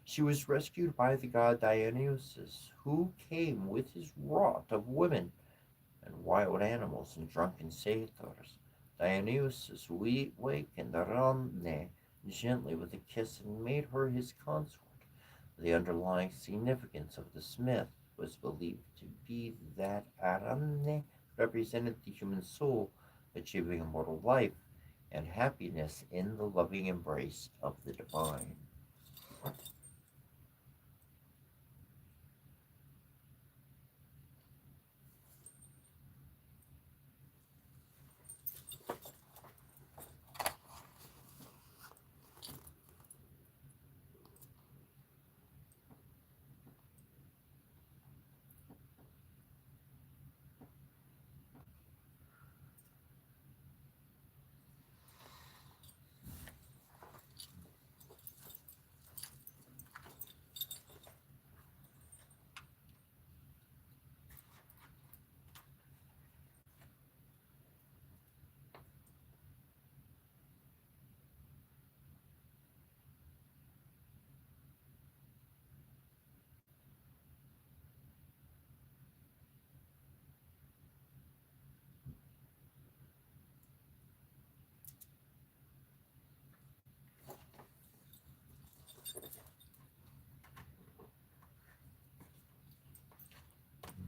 Speaker 2: She was rescued by the god Dionysus, who came with his wrath of women and wild animals and drunken satyrs. Dionysus wakened Arane gently with a kiss and made her his consort. The underlying significance of this myth was believed to be that Arane represented the human soul achieving immortal life and happiness in the loving embrace of the divine.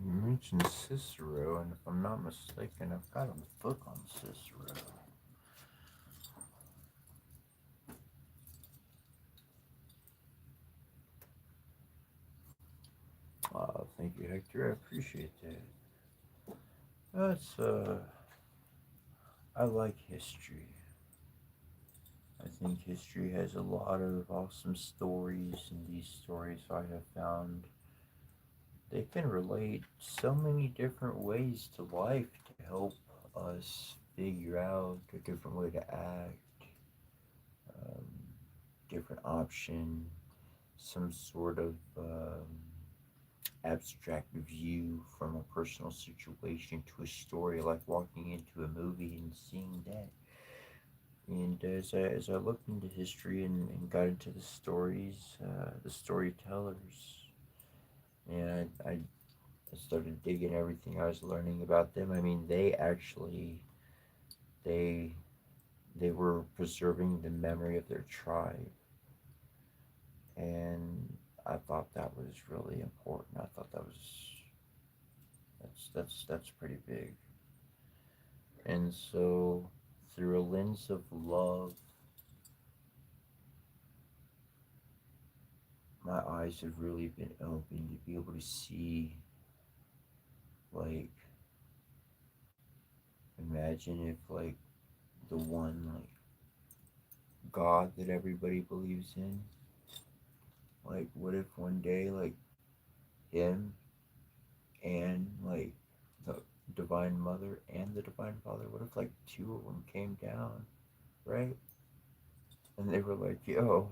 Speaker 1: You mentioned Cicero, and if I'm not mistaken, I've got a book on Cicero. Thank you, Hector. I appreciate that. That's I like history. I think history has a lot of awesome stories, and these stories I have found they can relate so many different ways to life to help us figure out a different way to act, um, different option, some sort of abstract view from a personal situation to a story, like walking into a movie and seeing that. And as I looked into history and got into the stories, the storytellers, and I started digging everything I was learning about them. I mean, they they were preserving the memory of their tribe, and I thought that was really important. I thought that's pretty big. And so, through a lens of love, my eyes have really been open to be able to see, like, imagine if, like, the one, like, God that everybody believes in, like, what if one day, like, him and, like, the Divine Mother and the Divine Father, what if, like, two of them came down, right? And they were like, yo,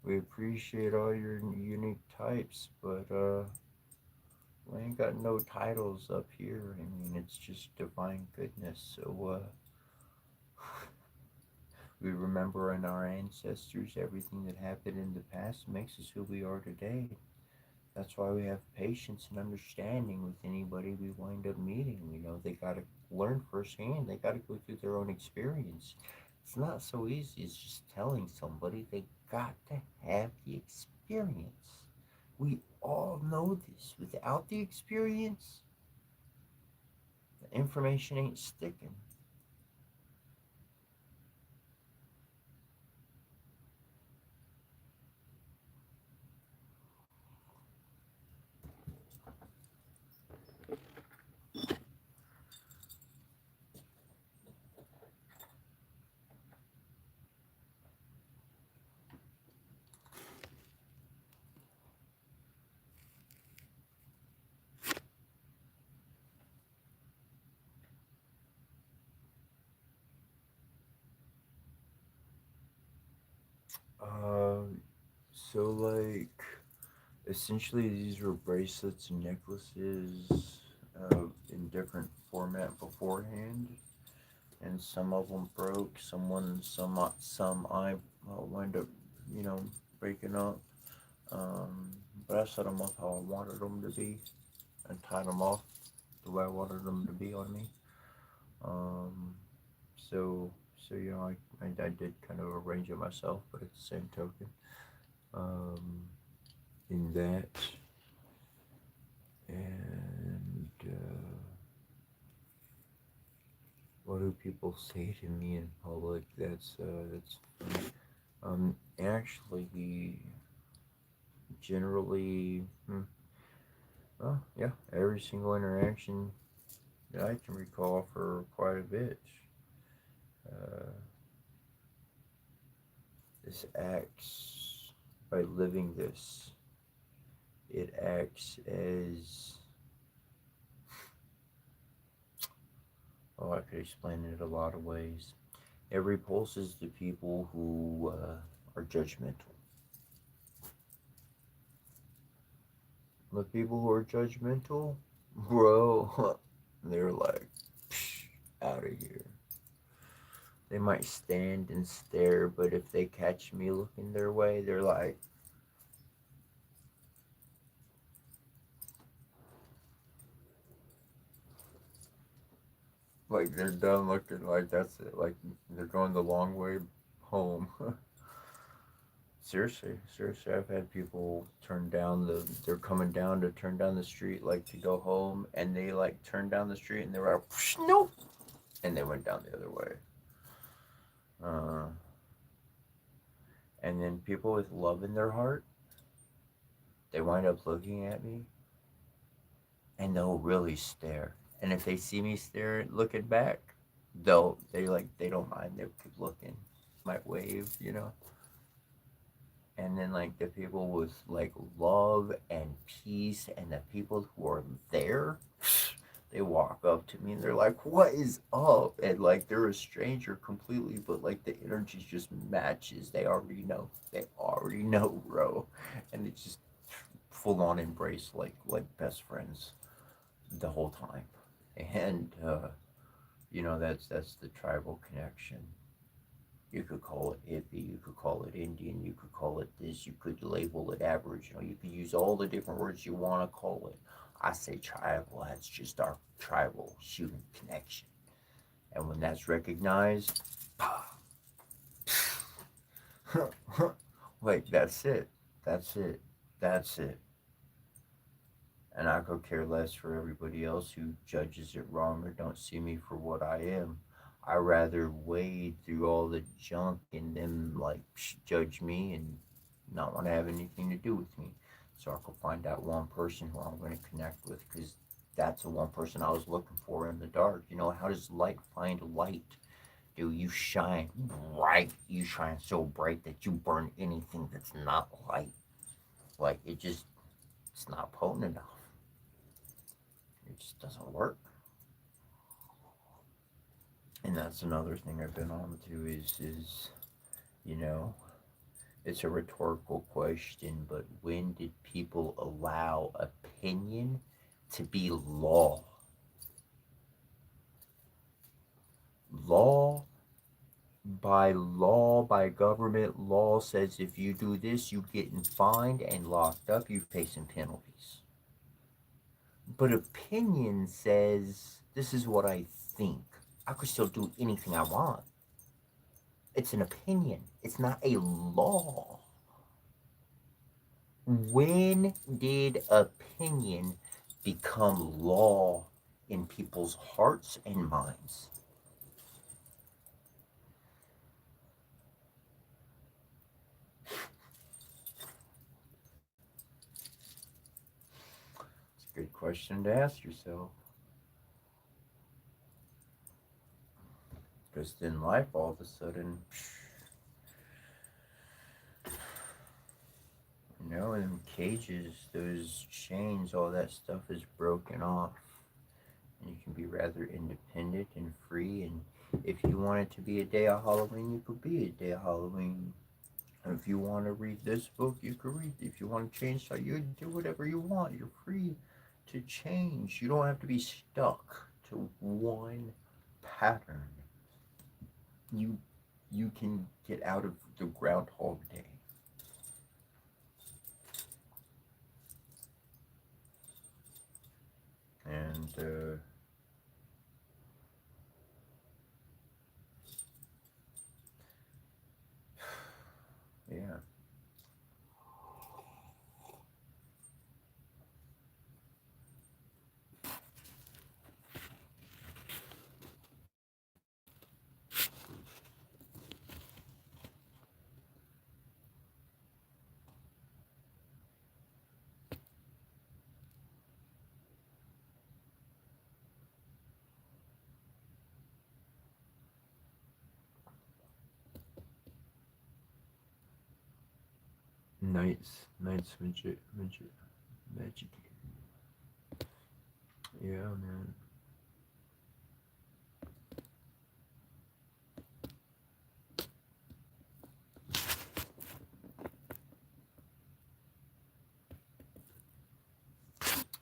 Speaker 1: we appreciate all your unique types, but, we ain't got no titles up here. I mean, it's just divine goodness. So, we remember in our ancestors everything that happened in the past makes us who we are today. That's why we have patience and understanding with anybody we wind up meeting. We know they got to learn firsthand, they got to go through their own experience. It's not so easy as just telling somebody, they got to have the experience. We all know this. Without the experience, the information ain't sticking. Uh, so like essentially these were bracelets and necklaces in different format beforehand, and some of them broke. Some I wind up, you know, breaking up. Um, but I set them up how I wanted them to be and tied them off the way I wanted them to be on me. Um, I did kind of arrange it myself, but at the same token, um, in that, and what do people say to me in public? That's funny. Actually, generally, well, yeah, every single interaction that I can recall for quite a bit. Uh, this acts by living this. It acts as, oh, I could explain it a lot of ways. It repulses the people who are judgmental. The people who are judgmental, bro, they're like, out of here. They might stand and stare, but if they catch me looking their way, they're like they're done looking, like that's it. Like they're going the long way home. Seriously, I've had people turn down they're coming down to turn down the street, like to go home, and they like turn down the street and they're like, nope, and they went down the other way. Uh, and then people with love in their heart, they wind up looking at me and they'll really stare. And if they see me looking back, they don't mind. They'll keep looking, might wave, you know. And then like the people with like love and peace, and the people who are there, they walk up to me and they're like, "What is up?" And like they're a stranger completely, but like the energy just matches. They already know. They already know, bro. And it's just full on embrace, like best friends the whole time. And that's the tribal connection. You could call it hippie, you could call it Indian, you could call it this, you could label it Aboriginal, you could use all the different words you want to call it. I say tribal, that's just our tribal human connection. And when that's recognized, like that's it. That's it. That's it. And I could care less for everybody else who judges it wrong or don't see me for what I am. I rather wade through all the junk and them like judge me and not want to have anything to do with me, so I could find that one person who I'm going to connect with, because that's the one person I was looking for in the dark. How does light find light? Do you shine bright? You shine so bright that you burn anything that's not light. Like it's not potent enough. It just doesn't work. And that's another thing I've been on to is you know it's a rhetorical question, but when did people allow opinion to be law? Law, by government law, says if you do this, you getting fined and locked up, you facing penalties. But opinion says this is what I think. I could still do anything I want. It's an opinion. It's not a law. When did opinion become law in people's hearts and minds? It's a good question to ask yourself. Because then life all of a sudden, in cages, those chains, all that stuff is broken off. And you can be rather independent and free. And if you want it to be a day of Halloween, you could be a day of Halloween. If you want to read this book, you can read. If you want to change, so you do whatever you want. You're free to change. You don't have to be stuck to one pattern. You you can get out of the Groundhog Day. And Knights magic. Yeah, man.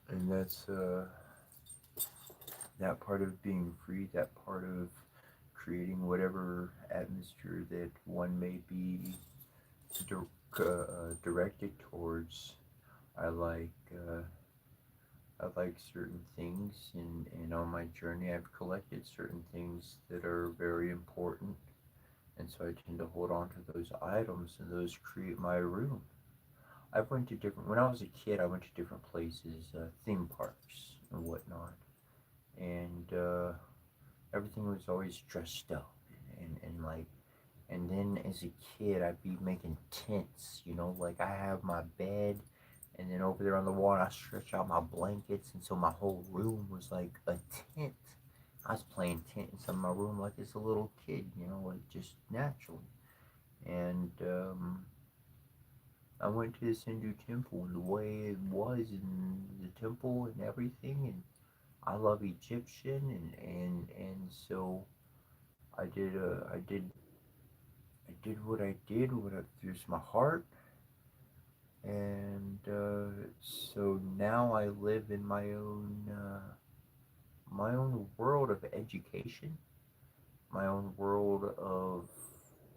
Speaker 1: And that's that part of being free, that part of creating whatever atmosphere that one may be directed towards. I like uh, I like certain things, and on my journey, I've collected certain things that are very important, and so I tend to hold on to those items, and those create my room. I've went to different. When I was a kid, I went to different places, theme parks and whatnot, and everything was always dressed up, and like, and then as a kid, I'd be making tents, like I have my bed, and then over there on the wall, I stretch out my blankets, and so my whole room was like a tent. I was playing tent inside my room like as a little kid, like just naturally. And I went to this Hindu temple, and the way it was in the temple and everything, and I love Egyptian, and so I did what I did, what I through my heart, and so now I live in my own world of education, my own world of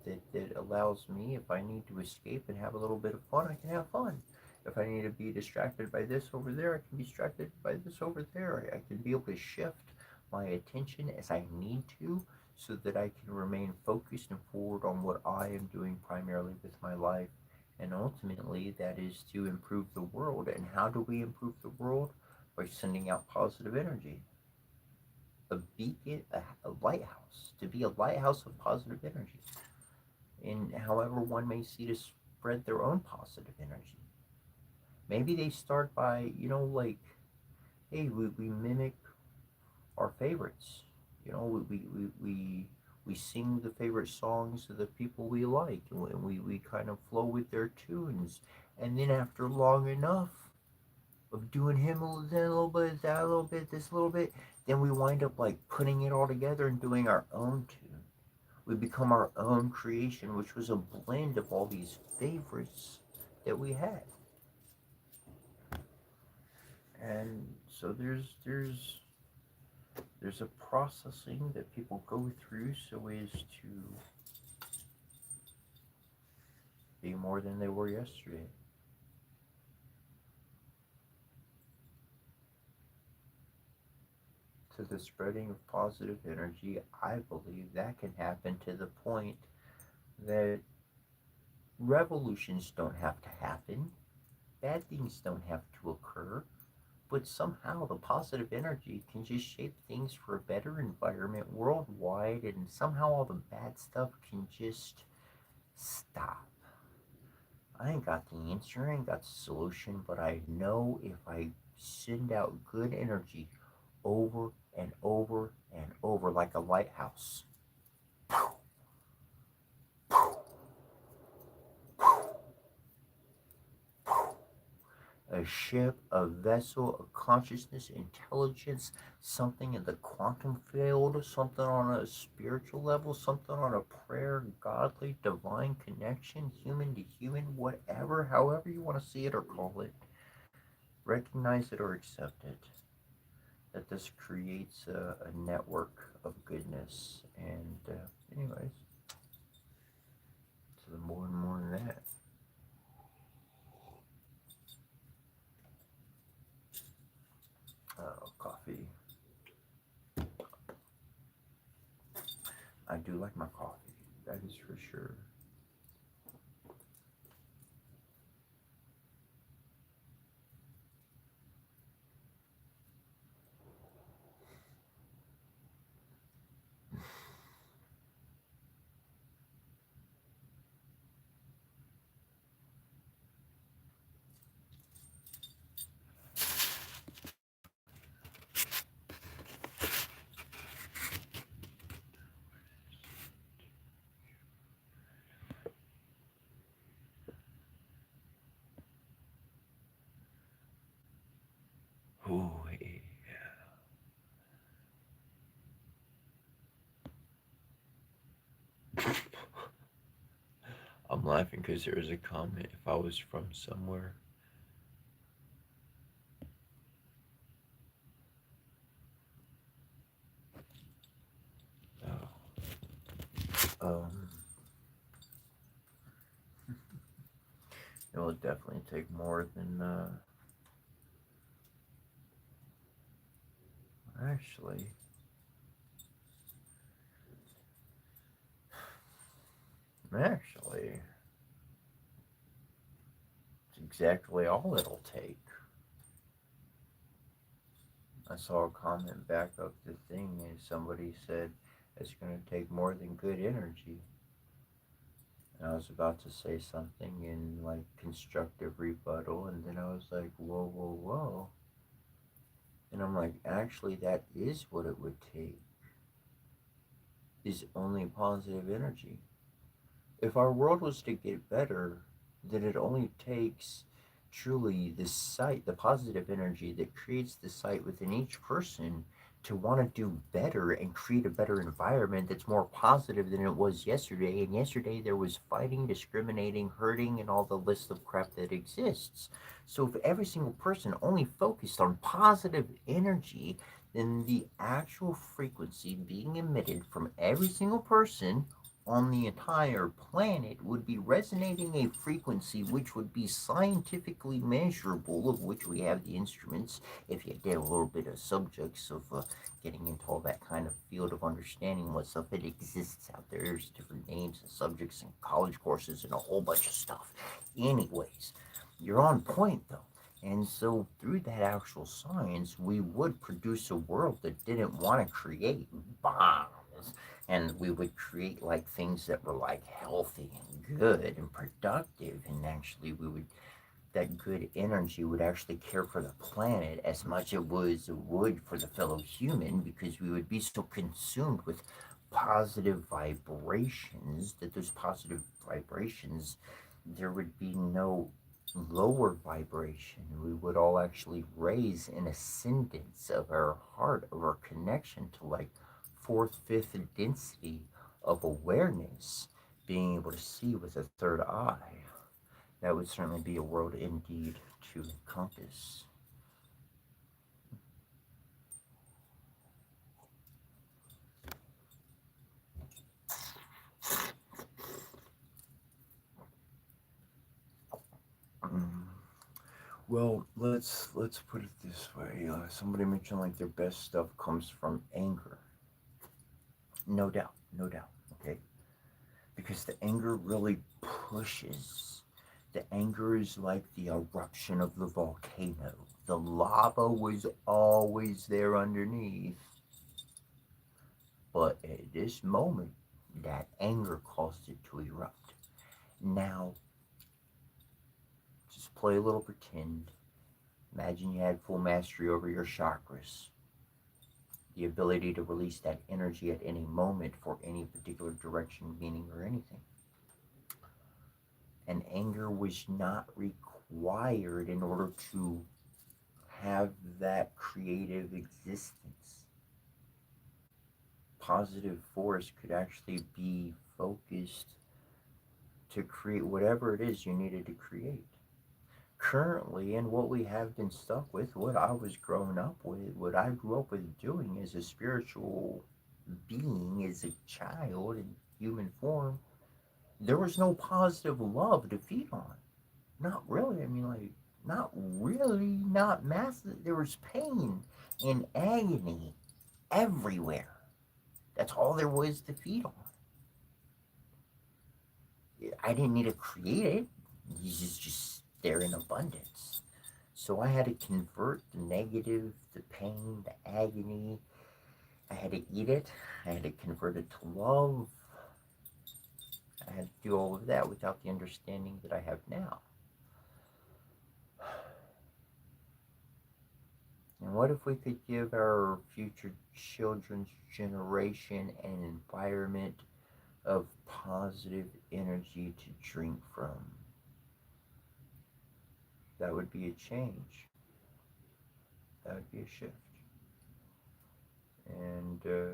Speaker 1: that allows me, if I need to escape and have a little bit of fun, I can have fun. If I need to be distracted by this over there, I can be distracted by this over there. I can be able to shift my attention as I need to, so that I can remain focused and forward on what I am doing primarily with my life. And ultimately, that is to improve the world. And how do we improve the world? By sending out positive energy, a beacon, a lighthouse, to be a lighthouse of positive energy. And however one may see to spread their own positive energy. Maybe they start by, like, hey, we mimic our favorites. We sing the favorite songs of the people we like, and we kind of flow with their tunes. And then after long enough of doing him a little bit, that a little bit, this a little bit, then we wind up like putting it all together and doing our own tune. We become our own creation, which was a blend of all these favorites that we had. And so there's a processing that people go through so as to be more than they were yesterday. To the spreading of positive energy, I believe that can happen to the point that revolutions don't have to happen, bad things don't have to occur, but somehow the positive energy can just shape things for a better environment worldwide, and somehow all the bad stuff can just stop. I ain't got the answer, I ain't got the solution, but I know if I send out good energy over and over and over like a lighthouse, a ship, a vessel, a consciousness, intelligence, something in the quantum field, something on a spiritual level, something on a prayer, godly, divine connection, human to human, whatever, however you want to see it or call it, recognize it or accept it. That this creates a network of goodness. And, anyways, so the more and more in that. Coffee. I do like my coffee. That is for sure.
Speaker 2: Ooh, I'm laughing because there was a comment. If I was from somewhere,
Speaker 1: Um, it will definitely take more than, actually, actually, it's exactly all it'll take. I saw a comment back of the thing, and somebody said it's going to take more than good energy. And I was about to say something in like constructive rebuttal, and then I was like, whoa, whoa, whoa. And I'm like, actually, that is what it would take, is only positive energy. If our world was to get better, then it only takes truly the sight, the positive energy that creates the sight within each person to want to do better and create a better environment that's more positive than it was yesterday. And yesterday there was fighting, discriminating, hurting, and all the list of crap that exists. So if every single person only focused on positive energy, then the actual frequency being emitted from every single person on the entire planet would be resonating a frequency which would be scientifically measurable, of which we have the instruments. If you did a little bit of subjects of getting into all that kind of field of understanding what stuff that exists out there, there's different names and subjects and college courses and a whole bunch of stuff. Anyways, you're on point though. And so, through that actual science, we would produce a world that didn't want to create bombs, and we would create like things that were like healthy and good and productive, and actually we would, that good energy would actually care for the planet as much as it would for the fellow human, because we would be so consumed with positive vibrations that those positive vibrations, there would be no lower vibration. We would all actually raise an ascendance of our heart, of our connection to like fourth, fifth density of awareness, being able to see with a third eye. That would certainly be a world indeed to encompass. Mm. Well, let's put it this way. Somebody mentioned like their best stuff comes from anger. No doubt, no doubt. Okay, because the anger really pushes. The anger is like the eruption of the volcano. The lava was always there underneath, but at this moment, that anger caused it to erupt. Now, just play a little pretend. Imagine you had full mastery over your chakras, the ability to release that energy at any moment for any particular direction, meaning, or anything. And anger was not required in order to have that creative existence. Positive force could actually be focused to create whatever it is you needed to create. Currently, and what we have been stuck with, what I was growing up with, what I grew up with doing as a spiritual being, as a child in human form, there was no positive love to feed on. Not really. I mean, like, not really, not massive. There was pain and agony everywhere. That's all there was to feed on. I didn't need to create it. He's just there in abundance. So I had to convert the negative, the pain, the agony. I had to eat it. I had to convert it to love. I had to do all of that without the understanding that I have now. And what if we could give our future children's generation an environment of positive energy to drink from? That would be a change. That would be a shift. And yeah.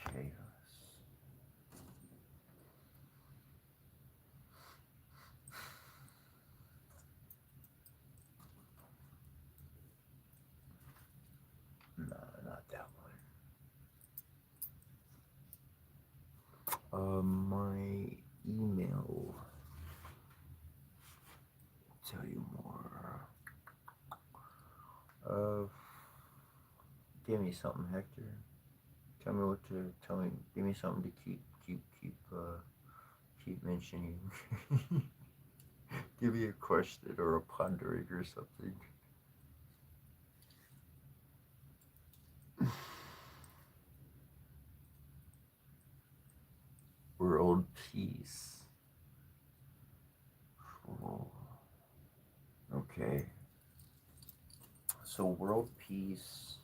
Speaker 1: Chaos. No, not that one. My email will tell you more. Uh, give me something, Hector. Tell me what to tell me. Give me something to keep mentioning. Give me a question or a pondering or something. World peace. Oh, okay. So world peace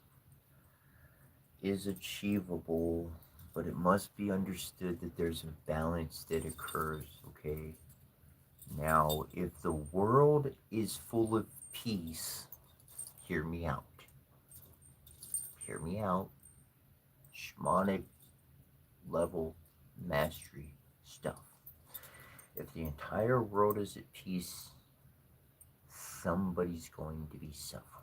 Speaker 1: is achievable, but it must be understood that there's a balance that occurs, okay? Now, if the world is full of peace, hear me out. Hear me out. Shamanic level mastery stuff. If the entire world is at peace, somebody's going to be suffering.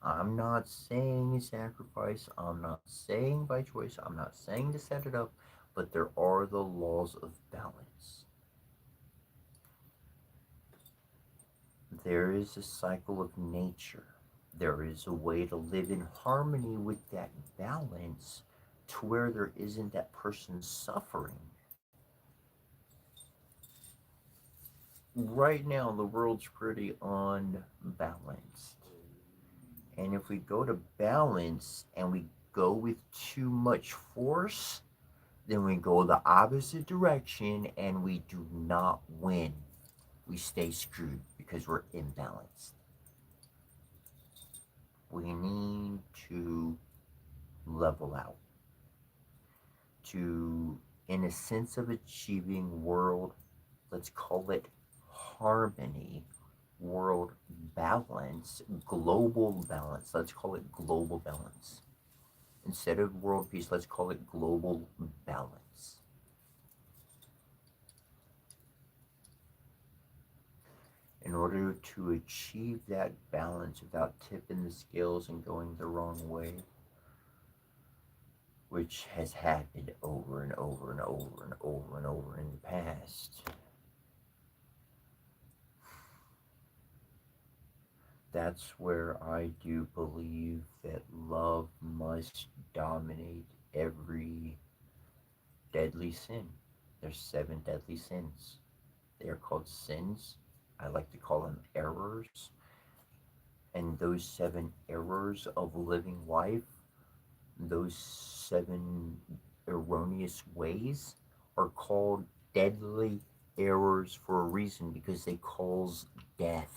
Speaker 1: I'm not saying sacrifice, I'm not saying by choice, I'm not saying to set it up, but there are the laws of balance. There is a cycle of nature. There is a way to live in harmony with that balance to where there isn't that person suffering. Right now, the world's pretty unbalanced. And if we go to balance and we go with too much force, then we go the opposite direction and we do not win. We stay screwed because we're imbalanced. We need to level out to, in a sense of achieving world, let's call it harmony, world balance, global balance. Let's call it global balance. Instead of world peace, let's call it global balance. In order to achieve that balance without tipping the scales and going the wrong way, which has happened over and over and over and over and over in the past, that's where I do believe that love must dominate every deadly sin. There's 7 deadly sins. They are called sins. I like to call them errors. And those 7 errors of living life, those 7 erroneous ways, are called deadly errors for a reason because they cause death.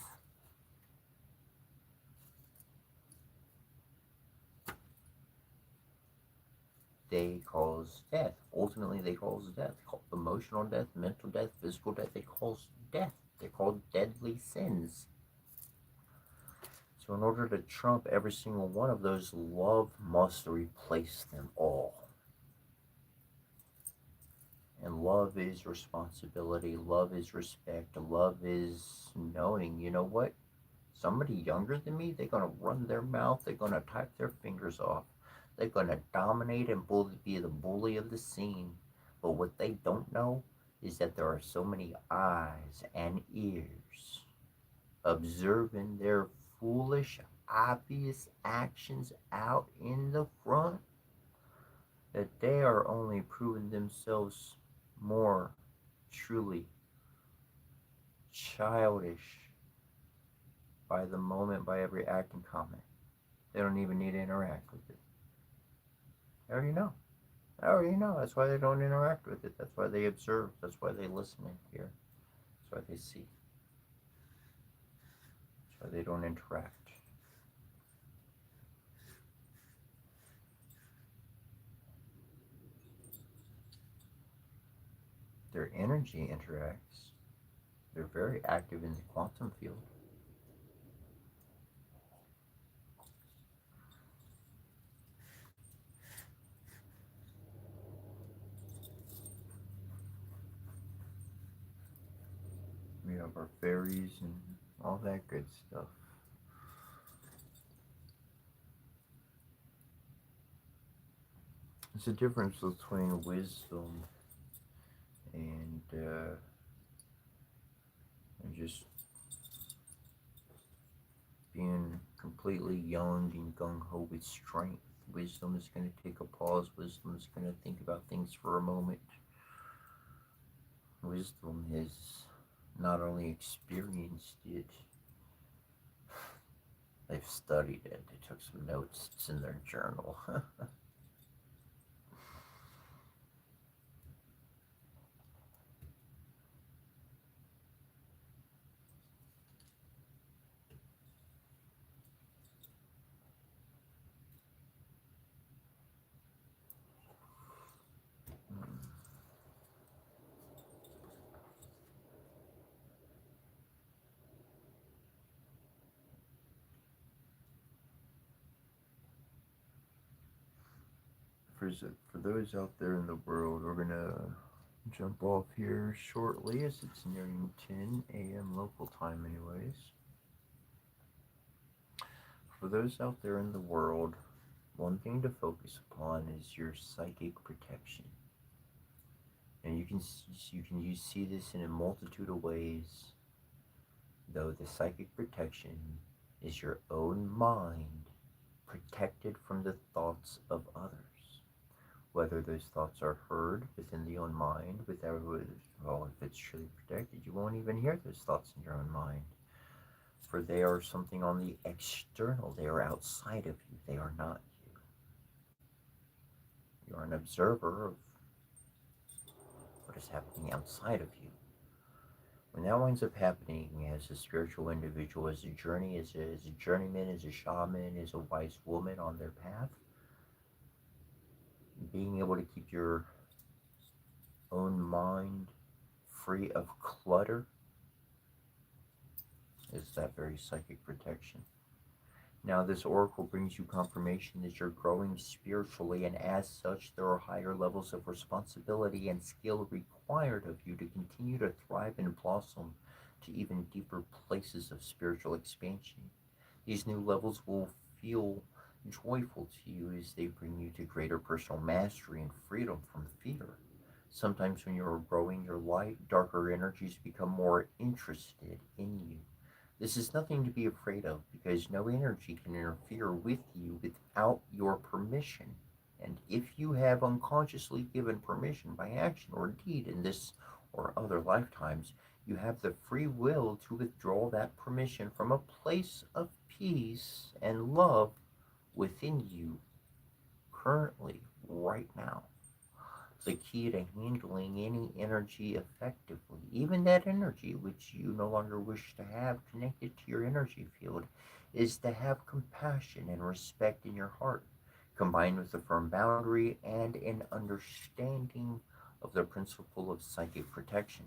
Speaker 1: They cause death. Ultimately, they cause death. Emotional death, mental death, physical death. They cause death. They're called deadly sins. So, in order to trump every single one of those, love must replace them all. And love is responsibility, love is respect, love is knowing, you know what? Somebody younger than me, they're gonna run their mouth, they're gonna type their fingers off, they're gonna dominate and be the bully of the scene. But what they don't know is that there are so many eyes and ears observing their foolish, obvious actions out in the front that they are only proving themselves more truly childish by the moment, by every act and comment. They don't even need to interact with it. I already know. I already know. That's why they don't interact with it. That's why they observe. That's why they listen and hear. That's why they see. That's why they don't interact. Their energy interacts. They're very active in the quantum field. We have our fairies and all that good stuff. There's a difference between wisdom and just being completely young and gung ho with strength. Wisdom is going to take a pause. Wisdom is going to think about things for a moment. Wisdom has not only experienced it, they've studied it. They took some notes. It's in their journal. For those out there in the world, we're going to jump off here shortly as it's nearing 10 a.m. local time, anyways. For those out there in the world, one thing to focus upon is your psychic protection. And you see this in a multitude of ways. Though the psychic protection is your own mind protected from the thoughts of others. Whether those thoughts are heard within the own mind, without, well, if it's truly protected, you won't even hear those thoughts in your own mind. For they are something on the external, they are outside of you, they are not you. You are an observer of what is happening outside of you. When that winds up happening as a spiritual individual, as a journey, as a journeyman, as a shaman, as a wise woman on their path, being able to keep your own mind free of clutter is that very psychic protection. Now, this oracle brings you confirmation that you're growing spiritually, and as such, there are higher levels of responsibility and skill required of you to continue to thrive and blossom to even deeper places of spiritual expansion. These new levels will feel joyful to you as they bring you to greater personal mastery and freedom from fear. Sometimes, when you're growing your light, darker energies become more interested in you. This is nothing to be afraid of because no energy can interfere with you without your permission. And if you have unconsciously given permission by action or deed in this or other lifetimes, you have the free will to withdraw that permission from a place of peace and love within you currently, right now. The key to handling any energy effectively, even that energy which you no longer wish to have connected to your energy field, is to have compassion and respect in your heart, combined with a firm boundary and an understanding of the principle of psychic protection.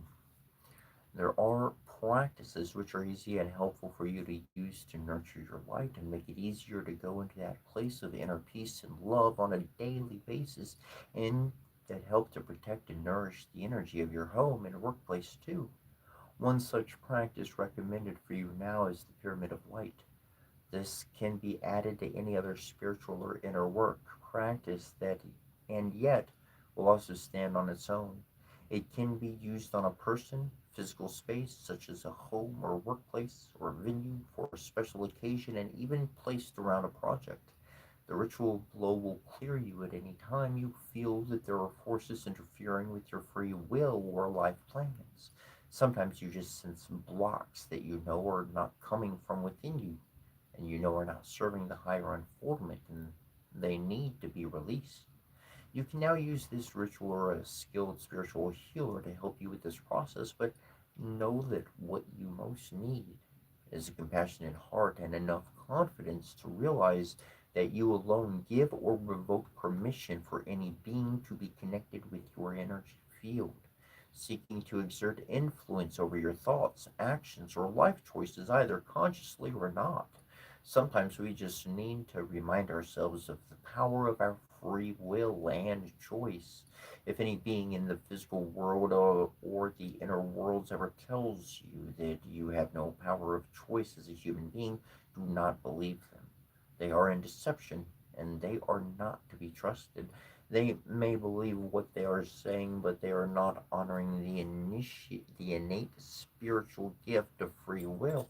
Speaker 1: There are practices which are easy and helpful for you to use to nurture your light and make it easier to go into that place of inner peace and love on a daily basis and that help to protect and nourish the energy of your home and workplace too. One such practice recommended for you now is the Pyramid of Light. This can be added to any other spiritual or inner work practice that, and yet, will also stand on its own. It can be used on a person, physical space, such as a home or workplace, or a venue for a special occasion, and even placed around a project. The ritual glow will clear you at any time you feel that there are forces interfering with your free will or life plans. Sometimes you just sense blocks that you know are not coming from within you and you know are not serving the higher unfoldment and they need to be released. You can now use this ritual or a skilled spiritual healer to help you with this process, but know that what you most need is a compassionate heart and enough confidence to realize that you alone give or revoke permission for any being to be connected with your energy field, seeking to exert influence over your thoughts, actions, or life choices, either consciously or not. Sometimes we just need to remind ourselves of the power of our free will and choice. If any being in the physical world or the inner worlds ever tells you that you have no power of choice as a human being, do not believe them. They are in deception and they are not to be trusted. They may believe what they are saying, but they are not honoring the innate spiritual gift of free will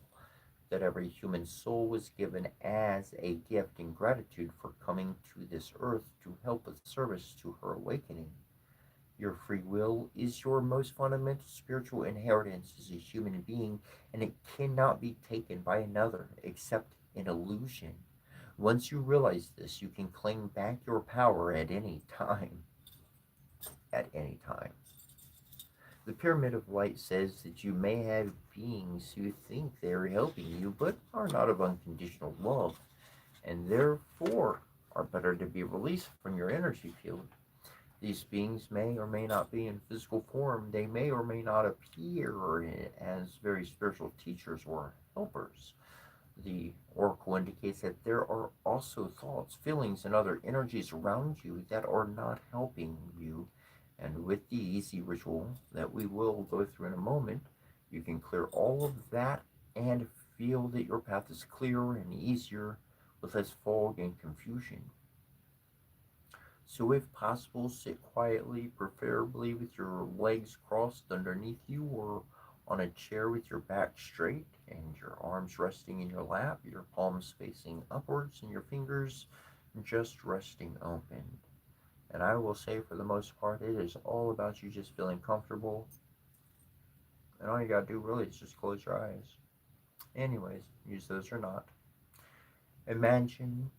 Speaker 1: that every human soul was given as a gift in gratitude for coming to this earth to help with service to her awakening. Your free will is your most fundamental spiritual inheritance as a human being, and it cannot be taken by another except in illusion. Once you realize this, you can claim back your power at any time. At any time. The Pyramid of Light says that you may have beings who think they are helping you, but are not of unconditional love, and therefore are better to be released from your energy field. These beings may or may not be in physical form. They may or may not appear as very spiritual teachers or helpers. The oracle indicates that there are also thoughts, feelings, and other energies around you that are not helping you. And with the easy ritual that we will go through in a moment, you can clear all of that and feel that your path is clearer and easier with less fog and confusion. So, if possible, sit quietly, preferably with your legs crossed underneath you or on a chair with your back straight and your arms resting in your lap, your palms facing upwards, and your fingers just resting open. And I will say, for the most part, it is all about you just feeling comfortable. And all you gotta do really is just close your eyes. Anyways, use those or not. Imagine,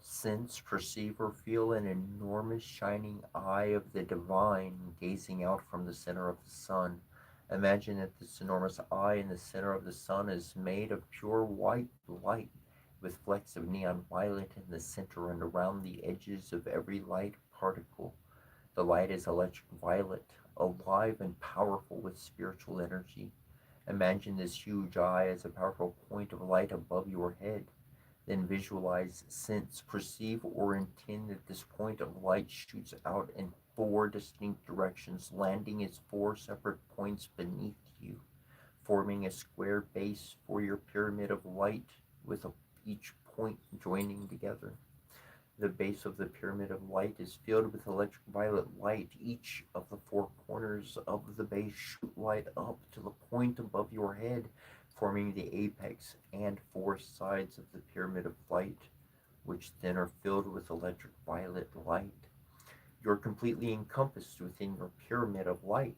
Speaker 1: sense, perceive, or feel an enormous shining eye of the divine gazing out from the center of the sun. Imagine that this enormous eye in the center of the sun is made of pure white light with flecks of neon violet in the center and around the edges of every light particle. The light is electric violet, alive and powerful with spiritual energy. Imagine this huge eye as a powerful point of light above your head. Then visualize, sense, perceive, or intend that this point of light shoots out in four distinct directions, landing as four separate points beneath you, forming a square base for your pyramid of light with each point joining together. The base of the pyramid of light is filled with electric violet light. Each of the four corners of the base shoot light up to the point above your head, forming the apex and four sides of the pyramid of light, which then are filled with electric violet light. You're completely encompassed within your pyramid of light.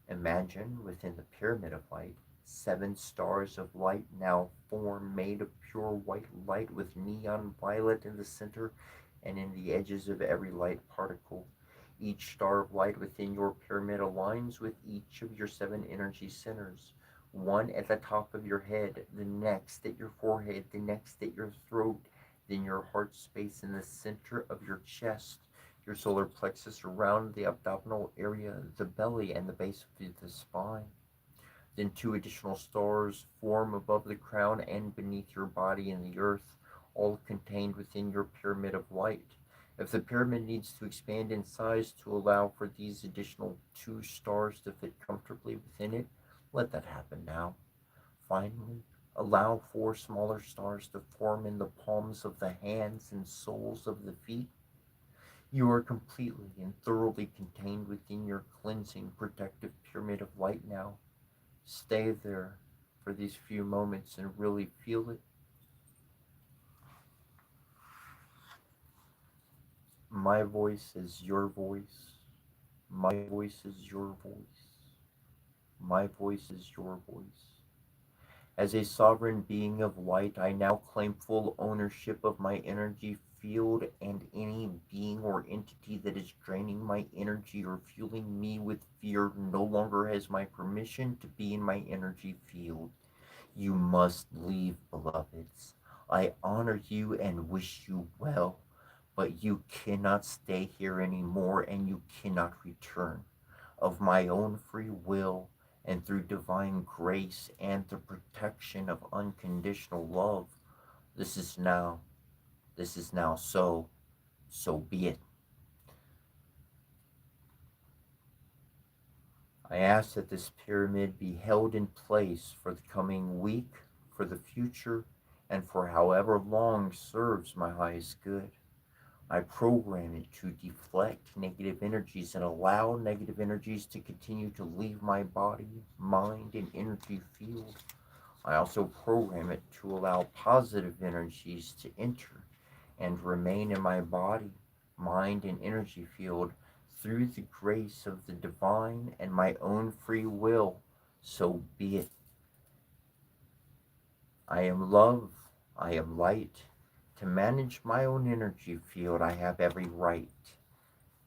Speaker 1: Imagine within the pyramid of light, seven stars of light now form made of pure white light with neon violet in the center and in the edges of every light particle. Each star of light within your pyramid aligns with each of your seven energy centers. One at the top of your head, the next at your forehead, the next at your throat, then your heart space in the center of your chest, your solar plexus around the abdominal area, the belly, and the base of the spine. Then two additional stars form above the crown and beneath your body in the earth, all contained within your pyramid of light. If the pyramid needs to expand in size to allow for these additional two stars to fit comfortably within it, let that happen now. Finally, allow four smaller stars to form in the palms of the hands and soles of the feet. You are completely and thoroughly contained within your cleansing, protective pyramid of light now. Stay there for these few moments and really feel it. My voice is your voice. My voice is your voice. My voice is your voice. As a sovereign being of light, I now claim full ownership of my energy field, and any being or entity that is draining my energy or fueling me with fear no longer has my permission to be in my energy field. You must leave, beloveds. I honor you and wish you well, but you cannot stay here anymore and you cannot return. Of my own free will and through divine grace and the protection of unconditional love, this is now, this is now so, so be it. I ask that this pyramid be held in place for the coming week, for the future, and for however long serves my highest good. I program it to deflect negative energies and allow negative energies to continue to leave my body, mind, and energy field. I also program it to allow positive energies to enter and remain in my body, mind, and energy field through the grace of the divine and my own free will. So be it. I am love. I am light. To manage my own energy field, I have every right.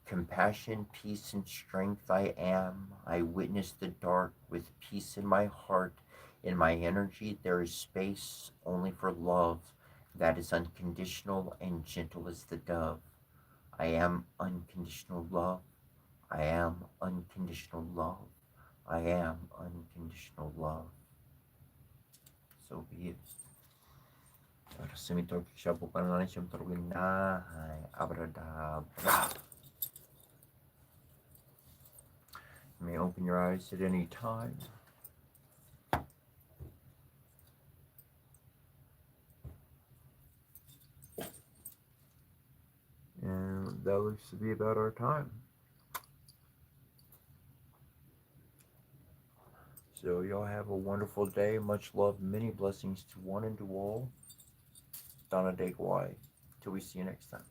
Speaker 1: Compassion, peace, and strength I am. I witness the dark with peace in my heart. In my energy, there is space only for love that is unconditional and gentle as the dove. I am unconditional love. I am unconditional love. I am unconditional love. So be it. Sumito siya po pananan siyang turugin na abradabra. You may open your eyes at any time. And that looks to be about our time. So y'all have a wonderful day. Much love, many blessings to one and to all. Donna Day Kauai. Till we see you next time.